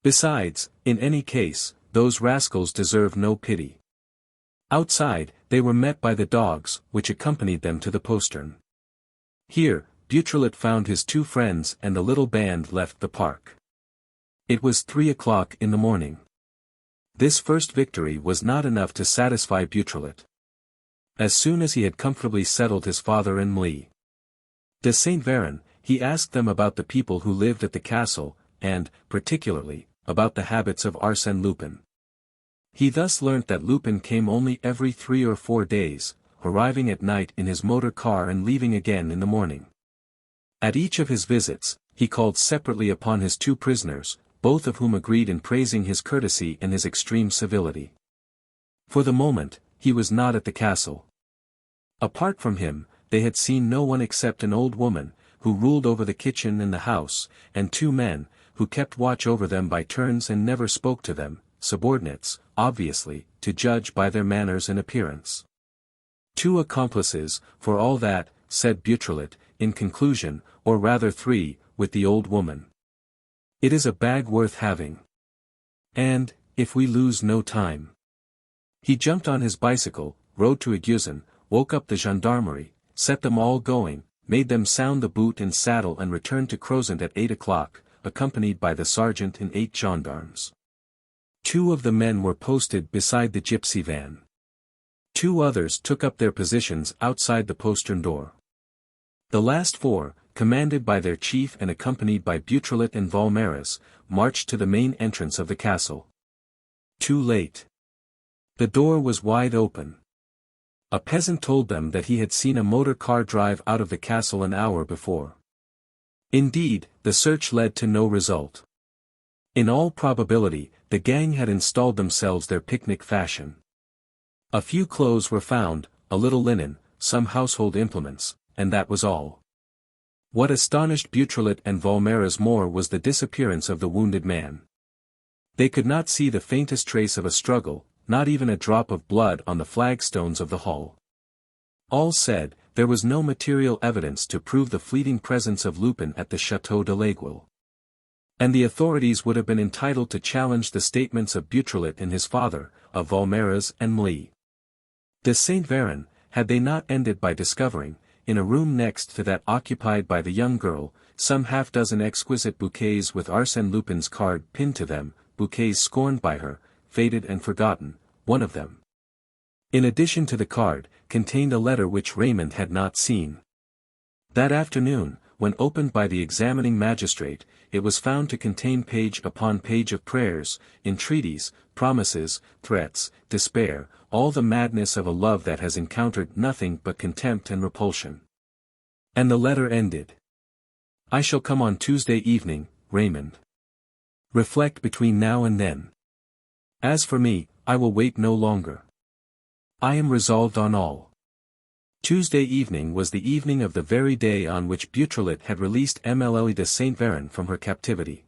Besides, in any case, those rascals deserve no pity." Outside, they were met by the dogs, which accompanied them to the postern. Here, Beautrelet found his 2 friends and the little band left the park. It was 3 o'clock in the morning. This first victory was not enough to satisfy Beautrelet. As soon as he had comfortably settled his father and Marie de Saint Véran, he asked them about the people who lived at the castle, and, particularly, about the habits of Arsène Lupin. He thus learnt that Lupin came only every 3 or 4 days, arriving at night in his motor car and leaving again in the morning. At each of his visits, he called separately upon his 2 prisoners, both of whom agreed in praising his courtesy and his extreme civility. For the moment, he was not at the castle. Apart from him, they had seen no one except an old woman, who ruled over the kitchen and the house, and 2 men, who kept watch over them by turns and never spoke to them, subordinates, obviously, to judge by their manners and appearance. 2 accomplices, for all that, said Beautrelet, in conclusion, or rather 3, with the old woman. It is a bag worth having. And, if we lose no time. He jumped on his bicycle, rode to Aiguezon, woke up the gendarmerie, set them all going, made them sound the boot and saddle and returned to Crozant at 8 o'clock, accompanied by the sergeant and 8 gendarmes. 2 of the men were posted beside the gypsy van. 2 others took up their positions outside the postern door. The last 4, commanded by their chief and accompanied by Beautrelet and Valmeras, marched to the main entrance of the castle. Too late. The door was wide open. A peasant told them that he had seen a motor car drive out of the castle an hour before. Indeed, the search led to no result. In all probability, the gang had installed themselves their picnic fashion. A few clothes were found, a little linen, some household implements, and that was all. What astonished Beautrelet and Valmeras more was the disappearance of the wounded man. They could not see the faintest trace of a struggle, not even a drop of blood on the flagstones of the hall. All said, there was no material evidence to prove the fleeting presence of Lupin at the Château de l'Aiguille. And the authorities would have been entitled to challenge the statements of Beautrelet and his father, of Valmeras and Mlie. De Saint Véran, had they not ended by discovering, in a room next to that occupied by the young girl, some half-dozen exquisite bouquets with Arsène Lupin's card pinned to them, bouquets scorned by her, faded and forgotten, one of them. In addition to the card, contained a letter which Raymond had not seen. That afternoon, when opened by the examining magistrate, it was found to contain page upon page of prayers, entreaties, promises, threats, despair, all the madness of a love that has encountered nothing but contempt and repulsion. And the letter ended. I shall come on Tuesday evening, Raymond. Reflect between now and then. As for me, I will wait no longer. I am resolved on all. Tuesday evening was the evening of the very day on which Beautrelet had released Mlle de Saint Véran from her captivity.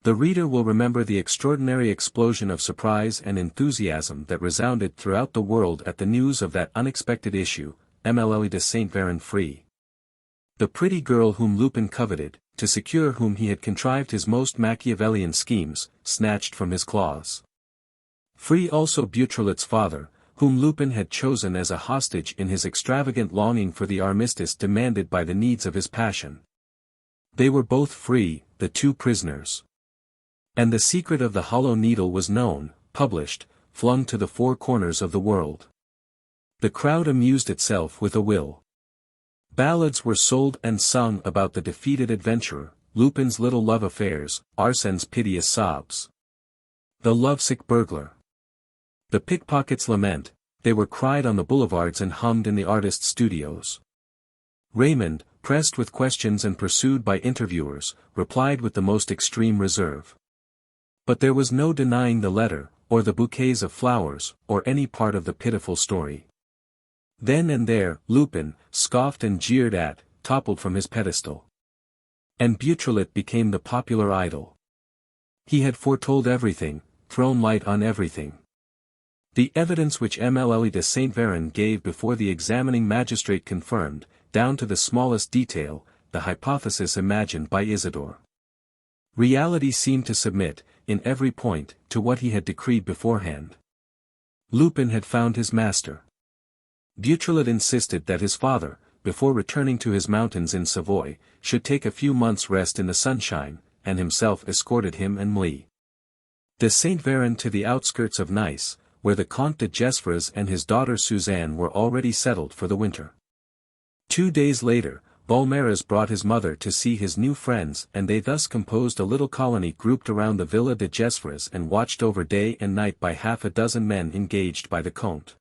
The reader will remember the extraordinary explosion of surprise and enthusiasm that resounded throughout the world at the news of that unexpected issue, Mlle de Saint Véran free. The pretty girl whom Lupin coveted, to secure whom he had contrived his most Machiavellian schemes, snatched from his claws. Free also Beautrelet's father, whom Lupin had chosen as a hostage in his extravagant longing for the armistice demanded by the needs of his passion. They were both free, the 2 prisoners. And the secret of the Hollow Needle was known, published, flung to the 4 corners of the world. The crowd amused itself with a will. Ballads were sold and sung about the defeated adventurer, Lupin's little love affairs, Arsene's piteous sobs. The lovesick burglar. The pickpockets' lament, they were cried on the boulevards and hummed in the artists' studios. Raymond, pressed with questions and pursued by interviewers, replied with the most extreme reserve. But there was no denying the letter, or the bouquets of flowers, or any part of the pitiful story. Then and there, Lupin, scoffed and jeered at, toppled from his pedestal. And Beautrelet became the popular idol. He had foretold everything, thrown light on everything. The evidence which Mlle de Saint Véran gave before the examining magistrate confirmed, down to the smallest detail, the hypothesis imagined by Isidore. Reality seemed to submit, in every point, to what he had decreed beforehand. Lupin had found his master. Beautrelet insisted that his father, before returning to his mountains in Savoy, should take a few months' rest in the sunshine, and himself escorted him and Mlie de Saint Véran to the outskirts of Nice, where the Comte de Gesvres and his daughter Suzanne were already settled for the winter. 2 days later, Balmères brought his mother to see his new friends, and they thus composed a little colony grouped around the Villa de Gesvres and watched over day and night by half a dozen men engaged by the Comte.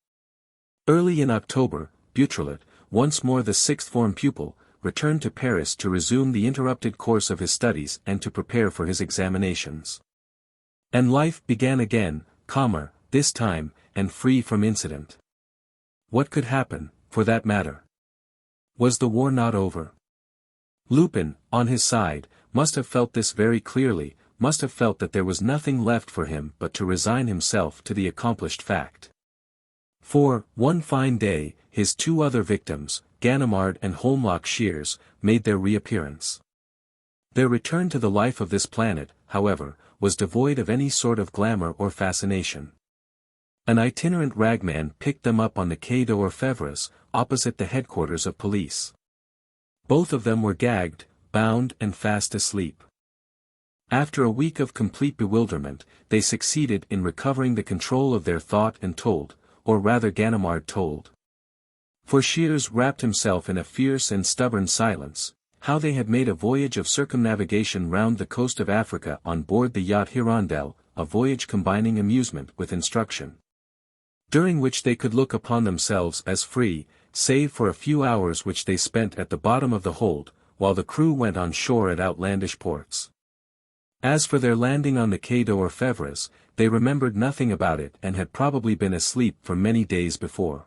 Early in October, Beautrelet, once more the sixth-form pupil, returned to Paris to resume the interrupted course of his studies and to prepare for his examinations. And life began again, calmer, this time, and free from incident. What could happen, for that matter? Was the war not over? Lupin, on his side, must have felt this very clearly, must have felt that there was nothing left for him but to resign himself to the accomplished fact. For, one fine day, his two other victims, Ganimard and Holmlock Shears, made their reappearance. Their return to the life of this planet, however, was devoid of any sort of glamour or fascination. An itinerant ragman picked them up on the Quai d'Orfèvres, opposite the headquarters of police. Both of them were gagged, bound and fast asleep. After a week of complete bewilderment, they succeeded in recovering the control of their thought and told, or rather Ganimard told. For Shears wrapped himself in a fierce and stubborn silence, how they had made a voyage of circumnavigation round the coast of Africa on board the yacht Hirondelle, a voyage combining amusement with instruction, during which they could look upon themselves as free, save for a few hours which they spent at the bottom of the hold, while the crew went on shore at outlandish ports. As for their landing on the Quai d'Orfèvres, they remembered nothing about it and had probably been asleep for many days before.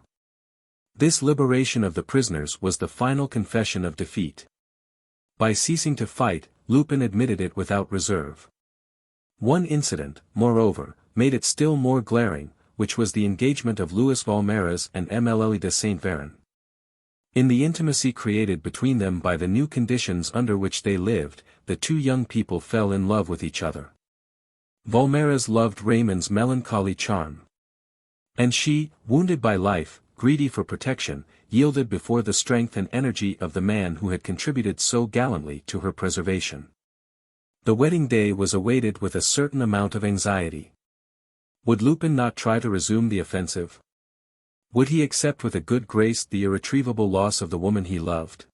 This liberation of the prisoners was the final confession of defeat. By ceasing to fight, Lupin admitted it without reserve. One incident, moreover, made it still more glaring, which was the engagement of Louis Balmères and Emilie de Saint Véran. In the intimacy created between them by the new conditions under which they lived, the two young people fell in love with each other. Balmères loved Raymond's melancholy charm. And she, wounded by life, greedy for protection, yielded before the strength and energy of the man who had contributed so gallantly to her preservation. The wedding day was awaited with a certain amount of anxiety. Would Lupin not try to resume the offensive? Would he accept with a good grace the irretrievable loss of the woman he loved?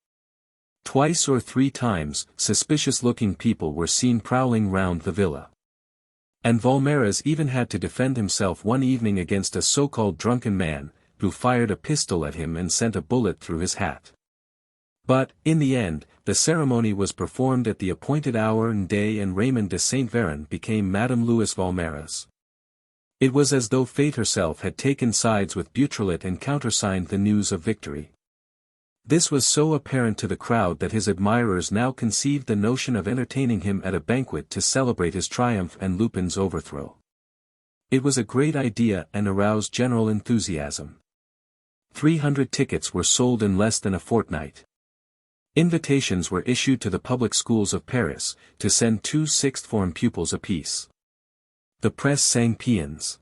Twice or three times, suspicious-looking people were seen prowling round the villa. And Balmères even had to defend himself one evening against a so-called drunken man, who fired a pistol at him and sent a bullet through his hat. But, in the end, the ceremony was performed at the appointed hour and day, and Raymond de Saint Véran became Madame Louis Balmères. It was as though fate herself had taken sides with Beautrelet and countersigned the news of victory. This was so apparent to the crowd that his admirers now conceived the notion of entertaining him at a banquet to celebrate his triumph and Lupin's overthrow. It was a great idea and aroused general enthusiasm. 300 tickets were sold in less than a fortnight. Invitations were issued to the public schools of Paris, to send 2 sixth-form pupils apiece. The press sang paeans.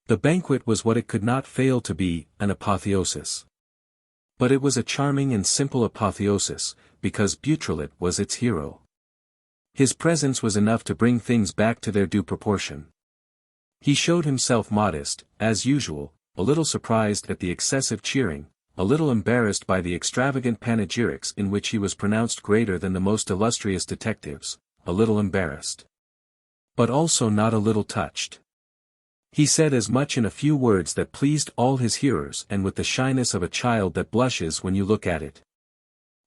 The banquet was what it could not fail to be, an apotheosis. But it was a charming and simple apotheosis, because Beautrelet was its hero. His presence was enough to bring things back to their due proportion. He showed himself modest, as usual, a little surprised at the excessive cheering, a little embarrassed by the extravagant panegyrics in which he was pronounced greater than the most illustrious detectives, a little embarrassed. But also not a little touched. He said as much in a few words that pleased all his hearers and with the shyness of a child that blushes when you look at it.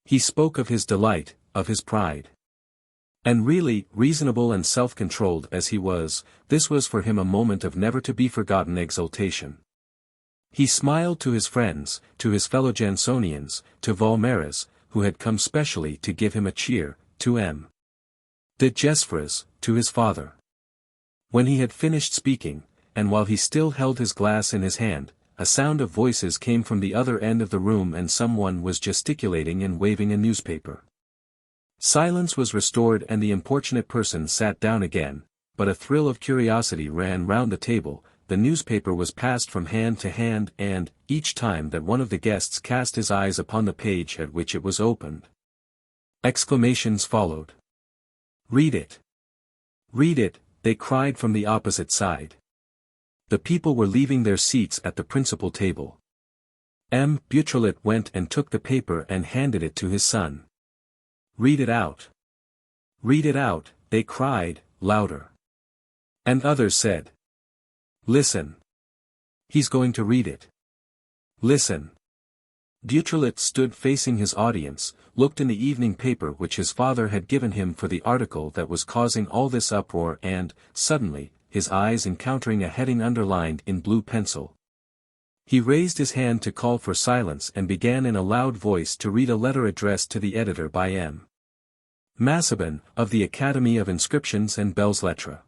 He spoke of his delight, of his pride. And really, reasonable and self-controlled as he was, this was for him a moment of never-to-be-forgotten exultation. He smiled to his friends, to his fellow Jansonians, to Balmères, who had come specially to give him a cheer, to M. de Gesvres, to his father. When he had finished speaking, and while he still held his glass in his hand, a sound of voices came from the other end of the room and someone was gesticulating and waving a newspaper. Silence was restored and the importunate person sat down again, but a thrill of curiosity ran round the table. The newspaper was passed from hand to hand and, each time that one of the guests cast his eyes upon the page at which it was opened, exclamations followed. "Read it! Read it!" they cried from the opposite side. The people were leaving their seats at the principal table. Beautrelet went and took the paper and handed it to his son. "Read it out. Read it out," they cried, louder. And others said, "Listen. He's going to read it. Listen." Beautrelet stood facing his audience, looked in the evening paper which his father had given him for the article that was causing all this uproar and, suddenly, his eyes encountering a heading underlined in blue pencil, he raised his hand to call for silence and began in a loud voice to read a letter addressed to the editor by M. Massabin, of the Academy of Inscriptions and Belles Lettres.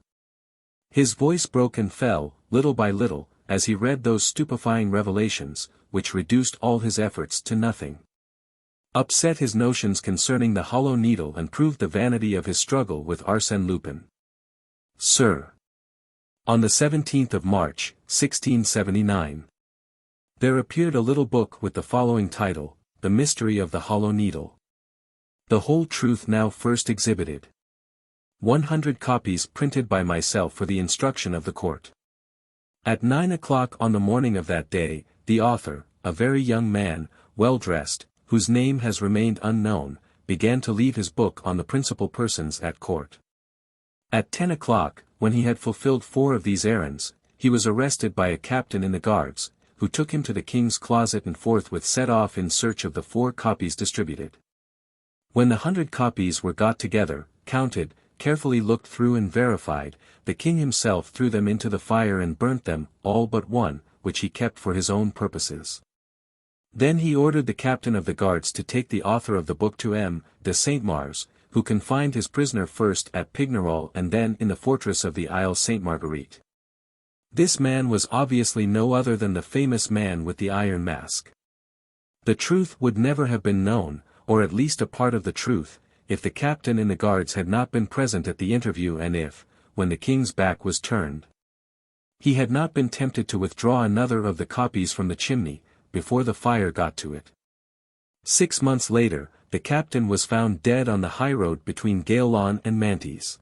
His voice broke and fell, little by little, as he read those stupefying revelations, which reduced all his efforts to nothing, upset his notions concerning the Hollow Needle and proved the vanity of his struggle with Arsène Lupin. Sir. On the 17th of March, 1679. There appeared a little book with the following title, The Mystery of the Hollow Needle. The whole truth now first exhibited. 100 copies printed by myself for the instruction of the court. At 9 o'clock on the morning of that day, the author, a very young man, well-dressed, whose name has remained unknown, began to leave his book on the principal persons at court. At 10 o'clock, when he had fulfilled 4 of these errands, he was arrested by a captain in the guards, who took him to the king's closet and forthwith set off in search of the 4 copies distributed. When the 100 copies were got together, counted, carefully looked through and verified, the king himself threw them into the fire and burnt them, all but one, which he kept for his own purposes. Then he ordered the captain of the guards to take the author of the book to M. de Saint-Mars, who confined his prisoner first at Pignerol and then in the fortress of the Isle Sainte-Marguerite. This man was obviously no other than the famous man with the iron mask. The truth would never have been known, or at least a part of the truth, if the captain in the guards had not been present at the interview and if, when the king's back was turned, he had not been tempted to withdraw another of the copies from the chimney, before the fire got to it. 6 months later, the captain was found dead on the highroad between Gaillon and Mantes.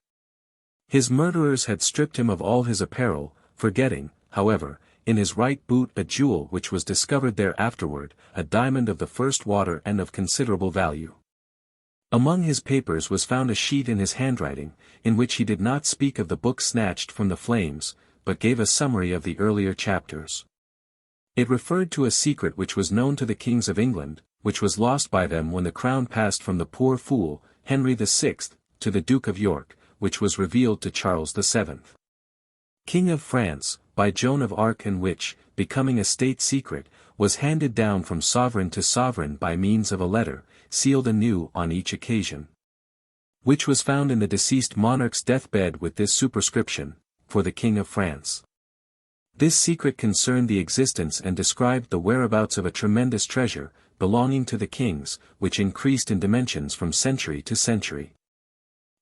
His murderers had stripped him of all his apparel, forgetting, however, in his right boot a jewel which was discovered there afterward, a diamond of the first water and of considerable value. Among his papers was found a sheet in his handwriting, in which he did not speak of the book snatched from the flames, but gave a summary of the earlier chapters. It referred to a secret which was known to the kings of England, which was lost by them when the crown passed from the poor fool, Henry VI, to the Duke of York, which was revealed to Charles VII, King of France, by Joan of Arc and which, becoming a state secret, was handed down from sovereign to sovereign by means of a letter, sealed anew on each occasion, which was found in the deceased monarch's deathbed with this superscription, for the King of France. This secret concerned the existence and described the whereabouts of a tremendous treasure, belonging to the kings, which increased in dimensions from century to century.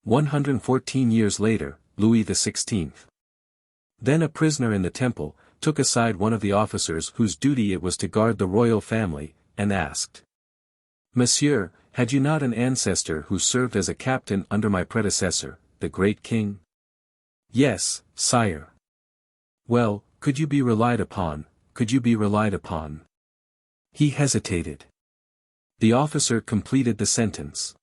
114 years later, Louis XVI, then a prisoner in the Temple, took aside one of the officers whose duty it was to guard the royal family, and asked, "Monsieur, had you not an ancestor who served as a captain under my predecessor, the great king?" "Yes, sire." "Well, could you be relied upon, could you be relied upon?" He hesitated. The officer completed the sentence.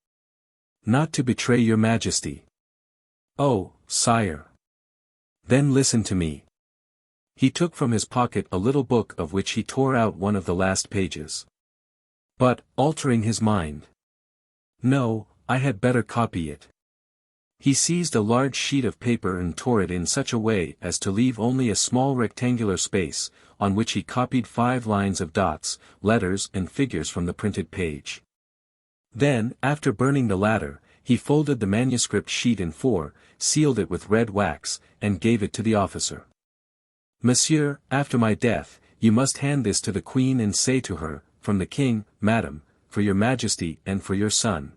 "Not to betray your majesty." "Oh, sire." "Then listen to me." He took from his pocket a little book of which he tore out one of the last pages. But, altering his mind, "No, I had better copy it." He seized a large sheet of paper and tore it in such a way as to leave only a small rectangular space, on which he copied 5 lines of dots, letters and figures from the printed page. Then, after burning the latter, he folded the manuscript sheet in 4, sealed it with red wax, and gave it to the officer. "Monsieur, after my death, you must hand this to the Queen and say to her, from the King, Madam, for your Majesty and for your son.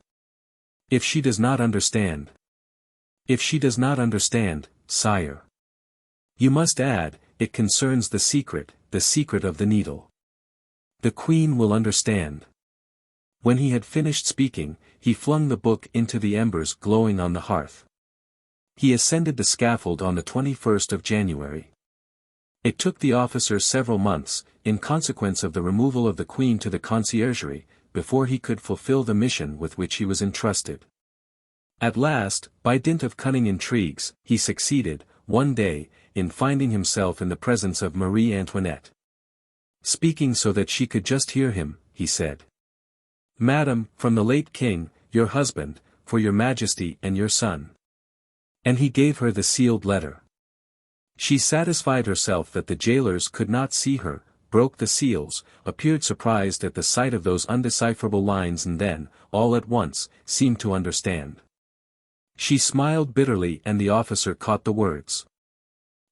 If she does not understand. If she does not understand, sire. You must add, it concerns the secret of the needle. The Queen will understand." When he had finished speaking, he flung the book into the embers glowing on the hearth. He ascended the scaffold on the 21st of January. It took the officer several months, in consequence of the removal of the Queen to the conciergerie, before he could fulfill the mission with which he was entrusted. At last, by dint of cunning intrigues, he succeeded, one day, in finding himself in the presence of Marie Antoinette. Speaking so that she could just hear him, he said, "Madam, from the late king, your husband, for your majesty and your son." And he gave her the sealed letter. She satisfied herself that the jailers could not see her, broke the seals, appeared surprised at the sight of those undecipherable lines and then, all at once, seemed to understand. She smiled bitterly and the officer caught the words.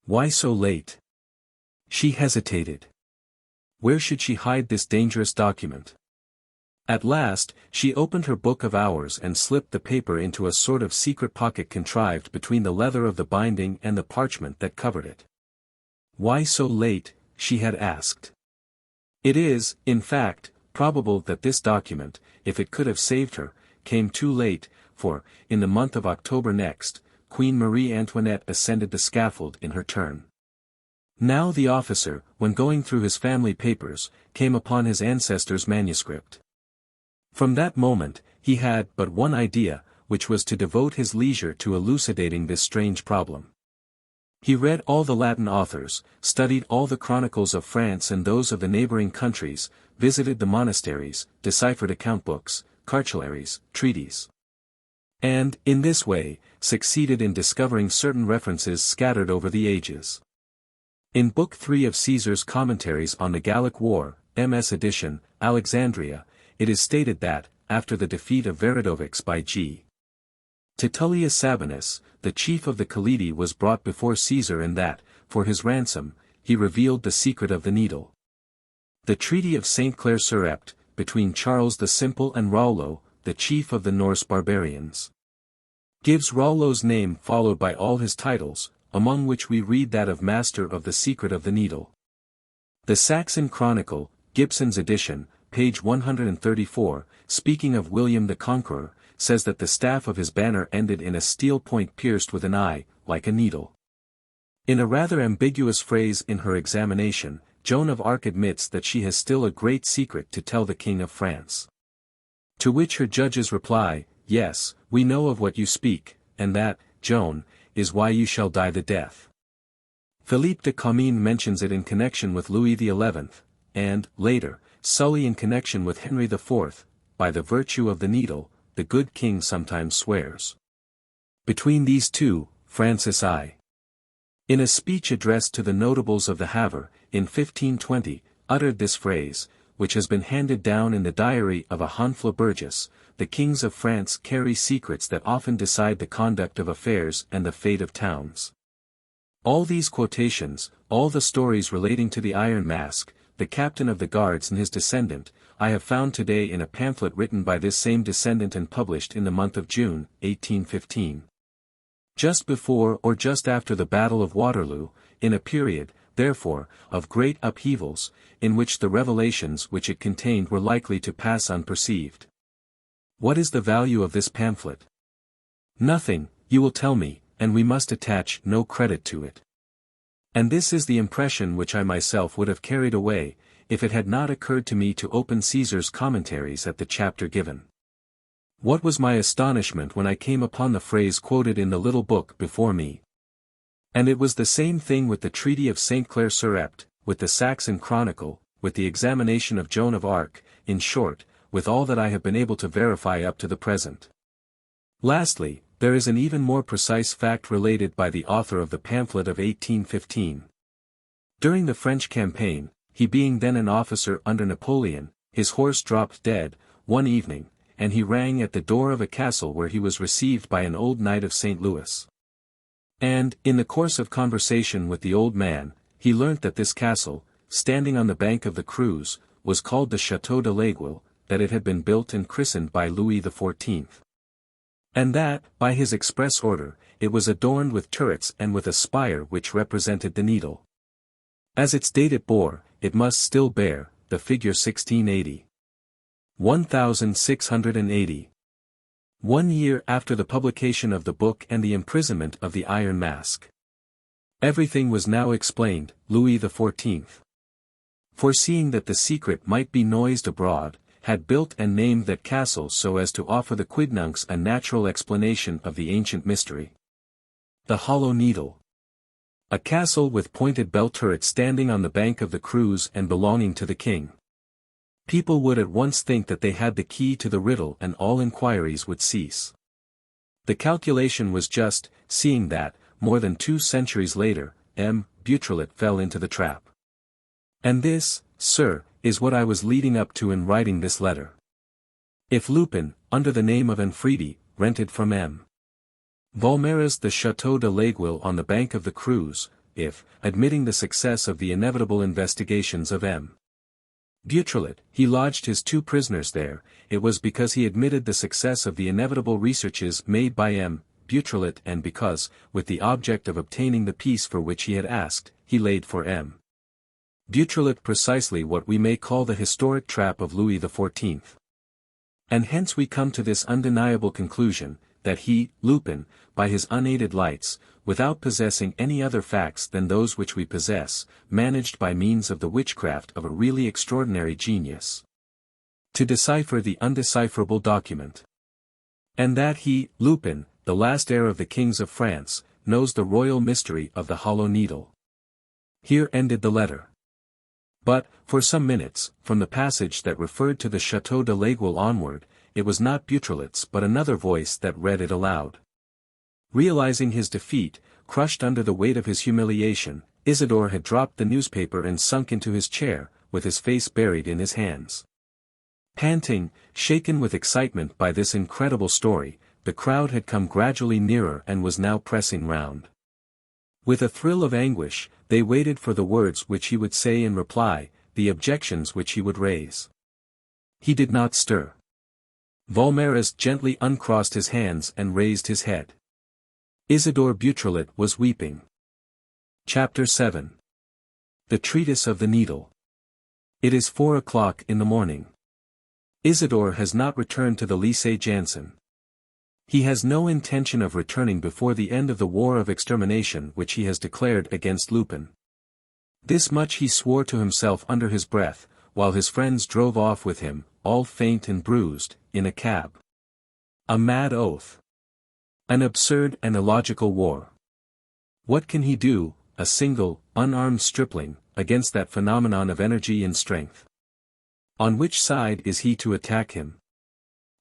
Why so late? She hesitated. Where should she hide this dangerous document? At last, she opened her book of hours and slipped the paper into a sort of secret pocket contrived between the leather of the binding and the parchment that covered it. Why so late, she had asked. It is, in fact, probable that this document, if it could have saved her, came too late, for, in the month of October next, Queen Marie Antoinette ascended the scaffold in her turn. Now the officer, when going through his family papers, came upon his ancestor's manuscript. From that moment, he had but one idea, which was to devote his leisure to elucidating this strange problem. He read all the Latin authors, studied all the chronicles of France and those of the neighboring countries, visited the monasteries, deciphered account books, cartularies, treatises. And, in this way, succeeded in discovering certain references scattered over the ages. In Book 3 of Caesar's Commentaries on the Gallic War, MS edition, Alexandria, it is stated that, after the defeat of Veridovics by G. Titulius Sabinus, the chief of the Colidi was brought before Caesar and that, for his ransom, he revealed the secret of the needle. The Treaty of St. Clair-sur-Epte, between Charles the Simple and Rollo, the chief of the Norse barbarians, gives Rollo's name followed by all his titles, among which we read that of Master of the Secret of the Needle. The Saxon Chronicle, Gibson's edition, page 134, speaking of William the Conqueror, says that the staff of his banner ended in a steel point pierced with an eye, like a needle. In a rather ambiguous phrase in her examination, Joan of Arc admits that she has still a great secret to tell the King of France. To which her judges reply, "Yes, we know of what you speak, and that, Joan, is why you shall die the death." Philippe de Comines mentions it in connection with Louis XI, and, later, Sully in connection with Henry IV, by the virtue of the needle, the good king sometimes swears. Between these two, Francis I. in a speech addressed to the notables of the Havre, in 1520, uttered this phrase, which has been handed down in the diary of a Honfleur Burgess: "The kings of France carry secrets that often decide the conduct of affairs and the fate of towns." All these quotations, all the stories relating to the Iron Mask, the captain of the guards and his descendant, I have found today in a pamphlet written by this same descendant and published in the month of June, 1815. Just before or just after the Battle of Waterloo, in a period, therefore, of great upheavals, in which the revelations which it contained were likely to pass unperceived. What is the value of this pamphlet? Nothing, you will tell me, and we must attach no credit to it. And this is the impression which I myself would have carried away, if it had not occurred to me to open Caesar's Commentaries at the chapter given. What was my astonishment when I came upon the phrase quoted in the little book before me. And it was the same thing with the Treaty of St. Clair-sur-Epte, with the Saxon Chronicle, with the examination of Joan of Arc, in short, with all that I have been able to verify up to the present. Lastly, there is an even more precise fact related by the author of the pamphlet of 1815. During the French campaign, he being then an officer under Napoleon, his horse dropped dead, one evening, and he rang at the door of a castle where he was received by an old knight of St. Louis. And, in the course of conversation with the old man, he learnt that this castle, standing on the bank of the Creuse, was called the Château de l'Aiguille, that it had been built and christened by Louis XIV. And that, by his express order, it was adorned with turrets and with a spire which represented the needle. As its date it bore, it must still bear, the figure 1680. 1680. 1 year after the publication of the book and the imprisonment of the Iron Mask. Everything was now explained. Louis XIV, foreseeing that the secret might be noised abroad, had built and named that castle so as to offer the quidnuncs a natural explanation of the ancient mystery. The Hollow Needle. A castle with pointed bell turrets standing on the bank of the Creuse and belonging to the king. People would at once think that they had the key to the riddle and all inquiries would cease. The calculation was just, seeing that, more than 2 centuries later, M. Beautrelet fell into the trap. And this, sir, is what I was leading up to in writing this letter. If Lupin, under the name of Anfredi, rented from M. Valmera's the Château de l'Aiguille on the bank of the Creuse, if, admitting the success of the inevitable investigations of M. Beautrelet, he lodged his 2 prisoners there, it was because he admitted the success of the inevitable researches made by M. Beautrelet and because, with the object of obtaining the peace for which he had asked, he laid for M. Beautrelet precisely what we may call the historic trap of Louis XIV. And hence we come to this undeniable conclusion, that he, Lupin, by his unaided lights, without possessing any other facts than those which we possess, managed by means of the witchcraft of a really extraordinary genius to decipher the undecipherable document. And that he, Lupin, the last heir of the kings of France, knows the royal mystery of the Hollow Needle. Here ended the letter. But, for some minutes, from the passage that referred to the Château de l'Aiguille onward, it was not Beautrelet's but another voice that read it aloud. Realizing his defeat, crushed under the weight of his humiliation, Isidore had dropped the newspaper and sunk into his chair, with his face buried in his hands. Panting, shaken with excitement by this incredible story, the crowd had come gradually nearer and was now pressing round. With a thrill of anguish, they waited for the words which he would say in reply, the objections which he would raise. He did not stir. Valmera's gently uncrossed his hands and raised his head. Isidore Beautrelet was weeping. Chapter 7. The Treatise of the Needle. It is 4 o'clock in the morning. Isidore has not returned to the Lycée Janson. He has no intention of returning before the end of the war of extermination which he has declared against Lupin. This much he swore to himself under his breath, while his friends drove off with him, all faint and bruised, in a cab. A mad oath. An absurd and illogical war. What can he do, a single, unarmed stripling, against that phenomenon of energy and strength? On which side is he to attack him?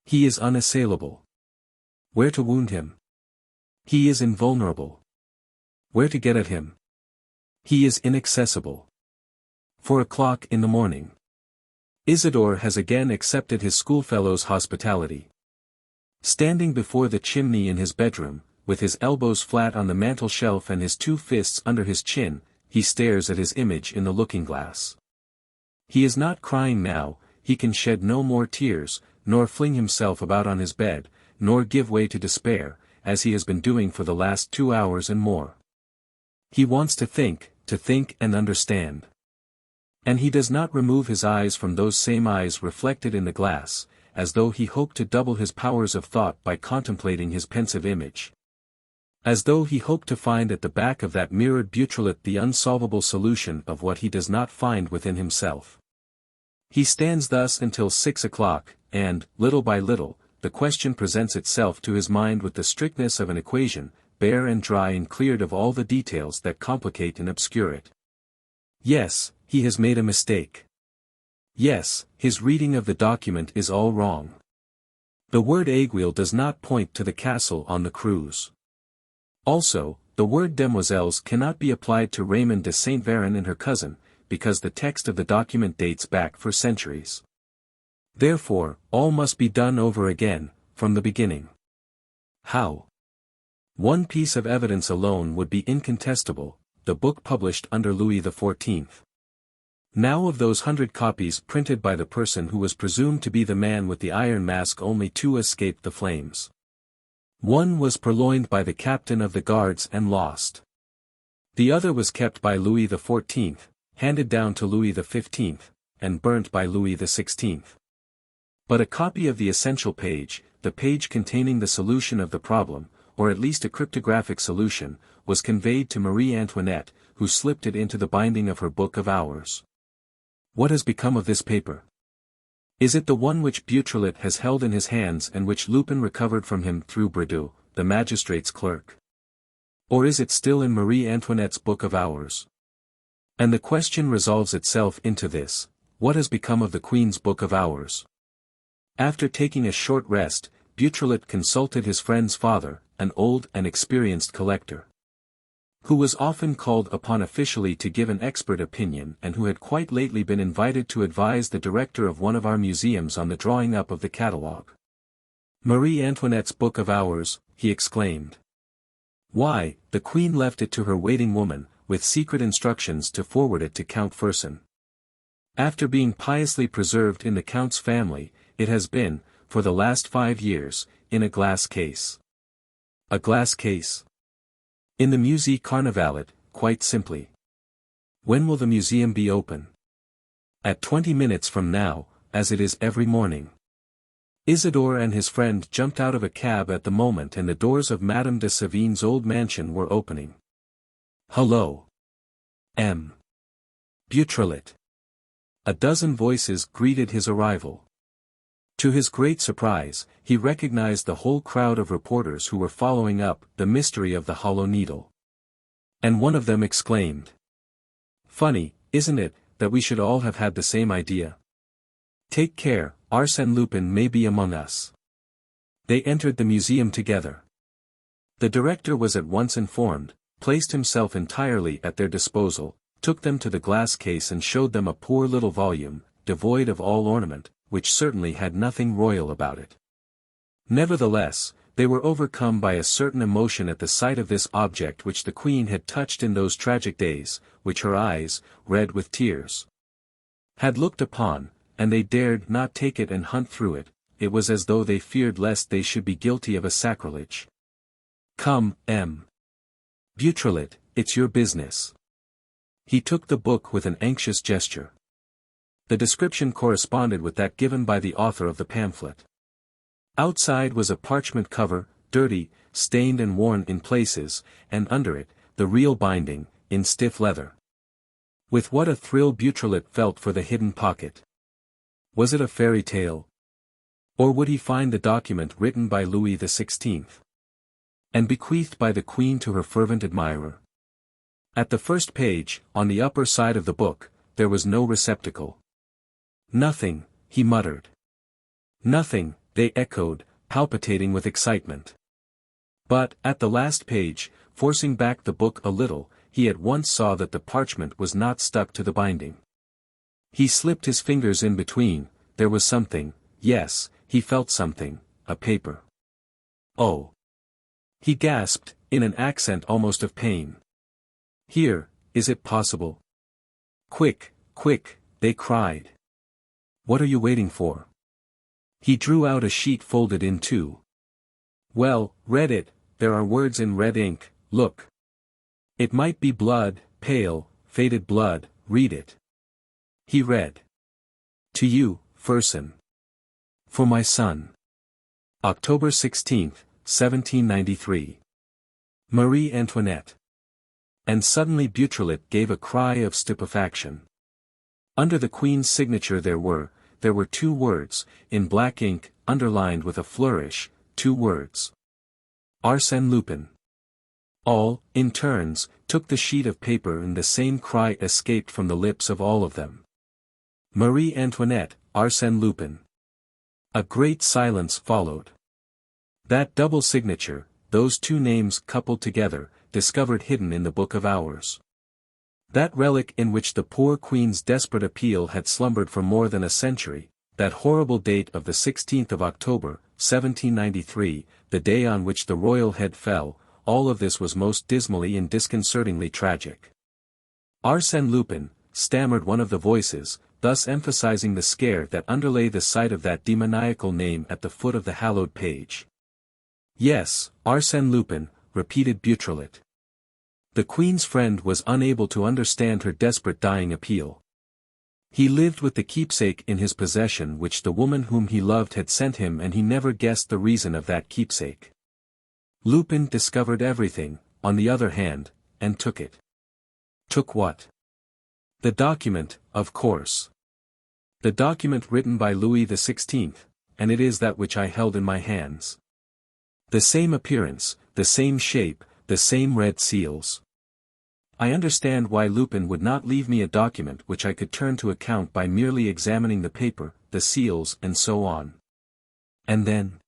He is unassailable. Where to wound him? He is invulnerable. Where to get at him? He is inaccessible. 4 o'clock in the morning. Isidore has again accepted his schoolfellow's hospitality. Standing before the chimney in his bedroom, with his elbows flat on the mantel-shelf and his 2 fists under his chin, he stares at his image in the looking-glass. He is not crying now, he can shed no more tears, nor fling himself about on his bed, nor give way to despair, as he has been doing for the last 2 hours and more. He wants to think and understand. And he does not remove his eyes from those same eyes reflected in the glass, as though he hoped to double his powers of thought by contemplating his pensive image. As though he hoped to find at the back of that mirrored Beautrelet the unsolvable solution of what he does not find within himself. He stands thus until 6 o'clock, and, little by little, the question presents itself to his mind with the strictness of an equation, bare and dry and cleared of all the details that complicate and obscure it. Yes, he has made a mistake. Yes, his reading of the document is all wrong. The word aiguille does not point to the castle on the Creuse. Also, the word demoiselles cannot be applied to Raymond de Saint Véran and her cousin, because the text of the document dates back for centuries. Therefore, all must be done over again, from the beginning. How? One piece of evidence alone would be incontestable, the book published under Louis XIV. Now of those 100 copies printed by the person who was presumed to be the man with the iron mask, only 2 escaped the flames. One was purloined by the captain of the guards and lost. The other was kept by Louis XIV, handed down to Louis XV, and burnt by Louis XVI. But a copy of the essential page, the page containing the solution of the problem, or at least a cryptographic solution, was conveyed to Marie Antoinette, who slipped it into the binding of her Book of Hours. What has become of this paper? Is it the one which Beautrelet has held in his hands and which Lupin recovered from him through Bridoux, the magistrate's clerk? Or is it still in Marie Antoinette's Book of Hours? And the question resolves itself into this: what has become of the Queen's Book of Hours? After taking a short rest, Beautrelet consulted his friend's father, an old and experienced collector, who was often called upon officially to give an expert opinion and who had quite lately been invited to advise the director of one of our museums on the drawing up of the catalogue. "Marie Antoinette's Book of Hours," he exclaimed. "Why, the Queen left it to her waiting woman, with secret instructions to forward it to Count Fersen. After being piously preserved in the Count's family, it has been, for the last 5 years, in a glass case." A glass case? In the Musée Carnavalet, quite simply. When will the museum be open? At 20 minutes from now, as it is every morning. Isidore and his friend jumped out of a cab at the moment and the doors of Madame de Sevigne's old mansion were opening. "Hullo! M. Beautrelet." A dozen voices greeted his arrival. To his great surprise, he recognized the whole crowd of reporters who were following up the mystery of the Hollow Needle. And one of them exclaimed, "Funny, isn't it, that we should all have had the same idea? Take care, Arsène Lupin may be among us." They entered the museum together. The director was at once informed, placed himself entirely at their disposal, took them to the glass case and showed them a poor little volume, devoid of all ornament, which certainly had nothing royal about it. Nevertheless, they were overcome by a certain emotion at the sight of this object which the Queen had touched in those tragic days, which her eyes, red with tears, had looked upon, and they dared not take it and hunt through it. It was as though they feared lest they should be guilty of a sacrilege. "Come, M. Beautrelet, it's your business." He took the book with an anxious gesture. The description corresponded with that given by the author of the pamphlet. Outside was a parchment cover, dirty, stained and worn in places, and under it, the real binding, in stiff leather. With what a thrill Beautrelet felt for the hidden pocket. Was it a fairy tale? Or would he find the document written by Louis XVI? And bequeathed by the Queen to her fervent admirer? At the first page, on the upper side of the book, there was no receptacle. "Nothing," he muttered. "Nothing," they echoed, palpitating with excitement. But, at the last page, forcing back the book a little, he at once saw that the parchment was not stuck to the binding. He slipped his fingers in between. There was something, yes, he felt something, a paper. "Oh!" he gasped, in an accent almost of pain. "Here, is it possible?" "Quick, quick," they cried. "What are you waiting for?" He drew out a sheet folded in two. "Well, read it, there are words in red ink, look. It might be blood, pale, faded blood, read it." He read. "To you, Fersen. For my son. October 16, 1793. Marie Antoinette." And suddenly Beautrelet gave a cry of stupefaction. Under the Queen's signature there were 2 words, in black ink, underlined with a flourish, 2 words. Arsène Lupin. All, in turns, took the sheet of paper and the same cry escaped from the lips of all of them. Marie Antoinette, Arsène Lupin. A great silence followed. That double signature, those 2 names coupled together, discovered hidden in the Book of Hours. That relic in which the poor Queen's desperate appeal had slumbered for more than a century, that horrible date of the 16th of October, 1793, the day on which the royal head fell, all of this was most dismally and disconcertingly tragic. "Arsène Lupin," stammered one of the voices, thus emphasizing the scare that underlay the sight of that demoniacal name at the foot of the hallowed page. "Yes, Arsène Lupin," repeated Beautrelet. The Queen's friend was unable to understand her desperate dying appeal. He lived with the keepsake in his possession which the woman whom he loved had sent him and he never guessed the reason of that keepsake. Lupin discovered everything, on the other hand, and took it. Took what? The document, of course. The document written by Louis XVI, and it is that which I held in my hands. The same appearance, the same shape, the same red seals. I understand why Lupin would not leave me a document which I could turn to account by merely examining the paper, the seals and so on. And then?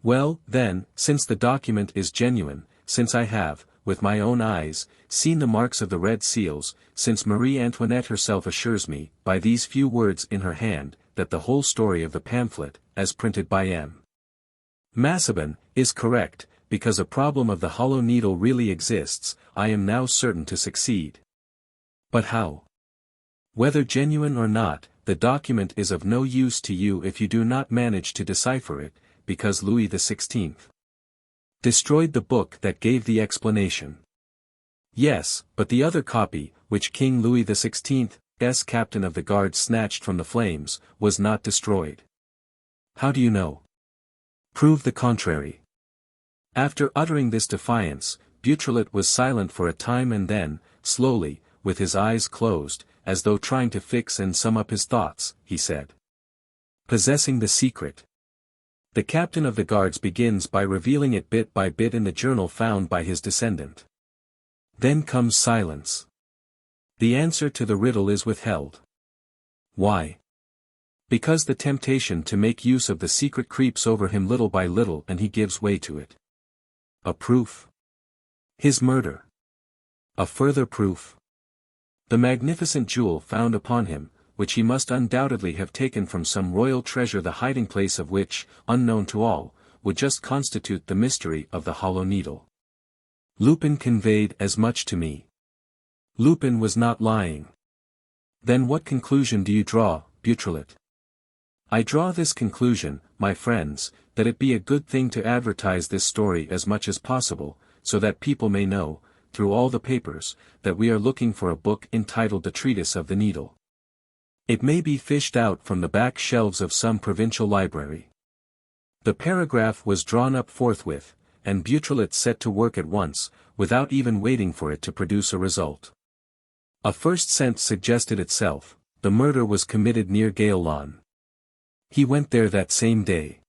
Well, then, since the document is genuine, since I have, with my own eyes, seen the marks of the red seals, since Marie Antoinette herself assures me, by these few words in her hand, that the whole story of the pamphlet, as printed by M. Massabin, is correct, because a problem of the hollow needle really exists, I am now certain to succeed. But how? Whether genuine or not, the document is of no use to you if you do not manage to decipher it, because Louis XVI destroyed the book that gave the explanation. Yes, but the other copy, which King Louis XVI's captain of the guard snatched from the flames, was not destroyed. How do you know? Prove the contrary. After uttering this defiance, Beautrelet was silent for a time and then, slowly, with his eyes closed, as though trying to fix and sum up his thoughts, he said. Possessing the secret. The captain of the guards begins by revealing it bit by bit in the journal found by his descendant. Then comes silence. The answer to the riddle is withheld. Why? Because the temptation to make use of the secret creeps over him little by little and he gives way to it. A proof. His murder. A further proof. The magnificent jewel found upon him, which he must undoubtedly have taken from some royal treasure, the hiding place of which, unknown to all, would just constitute the mystery of the hollow needle. Lupin conveyed as much to me. Lupin was not lying. Then what conclusion do you draw, Beautrelet? I draw this conclusion, my friends, that it be a good thing to advertise this story as much as possible, so that people may know, through all the papers, that we are looking for a book entitled The Treatise of the Needle. It may be fished out from the back shelves of some provincial library. The paragraph was drawn up forthwith, and Beautrelet set to work at once, without even waiting for it to produce a result. A first sense suggested itself: the murder was committed near Gaillon. He went there that same day.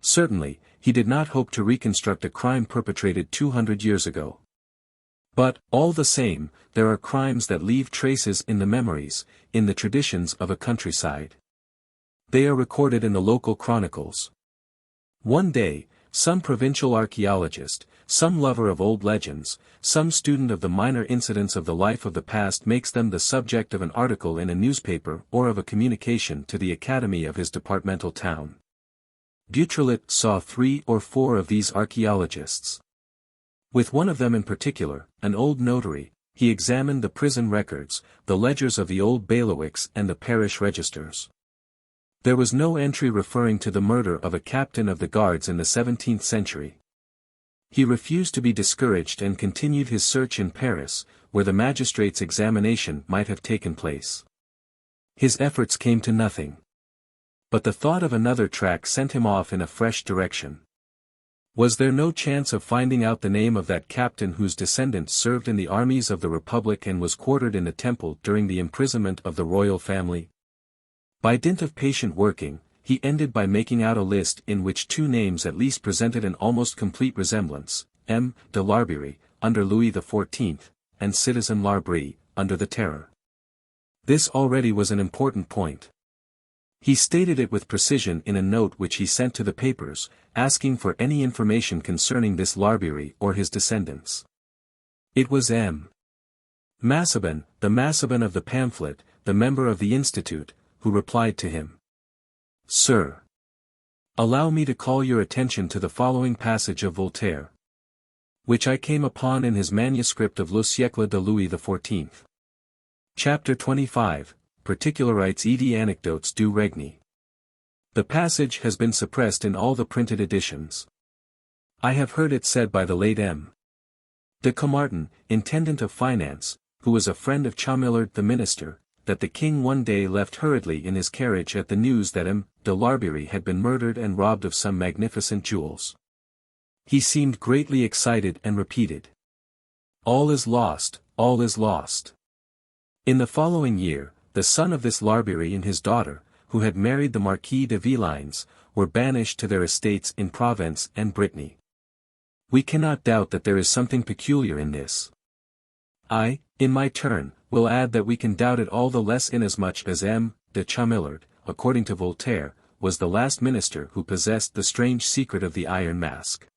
Certainly, he did not hope to reconstruct a crime perpetrated 200 years ago. But, all the same, there are crimes that leave traces in the memories, in the traditions of a countryside. They are recorded in the local chronicles. One day, some provincial archaeologist, some lover of old legends, some student of the minor incidents of the life of the past makes them the subject of an article in a newspaper or of a communication to the academy of his departmental town. Beautrelet saw 3 or 4 of these archaeologists. With one of them in particular, an old notary, he examined the prison records, the ledgers of the old bailiwicks and the parish registers. There was no entry referring to the murder of a captain of the guards in the 17th century. He refused to be discouraged and continued his search in Paris, where the magistrate's examination might have taken place. His efforts came to nothing. But the thought of another track sent him off in a fresh direction. Was there no chance of finding out the name of that captain whose descendant served in the armies of the Republic and was quartered in the Temple during the imprisonment of the royal family? By dint of patient working, he ended by making out a list in which 2 names at least presented an almost complete resemblance: M. de Larbeyrie, under Louis XIV, and Citizen Larbrie, under the Terror. This already was an important point. He stated it with precision in a note which he sent to the papers, asking for any information concerning this Larbeyrie or his descendants. It was M. Massabin, the Massabin of the pamphlet, the member of the Institute, who replied to him. Sir, allow me to call your attention to the following passage of Voltaire, which I came upon in his manuscript of Le siècle de Louis XIV. Chapter 25, Particularites et Anecdotes du Règne. The passage has been suppressed in all the printed editions. I have heard it said by the late M. de Camartin, Intendant of Finance, who was a friend of Chamillard the minister, that the king one day left hurriedly in his carriage at the news that M. de Larbeyrie had been murdered and robbed of some magnificent jewels. He seemed greatly excited and repeated. All is lost, all is lost. In the following year, the son of this Larberi and his daughter, who had married the Marquis de Villines, were banished to their estates in Provence and Brittany. We cannot doubt that there is something peculiar in this. I, in my turn, will add that we can doubt it all the less inasmuch as M. de Chamillard, according to Voltaire, was the last minister who possessed the strange secret of the Iron Mask.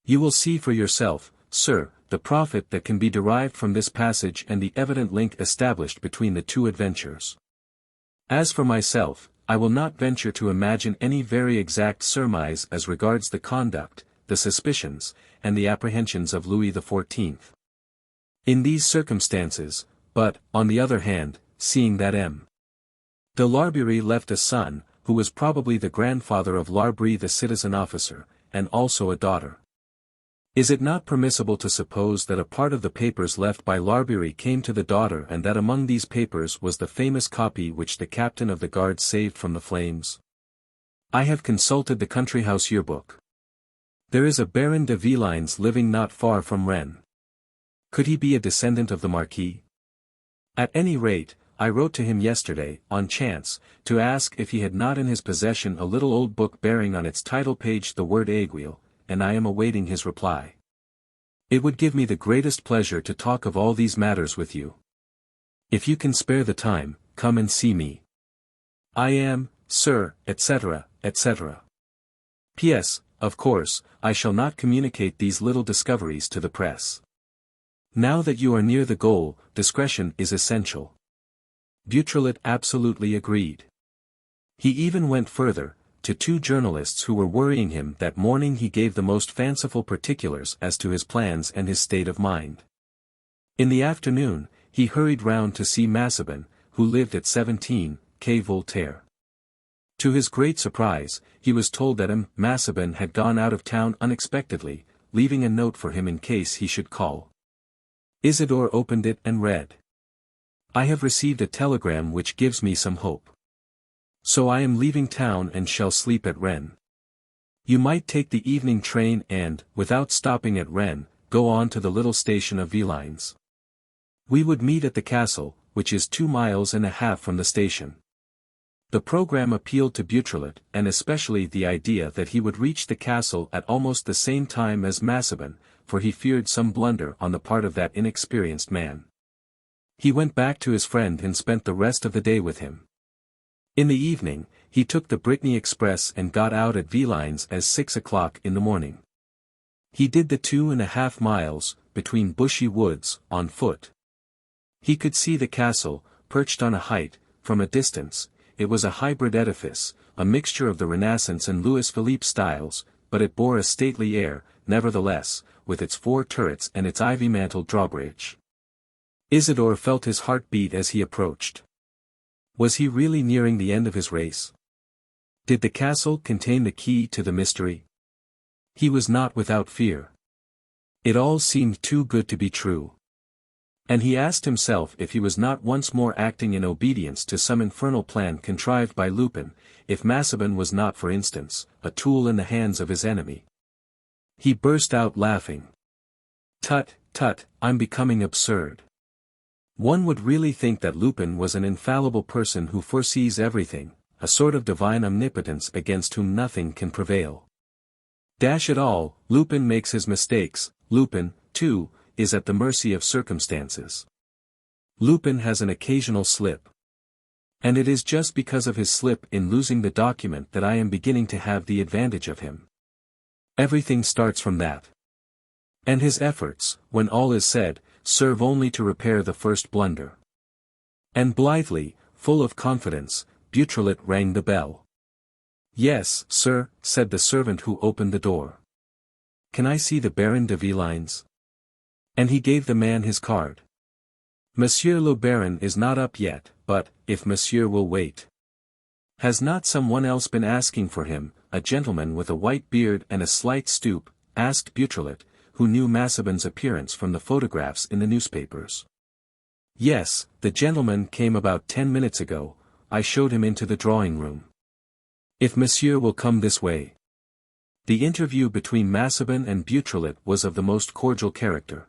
You will see for yourself, sir, the profit that can be derived from this passage and the evident link established between the two adventures. As for myself, I will not venture to imagine any very exact surmise as regards the conduct, the suspicions, and the apprehensions of Louis XIV. In these circumstances, but, on the other hand, seeing that M. de Larberi left a son, who was probably the grandfather of Larberi the citizen officer, and also a daughter. Is it not permissible to suppose that a part of the papers left by Larberi came to the daughter and that among these papers was the famous copy which the captain of the guard saved from the flames? I have consulted the country house yearbook. There is a Baron de Villines living not far from Rennes. Could he be a descendant of the Marquis? At any rate, I wrote to him yesterday, on chance, to ask if he had not in his possession a little old book bearing on its title page the word aiguille, and I am awaiting his reply. It would give me the greatest pleasure to talk of all these matters with you. If you can spare the time, come and see me. I am, sir, etc., etc. P.S. Of course, I shall not communicate these little discoveries to the press. Now that you are near the goal, discretion is essential. Beautrelet absolutely agreed. He even went further. To two journalists who were worrying him that morning he gave the most fanciful particulars as to his plans and his state of mind. In the afternoon, he hurried round to see Massabin, who lived at 17, Quai Voltaire. To his great surprise, he was told that Massabin had gone out of town unexpectedly, leaving a note for him in case he should call. Isidore opened it and read. I have received a telegram which gives me some hope. So I am leaving town and shall sleep at Rennes. You might take the evening train and, without stopping at Rennes, go on to the little station of Villines. We would meet at the castle, which is 2.5 miles from the station. The programme appealed to Beautrelet, and especially the idea that he would reach the castle at almost the same time as Massabin, for he feared some blunder on the part of that inexperienced man. He went back to his friend and spent the rest of the day with him. In the evening, he took the Brittany Express and got out at Villines at 6 o'clock in the morning. He did the 2.5 miles, between bushy woods, on foot. He could see the castle, perched on a height, from a distance. It was a hybrid edifice, a mixture of the Renaissance and Louis Philippe styles, but it bore a stately air, nevertheless, with its 4 turrets and its ivy-mantled drawbridge. Isidore felt his heart beat as he approached. Was he really nearing the end of his race? Did the castle contain the key to the mystery? He was not without fear. It all seemed too good to be true. And he asked himself if he was not once more acting in obedience to some infernal plan contrived by Lupin, if Massabin was not for instance, a tool in the hands of his enemy. He burst out laughing. Tut, tut, I'm becoming absurd. One would really think that Lupin was an infallible person who foresees everything, a sort of divine omnipotence against whom nothing can prevail. Dash it all, Lupin makes his mistakes. Lupin, too, is at the mercy of circumstances. Lupin has an occasional slip. And it is just because of his slip in losing the document that I am beginning to have the advantage of him. Everything starts from that. And his efforts, when all is said, serve only to repair the first blunder. And blithely, full of confidence, Beautrelet rang the bell. Yes, sir, said the servant who opened the door. Can I see the Baron de Villines? And he gave the man his card. Monsieur le Baron is not up yet, but, if monsieur will wait. Has not someone else been asking for him, a gentleman with a white beard and a slight stoop, asked Beautrelet, who knew Massabin's appearance from the photographs in the newspapers. Yes, the gentleman came about 10 minutes ago, I showed him into the drawing-room. If monsieur will come this way. The interview between Massabin and Beautrelet was of the most cordial character.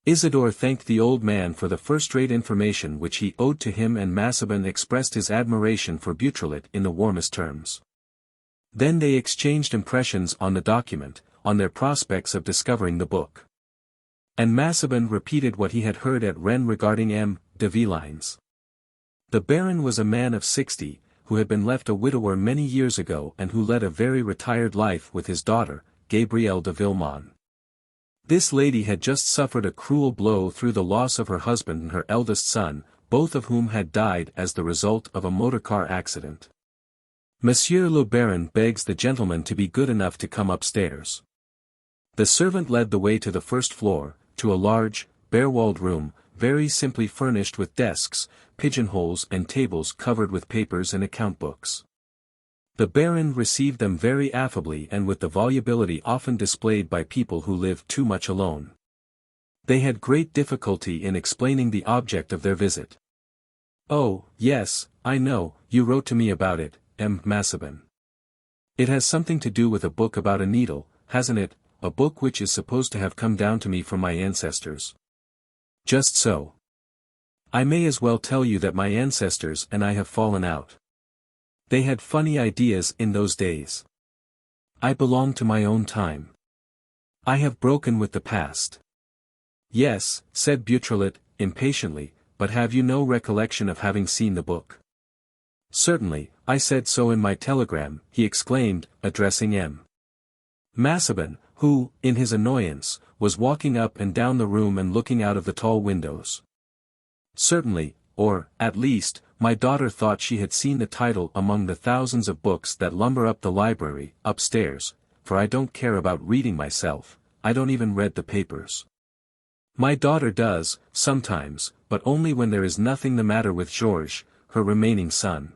Isidore thanked the old man for the first-rate information which he owed to him, and Massabin expressed his admiration for Beautrelet in the warmest terms. Then they exchanged impressions on the document, on their prospects of discovering the book. And Massabin repeated what he had heard at Rennes regarding M. de Villines. The Baron was a man of 60, who had been left a widower many years ago and who led a very retired life with his daughter, Gabrielle de Villemon. This lady had just suffered a cruel blow through the loss of her husband and her eldest son, both of whom had died as the result of a motor-car accident. Monsieur le Baron begs the gentleman to be good enough to come upstairs. The servant led the way to the first floor, to a large, bare-walled room, very simply furnished with desks, pigeonholes and tables covered with papers and account books. The Baron received them very affably and with the volubility often displayed by people who live too much alone. They had great difficulty in explaining the object of their visit. "Oh, yes, I know, you wrote to me about it, M. Massabin. It has something to do with a book about a needle, hasn't it, a book which is supposed to have come down to me from my ancestors?" "Just so. I may as well tell you that my ancestors and I have fallen out. They had funny ideas in those days. I belong to my own time. I have broken with the past." "Yes," said Beautrelet, impatiently, "but have you no recollection of having seen the book?" "Certainly, I said so in my telegram," he exclaimed, addressing M. Massabin, who, in his annoyance, was walking up and down the room and looking out of the tall windows. "Certainly, or, at least, my daughter thought she had seen the title among the thousands of books that lumber up the library, upstairs, for I don't care about reading myself, I don't even read the papers. My daughter does, sometimes, but only when there is nothing the matter with Georges, her remaining son.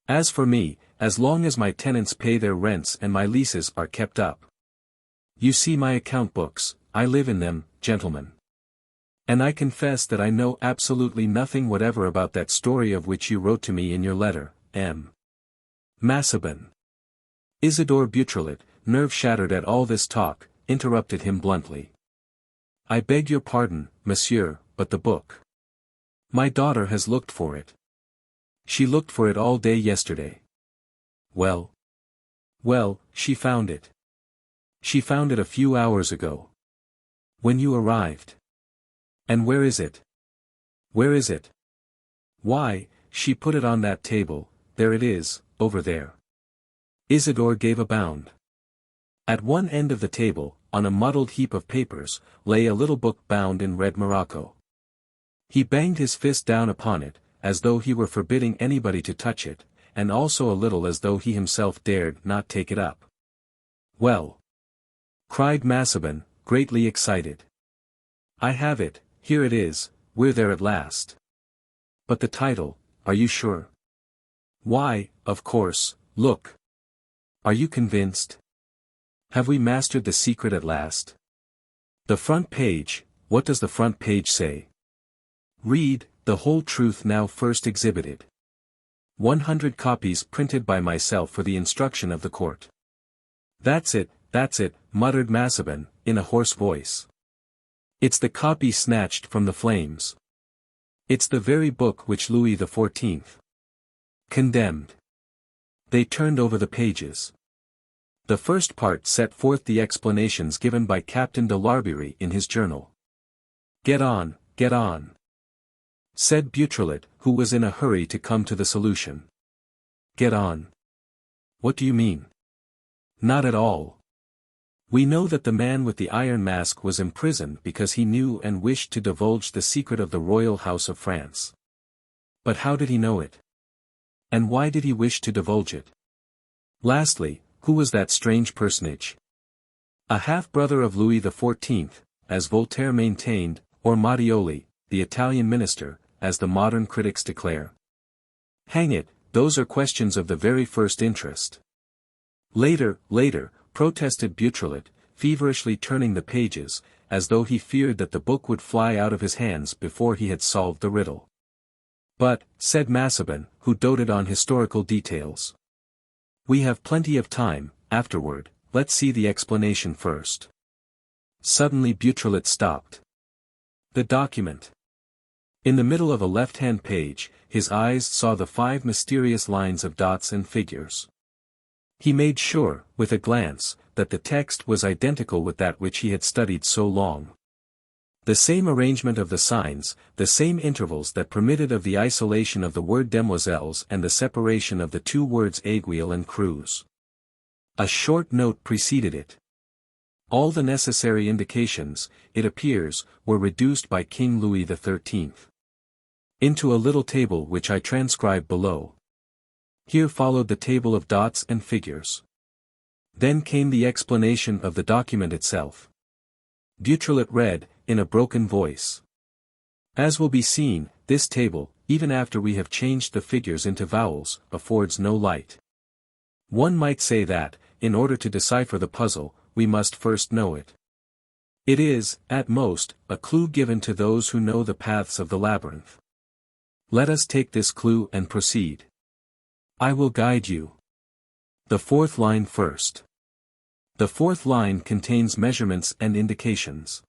As for me, as long as my tenants pay their rents and my leases are kept up. You see my account books, I live in them, gentlemen. And I confess that I know absolutely nothing whatever about that story of which you wrote to me in your letter, M. Massabin." Isidore Beautrelet, nerve-shattered at all this talk, interrupted him bluntly. "I beg your pardon, monsieur, but the book. My daughter has looked for it. She looked for it all day yesterday." "Well? Well, she found it. She found it a few hours ago. When you arrived. And where is it? Where is it? Why, she put it on that table, there it is, over there." Isidore gave a bound. At one end of the table, on a muddled heap of papers, lay a little book bound in red morocco. He banged his fist down upon it, as though he were forbidding anybody to touch it, and also a little as though he himself dared not take it up. "Well!" cried Massabin, greatly excited. "I have it, here it is, we're there at last. But the title, are you sure?" "Why, of course, look. Are you convinced? Have we mastered the secret at last? The front page, what does the front page say? Read, the whole truth now first exhibited. 100 copies printed by myself for the instruction of the court." That's it, muttered Massabin, in a hoarse voice. "It's the copy snatched from the flames. It's the very book which Louis XIV. condemned." They turned over the pages. The first part set forth the explanations given by Captain de Larbieri in his journal. Get on," said Beautrelet, who was in a hurry to come to the solution. "Get on? What do you mean?" "Not at all. We know that the man with the iron mask was imprisoned because he knew and wished to divulge the secret of the royal house of France. But how did he know it? And why did he wish to divulge it? Lastly, who was that strange personage? A half-brother of Louis XIV, as Voltaire maintained, or Mattioli, the Italian minister, as the modern critics declare? Hang it, those are questions of the very first interest. Later, protested Beautrelet, feverishly turning the pages, as though he feared that the book would fly out of his hands before he had solved the riddle. But, said Massabin, who doted on historical details, we have plenty of time, afterward, let's see the explanation first. Suddenly Beautrelet stopped. The document. In the middle of a left-hand page, his eyes saw the 5 mysterious lines of dots and figures. He made sure, with a glance, that the text was identical with that which he had studied so long. The same arrangement of the signs, the same intervals that permitted of the isolation of the word demoiselles and the separation of the 2 words aiguille and creuse. A short note preceded it. All the necessary indications, it appears, were reduced by King Louis XIII. Into a little table which I transcribe below. Here followed the table of dots and figures. Then came the explanation of the document itself. Beautrelet read, in a broken voice. As will be seen, this table, even after we have changed the figures into vowels, affords no light. One might say that, in order to decipher the puzzle, we must first know it. It is, at most, a clue given to those who know the paths of the labyrinth. Let us take this clue and proceed. I will guide you. The 4th line first. The 4th line contains measurements and indications.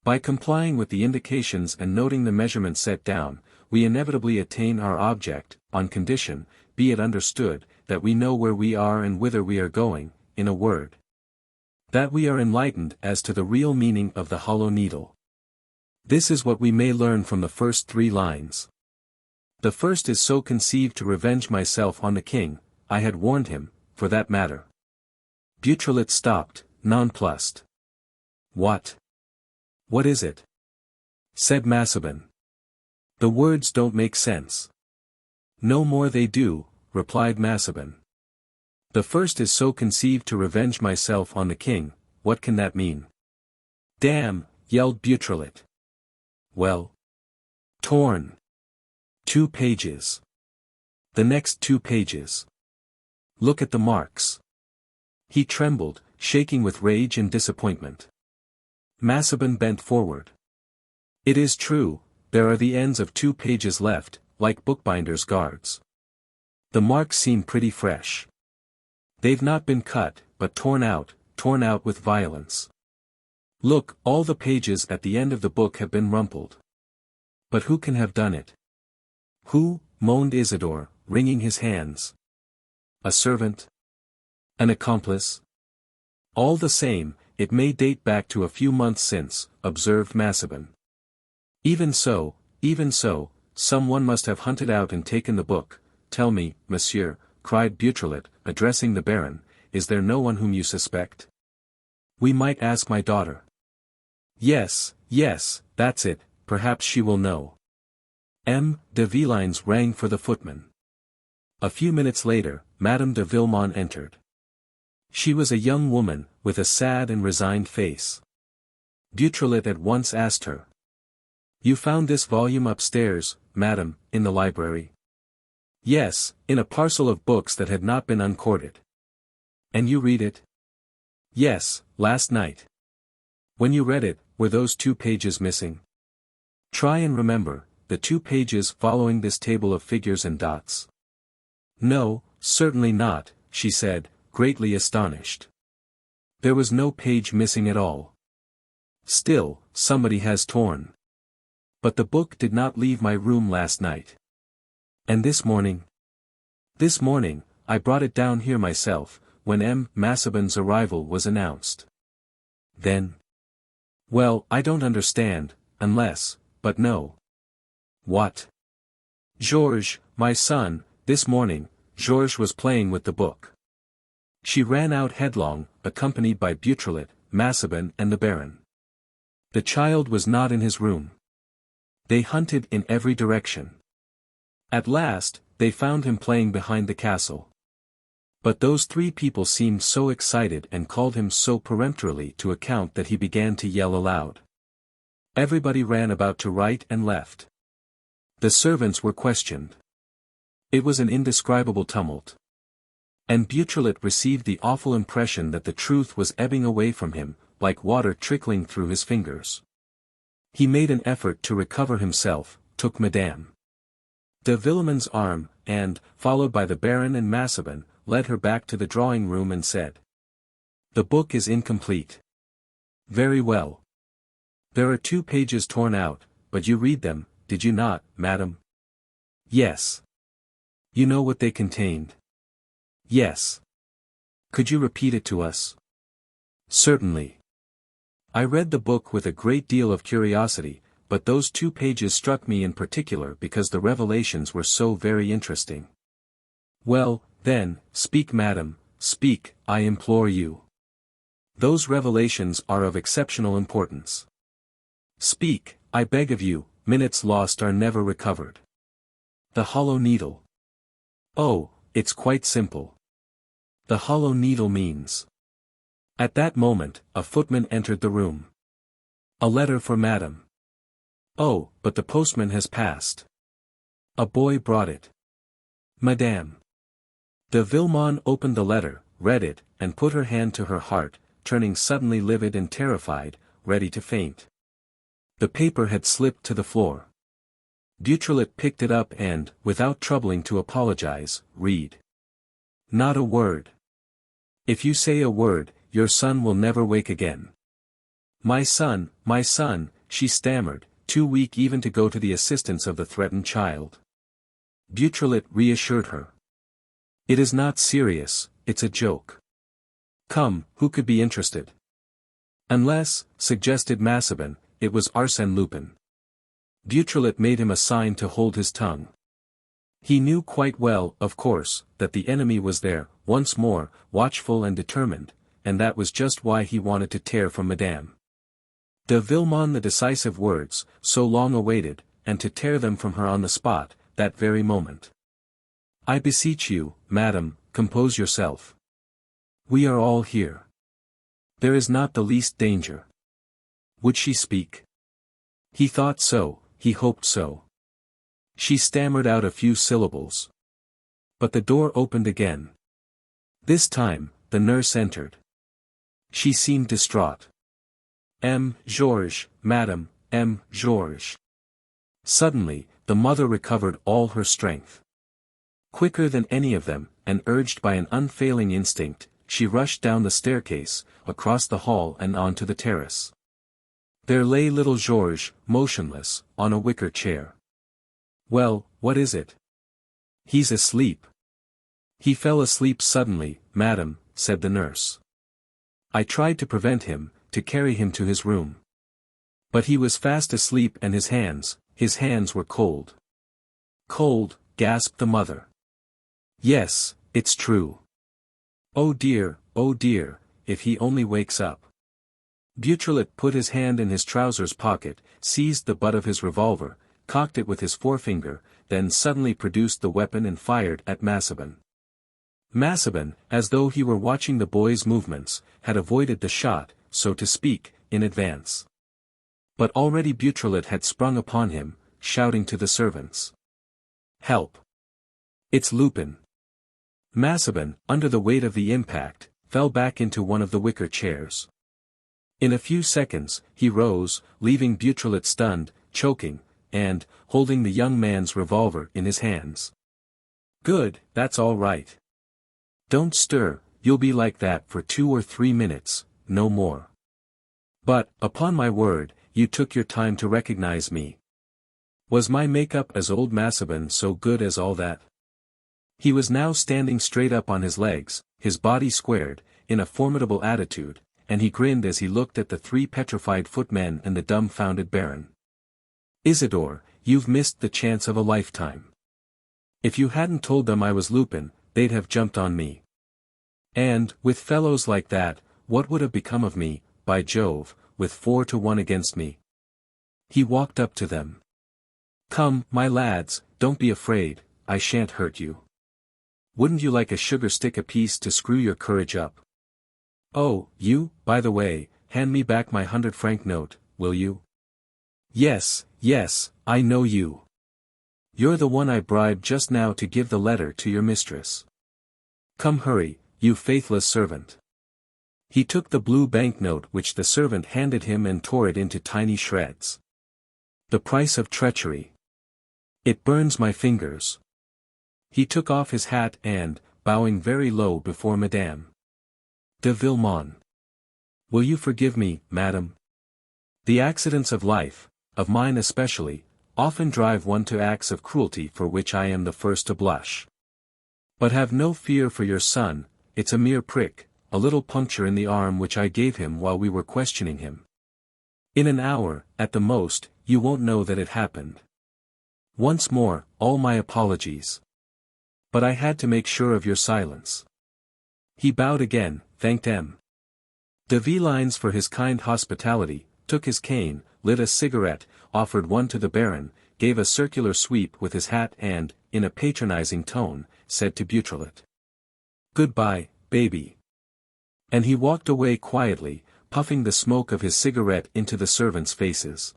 By complying with the indications and noting the measurements set down, we inevitably attain our object, on condition, be it understood, that we know where we are and whither we are going, in a word. That we are enlightened as to the real meaning of the hollow needle. This is what we may learn from the first 3 lines. The first is so conceived to revenge myself on the king, I had warned him, for that matter. Beautrelet stopped, nonplussed. What? What is it? Said Massabin. The words don't make sense. No more they do, replied Massabin. The first is so conceived to revenge myself on the king, what can that mean? Damn, yelled Beautrelet. Well. Torn. 2 pages. The next 2 pages. Look at the marks. He trembled, shaking with rage and disappointment. Massabin bent forward. It is true, there are the ends of 2 pages left, like bookbinders' guards. The marks seem pretty fresh. They've not been cut, but torn out with violence. Look, all the pages at the end of the book have been rumpled. But who can have done it? Who? Moaned Isidore, wringing his hands. A servant? An accomplice? All the same, it may date back to a few months since, observed Massabin. Even so, someone must have hunted out and taken the book. Tell me, monsieur, cried Beautrelet, addressing the Baron, is there no one whom you suspect? We might ask my daughter. Yes, that's it, perhaps she will know. M. de Villines rang for the footman. A few minutes later, Madame de Villemon entered. She was a young woman, with a sad and resigned face. Beautrelet at once asked her. You found this volume upstairs, madam, in the library? Yes, in a parcel of books that had not been uncorded. And you read it? Yes, last night. When you read it, were those 2 pages missing? Try and remember, the 2 pages following this table of figures and dots. No, certainly not, she said, greatly astonished. There was no page missing at all. Still, somebody has torn. But the book did not leave my room last night. And this morning? This morning, I brought it down here myself, when M. Massabin's arrival was announced. Then? Well, I don't understand, unless, but no. What? Georges, my son, this morning, Georges was playing with the book. She ran out headlong, accompanied by Beautrelet, Massabin and the Baron. The child was not in his room. They hunted in every direction. At last, they found him playing behind the castle. But those 3 people seemed so excited and called him so peremptorily to account that he began to yell aloud. Everybody ran about to right and left. The servants were questioned. It was an indescribable tumult. And Beautrelet received the awful impression that the truth was ebbing away from him, like water trickling through his fingers. He made an effort to recover himself, took Madame de Villemon's arm, and, followed by the Baron and Massabin, led her back to the drawing-room and said, The book is incomplete. Very well. There are 2 pages torn out, but you read them, did you not, madam? Yes. You know what they contained? Yes. Could you repeat it to us? Certainly. I read the book with a great deal of curiosity, but those 2 pages struck me in particular because the revelations were so very interesting. Well, then, speak madam, speak, I implore you. Those revelations are of exceptional importance. Speak, I beg of you, minutes lost are never recovered. The hollow needle. Oh, it's quite simple. The hollow needle means. At that moment, a footman entered the room. A letter for madam. Oh, but the postman has passed. A boy brought it. Madame. De Villemon opened the letter, read it, and put her hand to her heart, turning suddenly livid and terrified, ready to faint. The paper had slipped to the floor. Beautrelet picked it up and, without troubling to apologize, read. Not a word. If you say a word, your son will never wake again. My son, she stammered, too weak even to go to the assistance of the threatened child. Beautrelet reassured her. It is not serious, it's a joke. Come, who could be interested? Unless, suggested Massabin, it was Arsène Lupin. Beautrelet made him a sign to hold his tongue. He knew quite well, of course, that the enemy was there, once more, watchful and determined, and that was just why he wanted to tear from Madame de Villemon the decisive words, so long awaited, and to tear them from her on the spot, that very moment. I beseech you, madam, compose yourself. We are all here. There is not the least danger. Would she speak? He thought so, he hoped so. She stammered out a few syllables. But the door opened again. This time, the nurse entered. She seemed distraught. Georges, madam, Georges. Suddenly, the mother recovered all her strength. Quicker than any of them, and urged by an unfailing instinct, she rushed down the staircase, across the hall and onto the terrace. There lay little Georges, motionless, on a wicker chair. Well, what is it? He's asleep. He fell asleep suddenly, madam, said the nurse. I tried to prevent him, to carry him to his room. But he was fast asleep and his hands were cold. Cold, gasped the mother. Yes, it's true. Oh dear, if he only wakes up. Beautrelet put his hand in his trousers pocket, seized the butt of his revolver, cocked it with his forefinger, then suddenly produced the weapon and fired at Massabin. Massabin, as though he were watching the boy's movements, had avoided the shot, so to speak, in advance. But already Beautrelet had sprung upon him, shouting to the servants. Help! It's Lupin! Massabin, under the weight of the impact, fell back into one of the wicker chairs. In a few seconds, he rose, leaving Beautrelet stunned, choking, and, holding the young man's revolver in his hands. Good, that's all right. Don't stir, you'll be like that for 2 or 3 minutes, no more. But, upon my word, you took your time to recognize me. Was my makeup as old Massabin so good as all that? He was now standing straight up on his legs, his body squared, in a formidable attitude, and he grinned as he looked at the 3 petrified footmen and the dumbfounded Baron. Isidore, you've missed the chance of a lifetime. If you hadn't told them I was Lupin, they'd have jumped on me. And, with fellows like that, what would have become of me, by Jove, with 4 to 1 against me? He walked up to them. Come, my lads, don't be afraid, I shan't hurt you. Wouldn't you like a sugar stick apiece to screw your courage up? Oh, you, by the way, hand me back my 100-franc note, will you? Yes, I know you. You're the one I bribed just now to give the letter to your mistress. Come hurry, you faithless servant. He took the blue banknote which the servant handed him and tore it into tiny shreds. The price of treachery. It burns my fingers. He took off his hat and, bowing very low before Madame de Villemon, Will you forgive me, madam? The accidents of life, of mine especially, often drive one to acts of cruelty for which I am the first to blush. But have no fear for your son, it's a mere prick, a little puncture in the arm which I gave him while we were questioning him. In an hour, at the most, you won't know that it happened. Once more, all my apologies. But I had to make sure of your silence. He bowed again, thanked M. de Vilines for his kind hospitality, took his cane, lit a cigarette, offered one to the Baron, gave a circular sweep with his hat and, in a patronizing tone, said to Beautrelet, "Goodbye, baby." And he walked away quietly, puffing the smoke of his cigarette into the servants' faces.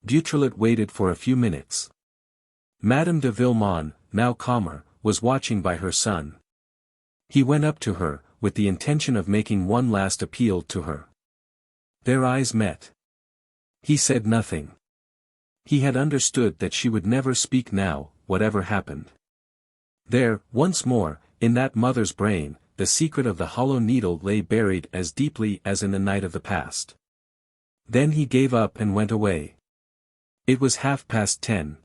Beautrelet waited for a few minutes. Madame de Villemon, now calmer, was watching by her son. He went up to her, with the intention of making one last appeal to her. Their eyes met. He said nothing. He had understood that she would never speak now, whatever happened. There, once more, in that mother's brain, the secret of the Hollow Needle lay buried as deeply as in the night of the past. Then he gave up and went away. It was 10:30.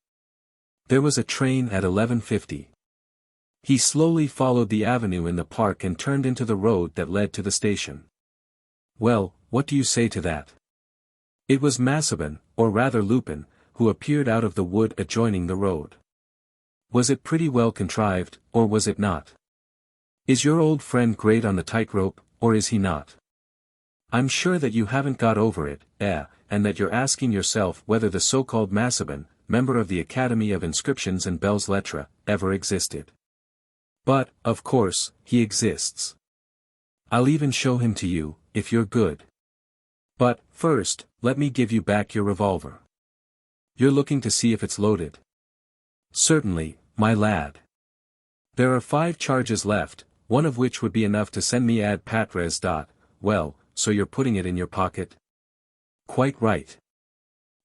There was a train at 11:50. He slowly followed the avenue in the park and turned into the road that led to the station. Well, what do you say to that? It was Massabin, or rather Lupin, who appeared out of the wood adjoining the road. Was it pretty well contrived, or was it not? Is your old friend great on the tightrope, or is he not? I'm sure that you haven't got over it, and that you're asking yourself whether the so-called Massabin, member of the Academy of Inscriptions and Belles Lettres, ever existed. But, of course, he exists. I'll even show him to you, if you're good. But, first, let me give you back your revolver. You're looking to see if it's loaded? Certainly, my lad. There are 5 charges left, one of which would be enough to send me ad patres. Well, so you're putting it in your pocket? Quite right.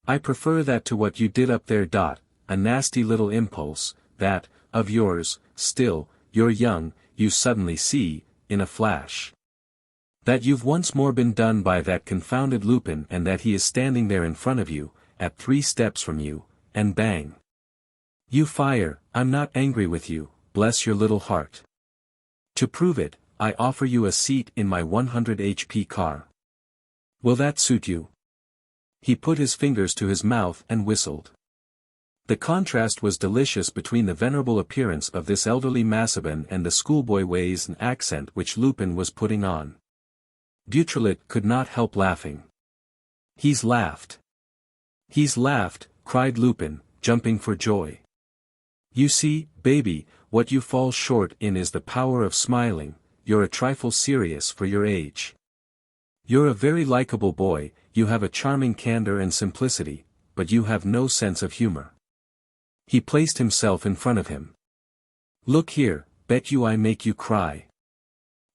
I prefer that to what you did up there. A nasty little impulse, that, of yours, still, you're young, you suddenly see, in a flash. That you've once more been done by that confounded Lupin and that he is standing there in front of you, at 3 steps from you, and bang. You fire. I'm not angry with you, bless your little heart. To prove it, I offer you a seat in my 100 HP car. Will that suit you? He put his fingers to his mouth and whistled. The contrast was delicious between the venerable appearance of this elderly Massabin and the schoolboy ways and accent which Lupin was putting on. Beautrelet could not help laughing. He's laughed, cried Lupin, jumping for joy. You see, baby, what you fall short in is the power of smiling. You're a trifle serious for your age. You're a very likable boy, you have a charming candor and simplicity, but you have no sense of humor. He placed himself in front of him. Look here, bet you I make you cry.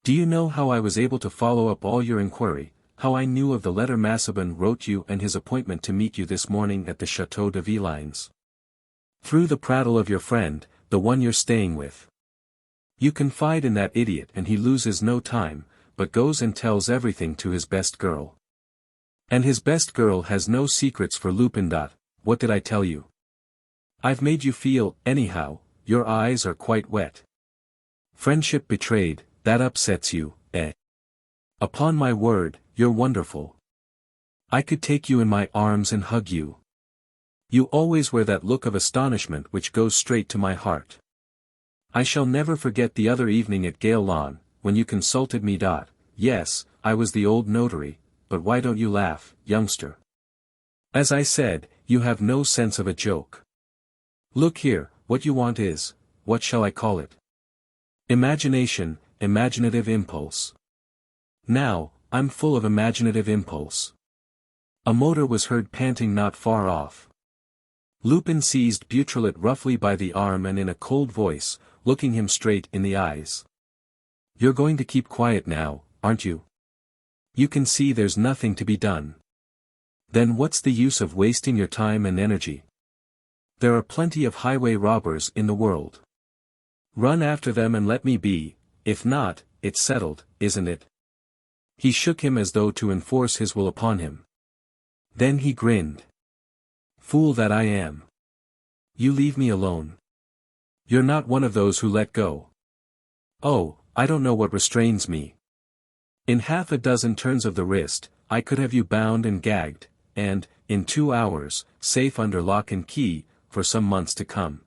Do you know how I was able to follow up all your inquiry, how I knew of the letter Massabin wrote you and his appointment to meet you this morning at the Château de Vilines? Through the prattle of your friend, the one you're staying with. You confide in that idiot and he loses no time, but goes and tells everything to his best girl. And his best girl has no secrets for Lupin. What did I tell you? I've made you feel, anyhow, your eyes are quite wet. Friendship betrayed, that upsets you, eh? Upon my word, you're wonderful. I could take you in my arms and hug you. You always wear that look of astonishment which goes straight to my heart. I shall never forget the other evening at Gale Lawn, when you consulted me. Yes, I was the old notary, but why don't you laugh, youngster? As I said, you have no sense of a joke. Look here, what you want is, what shall I call it? Imagination, imaginative impulse. Now, I'm full of imaginative impulse. A motor was heard panting not far off. Lupin seized Beautrelet roughly by the arm and in a cold voice, looking him straight in the eyes. You're going to keep quiet now, aren't you? You can see there's nothing to be done. Then what's the use of wasting your time and energy? There are plenty of highway robbers in the world. Run after them and let me be, if not, it's settled, isn't it? He shook him as though to enforce his will upon him. Then he grinned. Fool that I am. You leave me alone. You're not one of those who let go. Oh, I don't know what restrains me. In half a dozen turns of the wrist, I could have you bound and gagged, and, in 2 hours, safe under lock and key, for some months to come.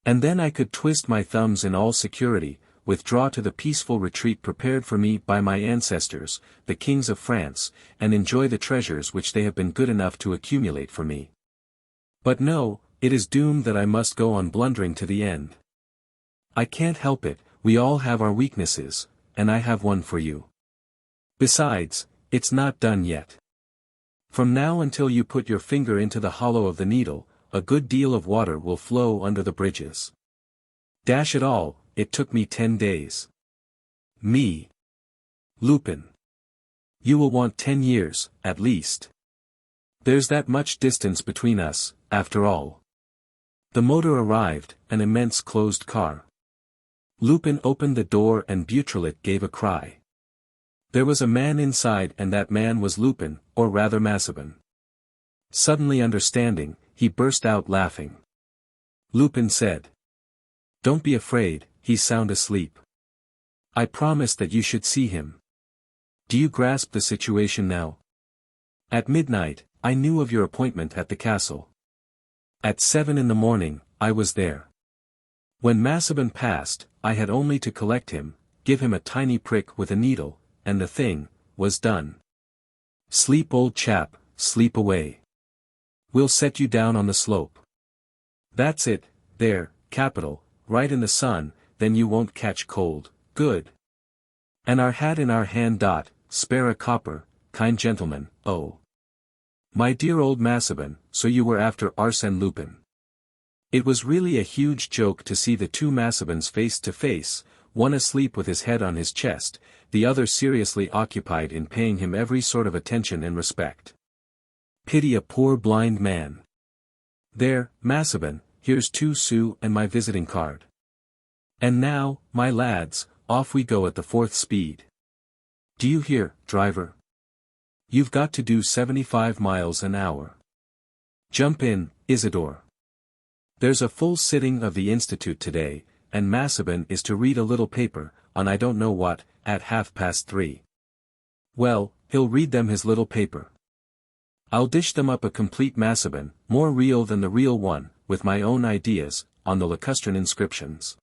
And then I could twist my thumbs in all security, withdraw to the peaceful retreat prepared for me by my ancestors, the kings of France, and enjoy the treasures which they have been good enough to accumulate for me. But no, it is doomed that I must go on blundering to the end. I can't help it, we all have our weaknesses, and I have one for you. Besides, it's not done yet. From now until you put your finger into the hollow of the needle, a good deal of water will flow under the bridges. Dash it all, it took me 10 days. Me. Lupin. You will want 10 years, at least. There's that much distance between us, after all. The motor arrived, an immense closed car. Lupin opened the door and Beautrelet gave a cry. There was a man inside and that man was Lupin, or rather Massabin. Suddenly understanding, he burst out laughing. Lupin said. Don't be afraid, he's sound asleep. I promised that you should see him. Do you grasp the situation now? At midnight, I knew of your appointment at the castle. At 7 in the morning, I was there. When Massabin passed, I had only to collect him, give him a tiny prick with a needle, and the thing was done. Sleep, old chap, sleep away. We'll set you down on the slope. That's it, there, capital, right in the sun, then you won't catch cold, good. And our hat in our hand. Spare a copper, kind gentleman, oh. My dear old Massabin, so you were after Arsène Lupin. It was really a huge joke to see the two Massabins face to face, one asleep with his head on his chest, the other seriously occupied in paying him every sort of attention and respect. Pity a poor blind man. There, Massabin, here's 2 sous and my visiting card. And now, my lads, off we go at the 4th speed. Do you hear, driver? You've got to do 75 miles an hour. Jump in, Isidore. There's a full sitting of the Institute today, and Massabin is to read a little paper, on I don't know what, at 3:30. Well, he'll read them his little paper. I'll dish them up a complete Massabin, more real than the real one, with my own ideas, on the lacustrine inscriptions.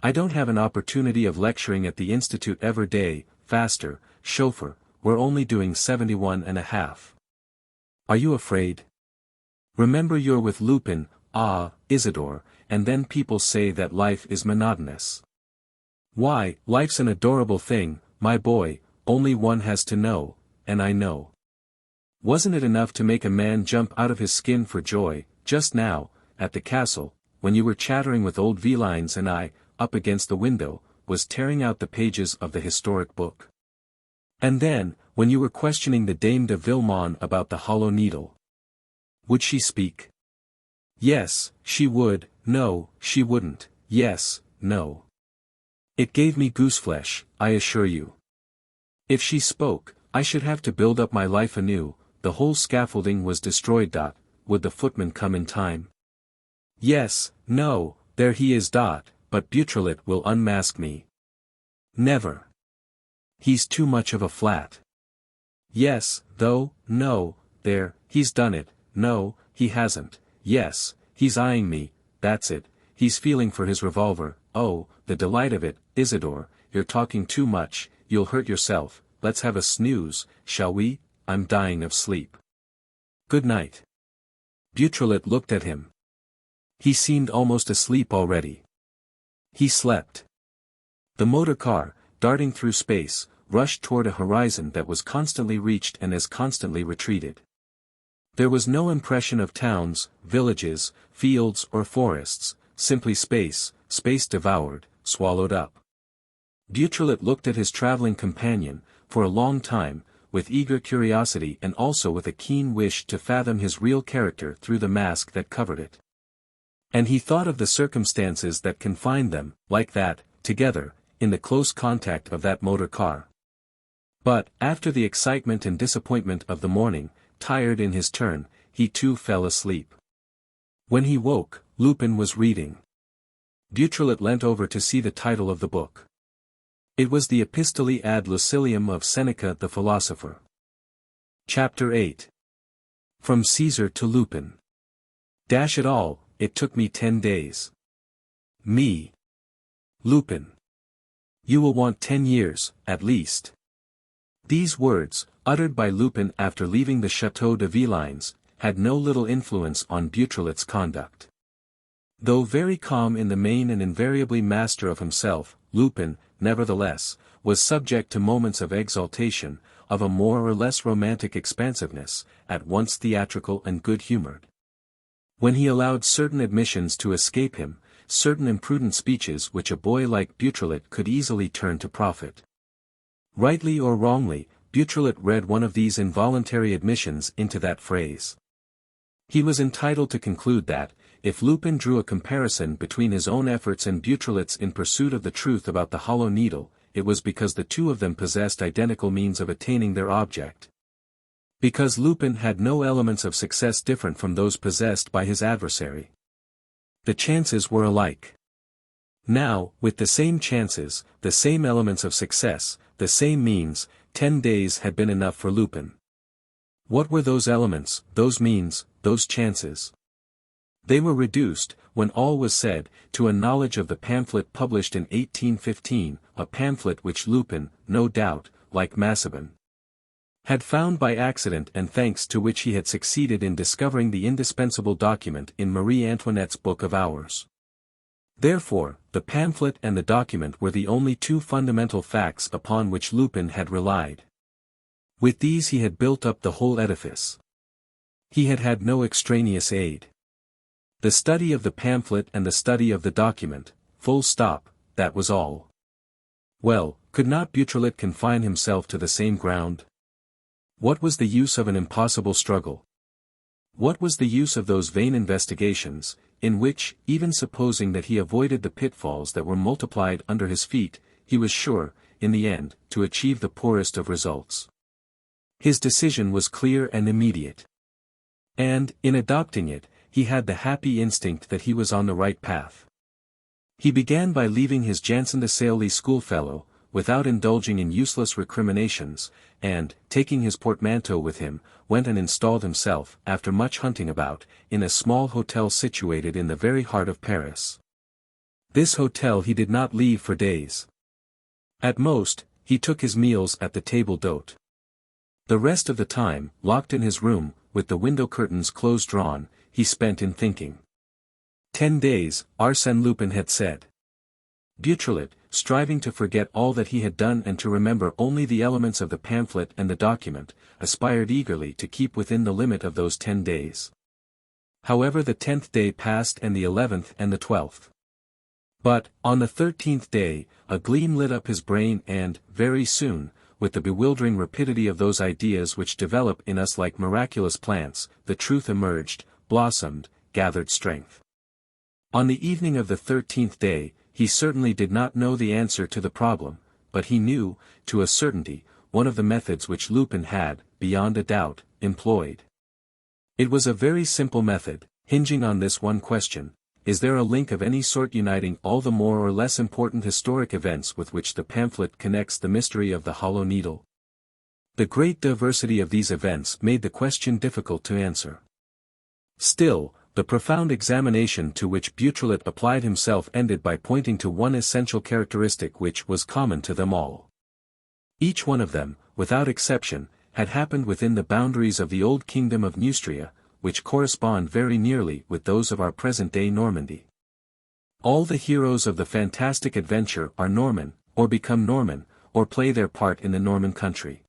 I don't have an opportunity of lecturing at the Institute every day, faster, chauffeur, we're only doing 71.5. Are you afraid? Remember you're with Lupin, Isidore, and then people say that life is monotonous. Why, life's an adorable thing, my boy, only one has to know, and I know. Wasn't it enough to make a man jump out of his skin for joy, just now, at the castle, when you were chattering with old Velines and I, up against the window, was tearing out the pages of the historic book? And then, when you were questioning the Dame de Villemon about the hollow needle. Would she speak? Yes, she would, no, she wouldn't, yes, no. It gave me gooseflesh, I assure you. If she spoke, I should have to build up my life anew, the whole scaffolding was destroyed. Would the footman come in time? Yes, no, there he is. But Beautrelet will unmask me. Never. He's too much of a flat. Yes, though, no, there, he's done it, no, he hasn't, yes, he's eyeing me, that's it, he's feeling for his revolver, oh, the delight of it, Isidore, you're talking too much, you'll hurt yourself, let's have a snooze, shall we? I'm dying of sleep. Good night. Beautrelet looked at him. He seemed almost asleep already. He slept. The motor car, darting through space, rushed toward a horizon that was constantly reached and as constantly retreated. There was no impression of towns, villages, fields or forests, simply space, space devoured, swallowed up. Beautrelet looked at his traveling companion, for a long time, with eager curiosity and also with a keen wish to fathom his real character through the mask that covered it. And he thought of the circumstances that confined them, like that, together, in the close contact of that motor car. But, after the excitement and disappointment of the morning, tired in his turn, he too fell asleep. When he woke, Lupin was reading. Beautrelet leant over to see the title of the book. It was the Epistolae ad Lucilium of Seneca the philosopher. Chapter 8. From Caesar to Lupin. Dash it all, it took me 10 days. Me. Lupin. You will want 10 years, at least. These words, uttered by Lupin after leaving the Château de Villines, had no little influence on Beautrelet's conduct. Though very calm in the main and invariably master of himself, Lupin, nevertheless, was subject to moments of exaltation, of a more or less romantic expansiveness, at once theatrical and good-humored. When he allowed certain admissions to escape him, certain imprudent speeches which a boy like Beautrelet could easily turn to profit. Rightly or wrongly, Beautrelet read one of these involuntary admissions into that phrase. He was entitled to conclude that, if Lupin drew a comparison between his own efforts and Beautrelet's in pursuit of the truth about the Hollow Needle, it was because the two of them possessed identical means of attaining their object. Because Lupin had no elements of success different from those possessed by his adversary. The chances were alike. Now, with the same chances, the same elements of success, the same means, 10 days had been enough for Lupin. What were those elements, those means, those chances? They were reduced, when all was said, to a knowledge of the pamphlet published in 1815, a pamphlet which Lupin, no doubt, like Massabin, had found by accident and thanks to which he had succeeded in discovering the indispensable document in Marie Antoinette's Book of Hours. Therefore, the pamphlet and the document were the only two fundamental facts upon which Lupin had relied. With these he had built up the whole edifice. He had had no extraneous aid. The study of the pamphlet and the study of the document, full stop, that was all. Well, could not Beautrelet confine himself to the same ground? What was the use of an impossible struggle? What was the use of those vain investigations, in which, even supposing that he avoided the pitfalls that were multiplied under his feet, he was sure, in the end, to achieve the poorest of results? His decision was clear and immediate. And, in adopting it, he had the happy instinct that he was on the right path. He began by leaving his Janson de Sailly schoolfellow, without indulging in useless recriminations, and, taking his portmanteau with him, went and installed himself, after much hunting about, in a small hotel situated in the very heart of Paris. This hotel he did not leave for days. At most, he took his meals at the table d'hôte. The rest of the time, locked in his room, with the window curtains close drawn, he spent in thinking. 10 days, Arsène Lupin had said. Beautrelet, striving to forget all that he had done and to remember only the elements of the pamphlet and the document, aspired eagerly to keep within the limit of those 10 days. However, the 10th day passed and the 11th and the 12th. But, on the 13th day, a gleam lit up his brain and, very soon, with the bewildering rapidity of those ideas which develop in us like miraculous plants, the truth emerged, blossomed, gathered strength. On the evening of the 13th day, he certainly did not know the answer to the problem, but he knew, to a certainty, one of the methods which Lupin had, beyond a doubt, employed. It was a very simple method, hinging on this one question: is there a link of any sort uniting all the more or less important historic events with which the pamphlet connects the mystery of the Hollow Needle? The great diversity of these events made the question difficult to answer. Still, the profound examination to which Beautrelet applied himself ended by pointing to one essential characteristic which was common to them all. Each one of them, without exception, had happened within the boundaries of the old kingdom of Neustria, which correspond very nearly with those of our present-day Normandy. All the heroes of the fantastic adventure are Norman, or become Norman, or play their part in the Norman country.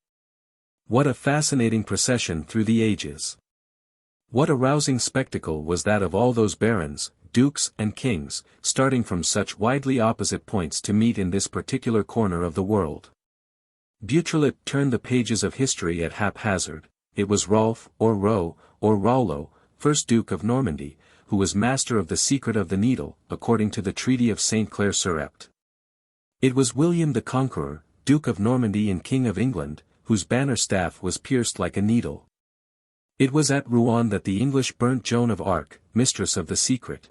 What a fascinating procession through the ages! What a rousing spectacle was that of all those barons, dukes and kings, starting from such widely opposite points to meet in this particular corner of the world. Beautrelet turned the pages of history at haphazard. It was Rolf, or Ro, or Rollo, first Duke of Normandy, who was master of the secret of the needle, according to the Treaty of St. Clair-sur-Epte. It was William the Conqueror, Duke of Normandy and King of England, whose banner staff was pierced like a needle. It was at Rouen that the English burnt Joan of Arc, mistress of the secret.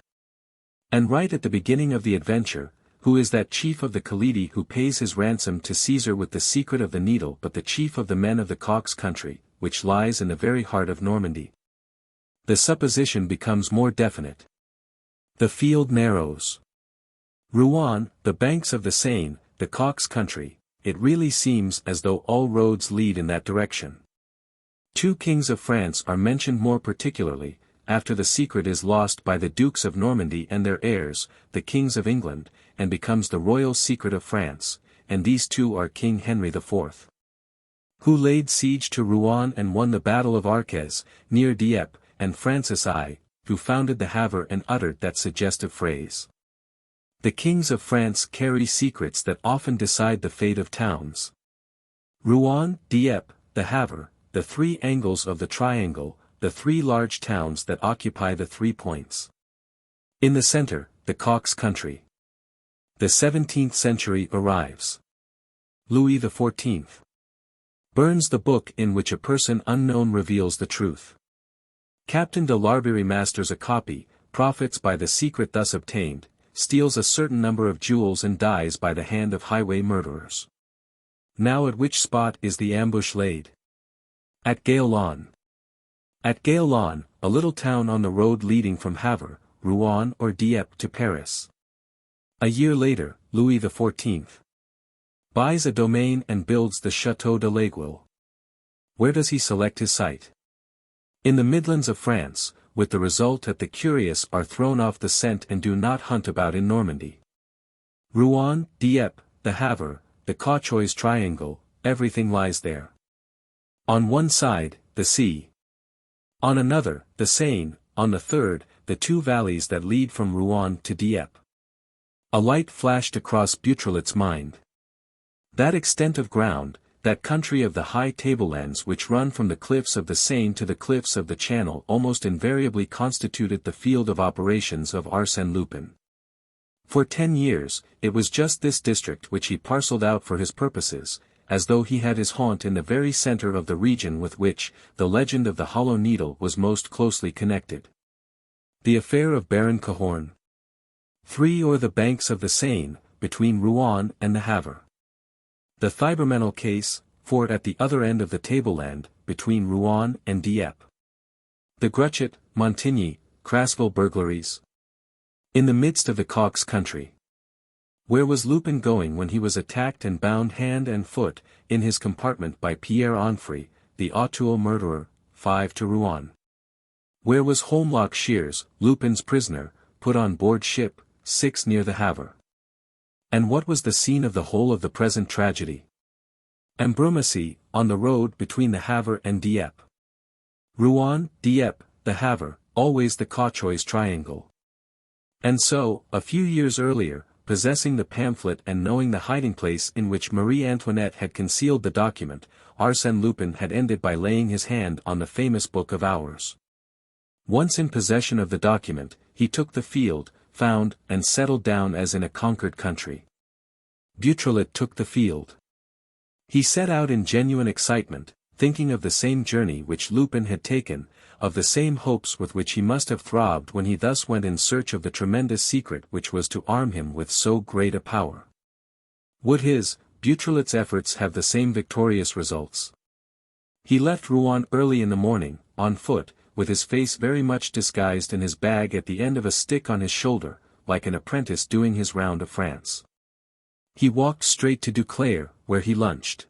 And right at the beginning of the adventure, who is that chief of the Calidi who pays his ransom to Caesar with the secret of the needle but the chief of the men of the Cock's country, which lies in the very heart of Normandy? The supposition becomes more definite. The field narrows. Rouen, the banks of the Seine, the Cock's country, it really seems as though all roads lead in that direction. Two kings of France are mentioned more particularly, after the secret is lost by the Dukes of Normandy and their heirs, the kings of England, and becomes the royal secret of France, and these two are King Henry IV, who laid siege to Rouen and won the Battle of Arques, near Dieppe, and Francis I, who founded the Havre and uttered that suggestive phrase. The kings of France carry secrets that often decide the fate of towns. Rouen, Dieppe, the Havre, the three angles of the triangle, the three large towns that occupy the 3 points. In the center, the Cock's country. The 17th century arrives. Louis XIV burns the book in which a person unknown reveals the truth. Captain de Larbeyrie masters a copy, profits by the secret thus obtained, steals a certain number of jewels and dies by the hand of highway murderers. Now at which spot is the ambush laid? At Gaillon. At Gaillon, a little town on the road leading from Havre, Rouen or Dieppe to Paris. A year later, Louis XIV buys a domain and builds the Château de l'Aiguille. Where does he select his site? In the Midlands of France, with the result that the curious are thrown off the scent and do not hunt about in Normandy. Rouen, Dieppe, the Havre, the Cauchois triangle, everything lies there. On one side, the sea. On another, the Seine, on the third, the two valleys that lead from Rouen to Dieppe. A light flashed across Beautrelet's mind. That extent of ground, that country of the high tablelands which run from the cliffs of the Seine to the cliffs of the Channel almost invariably constituted the field of operations of Arsène Lupin. For 10 years, it was just this district which he parcelled out for his purposes, as though he had his haunt in the very centre of the region with which the legend of the Hollow Needle was most closely connected. The affair of Baron Cahorn. 3 o'er the banks of the Seine, between Rouen and the Havre. The Thibermenal case, 4 at the other end of the tableland, between Rouen and Dieppe. The Gruchet, Montigny, Crassville burglaries. In the midst of the Cock's country. Where was Lupin going when he was attacked and bound hand and foot, in his compartment by Pierre Onfray, the Auteuil murderer, 5 to Rouen? Where was Holmlock Shears, Lupin's prisoner, put on board ship, 6 near the Havre? And what was the scene of the whole of the present tragedy? Ambrumésy, on the road between the Havre and Dieppe. Rouen, Dieppe, the Havre, always the Cauchois triangle. And so, a few years earlier, possessing the pamphlet and knowing the hiding place in which Marie Antoinette had concealed the document, Arsène Lupin had ended by laying his hand on the famous Book of Hours. Once in possession of the document, he took the field, found, and settled down as in a conquered country. Beautrelet took the field. He set out in genuine excitement, thinking of the same journey which Lupin had taken, of the same hopes with which he must have throbbed when he thus went in search of the tremendous secret which was to arm him with so great a power. Would his, Beautrelet's efforts have the same victorious results? He left Rouen early in the morning, on foot, with his face very much disguised and his bag at the end of a stick on his shoulder, like an apprentice doing his round of France. He walked straight to Duclair, where he lunched.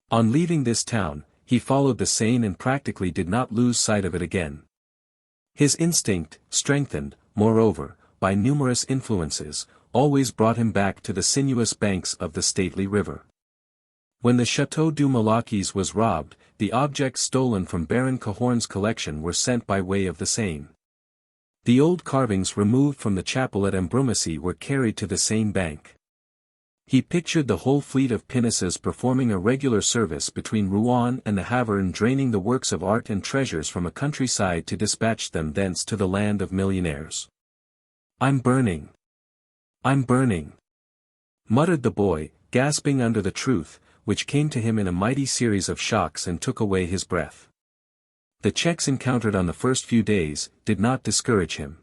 On leaving this town, he followed the Seine and practically did not lose sight of it again. His instinct, strengthened, moreover, by numerous influences, always brought him back to the sinuous banks of the stately river. When the Château du Malaquis was robbed, the objects stolen from Baron Cahorn's collection were sent by way of the Seine. The old carvings removed from the chapel at Ambrumésy were carried to the Seine bank. He pictured the whole fleet of pinnaces performing a regular service between Rouen and the Havre and draining the works of art and treasures from a countryside to dispatch them thence to the land of millionaires. "I'm burning. I'm burning," muttered the boy, gasping under the truth, which came to him in a mighty series of shocks and took away his breath. The checks encountered on the first few days did not discourage him.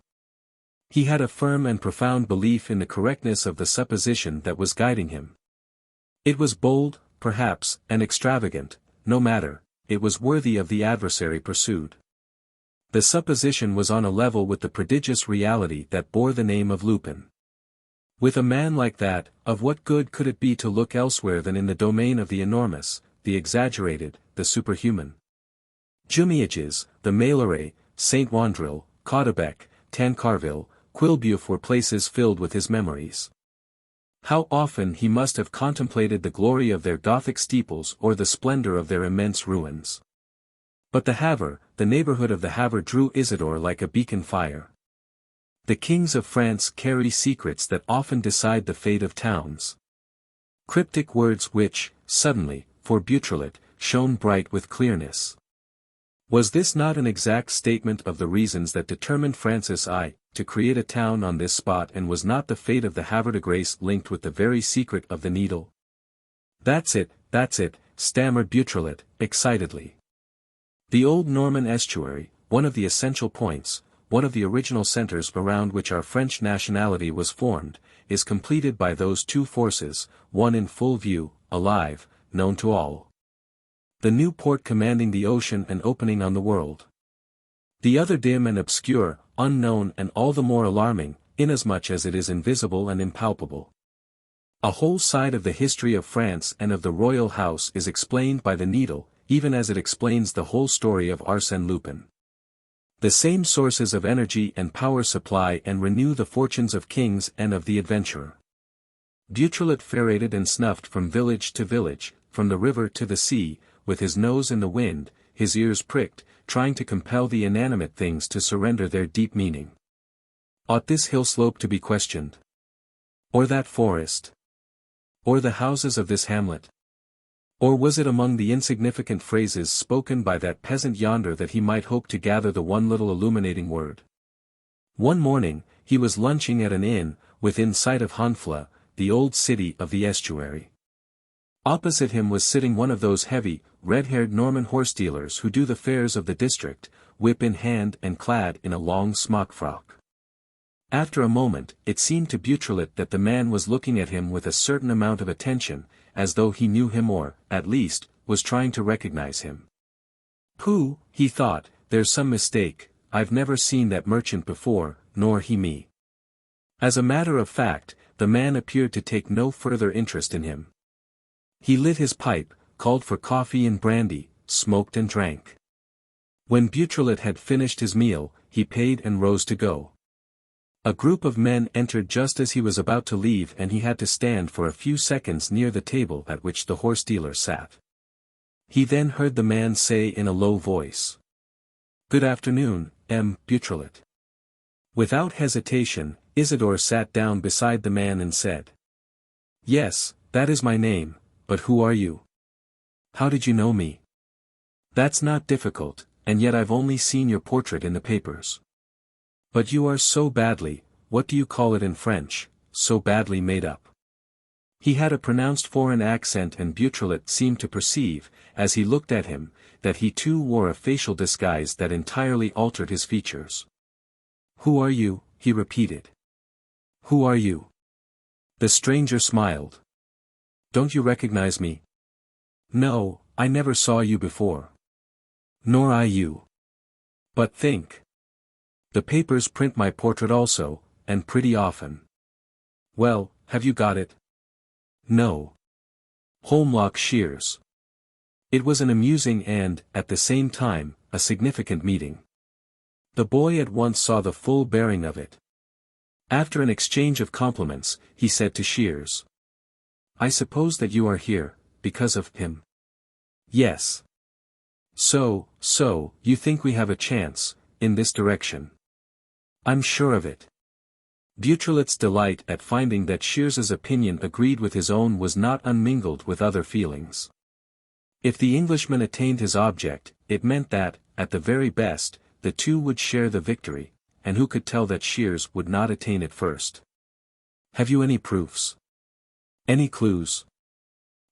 He had a firm and profound belief in the correctness of the supposition that was guiding him. It was bold, perhaps, and extravagant, no matter, it was worthy of the adversary pursued. The supposition was on a level with the prodigious reality that bore the name of Lupin. With a man like that, of what good could it be to look elsewhere than in the domain of the enormous, the exaggerated, the superhuman? Jumiages, the Mailleret, Saint Wandrille, Caudebec, Tancarville, Quillebeuf were places filled with his memories. How often he must have contemplated the glory of their Gothic steeples or the splendor of their immense ruins. But the Havre, the neighborhood of the Havre drew Isidore like a beacon fire. The kings of France carry secrets that often decide the fate of towns. Cryptic words which, suddenly, for Beautrelet, shone bright with clearness. Was this not an exact statement of the reasons that determined Francis I, to create a town on this spot, and was not the fate of the Havre de Grace linked with the very secret of the needle? That's it, stammered Beautrelet, excitedly. The old Norman estuary, one of the essential points, one of the original centers around which our French nationality was formed, is completed by those two forces, one in full view, alive, known to all. The new port commanding the ocean and opening on the world. The other dim and obscure, unknown and all the more alarming, inasmuch as it is invisible and impalpable. A whole side of the history of France and of the royal house is explained by the needle, even as it explains the whole story of Arsène Lupin. The same sources of energy and power supply and renew the fortunes of kings and of the adventurer. Beautrelet ferreted and snuffed from village to village, from the river to the sea, with his nose in the wind, his ears pricked, trying to compel the inanimate things to surrender their deep meaning. Ought this hill slope to be questioned? Or that forest? Or the houses of this hamlet? Or was it among the insignificant phrases spoken by that peasant yonder that he might hope to gather the one little illuminating word? One morning, he was lunching at an inn, within sight of Honfleur, the old city of the estuary. Opposite him was sitting one of those heavy, red-haired Norman horse-dealers who do the fairs of the district, whip in hand and clad in a long smock-frock. After a moment, it seemed to Beautrelet that the man was looking at him with a certain amount of attention, as though he knew him or, at least, was trying to recognize him. Pooh, he thought, there's some mistake, I've never seen that merchant before, nor he me. As a matter of fact, the man appeared to take no further interest in him. He lit his pipe, called for coffee and brandy, smoked and drank. When Beautrelet had finished his meal, he paid and rose to go. A group of men entered just as he was about to leave, and he had to stand for a few seconds near the table at which the horse-dealer sat. He then heard the man say in a low voice, "Good afternoon, M. Beautrelet." Without hesitation, Isidore sat down beside the man and said, "Yes, that is my name, but who are you? How did you know me? That's not difficult, and yet I've only seen your portrait in the papers. But you are so badly, what do you call it in French, so badly made up." He had a pronounced foreign accent, and Beautrelet seemed to perceive, as he looked at him, that he too wore a facial disguise that entirely altered his features. "Who are you?" he repeated. "Who are you?" The stranger smiled. "Don't you recognize me?" "No, I never saw you before." "Nor I you. But think. The papers print my portrait also, and pretty often. Well, have you got it?" "No." Holmlock Shears. It was an amusing and, at the same time, a significant meeting. The boy at once saw the full bearing of it. After an exchange of compliments, he said to Shears, "I suppose that you are here, because of him?" "Yes." So, you think we have a chance, in this direction?" "I'm sure of it." Beautrelet's delight at finding that Shears's opinion agreed with his own was not unmingled with other feelings. If the Englishman attained his object, it meant that, at the very best, the two would share the victory, and who could tell that Shears would not attain it first? "Have you any proofs? Any clues?"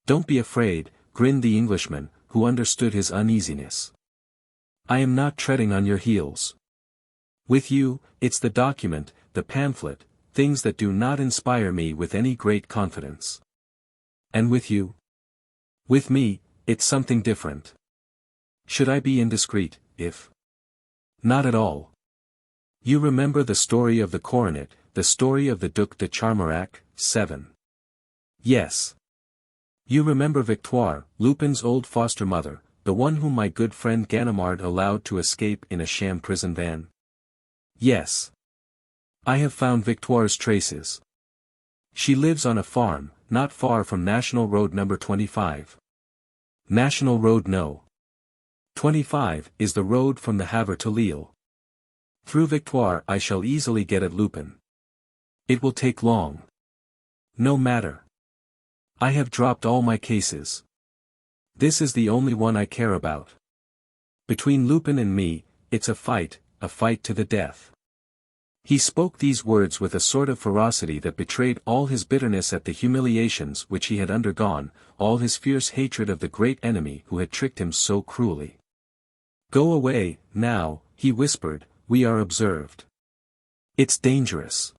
Don't be afraid, grinned the Englishman, who understood his uneasiness. I am not treading on your heels. With you, it's the document, the pamphlet, things that do not inspire me with any great confidence. And with you? With me, it's something different. Should I be indiscreet, if? Not at all. You remember the story of the coronet, the story of the Duc de Charmerac, 7. Yes. You remember Victoire, Lupin's old foster mother, the one whom my good friend Ganimard allowed to escape in a sham prison van? Yes. I have found Victoire's traces. She lives on a farm, not far from National Road number 25. National Road No. 25 is the road from the Havre to Lille. Through Victoire I shall easily get at Lupin. It will take long. No matter. I have dropped all my cases. This is the only one I care about. Between Lupin and me, it's a fight to the death. He spoke these words with a sort of ferocity that betrayed all his bitterness at the humiliations which he had undergone, all his fierce hatred of the great enemy who had tricked him so cruelly. Go away, now, he whispered, we are observed. It's dangerous.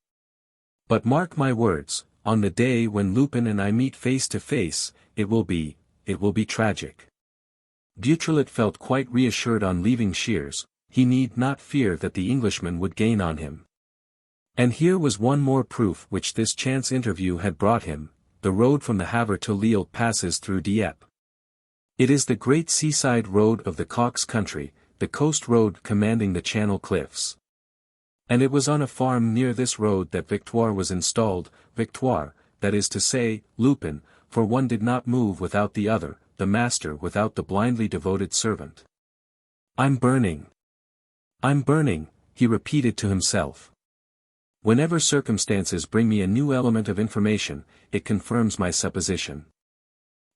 But mark my words, on the day when Lupin and I meet face to face, it will be tragic. Beautrelet felt quite reassured on leaving Shears, he need not fear that the Englishman would gain on him. And here was one more proof which this chance interview had brought him, the road from the Havre to Lille passes through Dieppe. It is the great seaside road of the Cox country, the coast road commanding the Channel cliffs. And it was on a farm near this road that Victoire was installed, Victoire, that is to say, Lupin, for one did not move without the other, the master without the blindly devoted servant. I'm burning, he repeated to himself. Whenever circumstances bring me a new element of information, it confirms my supposition.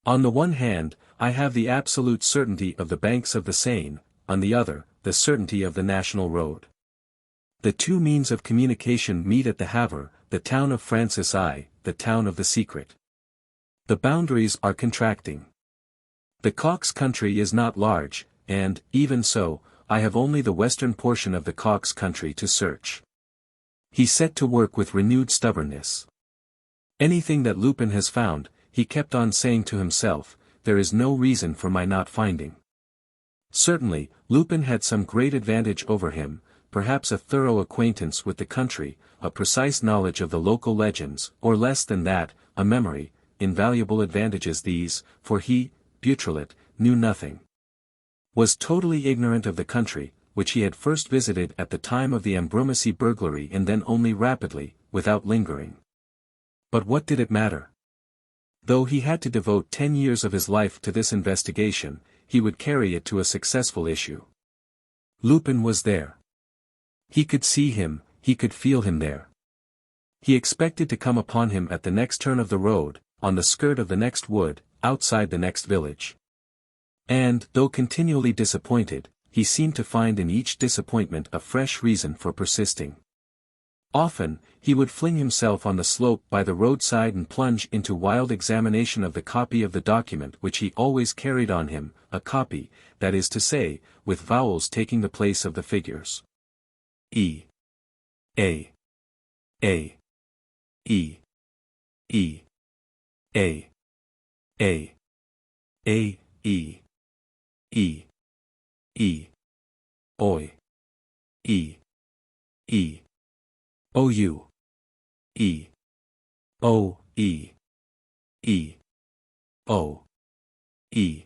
On the one hand, I have the absolute certainty of the banks of the Seine, on the other, the certainty of the national road. The two means of communication meet at the Havre, the town of Francis I, the town of the secret. The boundaries are contracting. The Cox country is not large, and, even so, I have only the western portion of the Cox country to search. He set to work with renewed stubbornness. Anything that Lupin has found, he kept on saying to himself, there is no reason for my not finding. Certainly, Lupin had some great advantage over him, perhaps a thorough acquaintance with the country, a precise knowledge of the local legends, or less than that, a memory, invaluable advantages these, for he, Beautrelet, knew nothing. Was totally ignorant of the country, which he had first visited at the time of the Ambrumésy burglary and then only rapidly, without lingering. But what did it matter? Though he had to devote 10 years of his life to this investigation, he would carry it to a successful issue. Lupin was there. He could see him, he could feel him there. He expected to come upon him at the next turn of the road, on the skirt of the next wood, outside the next village. And, though continually disappointed, he seemed to find in each disappointment a fresh reason for persisting. Often, he would fling himself on the slope by the roadside and plunge into wild examination of the copy of the document which he always carried on him, a copy, that is to say, with vowels taking the place of the figures. E. A. A. E. E. A. A. A. E. E. E. Oi. E. E. O-U. E. O. E. E. O. E.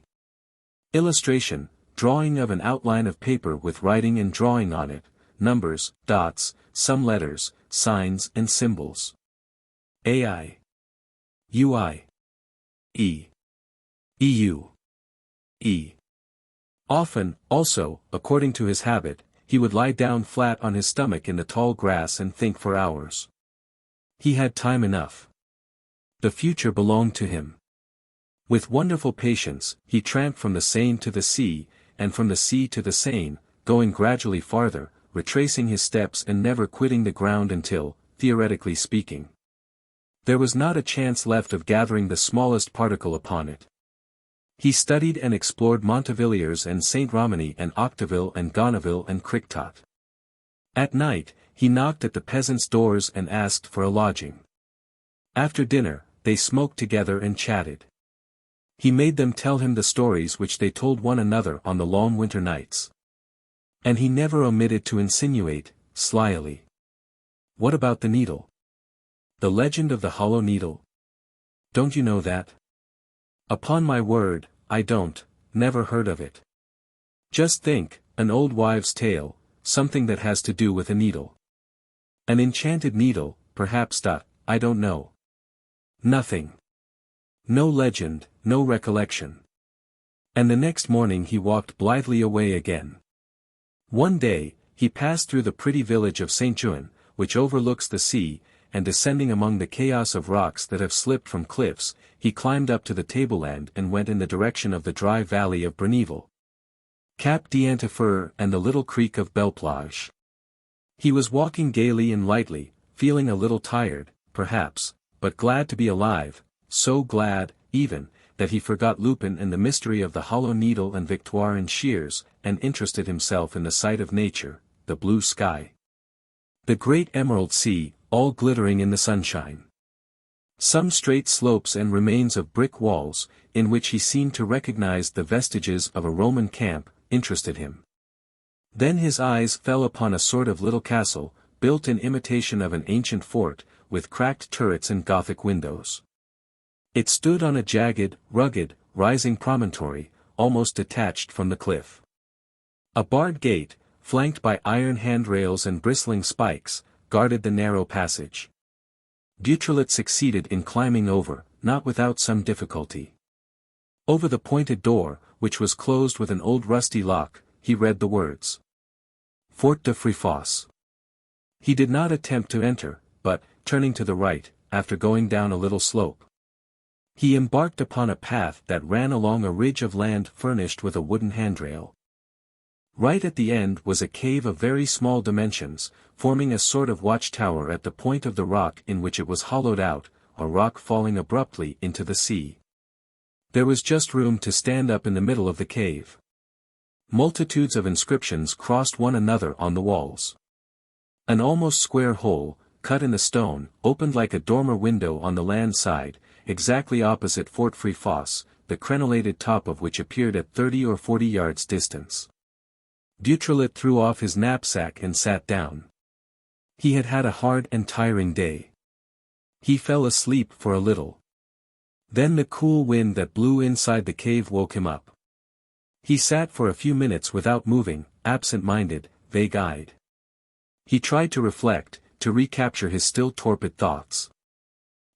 Illustration, drawing of an outline of paper with writing and drawing on it, numbers, dots, some letters, signs and symbols. A-I. U-I. E. E-U. E. Often, also, according to his habit, he would lie down flat on his stomach in the tall grass and think for hours. He had time enough. The future belonged to him. With wonderful patience, he tramped from the Seine to the sea, and from the sea to the Seine, going gradually farther, retracing his steps and never quitting the ground until, theoretically speaking, There was not a chance left of gathering the smallest particle upon it. He studied and explored Montevilliers and Saint Romani and Octeville and Gonneville and Cricktot. At night, he knocked at the peasants' doors and asked for a lodging. After dinner, they smoked together and chatted. He made them tell him the stories which they told one another on the long winter nights. And he never omitted to insinuate, slyly. What about the needle? The legend of the hollow needle? Don't you know that? Upon my word, I don't, never heard of it. Just think, an old wives' tale, something that has to do with a needle. An enchanted needle, perhaps. I don't know. Nothing. No legend, no recollection. And the next morning he walked blithely away again. One day, he passed through the pretty village of Saint Juin, which overlooks the sea, and descending among the chaos of rocks that have slipped from cliffs, he climbed up to the tableland and went in the direction of the dry valley of Berneville. Cap d'Antifer and the little creek of Belplage. He was walking gaily and lightly, feeling a little tired, perhaps, but glad to be alive, so glad, even, that he forgot Lupin and the mystery of the hollow needle and Victoire and shears, and interested himself in the sight of nature, the blue sky. The great emerald sea, all glittering in the sunshine. Some straight slopes and remains of brick walls, in which he seemed to recognize the vestiges of a Roman camp, interested him. Then his eyes fell upon a sort of little castle, built in imitation of an ancient fort, with cracked turrets and Gothic windows. It stood on a jagged, rugged, rising promontory, almost detached from the cliff. A barred gate, flanked by iron handrails and bristling spikes, guarded the narrow passage. Beautrelet succeeded in climbing over, not without some difficulty. Over the pointed door, which was closed with an old rusty lock, he read the words. Fort de Fréfossé. He did not attempt to enter, but, turning to the right, after going down a little slope, he embarked upon a path that ran along a ridge of land furnished with a wooden handrail. Right at the end was a cave of very small dimensions, forming a sort of watchtower at the point of the rock in which it was hollowed out, a rock falling abruptly into the sea. There was just room to stand up in the middle of the cave. Multitudes of inscriptions crossed one another on the walls. An almost square hole, cut in the stone, opened like a dormer window on the land side, exactly opposite Fort Fréfossé, the crenellated top of which appeared at 30 or 40 yards distance. Beautrelet threw off his knapsack and sat down. He had had a hard and tiring day. He fell asleep for a little. Then the cool wind that blew inside the cave woke him up. He sat for a few minutes without moving, absent-minded, vague-eyed. He tried to reflect, to recapture his still torpid thoughts.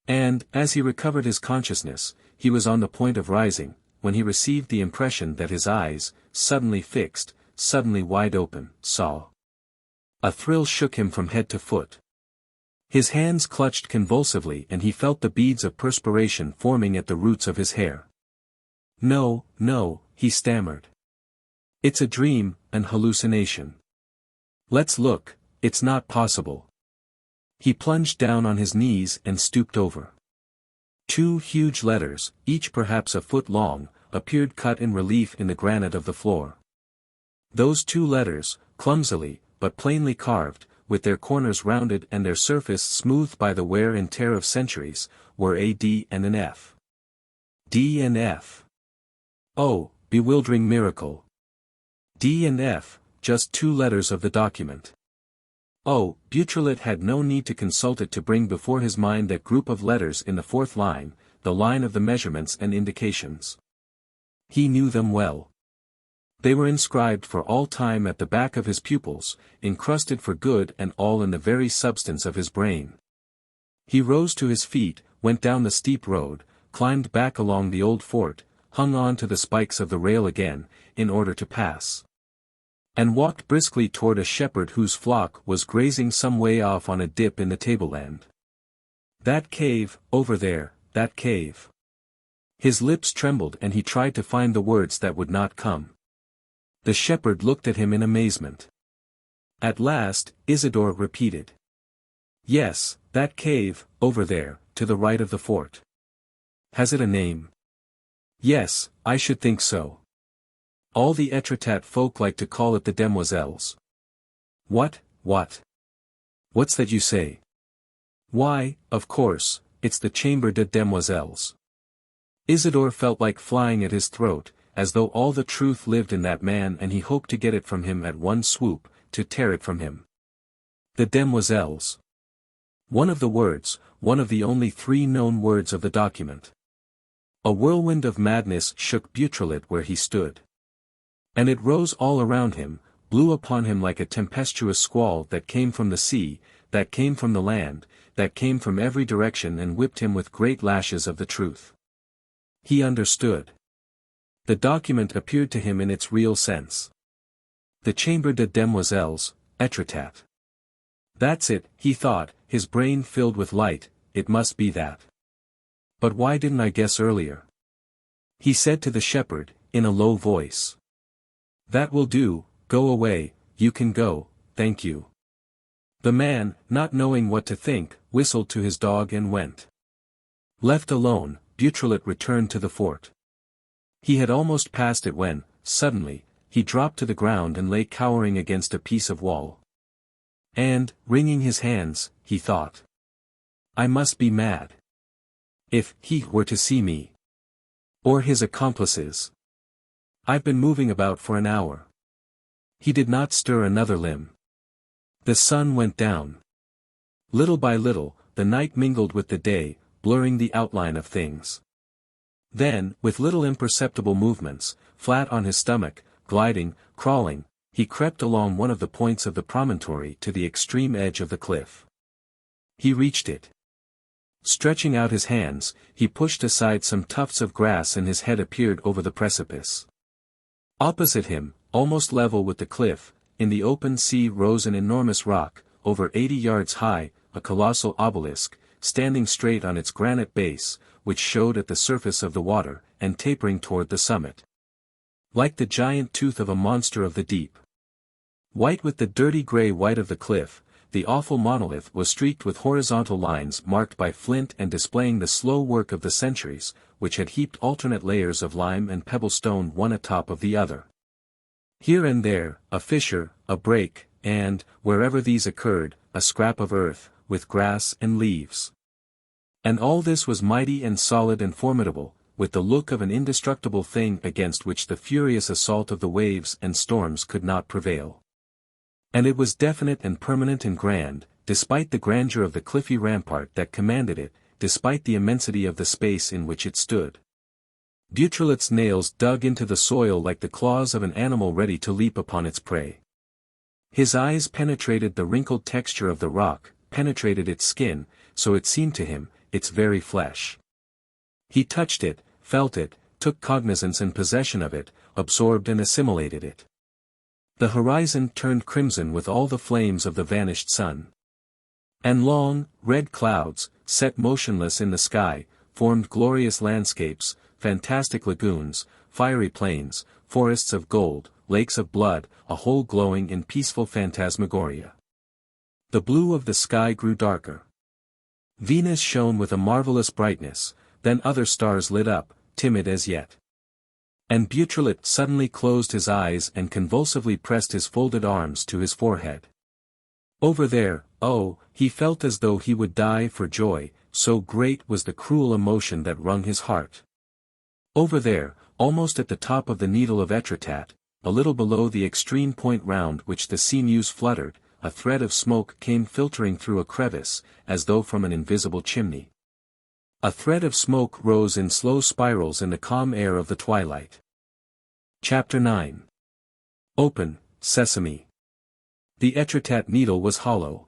And, as he recovered his consciousness, he was on the point of rising, when he received the impression that his eyes, suddenly fixed, suddenly wide open, saw. A thrill shook him from head to foot. His hands clutched convulsively and he felt the beads of perspiration forming at the roots of his hair. No, no, he stammered. It's a dream, an hallucination. Let's look, it's not possible. He plunged down on his knees and stooped over. 2 huge letters, each perhaps a foot long, appeared cut in relief in the granite of the floor. Those 2 letters, clumsily, but plainly carved, with their corners rounded and their surface smoothed by the wear and tear of centuries, were a D and an F. D and F. Oh, bewildering miracle. D and F, just 2 letters of the document. Oh, Beautrelet had no need to consult it to bring before his mind that group of letters in the 4th line, the line of the measurements and indications. He knew them well. They were inscribed for all time at the back of his pupils, encrusted for good and all in the very substance of his brain. He rose to his feet, went down the steep road, climbed back along the old fort, hung on to the spikes of the rail again, in order to pass. And walked briskly toward a shepherd whose flock was grazing some way off on a dip in the tableland. That cave, over there, that cave. His lips trembled and he tried to find the words that would not come. The shepherd looked at him in amazement. At last, Isidore repeated. Yes, that cave, over there, to the right of the fort. Has it a name? Yes, I should think so. All the Etretat folk like to call it the Demoiselles. What? What's that you say? Why, of course, it's the Chamber des Demoiselles. Isidore felt like flying at his throat, as though all the truth lived in that man and he hoped to get it from him at one swoop, to tear it from him. The Demoiselles. One of the words, one of the only 3 known words of the document. A whirlwind of madness shook Beautrelet where he stood. And it rose all around him, blew upon him like a tempestuous squall that came from the sea, that came from the land, that came from every direction and whipped him with great lashes of the truth. He understood. The document appeared to him in its real sense. The Chamber des Demoiselles, Etretat. That's it, he thought, his brain filled with light, it must be that. But why didn't I guess earlier? He said to the shepherd, in a low voice. That will do, go away, you can go, thank you. The man, not knowing what to think, whistled to his dog and went. Left alone, Beautrelet returned to the fort. He had almost passed it when, suddenly, he dropped to the ground and lay cowering against a piece of wall. And, wringing his hands, he thought. I must be mad. If he were to see me. Or his accomplices. I've been moving about for an hour. He did not stir another limb. The sun went down. Little by little, the night mingled with the day, blurring the outline of things. Then, with little imperceptible movements, flat on his stomach, gliding, crawling, he crept along one of the points of the promontory to the extreme edge of the cliff. He reached it. Stretching out his hands, he pushed aside some tufts of grass and his head appeared over the precipice. Opposite him, almost level with the cliff, in the open sea rose an enormous rock, over 80 yards high, a colossal obelisk, standing straight on its granite base, which showed at the surface of the water, and tapering toward the summit. Like the giant tooth of a monster of the deep. White with the dirty grey white of the cliff, the awful monolith was streaked with horizontal lines marked by flint and displaying the slow work of the centuries, which had heaped alternate layers of lime and pebble stone one atop of the other. Here and there, a fissure, a break, and, wherever these occurred, a scrap of earth, with grass and leaves. And all this was mighty and solid and formidable, with the look of an indestructible thing against which the furious assault of the waves and storms could not prevail. And it was definite and permanent and grand, despite the grandeur of the cliffy rampart that commanded it, despite the immensity of the space in which it stood. Beautrelet's nails dug into the soil like the claws of an animal ready to leap upon its prey. His eyes penetrated the wrinkled texture of the rock, penetrated its skin, so it seemed to him, its very flesh. He touched it, felt it, took cognizance and possession of it, absorbed and assimilated it. The horizon turned crimson with all the flames of the vanished sun. And long, red clouds, set motionless in the sky, formed glorious landscapes, fantastic lagoons, fiery plains, forests of gold, lakes of blood, a whole glowing in peaceful phantasmagoria. The blue of the sky grew darker. Venus shone with a marvelous brightness, then other stars lit up, timid as yet. And Beautrelet suddenly closed his eyes and convulsively pressed his folded arms to his forehead. Over there, oh, he felt as though he would die for joy, so great was the cruel emotion that wrung his heart. Over there, almost at the top of the needle of Etretat, a little below the extreme point round which the sea-mews fluttered, a thread of smoke came filtering through a crevice, as though from an invisible chimney. A thread of smoke rose in slow spirals in the calm air of the twilight. Chapter 9. Open, Sesame. The Etretat needle was hollow.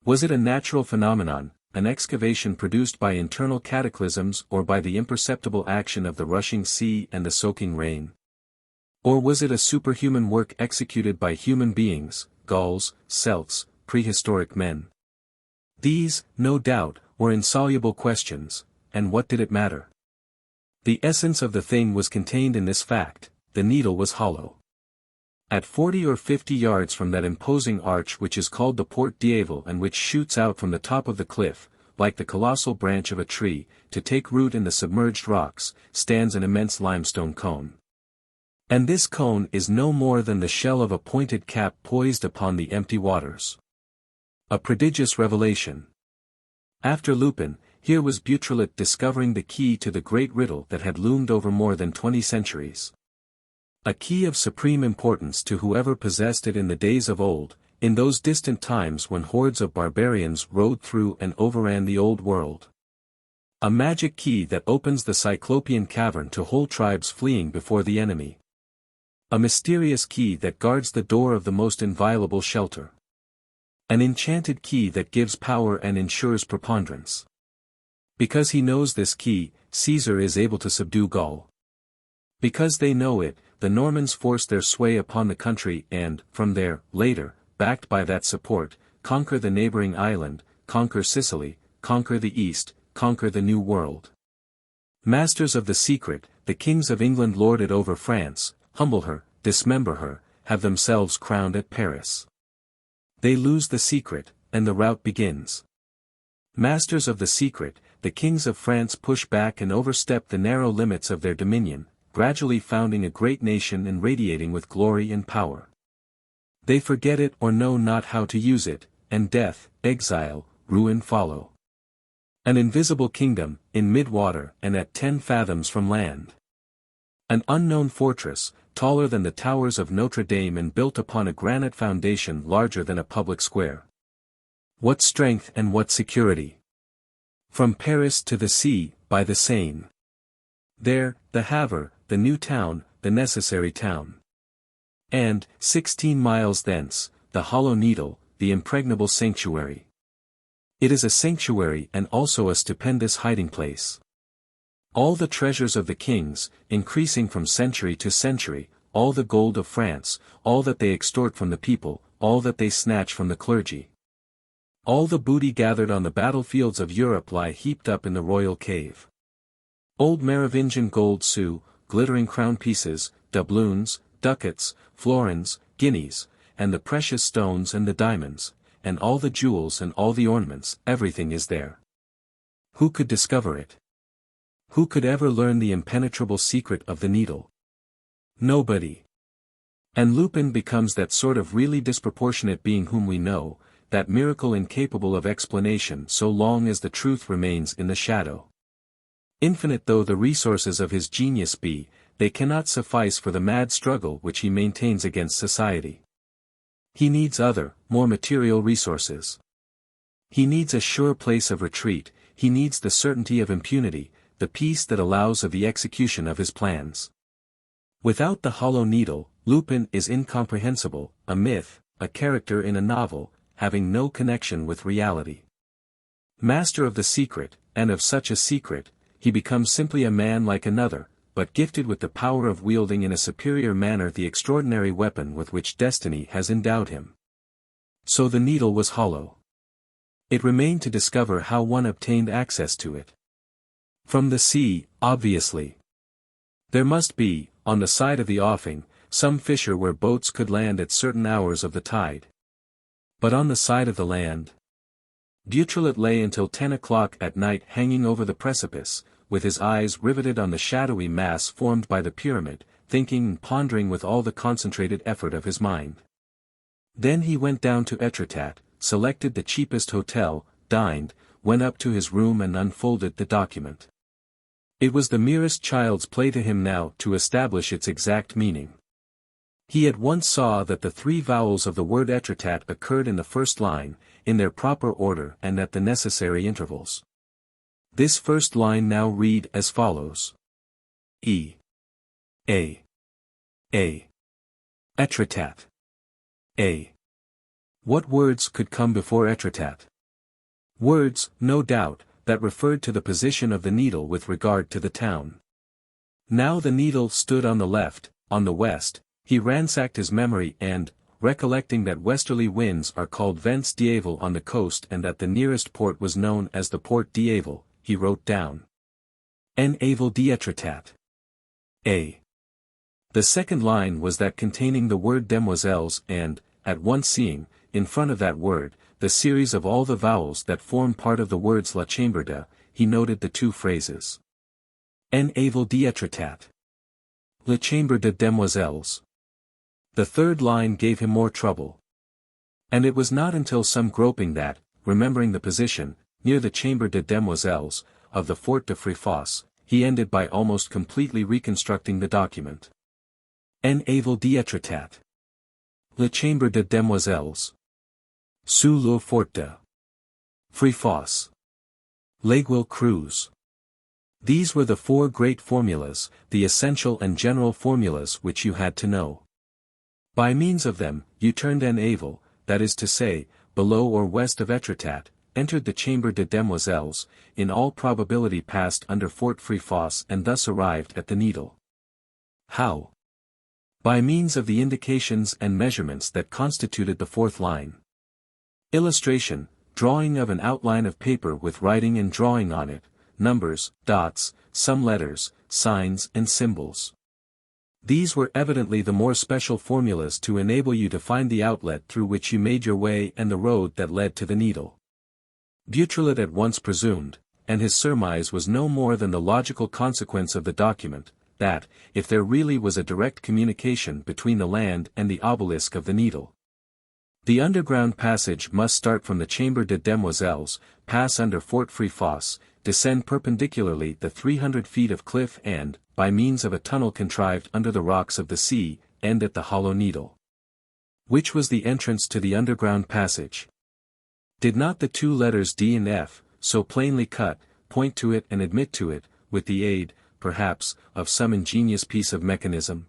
Was it a natural phenomenon, an excavation produced by internal cataclysms or by the imperceptible action of the rushing sea and the soaking rain? Or was it a superhuman work executed by human beings, Gauls, Celts, prehistoric men? These, no doubt, were insoluble questions, and what did it matter? The essence of the thing was contained in this fact: the needle was hollow. At 40 or 50 yards from that imposing arch which is called the Porte d'Aval and which shoots out from the top of the cliff, like the colossal branch of a tree, to take root in the submerged rocks, stands an immense limestone cone. And this cone is no more than the shell of a pointed cap poised upon the empty waters. A prodigious revelation. After Lupin, here was Beautrelet discovering the key to the great riddle that had loomed over more than 20 centuries. A key of supreme importance to whoever possessed it in the days of old, in those distant times when hordes of barbarians rode through and overran the old world. A magic key that opens the Cyclopean cavern to whole tribes fleeing before the enemy. A mysterious key that guards the door of the most inviolable shelter. An enchanted key that gives power and ensures preponderance. Because he knows this key, Caesar is able to subdue Gaul. Because they know it, the Normans force their sway upon the country and, from there, later, backed by that support, conquer the neighboring island, conquer Sicily, conquer the East, conquer the New World. Masters of the secret, the kings of England lord it over France, humble her, dismember her, have themselves crowned at Paris. They lose the secret, and the rout begins. Masters of the secret, the kings of France push back and overstep the narrow limits of their dominion, gradually founding a great nation and radiating with glory and power. They forget it or know not how to use it, and death, exile, ruin follow. An invisible kingdom, in mid-water and at 10 fathoms from land. An unknown fortress, taller than the towers of Notre Dame and built upon a granite foundation larger than a public square. What strength and what security! From Paris to the sea, by the Seine. There, the Havre, the new town, the necessary town. And, 16 miles thence, the Hollow Needle, the impregnable sanctuary. It is a sanctuary and also a stupendous hiding place. All the treasures of the kings, increasing from century to century, all the gold of France, all that they extort from the people, all that they snatch from the clergy. All the booty gathered on the battlefields of Europe lie heaped up in the royal cave. Old Merovingian gold sous, glittering crown pieces, doubloons, ducats, florins, guineas, and the precious stones and the diamonds, and all the jewels and all the ornaments, everything is there. Who could discover it? Who could ever learn the impenetrable secret of the needle? Nobody. And Lupin becomes that sort of really disproportionate being whom we know, that miracle incapable of explanation so long as the truth remains in the shadow. Infinite though the resources of his genius be, they cannot suffice for the mad struggle which he maintains against society. He needs other, more material resources. He needs a sure place of retreat, he needs the certainty of impunity, the peace that allows of the execution of his plans. Without the Hollow Needle, Lupin is incomprehensible, a myth, a character in a novel, having no connection with reality. Master of the secret, and of such a secret, he becomes simply a man like another, but gifted with the power of wielding in a superior manner the extraordinary weapon with which destiny has endowed him. So the needle was hollow. It remained to discover how one obtained access to it. From the sea, obviously. There must be, on the side of the offing, some fissure where boats could land at certain hours of the tide. But on the side of the land, Beautrelet lay until 10 o'clock at night hanging over the precipice, with his eyes riveted on the shadowy mass formed by the pyramid, thinking and pondering with all the concentrated effort of his mind. Then he went down to Etretat, selected the cheapest hotel, dined, went up to his room and unfolded the document. It was the merest child's play to him now to establish its exact meaning. He at once saw that the 3 vowels of the word Etretat occurred in the first line, in their proper order and at the necessary intervals. This first line now read as follows. E. A. Etretat. A. What words could come before Etretat? Words, no doubt, that referred to the position of the needle with regard to the town. Now the needle stood on the left, on the west, he ransacked his memory and, recollecting that westerly winds are called vents d'Aval on the coast and that the nearest port was known as the Porte d'Aval, he wrote down. En Aval d'Etretat. A. The second line was that containing the word demoiselles and, at once seeing, in front of that word, the series of all the vowels that form part of the words la chambre de, he noted the two phrases. En avant d'être. La chambre de demoiselles. The third line gave him more trouble. And it was not until some groping that, remembering the position, near the chambre de demoiselles, of the Fort de Fréfossé, he ended by almost completely reconstructing the document. En avant d'être. La chambre de demoiselles. Sous le fort de Fréfossé. L'Aiguille Creuse. These were the four great formulas, the essential and general formulas which you had to know. By means of them, you turned en avant, that is to say, below or west of Étretat, entered the chambre de demoiselles, in all probability passed under Fort Fréfossé and thus arrived at the Needle. How? By means of the indications and measurements that constituted the fourth line. Illustration, drawing of an outline of paper with writing and drawing on it, numbers, dots, some letters, signs and symbols. These were evidently the more special formulas to enable you to find the outlet through which you made your way and the road that led to the Needle. Beautrelet at once presumed, and his surmise was no more than the logical consequence of the document, that, if there really was a direct communication between the land and the obelisk of the Needle, the underground passage must start from the Chambre de Demoiselles, pass under Fort Fréfossé, descend perpendicularly the 300 feet of cliff and, by means of a tunnel contrived under the rocks of the sea, end at the hollow Needle. Which was the entrance to the underground passage? Did not the two letters D and F, so plainly cut, point to it and admit to it, with the aid, perhaps, of some ingenious piece of mechanism?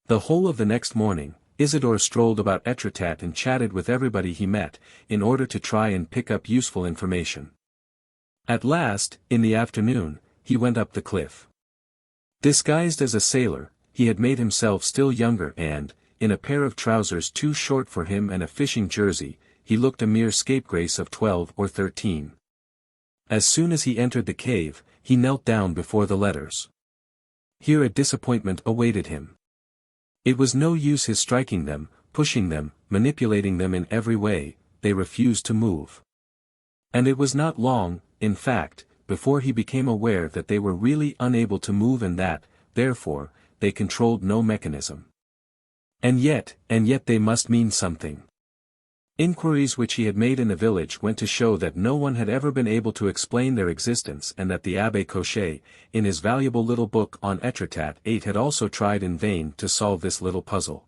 The whole of the next morning, Isidore strolled about Étretat and chatted with everybody he met, in order to try and pick up useful information. At last, in the afternoon, he went up the cliff. Disguised as a sailor, he had made himself still younger and, in a pair of trousers too short for him and a fishing jersey, he looked a mere scapegrace of 12 or 13. As soon as he entered the cave, he knelt down before the letters. Here a disappointment awaited him. It was no use his striking them, pushing them, manipulating them in every way, they refused to move. And it was not long, in fact, before he became aware that they were really unable to move and that, therefore, they controlled no mechanism. And yet they must mean something. Inquiries which he had made in the village went to show that no one had ever been able to explain their existence and that the Abbé Cochet, in his valuable little book on Étretat 8 had also tried in vain to solve this little puzzle.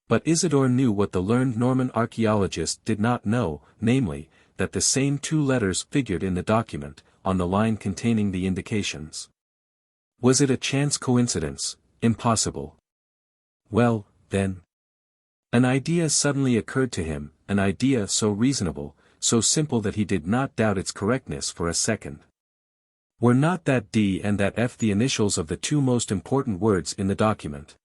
But Isidore knew what the learned Norman archaeologist did not know, namely, that the same two letters figured in the document, on the line containing the indications. Was it a chance coincidence? Impossible. Well, then. An idea suddenly occurred to him, an idea so reasonable, so simple that he did not doubt its correctness for a second. Were not that D and that F the initials of the two most important words in the document?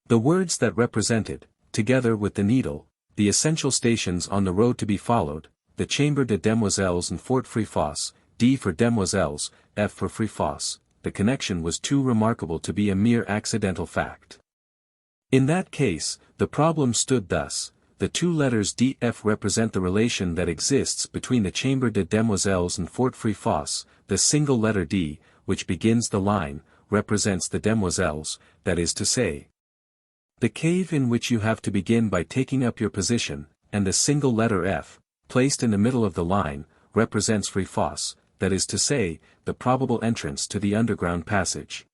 The words that represented, together with the Needle, the essential stations on the road to be followed, the Chambre de Demoiselles and Fort Fréfossé, D for Demoiselles, F for Fréfossé, the connection was too remarkable to be a mere accidental fact. In that case, the problem stood thus: the two letters D-F represent the relation that exists between the Chambre de Demoiselles and Fort Fréfossé, the single letter D, which begins the line, represents the Demoiselles, that is to say, the cave in which you have to begin by taking up your position, and the single letter F, placed in the middle of the line, represents Fréfossé, that is to say, the probable entrance to the underground passage.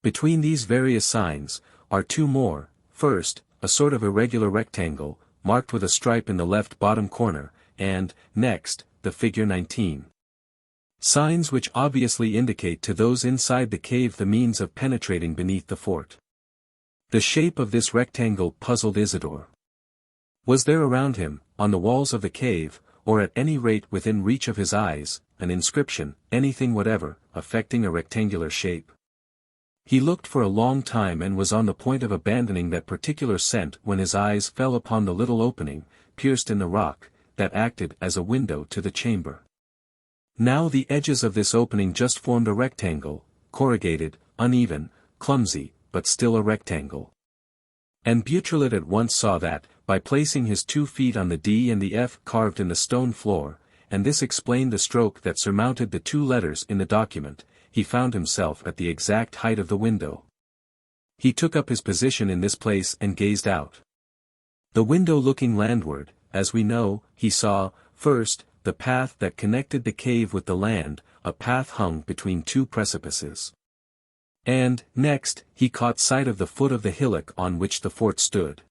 Between these various signs, are two more: first, a sort of irregular rectangle, marked with a stripe in the left bottom corner, and, next, the figure 19. Signs which obviously indicate to those inside the cave the means of penetrating beneath the fort. The shape of this rectangle puzzled Isidore. Was there around him, on the walls of the cave, or at any rate within reach of his eyes, an inscription, anything whatever, affecting a rectangular shape? He looked for a long time and was on the point of abandoning that particular scent when his eyes fell upon the little opening, pierced in the rock, that acted as a window to the chamber. Now the edges of this opening just formed a rectangle, corrugated, uneven, clumsy, but still a rectangle. And Beautrelet at once saw that, by placing his 2 feet on the D and the F carved in the stone floor, and this explained the stroke that surmounted the 2 letters in the document, he found himself at the exact height of the window. He took up his position in this place and gazed out. The window looking landward, as we know, he saw, first, the path that connected the cave with the land, a path hung between 2 precipices. And, next, he caught sight of the foot of the hillock on which the fort stood.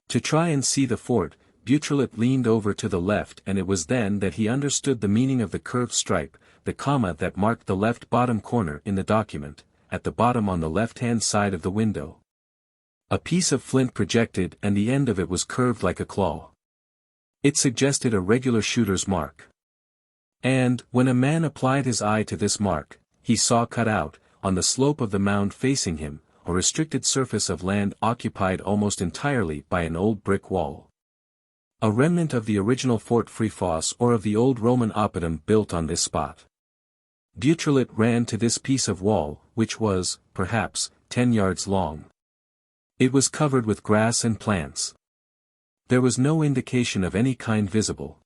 To try and see the fort, Beautrelet leaned over to the left, and it was then that he understood the meaning of the curved stripe, the comma that marked the left bottom corner in the document, at the bottom on the left-hand side of the window. A piece of flint projected and the end of it was curved like a claw. It suggested a regular shooter's mark. And, when a man applied his eye to this mark, he saw cut out, on the slope of the mound facing him, a restricted surface of land occupied almost entirely by an old brick wall. A remnant of the original Fort Fréfossé or of the old Roman oppidum built on this spot. Beautrelet ran to this piece of wall, which was, perhaps, 10 yards long. It was covered with grass and plants. There was no indication of any kind visible.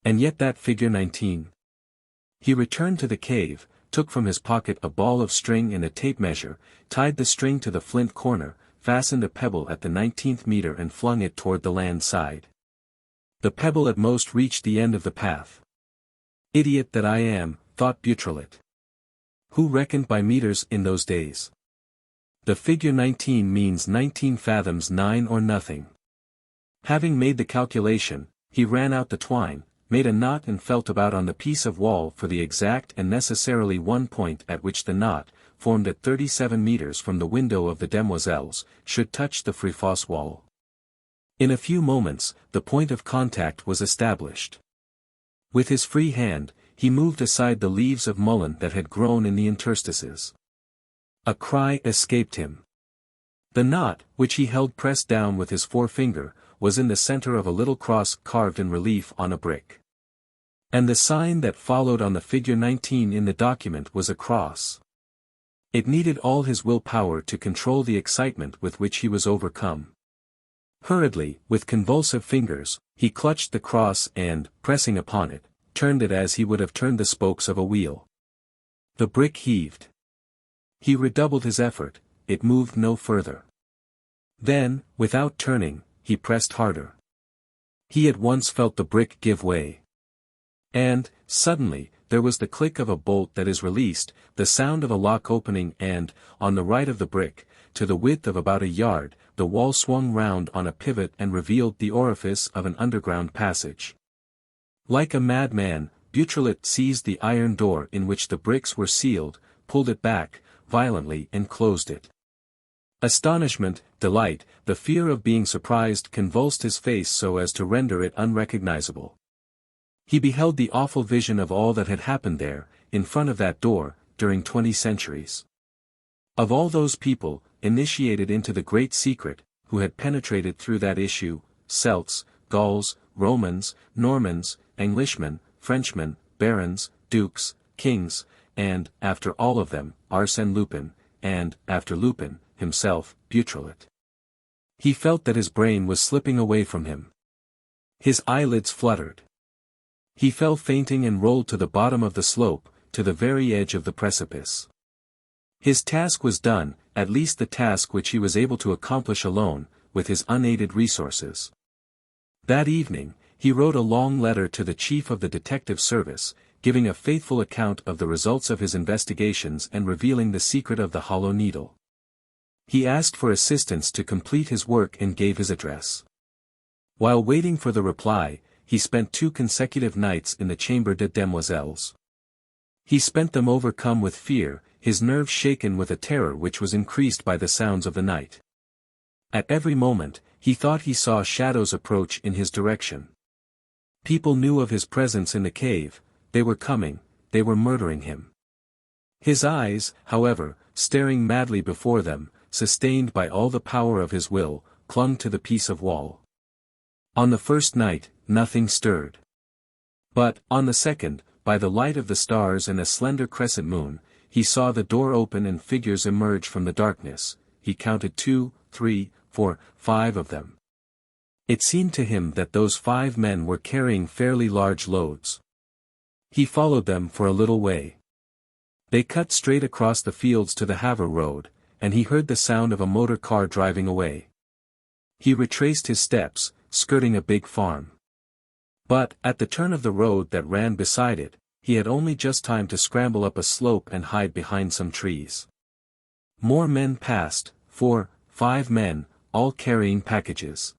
And yet that figure 19. He returned to the cave, took from his pocket a ball of string and a tape measure, tied the string to the flint corner, fastened a pebble at the 19th meter and flung it toward the land side. The pebble at most reached the end of the path. Idiot that I am, thought Beautrelet. Who reckoned by meters in those days? The figure 19 means 19 fathoms 9 or nothing. Having made the calculation, he ran out the twine, made a knot and felt about on the piece of wall for the exact and necessarily one point at which the knot, formed at 37 meters from the window of the demoiselles, should touch the Fréfossé wall. In a few moments, the point of contact was established. With his free hand, he moved aside the leaves of mullein that had grown in the interstices. A cry escaped him. The knot, which he held pressed down with his forefinger, was in the center of a little cross carved in relief on a brick. And the sign that followed on the figure 19 in the document was a cross. It needed all his willpower to control the excitement with which he was overcome. Hurriedly, with convulsive fingers, he clutched the cross and, pressing upon it, turned it as he would have turned the spokes of a wheel. The brick heaved. He redoubled his effort, it moved no further. Then, without turning, he pressed harder. He at once felt the brick give way. And, suddenly, there was the click of a bolt that is released, the sound of a lock opening and, on the right of the brick, to the width of about a yard, the wall swung round on a pivot and revealed the orifice of an underground passage. Like a madman, Beautrelet seized the iron door in which the bricks were sealed, pulled it back, violently and closed it. Astonishment, delight, the fear of being surprised convulsed his face so as to render it unrecognizable. He beheld the awful vision of all that had happened there, in front of that door, during 20 centuries. Of all those people, initiated into the great secret, who had penetrated through that issue, Celts, Gauls, Romans, Normans, Englishmen, Frenchmen, barons, dukes, kings, and, after all of them, Arsène Lupin, and, after Lupin, himself, Beautrelet. He felt that his brain was slipping away from him. His eyelids fluttered. He fell fainting and rolled to the bottom of the slope, to the very edge of the precipice. His task was done, at least the task which he was able to accomplish alone, with his unaided resources. That evening, he wrote a long letter to the chief of the detective service, giving a faithful account of the results of his investigations and revealing the secret of the Hollow Needle. He asked for assistance to complete his work and gave his address. While waiting for the reply, he spent 2 consecutive nights in the chamber des demoiselles. He spent them overcome with fear, his nerves shaken with a terror which was increased by the sounds of the night. At every moment, he thought he saw shadows approach in his direction. People knew of his presence in the cave, they were coming, they were murdering him. His eyes, however, staring madly before them, sustained by all the power of his will, clung to the piece of wall. On the first night, nothing stirred. But, on the second, by the light of the stars and a slender crescent moon, he saw the door open and figures emerge from the darkness. He counted 2, 3, 4, 5 of them. It seemed to him that those 5 men were carrying fairly large loads. He followed them for a little way. They cut straight across the fields to the Havre road, and he heard the sound of a motor car driving away. He retraced his steps, skirting a big farm. But, at the turn of the road that ran beside it, he had only just time to scramble up a slope and hide behind some trees. More men passed, 4, 5 men, all carrying packages.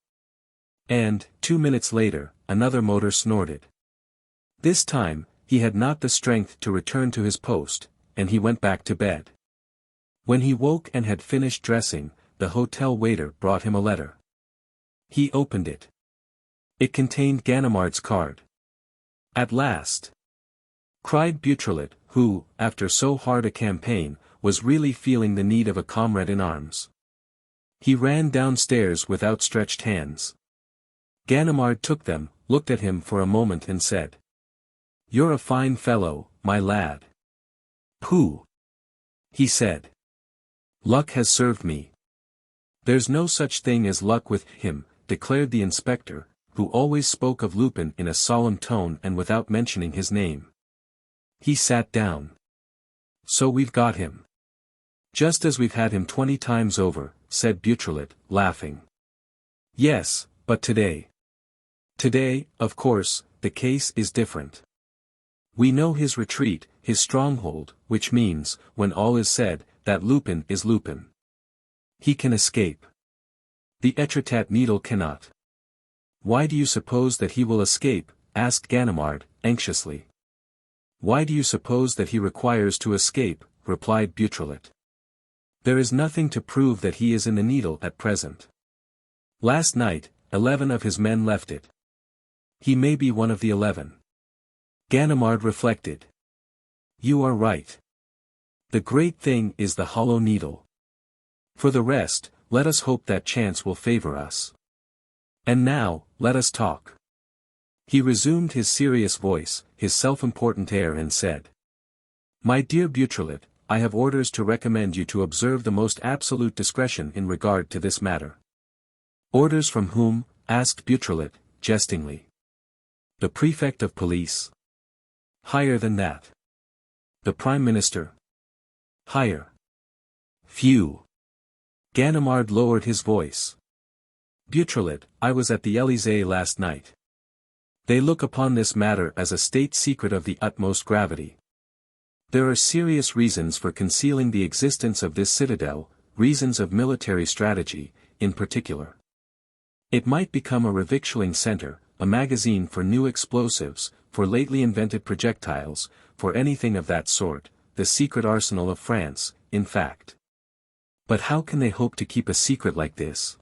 And, 2 minutes later, another motor snorted. This time, he had not the strength to return to his post, and he went back to bed. When he woke and had finished dressing, the hotel waiter brought him a letter. He opened it. It contained Ganimard's card. At last! Cried Beautrelet, who, after so hard a campaign, was really feeling the need of a comrade in arms. He ran downstairs with outstretched hands. Ganimard took them, looked at him for a moment and said, "You're a fine fellow, my lad." "Pooh!" he said. "Luck has served me." "There's no such thing as luck with him," declared the inspector, who always spoke of Lupin in a solemn tone and without mentioning his name. He sat down. "So we've got him." "Just as we've had him 20 times over," said Beautrelet, laughing. "Yes, but today. Today, of course, the case is different. We know his retreat, his stronghold, which means, when all is said, that Lupin is Lupin. He can escape. The Etretat needle cannot." "Why do you suppose that he will escape?" asked Ganimard, anxiously. "Why do you suppose that he requires to escape?" replied Beautrelet. "There is nothing to prove that he is in the needle at present. Last night, 11 of his men left it. He may be one of the 11. Ganimard reflected. "You are right. The great thing is the hollow needle. For the rest, let us hope that chance will favor us. And now, let us talk." He resumed his serious voice, his self-important air and said, "My dear Beautrelet, I have orders to recommend you to observe the most absolute discretion in regard to this matter." "Orders from whom?" asked Beautrelet, jestingly. "The prefect of police." "Higher than that." "The prime minister." "Higher." "Phew!" Ganimard lowered his voice. "Beautrelet, I was at the Élysée last night. They look upon this matter as a state secret of the utmost gravity. There are serious reasons for concealing the existence of this citadel, reasons of military strategy, in particular. It might become a revictualling center, a magazine for new explosives, for lately invented projectiles, for anything of that sort, the secret arsenal of France, in fact. But how can they hope to keep a secret like this?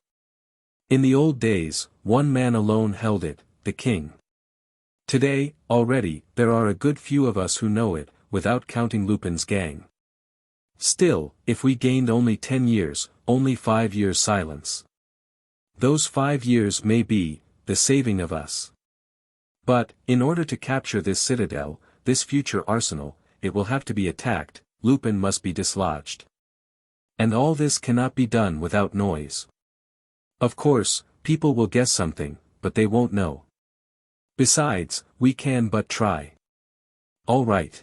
In the old days, one man alone held it, the king. Today, already, there are a good few of us who know it, without counting Lupin's gang. Still, if we gained only 10 years, only 5 years silence. Those 5 years may be, the saving of us. But, in order to capture this citadel, this future arsenal, it will have to be attacked, Lupin must be dislodged. And all this cannot be done without noise. Of course, people will guess something, but they won't know. Besides, we can but try. All right.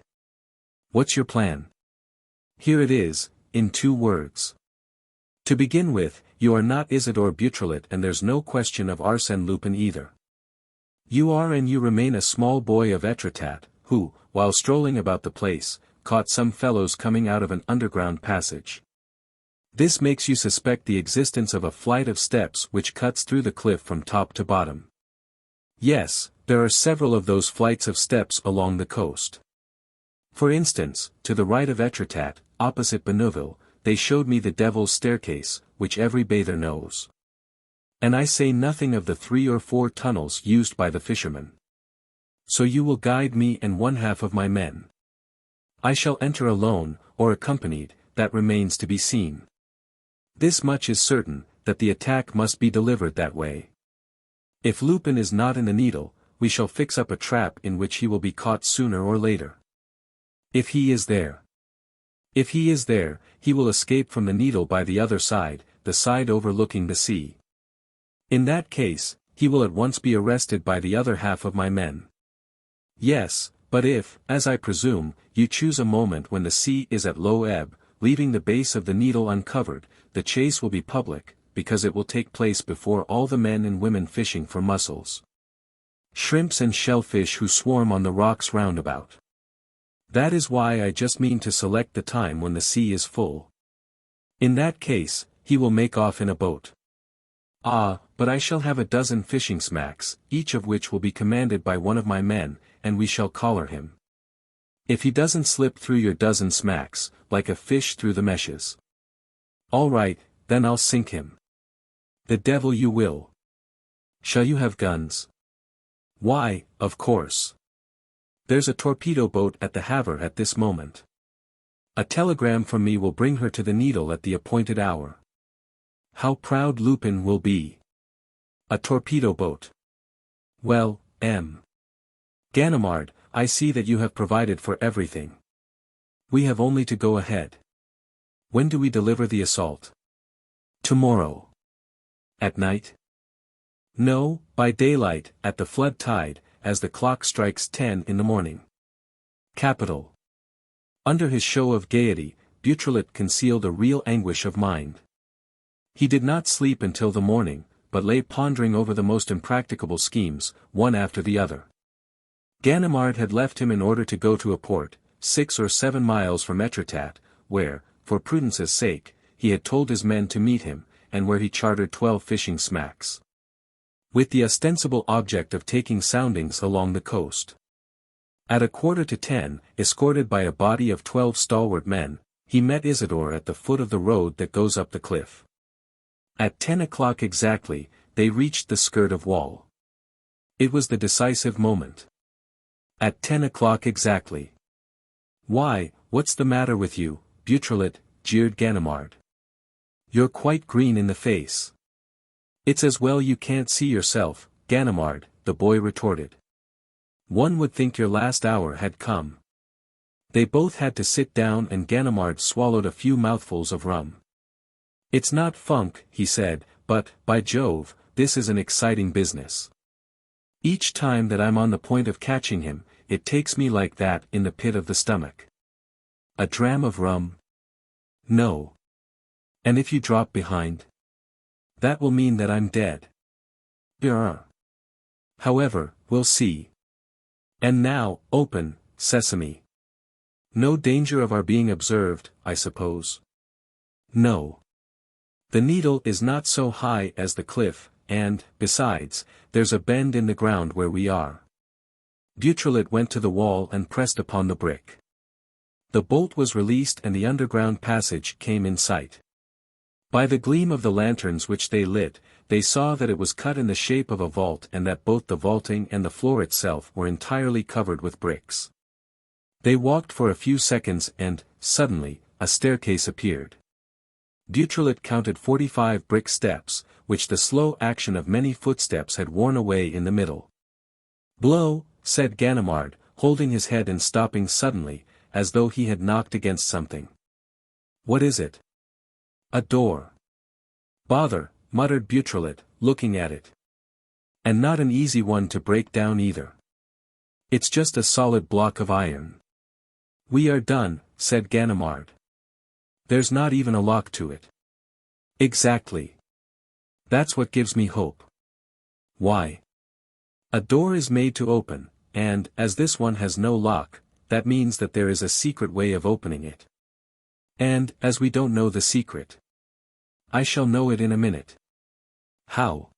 What's your plan? Here it is, in 2 words. To begin with, you are not Isidore Beautrelet and there's no question of Arsène Lupin either. You are and you remain a small boy of Etretat, who, while strolling about the place, caught some fellows coming out of an underground passage. This makes you suspect the existence of a flight of steps which cuts through the cliff from top to bottom. Yes, there are several of those flights of steps along the coast. For instance, to the right of Etretat, opposite Bonneville, they showed me the Devil's Staircase, which every bather knows. And I say nothing of the 3 or 4 tunnels used by the fishermen. So you will guide me and 1/2 of my men. I shall enter alone, or accompanied, that remains to be seen. This much is certain, that the attack must be delivered that way. If Lupin is not in the needle, we shall fix up a trap in which he will be caught sooner or later. If he is there. If he is there, he will escape from the needle by the other side, the side overlooking the sea. In that case, he will at once be arrested by the other half of my men. Yes, but if, as I presume, you choose a moment when the sea is at low ebb, leaving the base of the needle uncovered, the chase will be public, because it will take place before all the men and women fishing for mussels, shrimps and shellfish who swarm on the rocks round about. That is why I just mean to select the time when the sea is full. In that case, he will make off in a boat. Ah, but I shall have a dozen fishing smacks, each of which will be commanded by one of my men, and we shall collar him. If he doesn't slip through your dozen smacks, like a fish through the meshes. All right, then I'll sink him. The devil you will. Shall you have guns? Why, of course. There's a torpedo boat at the Havre at this moment. A telegram from me will bring her to the needle at the appointed hour. How proud Lupin will be. A torpedo boat. Well, Ganimard, I see that you have provided for everything. We have only to go ahead. When do we deliver the assault? Tomorrow. At night? No, by daylight, at the flood tide, as the clock strikes 10 in the morning. Capital. Under his show of gaiety, Beautrelet concealed a real anguish of mind. He did not sleep until the morning, but lay pondering over the most impracticable schemes, one after the other. Ganimard had left him in order to go to a port, 6 or 7 miles from Etretat, where, for prudence's sake, he had told his men to meet him, and where he chartered 12 fishing smacks, with the ostensible object of taking soundings along the coast. At 9:45, escorted by a body of 12 stalwart men, he met Isidore at the foot of the road that goes up the cliff. At 10 o'clock exactly, they reached the skirt of wall. It was the decisive moment. At 10 o'clock exactly. Why, what's the matter with you, Beautrelet? Jeered Ganimard. You're quite green in the face. It's as well you can't see yourself, Ganimard, the boy retorted. One would think your last hour had come. They both had to sit down and Ganimard swallowed a few mouthfuls of rum. It's not funk, he said, but, by Jove, this is an exciting business. Each time that I'm on the point of catching him, it takes me like that in the pit of the stomach. A dram of rum? No. And if you drop behind? That will mean that I'm dead. Brr. However, we'll see. And now, open, Sesame. No danger of our being observed, I suppose? No. The needle is not so high as the cliff, and, besides, there's a bend in the ground where we are. Beautrelet went to the wall and pressed upon the brick. The bolt was released and the underground passage came in sight. By the gleam of the lanterns which they lit, they saw that it was cut in the shape of a vault and that both the vaulting and the floor itself were entirely covered with bricks. They walked for a few seconds and, suddenly, a staircase appeared. Beautrelet counted 45 brick steps, which the slow action of many footsteps had worn away in the middle. Blow, said Ganimard, holding his head and stopping suddenly, as though he had knocked against something. What is it? A door. Bother, muttered Beautrelet, looking at it. And not an easy one to break down either. It's just a solid block of iron. We are done, said Ganimard. There's not even a lock to it. Exactly. That's what gives me hope. Why? A door is made to open, and, as this one has no lock, that means that there is a secret way of opening it. And, as we don't know the secret, I shall know it in a minute. How?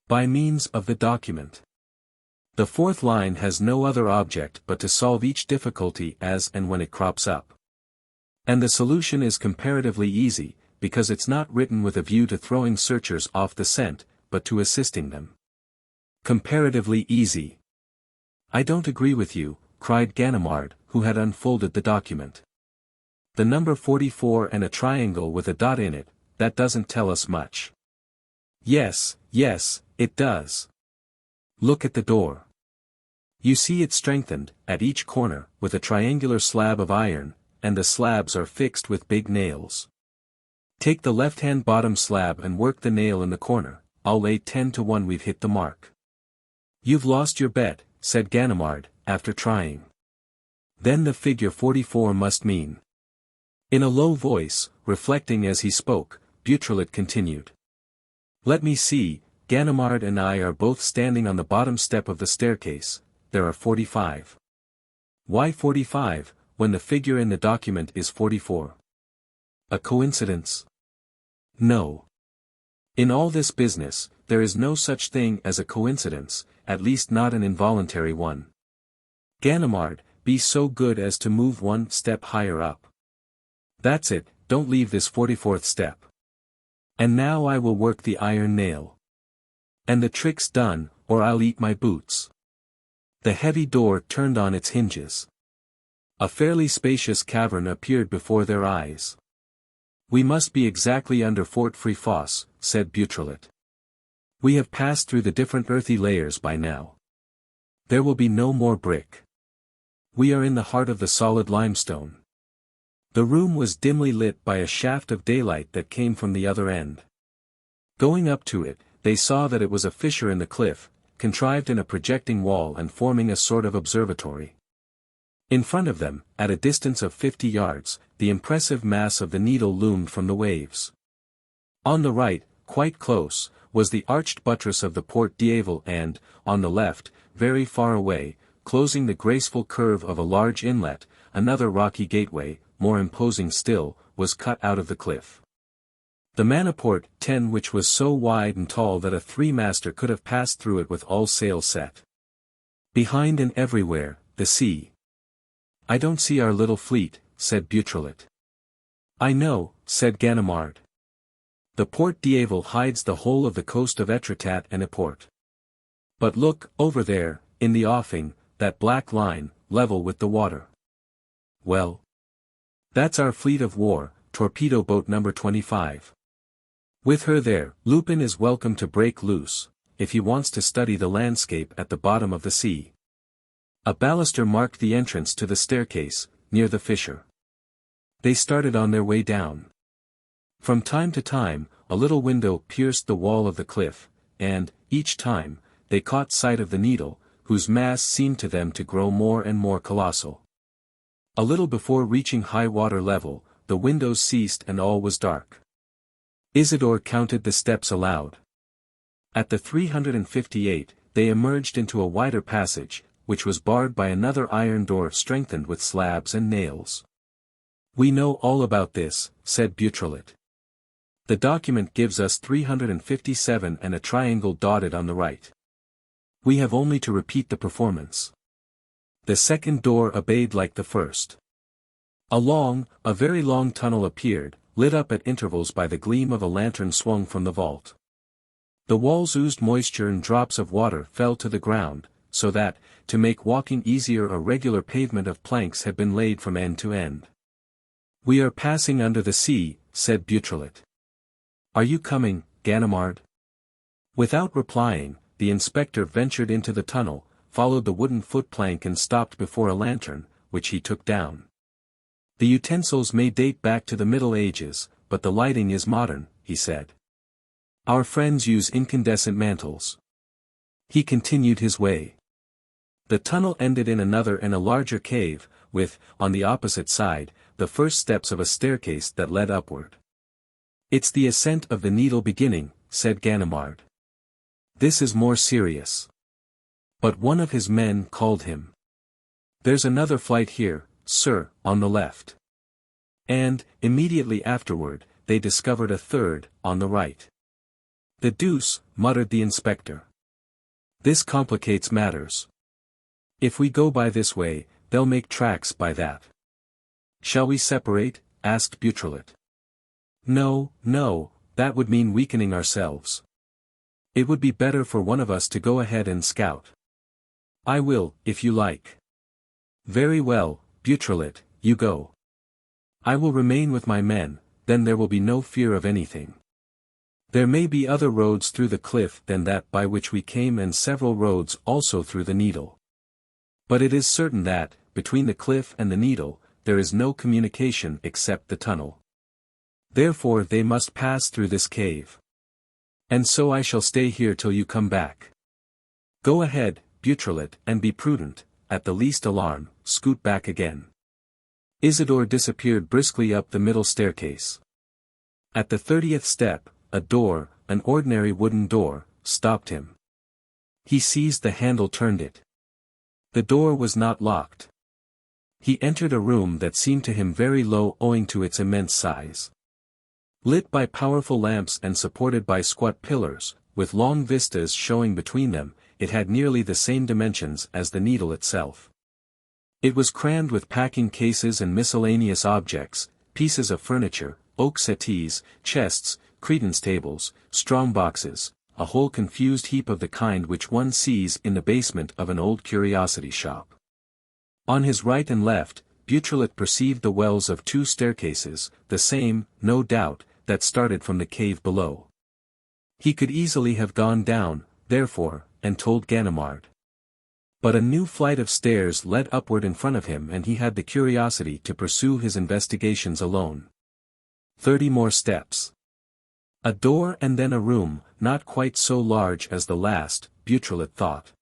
By means of the document. The fourth line has no other object but to solve each difficulty as and when it crops up. And the solution is comparatively easy, because it's not written with a view to throwing searchers off the scent, but to assisting them. Comparatively easy. I don't agree with you, cried Ganimard, who had unfolded the document. The number 44 and a triangle with a dot in it, that doesn't tell us much. Yes, it does. Look at the door. You see it strengthened, at each corner, with a triangular slab of iron, and the slabs are fixed with big nails. Take the left-hand bottom slab and work the nail in the corner. I'll lay 10 to 1 we've hit the mark. You've lost your bet, said Ganimard, after trying. Then the figure 44 must mean. In a low voice, reflecting as he spoke, Beautrelet continued. Let me see, Ganimard and I are both standing on the bottom step of the staircase. There are 45. Why 45, when the figure in the document is 44? A coincidence? No. In all this business, there is no such thing as a coincidence, at least not an involuntary one. Ganimard, be so good as to move one step higher up. That's it, don't leave this 44th step. And now I will work the iron nail. And the trick's done, or I'll eat my boots. The heavy door turned on its hinges. A fairly spacious cavern appeared before their eyes. We must be exactly under Fort Fréfossé, said Beautrelet. We have passed through the different earthy layers by now. There will be no more brick. We are in the heart of the solid limestone. The room was dimly lit by a shaft of daylight that came from the other end. Going up to it, they saw that it was a fissure in the cliff, contrived in a projecting wall and forming a sort of observatory. In front of them, at a distance of 50 yards, the impressive mass of the Needle loomed from the waves. On the right, quite close, was the arched buttress of the Porte d'Iéville and, on the left, very far away, closing the graceful curve of a large inlet, another rocky gateway, more imposing still, was cut out of the cliff. The Maniport 10 which was so wide and tall that a three-master could have passed through it with all sails set. Behind and everywhere, the sea. I don't see our little fleet, said Beautrelet. I know, said Ganimard. The Porte d'Iéville hides the whole of the coast of Étretat and Yport. But look, over there, in the offing, that black line, level with the water. Well? That's our fleet of war, torpedo boat number 25. With her there, Lupin is welcome to break loose, if he wants to study the landscape at the bottom of the sea. A baluster marked the entrance to the staircase, near the fissure. They started on their way down. From time to time, a little window pierced the wall of the cliff, and, each time, they caught sight of the Needle, whose mass seemed to them to grow more and more colossal. A little before reaching high water level, the windows ceased and all was dark. Isidore counted the steps aloud. At the 358, they emerged into a wider passage, which was barred by another iron door strengthened with slabs and nails. We know all about this, said Beautrelet. The document gives us 357 and a triangle dotted on the right. We have only to repeat the performance. The second door obeyed like the first. A very long tunnel appeared, lit up at intervals by the gleam of a lantern swung from the vault. The walls oozed moisture and drops of water fell to the ground, so that, to make walking easier a regular pavement of planks had been laid from end to end. We are passing under the sea, said Beautrelet. Are you coming, Ganimard? Without replying, the inspector ventured into the tunnel, followed the wooden footplank and stopped before a lantern, which he took down. The utensils may date back to the Middle Ages, but the lighting is modern, he said. Our friends use incandescent mantles. He continued his way. The tunnel ended in another and a larger cave, with, on the opposite side, the first steps of a staircase that led upward. It's the ascent of the Needle beginning, said Ganimard. This is more serious. But one of his men called him. There's another flight here, sir, on the left. And, immediately afterward, they discovered a third, on the right. The deuce, muttered the inspector. This complicates matters. If we go by this way, they'll make tracks by that. Shall we separate? Asked Beautrelet. No, that would mean weakening ourselves. It would be better for one of us to go ahead and scout. I will, if you like. Very well, Beautrelet, you go. I will remain with my men, then there will be no fear of anything. There may be other roads through the cliff than that by which we came and several roads also through the Needle. But it is certain that, between the cliff and the Needle, there is no communication except the tunnel. Therefore they must pass through this cave. And so I shall stay here till you come back. Go ahead, Beautrelet, and be prudent, at the least alarm, scoot back again. Isidore disappeared briskly up the middle staircase. At the 30th step, a door, an ordinary wooden door, stopped him. He seized the handle, turned it. The door was not locked. He entered a room that seemed to him very low owing to its immense size. Lit by powerful lamps and supported by squat pillars, with long vistas showing between them, it had nearly the same dimensions as the Needle itself. It was crammed with packing cases and miscellaneous objects, pieces of furniture, oak settees, chests, credence tables, strong boxes, a whole confused heap of the kind which one sees in the basement of an old curiosity shop. On his right and left, Beautrelet perceived the wells of 2 staircases, the same, no doubt, that started from the cave below. He could easily have gone down, therefore, and told Ganimard. But a new flight of stairs led upward in front of him, and he had the curiosity to pursue his investigations alone. 30 more steps. A door and then a room, not quite so large as the last, Beautrelet thought.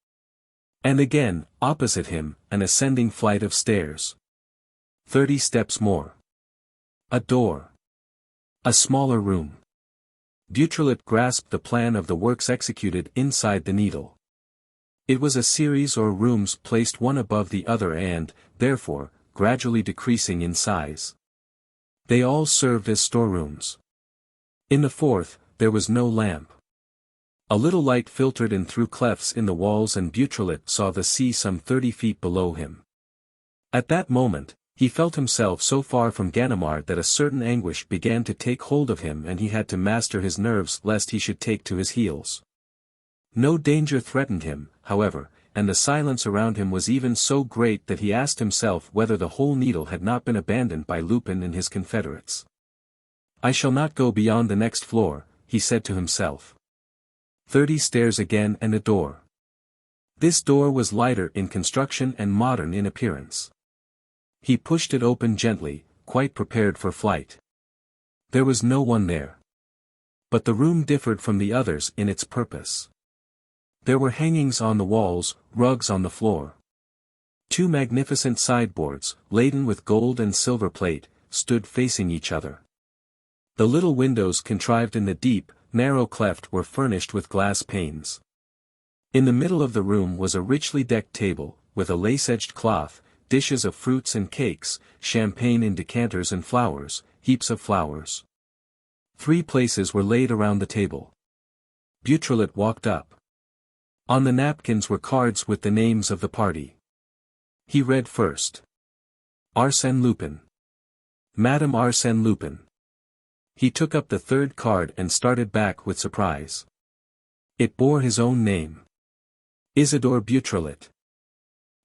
And again, opposite him, an ascending flight of stairs. 30 steps more. A door. A smaller room. Beautrelet grasped the plan of the works executed inside the Needle. It was a series or rooms placed one above the other and, therefore, gradually decreasing in size. They all served as storerooms. In the 4th, there was no lamp. A little light filtered in through clefts in the walls, and Beautrelet saw the sea some 30 feet below him. At that moment, he felt himself so far from Ganimard that a certain anguish began to take hold of him, and he had to master his nerves lest he should take to his heels. No danger threatened him, however, and the silence around him was even so great that he asked himself whether the whole Needle had not been abandoned by Lupin and his confederates. I shall not go beyond the next floor, he said to himself. 30 stairs again and a door. This door was lighter in construction and modern in appearance. He pushed it open gently, quite prepared for flight. There was no one there. But the room differed from the others in its purpose. There were hangings on the walls, rugs on the floor. 2 magnificent sideboards, laden with gold and silver plate, stood facing each other. The little windows contrived in the deep, narrow cleft were furnished with glass panes. In the middle of the room was a richly decked table, with a lace-edged cloth, dishes of fruits and cakes, champagne in decanters and flowers, heaps of flowers. 3 places were laid around the table. Beautrelet walked up. On the napkins were cards with the names of the party. He read first. Arsène Lupin. Madame Arsène Lupin. He took up the 3rd card and started back with surprise. It bore his own name. Isidore Beautrelet.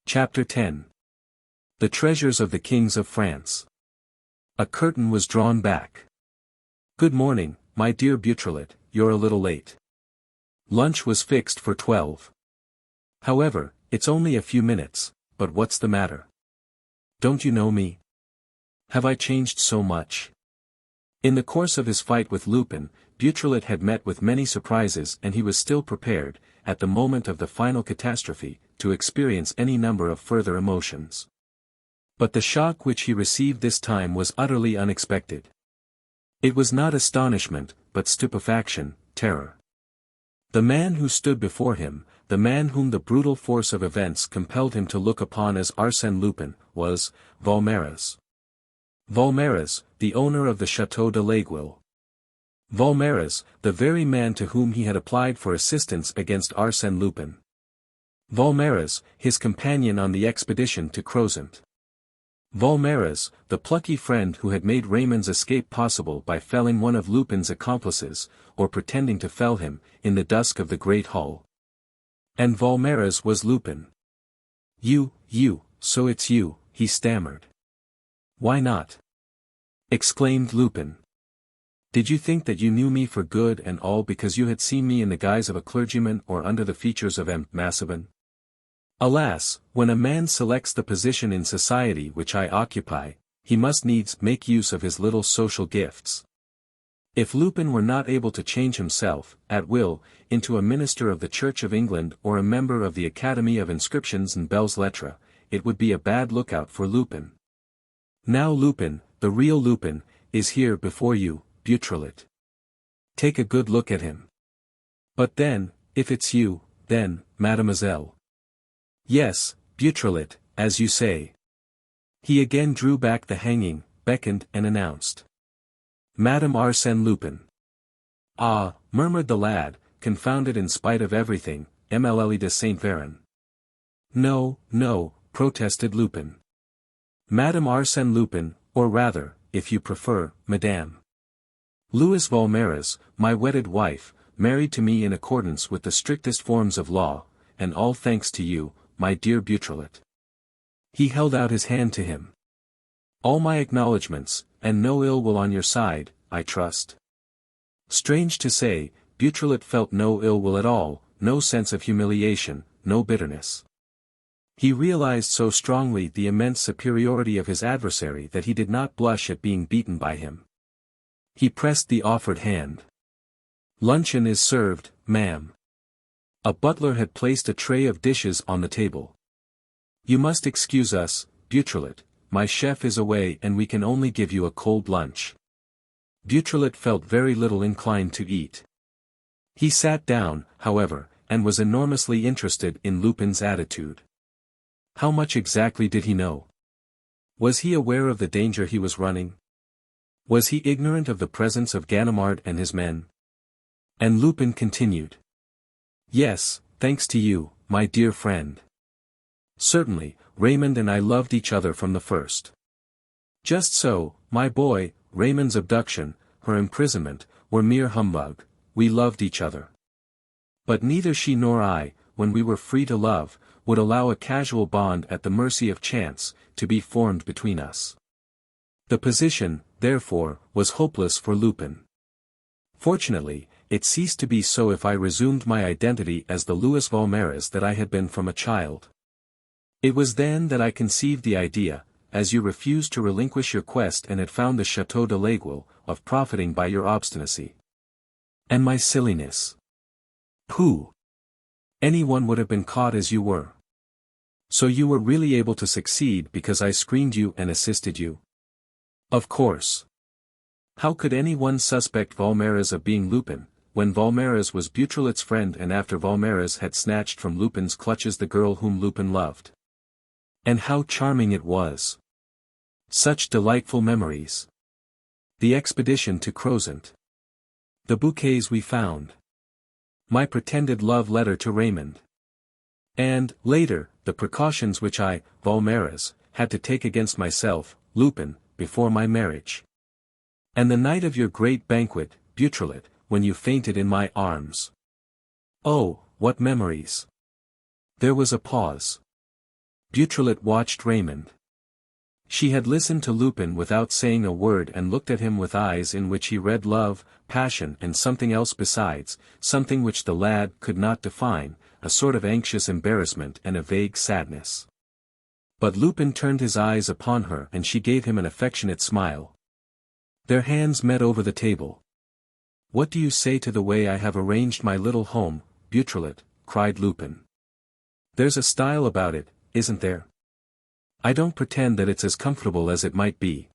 Chapter 10. The Treasures of the Kings of France. A curtain was drawn back. Good morning, my dear Beautrelet, you're a little late. Lunch was fixed for 12. However, it's only a few minutes, but what's the matter? Don't you know me? Have I changed so much? In the course of his fight with Lupin, Beautrelet had met with many surprises, and he was still prepared, at the moment of the final catastrophe, to experience any number of further emotions. But the shock which he received this time was utterly unexpected. It was not astonishment, but stupefaction, terror. The man who stood before him, the man whom the brutal force of events compelled him to look upon as Arsène Lupin, was Valméras. Valméras, the owner of the Château de l'Aiguille. Valméras, the very man to whom he had applied for assistance against Arsène Lupin. Valméras, his companion on the expedition to Crozant. Valméras, the plucky friend who had made Raymond's escape possible by felling one of Lupin's accomplices, or pretending to fell him, in the dusk of the great hall. And Valméras was Lupin. You, so it's you, he stammered. Why not? Exclaimed Lupin. Did you think that you knew me for good and all because you had seen me in the guise of a clergyman or under the features of M. Massabin? Alas, when a man selects the position in society which I occupy, he must needs make use of his little social gifts. If Lupin were not able to change himself, at will, into a minister of the Church of England or a member of the Academy of Inscriptions and Belles Lettres, it would be a bad lookout for Lupin. Now Lupin, the real Lupin, is here before you, Beautrelet. Take a good look at him. But then, if it's you, then, mademoiselle. Yes, Beautrelet, as you say. He again drew back the hanging, beckoned and announced. Madame Arsène Lupin. Ah, murmured the lad, confounded in spite of everything, MLLE de Saint Véran. No, no, protested Lupin. Madame Arsène Lupin, or rather, if you prefer, Madame. Louis Valmères, my wedded wife, married to me in accordance with the strictest forms of law, and all thanks to you, my dear Beautrelet. He held out his hand to him. All my acknowledgments, and no ill will on your side, I trust. Strange to say, Beautrelet felt no ill will at all, no sense of humiliation, no bitterness. He realized so strongly the immense superiority of his adversary that he did not blush at being beaten by him. He pressed the offered hand. Luncheon is served, ma'am. A butler had placed a tray of dishes on the table. You must excuse us, Beautrelet, my chef is away and we can only give you a cold lunch. Beautrelet felt very little inclined to eat. He sat down, however, and was enormously interested in Lupin's attitude. How much exactly did he know? Was he aware of the danger he was running? Was he ignorant of the presence of Ganimard and his men? And Lupin continued. Yes, thanks to you, my dear friend. Certainly, Raymond and I loved each other from the first. Just so, my boy, Raymond's abduction, her imprisonment, were mere humbug, we loved each other. But neither she nor I, when we were free to love, would allow a casual bond at the mercy of chance, to be formed between us. The position, therefore, was hopeless for Lupin. Fortunately, it ceased to be so if I resumed my identity as the Louis Valmères that I had been from a child. It was then that I conceived the idea, as you refused to relinquish your quest and had found the Château de l'Aiguille, of profiting by your obstinacy. And my silliness. Pooh! Anyone would have been caught as you were. So you were really able to succeed because I screened you and assisted you? Of course. How could anyone suspect Valmères of being Lupin, when Valmères was Beautrelet's friend and after Valmères had snatched from Lupin's clutches the girl whom Lupin loved? And how charming it was! Such delightful memories. The expedition to Crozant. The bouquets we found. My pretended love letter to Raymond. And, later, the precautions which I, Valmères, had to take against myself, Lupin, before my marriage. And the night of your great banquet, Beautrelet, when you fainted in my arms. Oh, what memories! There was a pause. Beautrelet watched Raymond. She had listened to Lupin without saying a word and looked at him with eyes in which he read love, passion and something else besides, something which the lad could not define, a sort of anxious embarrassment and a vague sadness. But Lupin turned his eyes upon her and she gave him an affectionate smile. Their hands met over the table. What do you say to the way I have arranged my little home, Beautrelet? Cried Lupin. There's a style about it, isn't there? I don't pretend that it's as comfortable as it might be.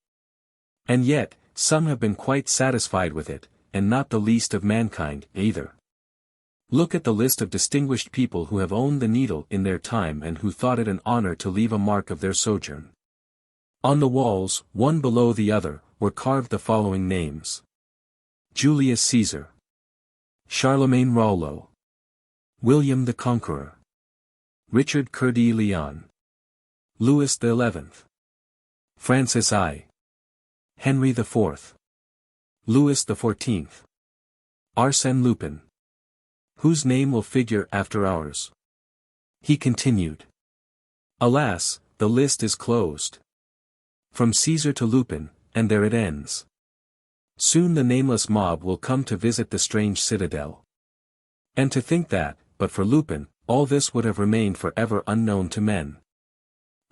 And yet, some have been quite satisfied with it, and not the least of mankind, either. Look at the list of distinguished people who have owned the needle in their time and who thought it an honor to leave a mark of their sojourn. On the walls, one below the other, were carved the following names. Julius Caesar. Charlemagne Rollo. William the Conqueror. Richard Coeur de Lion. Louis XI. Francis I. Henry IV. Louis XIV. Arsène Lupin. Whose name will figure after ours? He continued. Alas, the list is closed. From Caesar to Lupin, and there it ends. Soon the nameless mob will come to visit the strange citadel. And to think that, but for Lupin, all this would have remained forever unknown to men.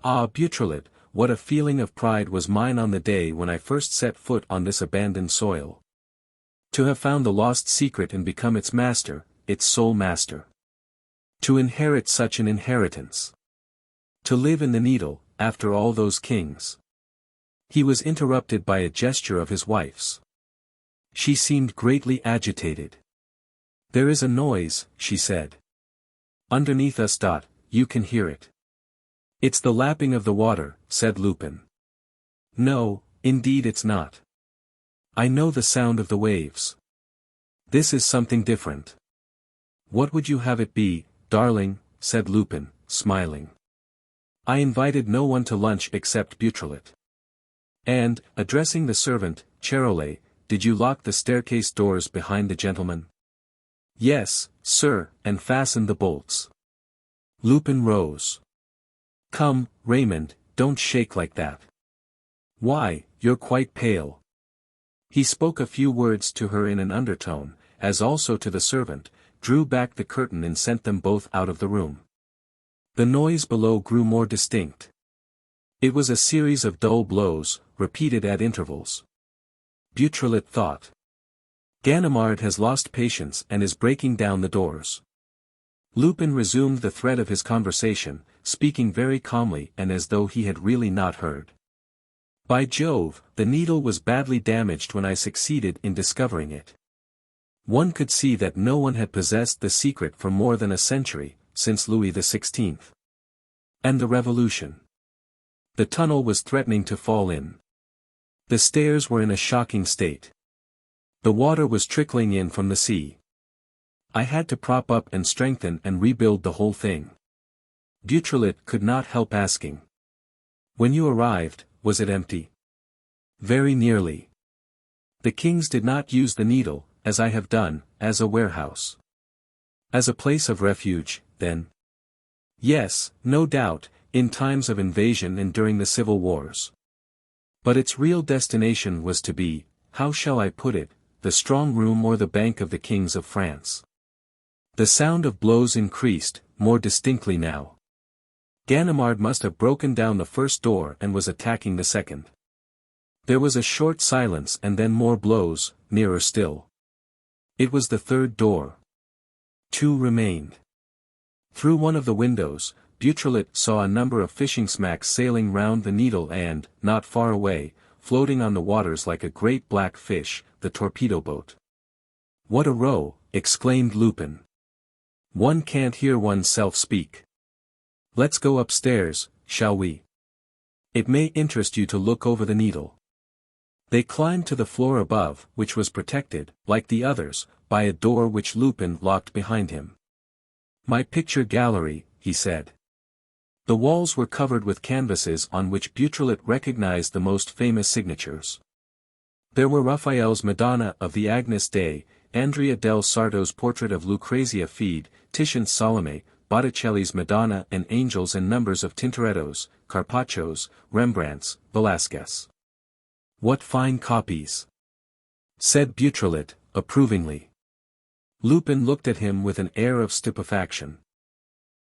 Ah, Beautrelet, what a feeling of pride was mine on the day when I first set foot on this abandoned soil. To have found the lost secret and become its master, its sole master. To inherit such an inheritance. To live in the Needle, after all those kings. He was interrupted by a gesture of his wife's. She seemed greatly agitated. There is a noise, she said. Underneath us. You can hear it. It's the lapping of the water, said Lupin. No, indeed it's not. I know the sound of the waves. This is something different. What would you have it be, darling? Said Lupin, smiling. I invited no one to lunch except Beautrelet. And, addressing the servant, Charolais, did you lock the staircase doors behind the gentleman? Yes, sir, and fasten the bolts. Lupin rose. Come, Raymond, don't shake like that. Why, you're quite pale. He spoke a few words to her in an undertone, as also to the servant, drew back the curtain and sent them both out of the room. The noise below grew more distinct. It was a series of dull blows, repeated at intervals. Beautrelet thought. Ganimard has lost patience and is breaking down the doors. Lupin resumed the thread of his conversation, speaking very calmly and as though he had really not heard. By Jove, the Needle was badly damaged when I succeeded in discovering it. One could see that no one had possessed the secret for more than a century, since Louis XVI. And the Revolution. The tunnel was threatening to fall in. The stairs were in a shocking state. The water was trickling in from the sea. I had to prop up and strengthen and rebuild the whole thing. Beautrelet could not help asking. When you arrived, was it empty? Very nearly. The kings did not use the Needle, as I have done, as a warehouse. As a place of refuge, then? Yes, no doubt, in times of invasion and during the civil wars. But its real destination was to be, how shall I put it, the strong room or the bank of the kings of France. The sound of blows increased, more distinctly now. Ganimard must have broken down the first door and was attacking the second. There was a short silence and then more blows, nearer still. It was the third door. Two remained. Through one of the windows, Beautrelet saw a number of fishing smacks sailing round the Needle and, not far away, floating on the waters like a great black fish, the torpedo boat. What a row, exclaimed Lupin. One can't hear oneself speak. Let's go upstairs, shall we? It may interest you to look over the Needle. They climbed to the floor above, which was protected, like the others, by a door which Lupin locked behind him. My picture gallery, he said. The walls were covered with canvases on which Beautrelet recognized the most famous signatures. There were Raphael's Madonna of the Agnus Dei, Andrea del Sarto's portrait of Lucrezia Fede, Titian's Salome, Botticelli's Madonna and Angels and numbers of Tintorettos, Carpaccios, Rembrandts, Velázquez. What fine copies! Said Beautrelet, approvingly. Lupin looked at him with an air of stupefaction.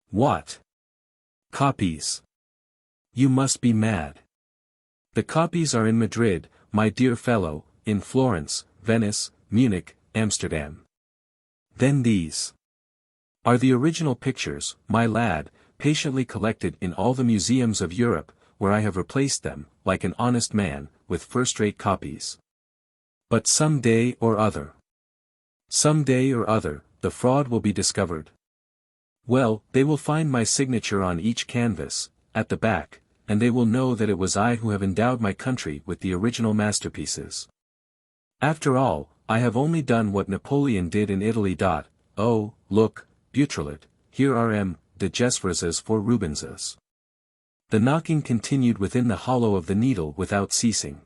What? Copies? You must be mad. The copies are in Madrid, my dear fellow, in Florence, Venice, Munich, Amsterdam. Then these are the original pictures, my lad, patiently collected in all the museums of Europe, where I have replaced them, like an honest man, with first-rate copies. But some day or other, the fraud will be discovered. Well, they will find my signature on each canvas, at the back, and they will know that it was I who have endowed my country with the original masterpieces. After all, I have only done what Napoleon did in Italy. Oh, look, Beautrelet, here are de Gesvers's 4 Rubenses. The knocking continued within the hollow of the Needle without ceasing.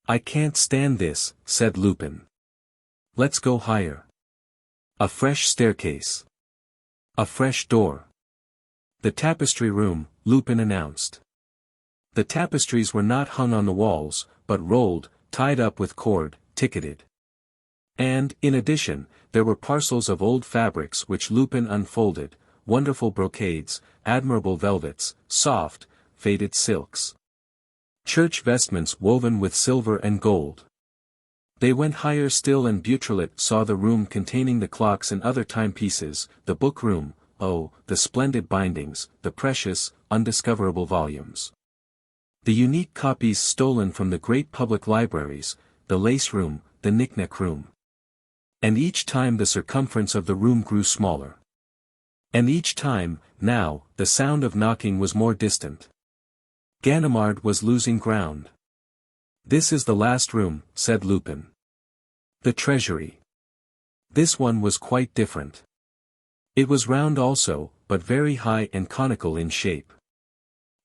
I can't stand this, said Lupin. Let's go higher. A fresh staircase. A fresh door. The tapestry room, Lupin announced. The tapestries were not hung on the walls, but rolled, tied up with cord, ticketed. And, in addition, there were parcels of old fabrics which Lupin unfolded, wonderful brocades, admirable velvets, soft, faded silks. Church vestments woven with silver and gold. They went higher still, and Beautrelet saw the room containing the clocks and other timepieces, the book room, oh, the splendid bindings, the precious, undiscoverable volumes. The unique copies stolen from the great public libraries, the lace room, the knick-knack room. And each time the circumference of the room grew smaller. And each time, now, the sound of knocking was more distant. Ganimard was losing ground. "This is the last room," said Lupin. "The treasury." This one was quite different. It was round also, but very high and conical in shape.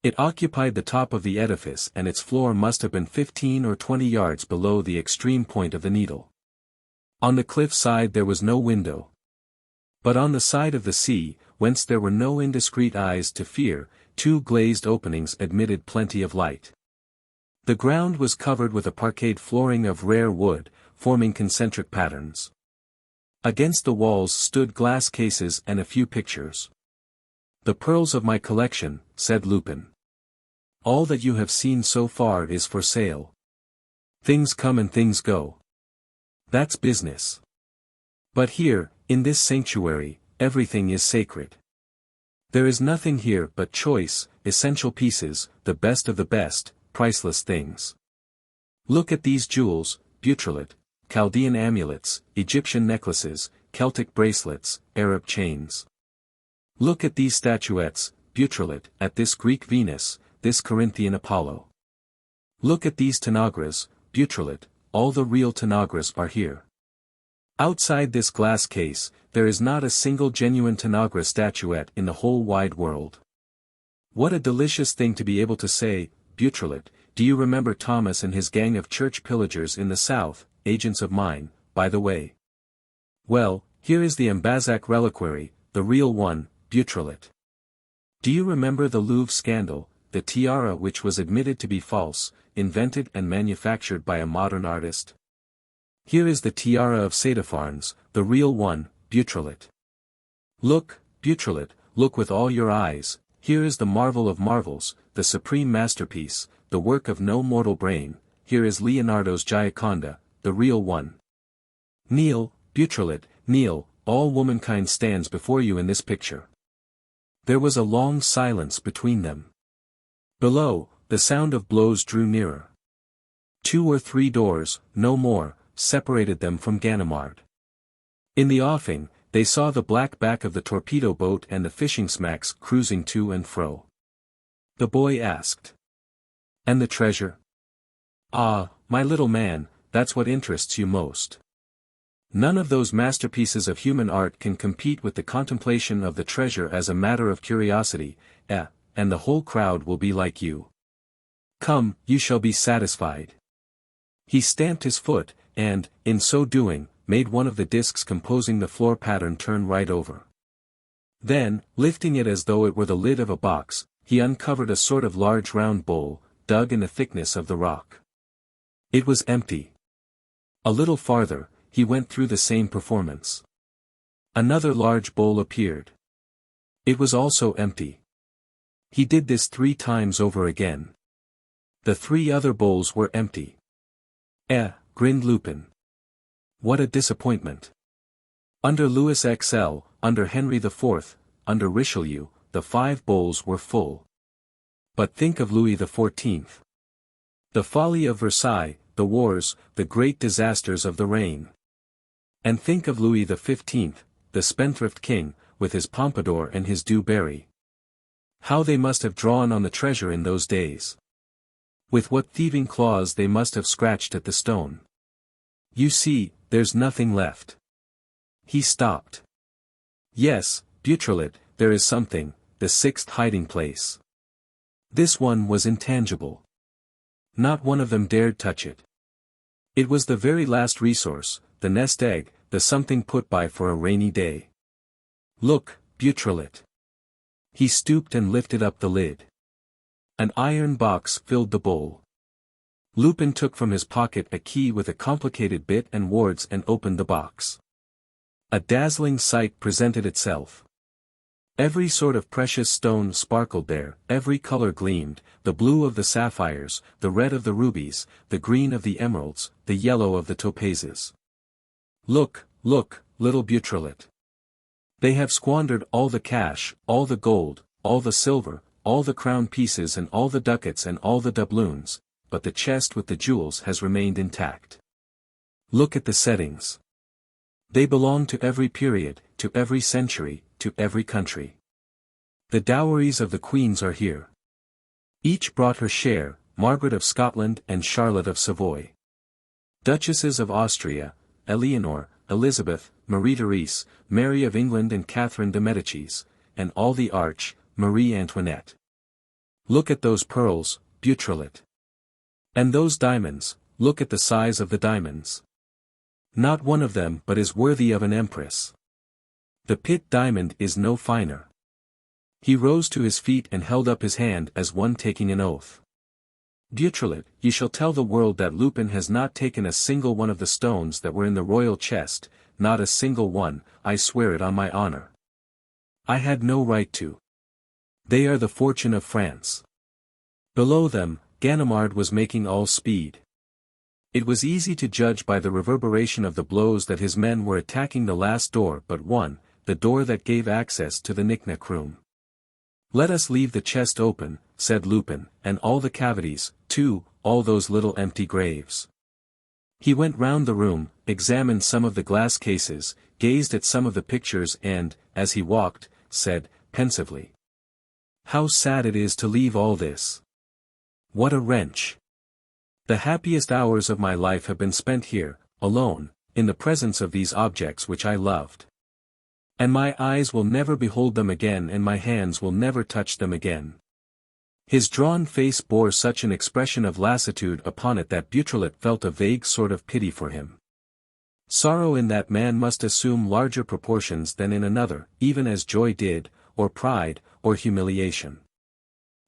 It occupied the top of the edifice, and its floor must have been 15 or 20 yards below the extreme point of the needle. On the cliff side there was no window. But on the side of the sea, whence there were no indiscreet eyes to fear, 2 glazed openings admitted plenty of light. The ground was covered with a parquet flooring of rare wood, forming concentric patterns. Against the walls stood glass cases and a few pictures. "The pearls of my collection," said Lupin. "All that you have seen so far is for sale. Things come and things go. That's business. But here, in this sanctuary, everything is sacred. There is nothing here but choice, essential pieces, the best of the best, priceless things. Look at these jewels, Beautrelet, Chaldean amulets, Egyptian necklaces, Celtic bracelets, Arab chains. Look at these statuettes, Beautrelet, at this Greek Venus, this Corinthian Apollo. Look at these Tanagras, Beautrelet, all the real Tanagras are here. Outside this glass case, there is not a single genuine Tanagra statuette in the whole wide world. What a delicious thing to be able to say, Beautrelet, do you remember Thomas and his gang of church pillagers in the south, agents of mine, by the way? Well, here is the Ambazac reliquary, the real one, Beautrelet. Do you remember the Louvre scandal, the tiara which was admitted to be false, invented and manufactured by a modern artist? Here is the tiara of Saitapharnes, the real one, Beautrelet. Look, Beautrelet, look with all your eyes, here is the marvel of marvels, the supreme masterpiece, the work of no mortal brain, here is Leonardo's Gioconda, the real one. Kneel, Beautrelet, kneel, all womankind stands before you in this picture. There was a long silence between them. Below, the sound of blows drew nearer. 2 or 3 doors, no more, separated them from Ganimard. In the offing, they saw the black back of the torpedo boat and the fishing smacks cruising to and fro. The boy asked. "And the treasure?" "Ah, my little man, that's what interests you most. None of those masterpieces of human art can compete with the contemplation of the treasure as a matter of curiosity, and the whole crowd will be like you. Come, you shall be satisfied." He stamped his foot, and, in so doing, made one of the discs composing the floor pattern turn right over. Then, lifting it as though it were the lid of a box, he uncovered a sort of large round bowl, dug in the thickness of the rock. It was empty. A little farther, he went through the same performance. Another large bowl appeared. It was also empty. He did this 3 times over again. The 3 other bowls were empty. Grinned Lupin. What a disappointment. Under Louis XL, under Henry IV, under Richelieu, the 5 bowls were full. But think of Louis XIV. The folly of Versailles, the wars, the great disasters of the reign. And think of Louis XV, the spendthrift king, with his pompadour and his dewberry. How they must have drawn on the treasure in those days. With what thieving claws they must have scratched at the stone. You see, there's nothing left. He stopped. Yes, Beautrelet, there is something, the 6th hiding place. This one was intangible. Not one of them dared touch it. It was the very last resource, the nest egg, the something put by for a rainy day. Look, Beautrelet. He stooped and lifted up the lid. An iron box filled the bowl. Lupin took from his pocket a key with a complicated bit and wards and opened the box. A dazzling sight presented itself. Every sort of precious stone sparkled there, every color gleamed, the blue of the sapphires, the red of the rubies, the green of the emeralds, the yellow of the topazes. Look, look, little Beautrelet. They have squandered all the cash, all the gold, all the silver, all the crown pieces and all the ducats and all the doubloons, but the chest with the jewels has remained intact. Look at the settings. They belong to every period, to every century, to every country. The dowries of the queens are here. Each brought her share, Margaret of Scotland and Charlotte of Savoy. Duchesses of Austria, Eleanor, Elizabeth, Marie-Therese, Mary of England and Catherine de Medicis, and all the arch, Marie Antoinette. Look at those pearls, Beautrelet. And those diamonds, look at the size of the diamonds. Not one of them but is worthy of an empress. The Pitt diamond is no finer. He rose to his feet and held up his hand as one taking an oath. Beautrelet, ye shall tell the world that Lupin has not taken a single one of the stones that were in the royal chest, not a single one, I swear it on my honor. I had no right to. They are the fortune of France. Below them, Ganimard was making all speed. It was easy to judge by the reverberation of the blows that his men were attacking the last door but one, the door that gave access to the knick-knack room. Let us leave the chest open, said Lupin, and all the cavities, too, all those little empty graves. He went round the room, examined some of the glass cases, gazed at some of the pictures and, as he walked, said, pensively, how sad it is to leave all this. What a wrench. The happiest hours of my life have been spent here, alone, in the presence of these objects which I loved. And my eyes will never behold them again and my hands will never touch them again. His drawn face bore such an expression of lassitude upon it that Beautrelet felt a vague sort of pity for him. Sorrow in that man must assume larger proportions than in another, even as joy did, or pride, or humiliation.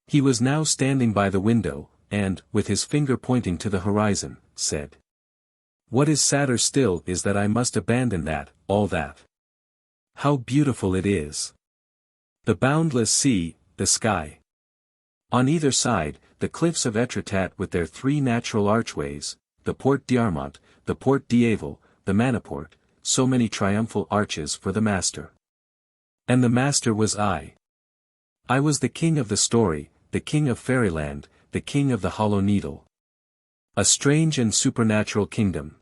He was now standing by the window, and, with his finger pointing to the horizon, said, what is sadder still is that I must abandon that, all that. How beautiful it is! The boundless sea, the sky. On either side, the cliffs of Etretat with their three natural archways, the Porte d'Armont, the Porte d'Aval, the Maniport, so many triumphal arches for the master. And the master was I. I was the king of the story, the king of fairyland, the king of the Hollow Needle. A strange and supernatural kingdom.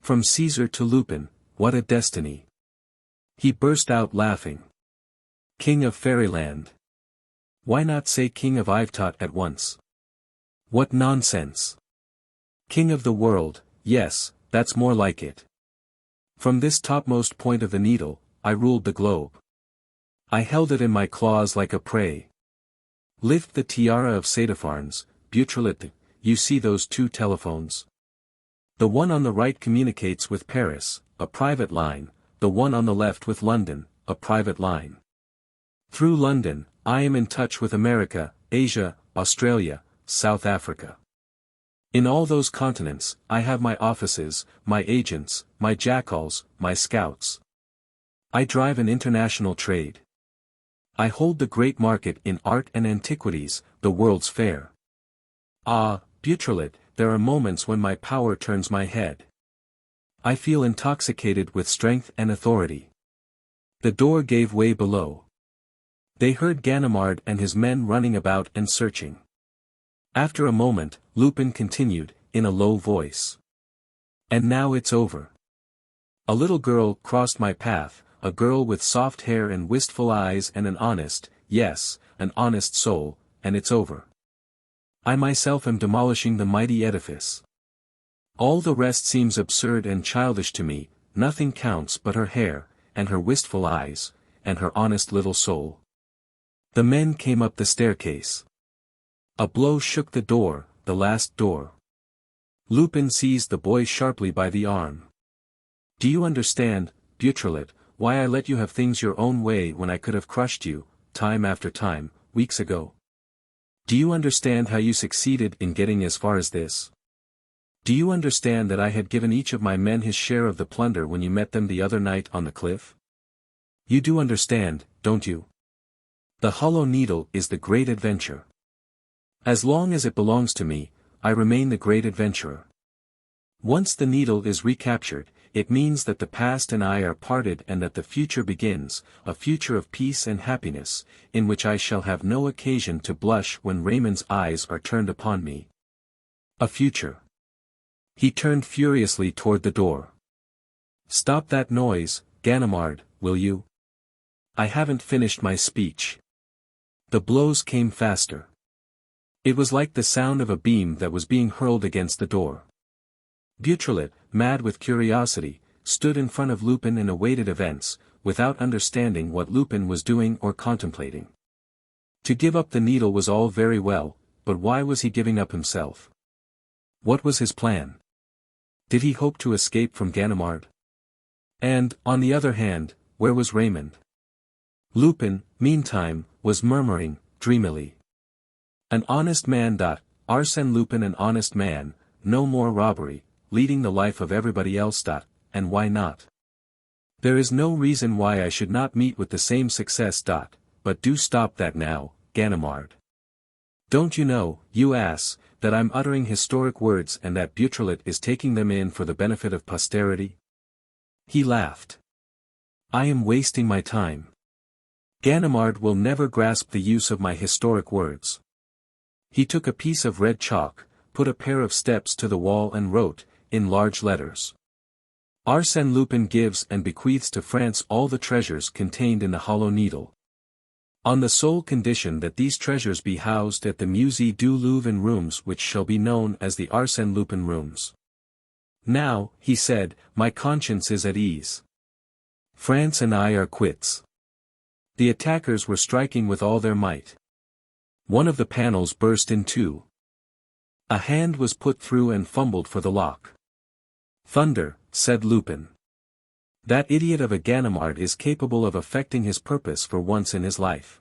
From Caesar to Lupin, what a destiny! He burst out laughing. King of fairyland. Why not say king of Yvetot at once? What nonsense! King of the world, yes, that's more like it. From this topmost point of the needle, I ruled the globe. I held it in my claws like a prey. Lift the tiara of Sadefarnes, Beautrelet, you see those two telephones? The one on the right communicates with Paris, a private line, the one on the left with London, a private line. Through London, I am in touch with America, Asia, Australia, South Africa. In all those continents, I have my offices, my agents, my jackals, my scouts. I drive an international trade. I hold the great market in art and antiquities, the World's Fair. Ah, Beautrelet, there are moments when my power turns my head. I feel intoxicated with strength and authority. The door gave way below. They heard Ganimard and his men running about and searching. After a moment, Lupin continued, in a low voice. And now it's over. A little girl crossed my path, a girl with soft hair and wistful eyes and an honest, yes, an honest soul, and it's over. I myself am demolishing the mighty edifice. All the rest seems absurd and childish to me, nothing counts but her hair, and her wistful eyes, and her honest little soul. The men came up the staircase. A blow shook the door, the last door. Lupin seized the boy sharply by the arm. Do you understand, Beautrelet, why I let you have things your own way when I could have crushed you, time after time, weeks ago? Do you understand how you succeeded in getting as far as this? Do you understand that I had given each of my men his share of the plunder when you met them the other night on the cliff? You do understand, don't you? The hollow needle is the great adventure. As long as it belongs to me, I remain the great adventurer. Once the needle is recaptured, it means that the past and I are parted and that the future begins, a future of peace and happiness, in which I shall have no occasion to blush when Raymond's eyes are turned upon me. A future. He turned furiously toward the door. Stop that noise, Ganimard, will you? I haven't finished my speech. The blows came faster. It was like the sound of a beam that was being hurled against the door. Beautrelet, mad with curiosity, stood in front of Lupin and awaited events, without understanding what Lupin was doing or contemplating. To give up the needle was all very well, but why was he giving up himself? What was his plan? Did he hope to escape from Ganimard? And, on the other hand, where was Raymond? Lupin, meantime, was murmuring, dreamily. An honest man. Arsène Lupin, an honest man, no more robbery, leading the life of everybody else. And why not? There is no reason why I should not meet with the same success. But do stop that now, Ganimard. Don't you know, you ass, that I'm uttering historic words and that Beautrelet is taking them in for the benefit of posterity? He laughed. I am wasting my time. Ganimard will never grasp the use of my historic words. He took a piece of red chalk, put a pair of steps to the wall and wrote, in large letters. Arsène Lupin gives and bequeaths to France all the treasures contained in the hollow needle. On the sole condition that these treasures be housed at the Musée du Louvre in rooms which shall be known as the Arsène Lupin rooms. Now, he said, my conscience is at ease. France and I are quits. The attackers were striking with all their might. One of the panels burst in two. A hand was put through and fumbled for the lock. Thunder, said Lupin. That idiot of a Ganimard is capable of effecting his purpose for once in his life.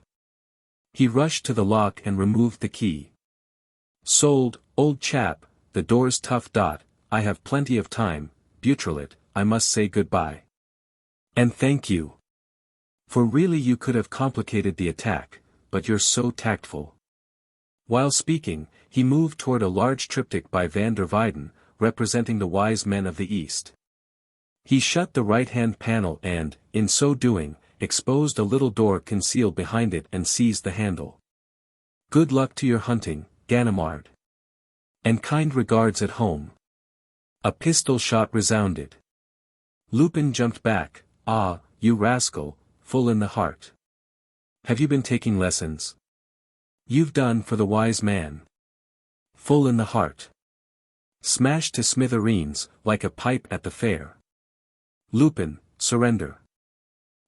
He rushed to the lock and removed the key. Sold, old chap, the door's tough. I have plenty of time, Beautrelet, I must say goodbye. And thank you. For really you could have complicated the attack, but you're so tactful. While speaking, he moved toward a large triptych by Van der Weyden, representing the wise men of the East. He shut the right-hand panel and, in so doing, exposed a little door concealed behind it and seized the handle. Good luck to your hunting, Ganimard. And kind regards at home. A pistol shot resounded. Lupin jumped back. Ah, you rascal, full in the heart. Have you been taking lessons? You've done for the wise man. Full in the heart. Smashed to smithereens, like a pipe at the fair. Lupin, surrender.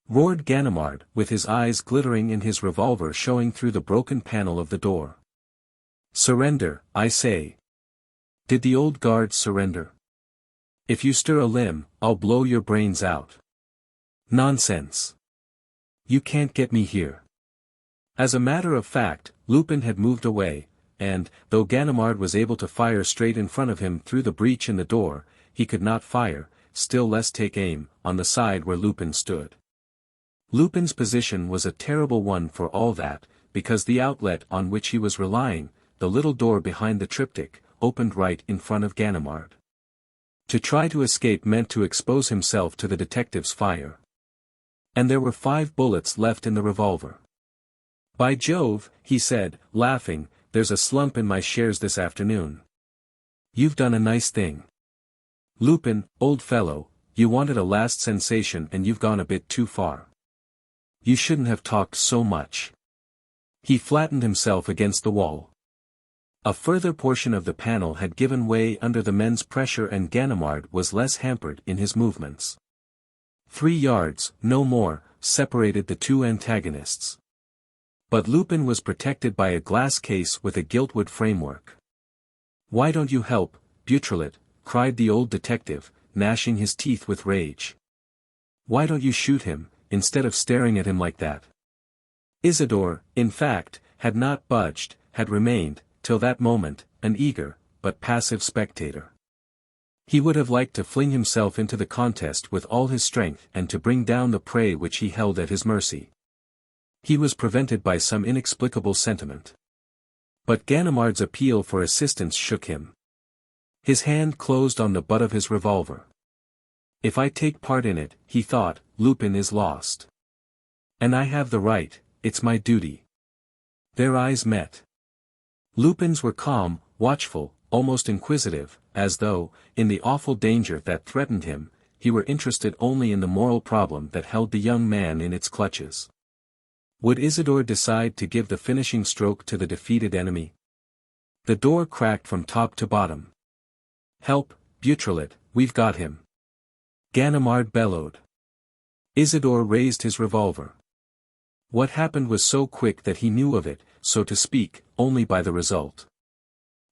Roared Ganimard, with his eyes glittering and his revolver showing through the broken panel of the door. Surrender, I say. Did the old guards surrender? If you stir a limb, I'll blow your brains out. Nonsense. You can't get me here. As a matter of fact, Lupin had moved away, and, though Ganimard was able to fire straight in front of him through the breach in the door, he could not fire, still less take aim, on the side where Lupin stood. Lupin's position was a terrible one for all that, because the outlet on which he was relying, the little door behind the triptych, opened right in front of Ganimard. To try to escape meant to expose himself to the detective's fire. And there were 5 bullets left in the revolver. By Jove, he said, laughing, there's a slump in my shares this afternoon. You've done a nice thing. Lupin, old fellow, you wanted a last sensation and you've gone a bit too far. You shouldn't have talked so much. He flattened himself against the wall. A further portion of the panel had given way under the men's pressure and Ganimard was less hampered in his movements. 3 yards, no more, separated the two antagonists. But Lupin was protected by a glass case with a giltwood framework. Why don't you help, Beautrelet? Cried the old detective, gnashing his teeth with rage. Why don't you shoot him, instead of staring at him like that? Isidore, in fact, had not budged, had remained, till that moment, an eager, but passive spectator. He would have liked to fling himself into the contest with all his strength and to bring down the prey which he held at his mercy. He was prevented by some inexplicable sentiment. But Ganimard's appeal for assistance shook him. His hand closed on the butt of his revolver. If I take part in it, he thought, Lupin is lost. And I have the right, it's my duty. Their eyes met. Lupin's were calm, watchful, almost inquisitive, as though, in the awful danger that threatened him, he were interested only in the moral problem that held the young man in its clutches. Would Isidore decide to give the finishing stroke to the defeated enemy? The door cracked from top to bottom. Help, Beautrelet, we've got him. Ganimard bellowed. Isidore raised his revolver. What happened was so quick that he knew of it, so to speak, only by the result.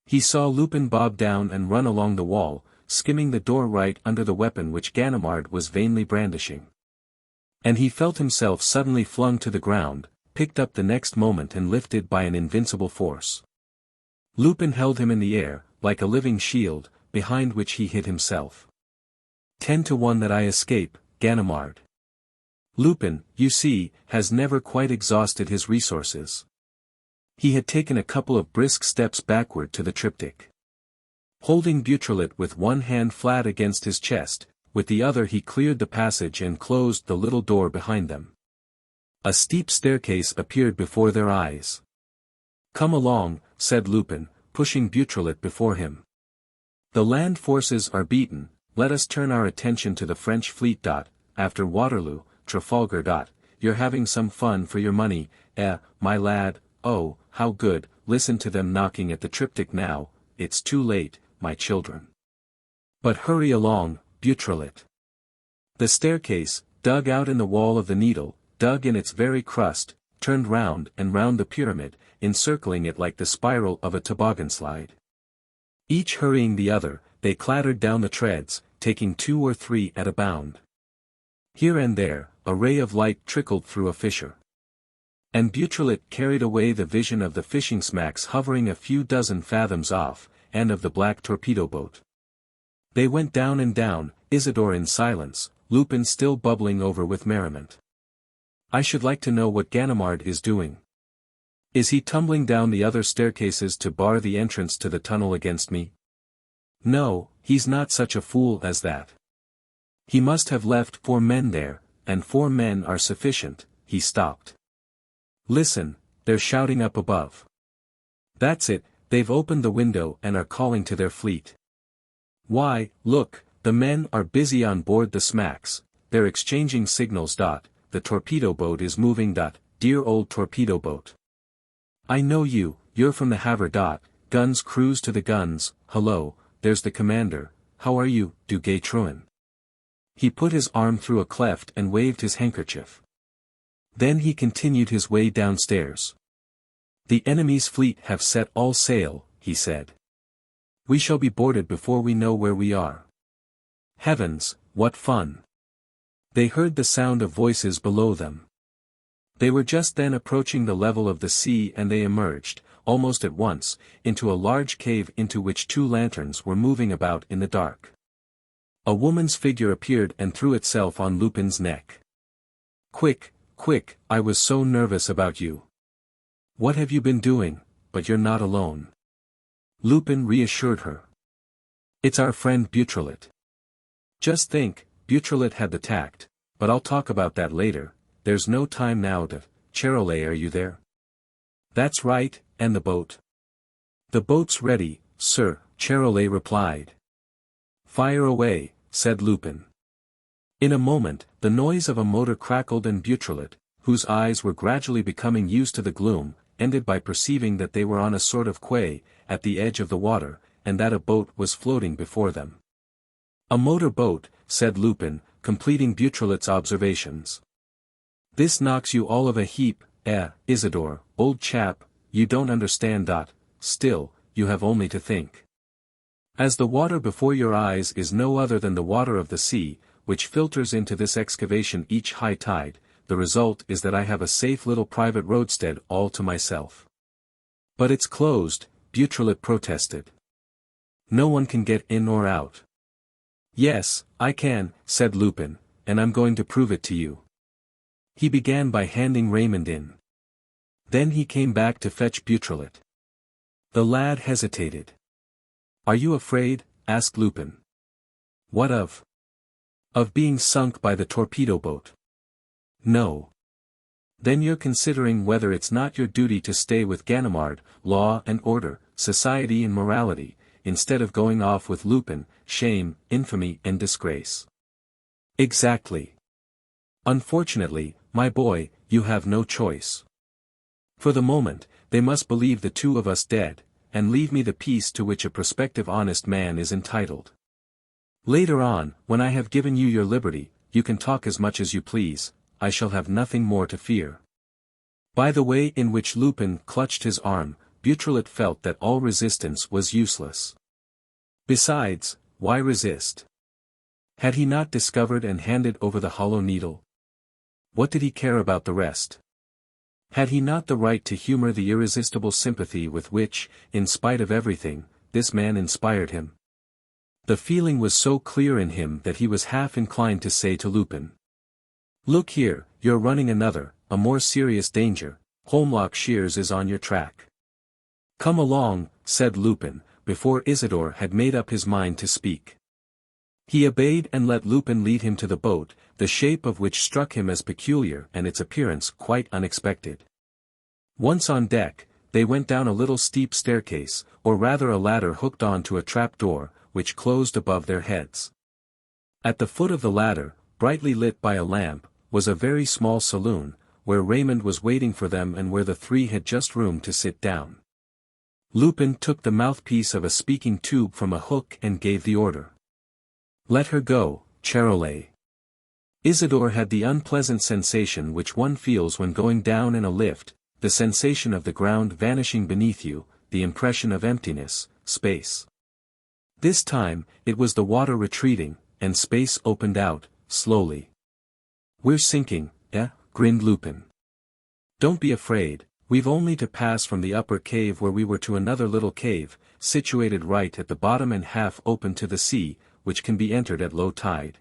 He saw Lupin bob down and run along the wall, skimming the door right under the weapon which Ganimard was vainly brandishing. And he felt himself suddenly flung to the ground, picked up the next moment and lifted by an invincible force. Lupin held him in the air, like a living shield, behind which he hid himself. 10 to 1 that I escape, Ganimard. Lupin, you see, has never quite exhausted his resources. He had taken a couple of brisk steps backward to the triptych. Holding Beautrelet with one hand flat against his chest, with the other he cleared the passage and closed the little door behind them. A steep staircase appeared before their eyes. Come along, said Lupin, pushing Beautrelet before him. The land forces are beaten, let us turn our attention to the French fleet. After Waterloo, Trafalgar. You're having some fun for your money, my lad, oh, how good, listen to them knocking at the triptych now, it's too late, my children. But hurry along, Beautrelet. The staircase, dug out in the wall of the Needle, dug in its very crust, turned round and round the pyramid, encircling it like the spiral of a toboggan slide. Each hurrying the other, they clattered down the treads, taking 2 or 3 at a bound. Here and there, a ray of light trickled through a fissure. And Beautrelet carried away the vision of the fishing smacks hovering a few dozen fathoms off, and of the black torpedo boat. They went down and down, Isidore in silence, Lupin still bubbling over with merriment. I should like to know what Ganimard is doing. Is he tumbling down the other staircases to bar the entrance to the tunnel against me? No, he's not such a fool as that. He must have left 4 men there, and 4 men are sufficient. He stopped. Listen, they're shouting up above. That's it, they've opened the window and are calling to their fleet. Why, look, the men are busy on board the smacks, they're exchanging signals. The torpedo boat is moving. Dear old torpedo boat. I know you, you're from the Havre. Guns cruise to the guns, hello, there's the commander, how are you, Duguay Trouin? He put his arm through a cleft and waved his handkerchief. Then he continued his way downstairs. The enemy's fleet have set all sail, he said. We shall be boarded before we know where we are. Heavens, what fun! They heard the sound of voices below them. They were just then approaching the level of the sea and they emerged, almost at once, into a large cave into which 2 lanterns were moving about in the dark. A woman's figure appeared and threw itself on Lupin's neck. Quick, quick, I was so nervous about you. What have you been doing? But you're not alone. Lupin reassured her. It's our friend Beautrelet. Just think, Beautrelet had the tact, but I'll talk about that later, there's no time now. Beautrelet, are you there? That's right, and the boat? The boat's ready, sir, Beautrelet replied. Fire away, said Lupin. In a moment, the noise of a motor crackled and Beautrelet, whose eyes were gradually becoming used to the gloom, ended by perceiving that they were on a sort of quay, at the edge of the water, and that a boat was floating before them. A motor boat, said Lupin, completing Beautrelet's observations. This knocks you all of a heap, Isidore, old chap, you don't understand. Still, you have only to think. As the water before your eyes is no other than the water of the sea, which filters into this excavation each high tide, the result is that I have a safe little private roadstead all to myself. But it's closed, Beautrelet protested. No one can get in or out. Yes, I can, said Lupin, and I'm going to prove it to you. He began by handing Raymond in. Then he came back to fetch Beautrelet. The lad hesitated. "Are you afraid?" asked Lupin. "What of?" "Of being sunk by the torpedo boat." "No." "Then you're considering whether it's not your duty to stay with Ganimard, law and order, society and morality, instead of going off with Lupin, shame, infamy and disgrace." "Exactly. Unfortunately, my boy, you have no choice. For the moment, they must believe the two of us dead, and leave me the peace to which a prospective honest man is entitled. Later on, when I have given you your liberty, you can talk as much as you please, I shall have nothing more to fear." By the way in which Lupin clutched his arm, Beautrelet felt that all resistance was useless. Besides, why resist? Had he not discovered and handed over the hollow needle? What did he care about the rest? Had he not the right to humor the irresistible sympathy with which, in spite of everything, this man inspired him? The feeling was so clear in him that he was half inclined to say to Lupin, "Look here, you're running another, a more serious danger. Holmlock Shears is on your track." "Come along," said Lupin, before Isidore had made up his mind to speak. He obeyed and let Lupin lead him to the boat, the shape of which struck him as peculiar and its appearance quite unexpected. Once on deck, they went down a little steep staircase, or rather a ladder hooked on to a trap door, which closed above their heads. At the foot of the ladder, brightly lit by a lamp, was a very small saloon, where Raymond was waiting for them and where the three had just room to sit down. Lupin took the mouthpiece of a speaking tube from a hook and gave the order. "Let her go, Charolais." Isidore had the unpleasant sensation which one feels when going down in a lift, the sensation of the ground vanishing beneath you, the impression of emptiness, space. This time, it was the water retreating, and space opened out, slowly. "We're sinking, grinned Lupin. "Don't be afraid, we've only to pass from the upper cave where we were to another little cave, situated right at the bottom and half open to the sea, which can be entered at low tide.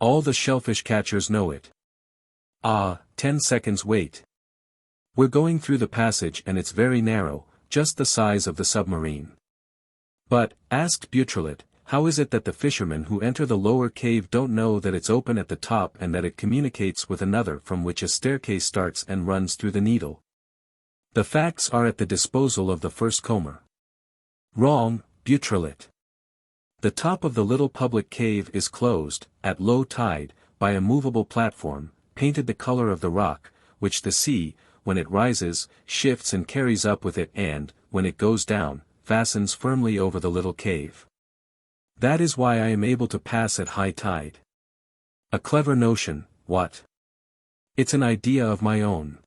All the shellfish catchers know it. 10 seconds wait. We're going through the passage and it's very narrow, just the size of the submarine." "But," asked Beautrelet, "how is it that the fishermen who enter the lower cave don't know that it's open at the top and that it communicates with another from which a staircase starts and runs through the needle? The facts are at the disposal of the first comer." "Wrong, Beautrelet. The top of the little public cave is closed, at low tide, by a movable platform, painted the color of the rock, which the sea, when it rises, shifts and carries up with it and, when it goes down, fastens firmly over the little cave. That is why I am able to pass at high tide. A clever notion, what? It's an idea of my own.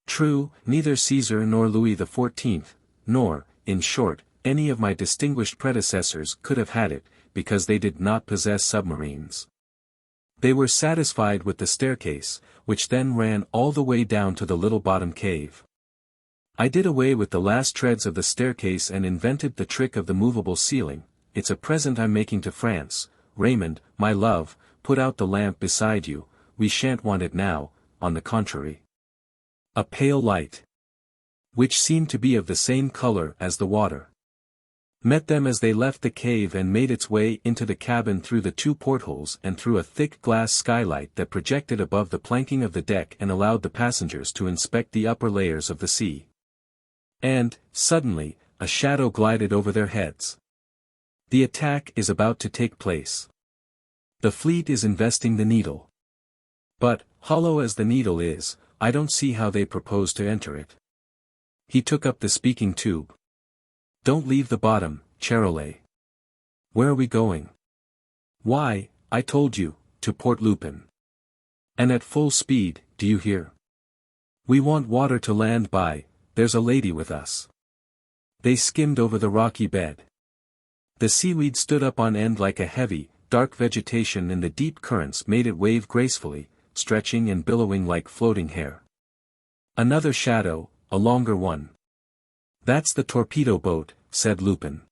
True, neither Caesar nor Louis XIV, nor, in short, any of my distinguished predecessors could have had it, because they did not possess submarines. They were satisfied with the staircase, which then ran all the way down to the little bottom cave. I did away with the last treads of the staircase and invented the trick of the movable ceiling. It's a present I'm making to France. Raymond, my love, put out the lamp beside you, we shan't want it now, on the contrary." A pale light, which seemed to be of the same color as the water, met them as they left the cave and made its way into the cabin through the two portholes and through a thick glass skylight that projected above the planking of the deck and allowed the passengers to inspect the upper layers of the sea. And, suddenly, a shadow glided over their heads. The attack is about to take place. The fleet is investing the needle. But, hollow as the needle is, I don't see how they propose to enter it. He took up the speaking tube. "Don't leave the bottom, Charolais." "Where are we going?" "Why, I told you, to Port Lupin. And at full speed, do you hear? We want water to land by, there's a lady with us." They skimmed over the rocky bed. The seaweed stood up on end like a heavy, dark vegetation and the deep currents made it wave gracefully, stretching and billowing like floating hair. Another shadow, a longer one. "That's the torpedo boat," said Lupin.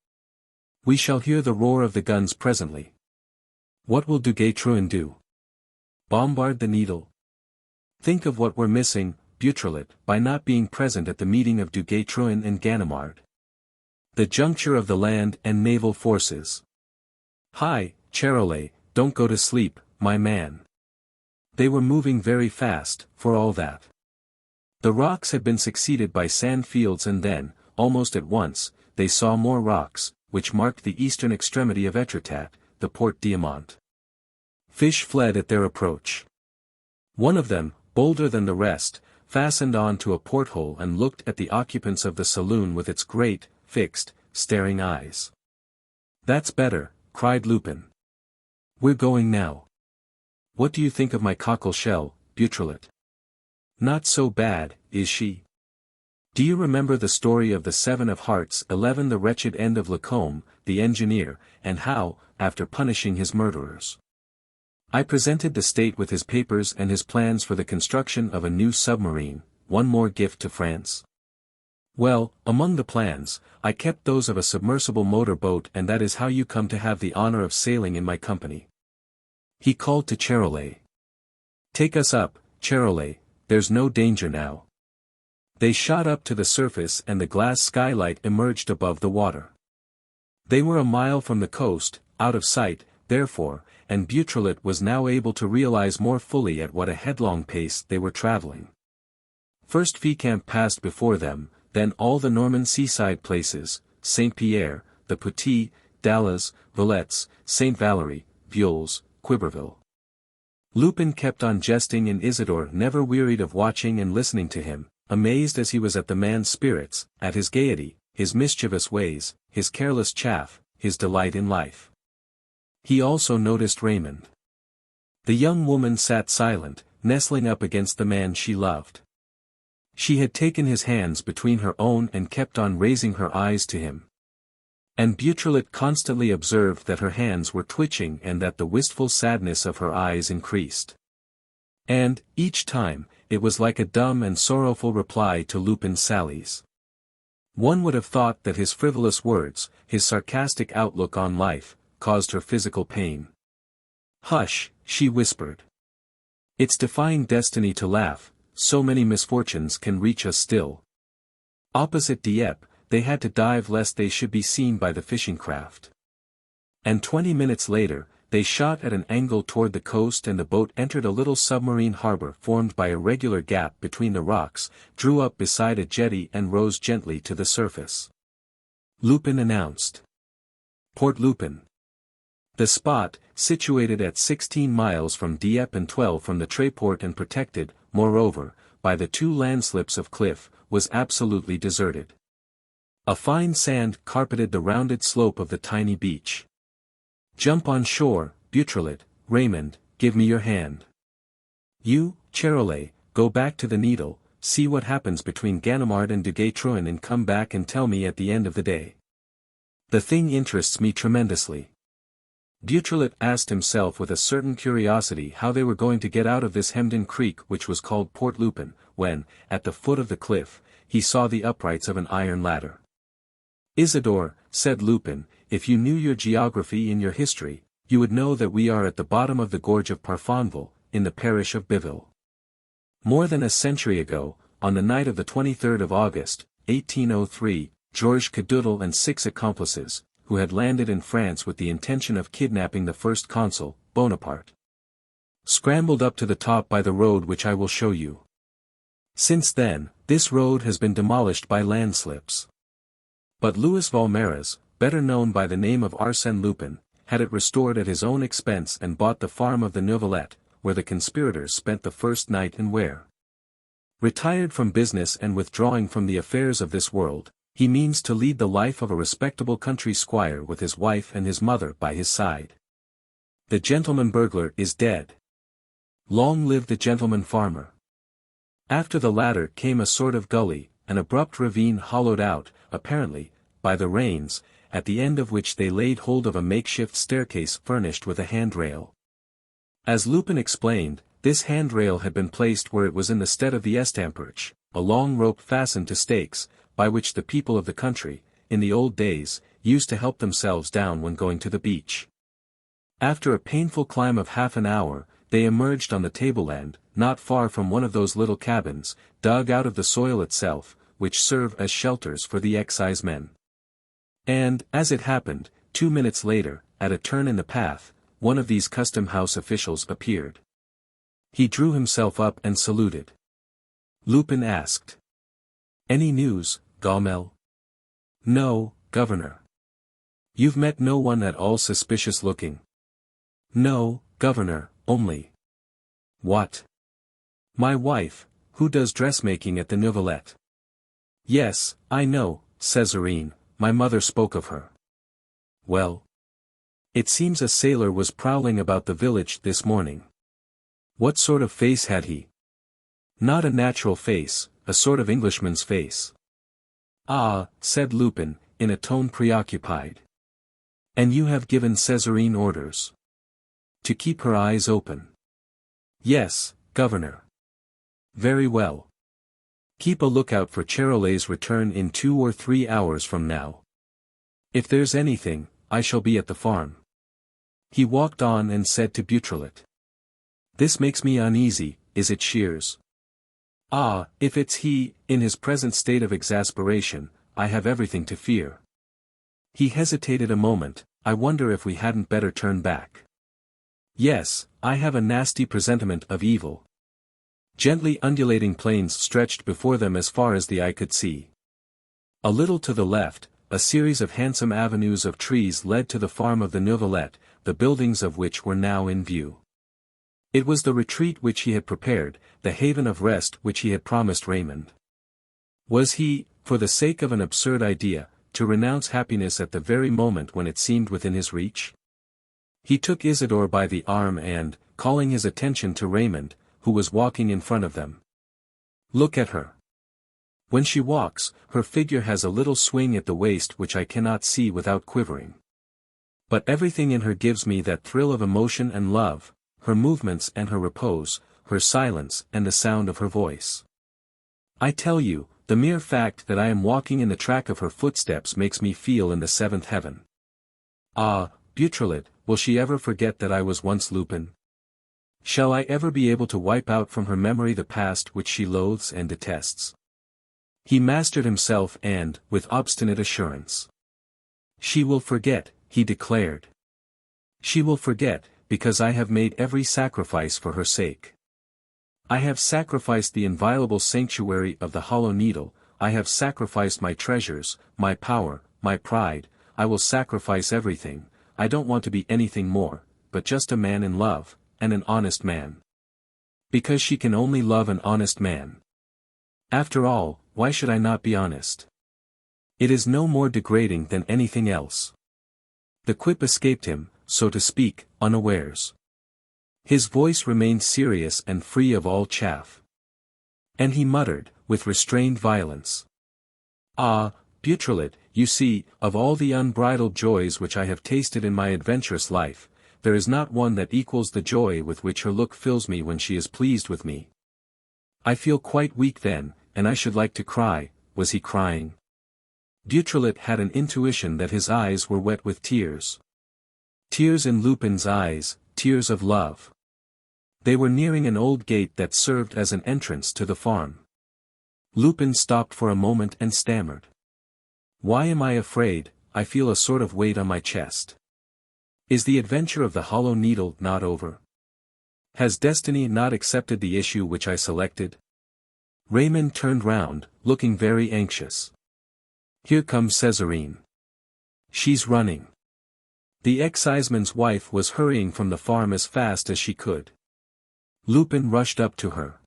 "We shall hear the roar of the guns presently. What will Duguay-Trouin do? Bombard the needle? Think of what we're missing, Beautrelet, by not being present at the meeting of Duguay-Trouin and Ganimard. The juncture of the land and naval forces. Hi, Charolais, don't go to sleep, my man. They were moving very fast, for all that. The rocks had been succeeded by sand fields and then, almost at once, they saw more rocks, which marked the eastern extremity of Etretat, the Port Diamant. Fish fled at their approach. One of them, bolder than the rest, fastened on to a porthole and looked at the occupants of the saloon with its great, fixed, staring eyes. "That's better," cried Lupin. "We're going now. What do you think of my cockle shell, Beautrelet? Not so bad, is she? Do you remember the story of the 7 of Hearts 11, the wretched end of Lacombe, the engineer, and how, after punishing his murderers, I presented the state with his papers and his plans for the construction of a new submarine, one more gift to France? Well, among the plans, I kept those of a submersible motor boat, and that is how you come to have the honor of sailing in my company." He called to Charolais. "Take us up, Charolais, there's no danger now." They shot up to the surface and the glass skylight emerged above the water. They were a mile from the coast, out of sight, therefore, and Beautrelet was now able to realize more fully at what a headlong pace they were traveling. First Fécamp passed before them, then all the Norman seaside places, Saint-Pierre, the Petit, Dalles, Villets, Saint Valery, Viols, Quiberville. Lupin kept on jesting and Isidore never wearied of watching and listening to him, amazed as he was at the man's spirits, at his gaiety, his mischievous ways, his careless chaff, his delight in life. He also noticed Raymond. The young woman sat silent, nestling up against the man she loved. She had taken his hands between her own and kept on raising her eyes to him. And Beautrelet constantly observed that her hands were twitching and that the wistful sadness of her eyes increased. And, each time, it was like a dumb and sorrowful reply to Lupin's sallies. One would have thought that his frivolous words, his sarcastic outlook on life, caused her physical pain. "Hush," she whispered. "It's defying destiny to laugh, so many misfortunes can reach us still." Opposite Dieppe, they had to dive lest they should be seen by the fishing craft. And 20 minutes later, they shot at an angle toward the coast and the boat entered a little submarine harbor formed by a regular gap between the rocks, drew up beside a jetty and rose gently to the surface. Lupin announced. "Port Lupin." The spot, situated at 16 miles from Dieppe and 12 from the Tréport and protected, moreover, by the 2 landslips of cliff, was absolutely deserted. A fine sand carpeted the rounded slope of the tiny beach. "Jump on shore, Beautrelet, Raymond, give me your hand. You, Charolais, go back to the Needle, see what happens between Ganimard and Duguay-Trouin and come back and tell me at the end of the day. The thing interests me tremendously." Beautrelet asked himself with a certain curiosity how they were going to get out of this hemmed-in creek which was called Port Lupin, when, at the foot of the cliff, he saw the uprights of an iron ladder. "Isidore," said Lupin, "if you knew your geography and your history, you would know that we are at the bottom of the gorge of Parfonville, in the parish of Biville. More than a century ago, on the night of the 23rd of August, 1803, Georges Cadoudal and 6 accomplices, who had landed in France with the intention of kidnapping the first consul, Bonaparte, scrambled up to the top by the road which I will show you. Since then, this road has been demolished by landslips. But Louis Valmeras, better known by the name of Arsène Lupin, had it restored at his own expense and bought the farm of the Neuvillette, where the conspirators spent the first night and where, retired from business and withdrawing from the affairs of this world, he means to lead the life of a respectable country squire with his wife and his mother by his side. The gentleman burglar is dead. Long live the gentleman farmer. After the latter came a sort of gully, an abrupt ravine hollowed out, apparently, by the rains, at the end of which they laid hold of a makeshift staircase furnished with a handrail. As Lupin explained, this handrail had been placed where it was in the stead of the estamperche, a long rope fastened to stakes, by which the people of the country, in the old days, used to help themselves down when going to the beach. After a painful climb of half an hour, they emerged on the tableland, not far from one of those little cabins, dug out of the soil itself, which serve as shelters for the excisemen. And, as it happened, 2 minutes later, at a turn in the path, one of these custom house officials appeared. He drew himself up and saluted. Lupin asked. "Any news, Gaumel?" "No, Governor." "You've met no one at all suspicious looking?" "No, Governor, only." "What?" "My wife, who does dressmaking at the Novelette." "Yes, I know, Césarine, my mother spoke of her." "Well?" "It seems a sailor was prowling about the village this morning." "What sort of face had he?" "Not a natural face, a sort of Englishman's face." "Ah," said Lupin, in a tone preoccupied. "And you have given Césarine orders?" "To keep her eyes open." "Yes, Governor." "Very well. Keep a lookout for Charolais' return in 2 or 3 hours from now. If there's anything, I shall be at the farm." He walked on and said to Beautrelet. "This makes me uneasy, is it, Shears?" "Ah, if it's he, in his present state of exasperation, I have everything to fear." He hesitated a moment. "I wonder if we hadn't better turn back." "Yes, I have a nasty presentiment of evil." Gently undulating plains stretched before them as far as the eye could see. A little to the left, a series of handsome avenues of trees led to the farm of the Novelette, the buildings of which were now in view. It was the retreat which he had prepared, the haven of rest which he had promised Raymond. Was he, for the sake of an absurd idea, to renounce happiness at the very moment when it seemed within his reach? He took Isidore by the arm and, calling his attention to Raymond, who was walking in front of them. "Look at her. When she walks, her figure has a little swing at the waist which I cannot see without quivering. But everything in her gives me that thrill of emotion and love, her movements and her repose, her silence and the sound of her voice. I tell you, the mere fact that I am walking in the track of her footsteps makes me feel in the 7th heaven. Ah, Beautrelet, will she ever forget that I was once Lupin? Shall I ever be able to wipe out from her memory the past which she loathes and detests?" He mastered himself and, with obstinate assurance. "She will forget," he declared. "She will forget, because I have made every sacrifice for her sake. I have sacrificed the inviolable sanctuary of the Hollow Needle, I have sacrificed my treasures, my power, my pride, I will sacrifice everything. I don't want to be anything more, but just a man in love, and an honest man. Because she can only love an honest man. After all, why should I not be honest? It is no more degrading than anything else." The quip escaped him, so to speak, unawares. His voice remained serious and free of all chaff. And he muttered, with restrained violence. "Ah, Beautrelet, you see, of all the unbridled joys which I have tasted in my adventurous life, there is not one that equals the joy with which her look fills me when she is pleased with me. I feel quite weak then, and I should like to cry." Was he crying? Beautrelet had an intuition that his eyes were wet with tears. Tears in Lupin's eyes, tears of love. They were nearing an old gate that served as an entrance to the farm. Lupin stopped for a moment and stammered. "Why am I afraid? I feel a sort of weight on my chest. Is the adventure of the Hollow Needle not over? Has destiny not accepted the issue which I selected?" Raymond turned round, looking very anxious. "Here comes Césarine. She's running." The exciseman's wife was hurrying from the farm as fast as she could. Lupin rushed up to her.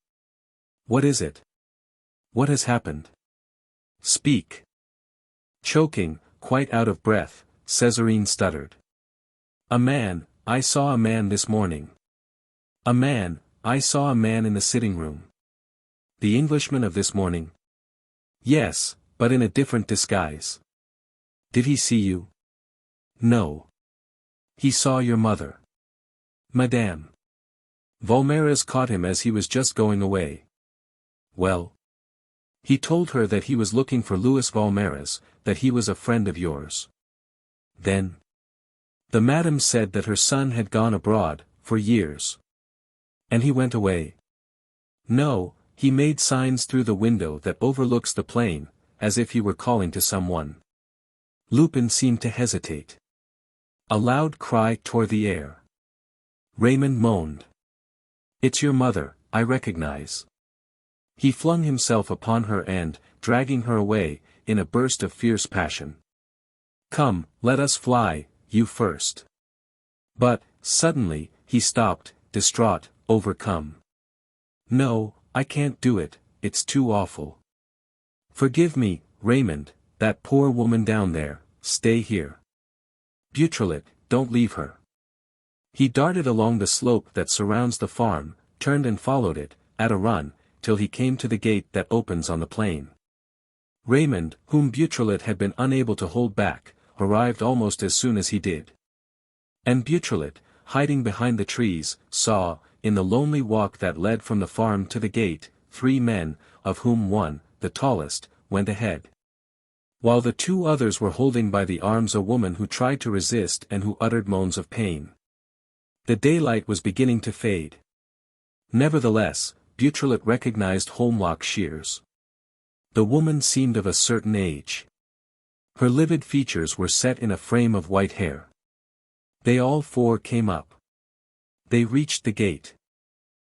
"What is it? What has happened? Speak." Choking, quite out of breath, Césarine stuttered. I saw a man this morning." I saw a man in the sitting room." "The Englishman of this morning?" "Yes, but in a different disguise." "Did he see you?" "No." "He saw your mother." "Madame Valmères caught him as he was just going away." "Well?" "He told her that he was looking for Louis Valmères, that he was a friend of yours." "Then?" "The madam said that her son had gone abroad, for years. And he went away." No, he made signs through the window that overlooks the plain, as if he were calling to someone. Lupin seemed to hesitate. A loud cry tore the air. Raymond moaned. "It's your mother, I recognize." He flung himself upon her and, dragging her away, in a burst of fierce passion. "Come, let us fly, you first." But, suddenly, he stopped, distraught, overcome. "No, I can't do it, it's too awful. Forgive me, Raymond, that poor woman down there, stay here. Beautrelet, don't leave her." He darted along the slope that surrounds the farm, turned and followed it, at a run, till he came to the gate that opens on the plain. Raymond, whom Beautrelet had been unable to hold back, arrived almost as soon as he did. And Beautrelet, hiding behind the trees, saw, in the lonely walk that led from the farm to the gate, 3 men, of whom one, the tallest, went ahead. While the 2 others were holding by the arms a woman who tried to resist and who uttered moans of pain. The daylight was beginning to fade. Nevertheless, Beautrelet recognized Holmlock Shears. The woman seemed of a certain age. Her livid features were set in a frame of white hair. They all 4 came up. They reached the gate.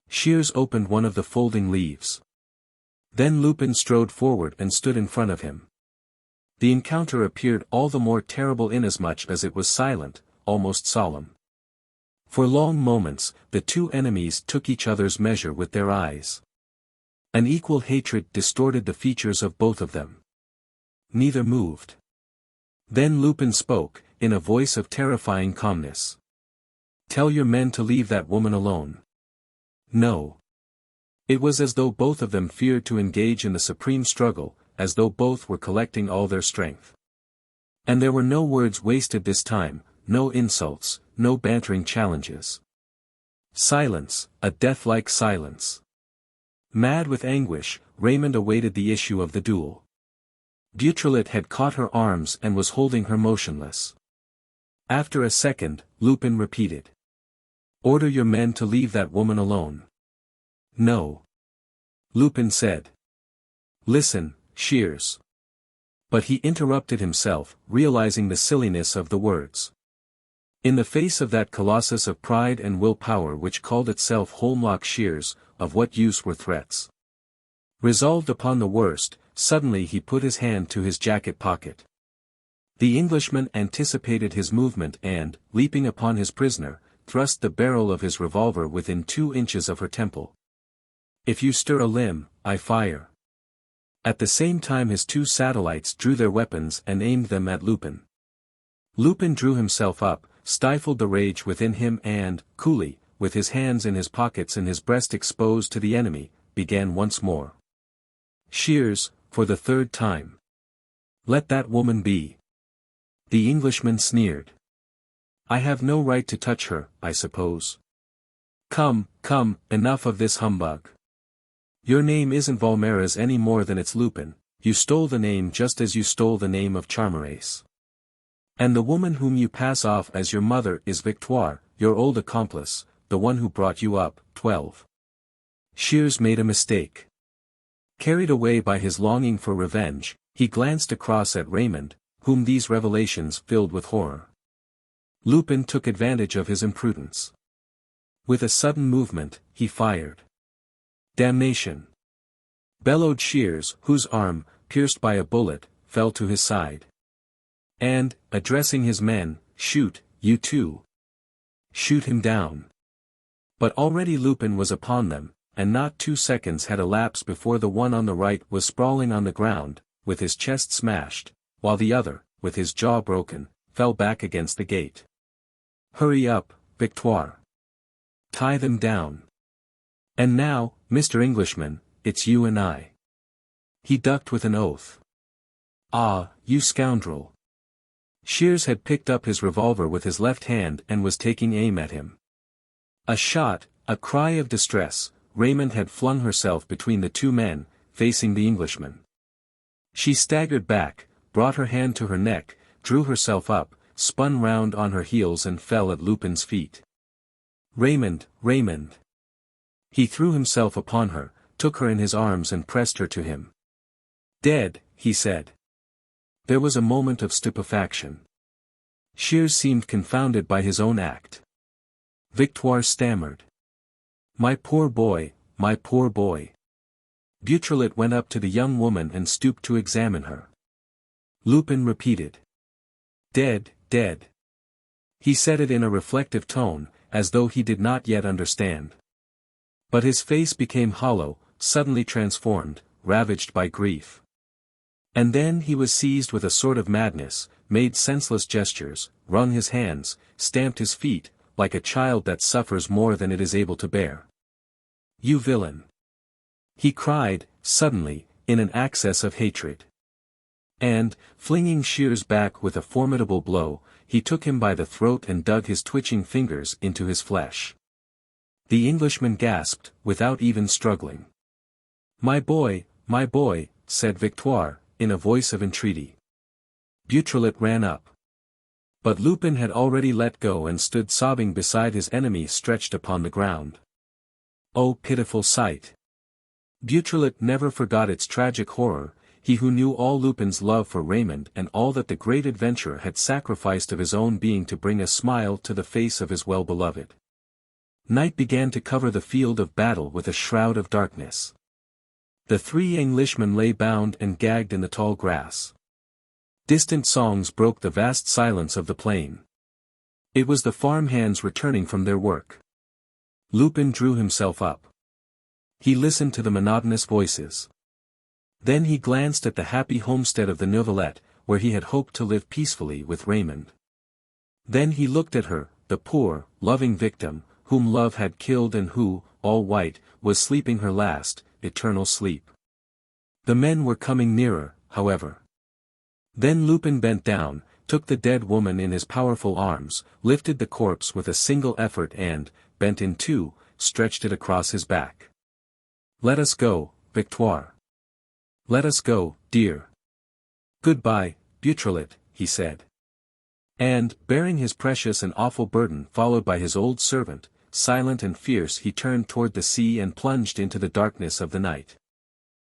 Shears opened one of the folding leaves. Then Lupin strode forward and stood in front of him. The encounter appeared all the more terrible inasmuch as it was silent, almost solemn. For long moments, the 2 enemies took each other's measure with their eyes. An equal hatred distorted the features of both of them. Neither moved. Then Lupin spoke, in a voice of terrifying calmness. "Tell your men to leave that woman alone." No. It was as though both of them feared to engage in the supreme struggle, as though both were collecting all their strength. And there were no words wasted this time, no insults, no bantering challenges. Silence, a death-like silence. Mad with anguish, Raymond awaited the issue of the duel. Beautrelet had caught her arms and was holding her motionless. After a second, Lupin repeated. "Order your men to leave that woman alone." "No." Lupin said. "Listen, Shears." But he interrupted himself, realizing the silliness of the words. In the face of that colossus of pride and will-power which called itself Holmlock Shears, of what use were threats? Resolved upon the worst, suddenly he put his hand to his jacket pocket. The Englishman anticipated his movement and, leaping upon his prisoner, thrust the barrel of his revolver within 2 inches of her temple. "If you stir a limb, I fire." At the same time his 2 satellites drew their weapons and aimed them at Lupin. Lupin drew himself up, stifled the rage within him and, coolly, with his hands in his pockets and his breast exposed to the enemy, began once more. "Shears, for the 3rd time. Let that woman be." The Englishman sneered. "I have no right to touch her, I suppose." Come, enough of this humbug. Your name isn't Valmeras any more than it's Lupin, you stole the name just as you stole the name of Charmerace. And the woman whom you pass off as your mother is Victoire, your old accomplice, the one who brought you up, 12. Shears made a mistake. Carried away by his longing for revenge, he glanced across at Raymond, whom these revelations filled with horror. Lupin took advantage of his imprudence. With a sudden movement, he fired. "Damnation!" bellowed Shears, whose arm, pierced by a bullet, fell to his side. And, addressing his men, "Shoot, you too. Shoot him down." But already Lupin was upon them, and not 2 seconds had elapsed before the one on the right was sprawling on the ground, with his chest smashed, while the other, with his jaw broken, fell back against the gate. "Hurry up, Victoire. Tie them down. And now, Mr. Englishman, it's you and I." He ducked with an oath. "Ah, you scoundrel." Shears had picked up his revolver with his left hand and was taking aim at him. A shot, a cry of distress, Raymond had flung herself between the 2 men, facing the Englishman. She staggered back, brought her hand to her neck, drew herself up, spun round on her heels and fell at Lupin's feet. Raymond. He threw himself upon her, took her in his arms and pressed her to him. "Dead," he said. There was a moment of stupefaction. Shears seemed confounded by his own act. Victoire stammered. "My poor boy, my poor boy." Beautrelet went up to the young woman and stooped to examine her. Lupin repeated. "Dead, dead." He said it in a reflective tone, as though he did not yet understand. But his face became hollow, suddenly transformed, ravaged by grief. And then he was seized with a sort of madness, made senseless gestures, wrung his hands, stamped his feet, like a child that suffers more than it is able to bear. "You villain!" he cried, suddenly, in an access of hatred. And, flinging Shears back with a formidable blow, he took him by the throat and dug his twitching fingers into his flesh. The Englishman gasped, without even struggling. my boy," said Victoire, in a voice of entreaty. Beautrelet ran up. But Lupin had already let go and stood sobbing beside his enemy stretched upon the ground. Oh, pitiful sight! Beautrelet never forgot its tragic horror, he who knew all Lupin's love for Raymond and all that the great adventurer had sacrificed of his own being to bring a smile to the face of his well-beloved. Night began to cover the field of battle with a shroud of darkness. The three Englishmen lay bound and gagged in the tall grass. Distant songs broke the vast silence of the plain. It was the farm hands returning from their work. Lupin drew himself up. He listened to the monotonous voices. Then he glanced at the happy homestead of the Neuvillette, where he had hoped to live peacefully with Raymond. Then he looked at her, the poor, loving victim, whom love had killed and who, all white, was sleeping her last, eternal sleep. The men were coming nearer, however. Then Lupin bent down, took the dead woman in his powerful arms, lifted the corpse with a single effort and, bent in two, stretched it across his back. "Let us go, Victoire. Let us go, dear. Goodbye, Beautrelet," he said. And, bearing his precious and awful burden followed by his old servant, silent and fierce he turned toward the sea and plunged into the darkness of the night.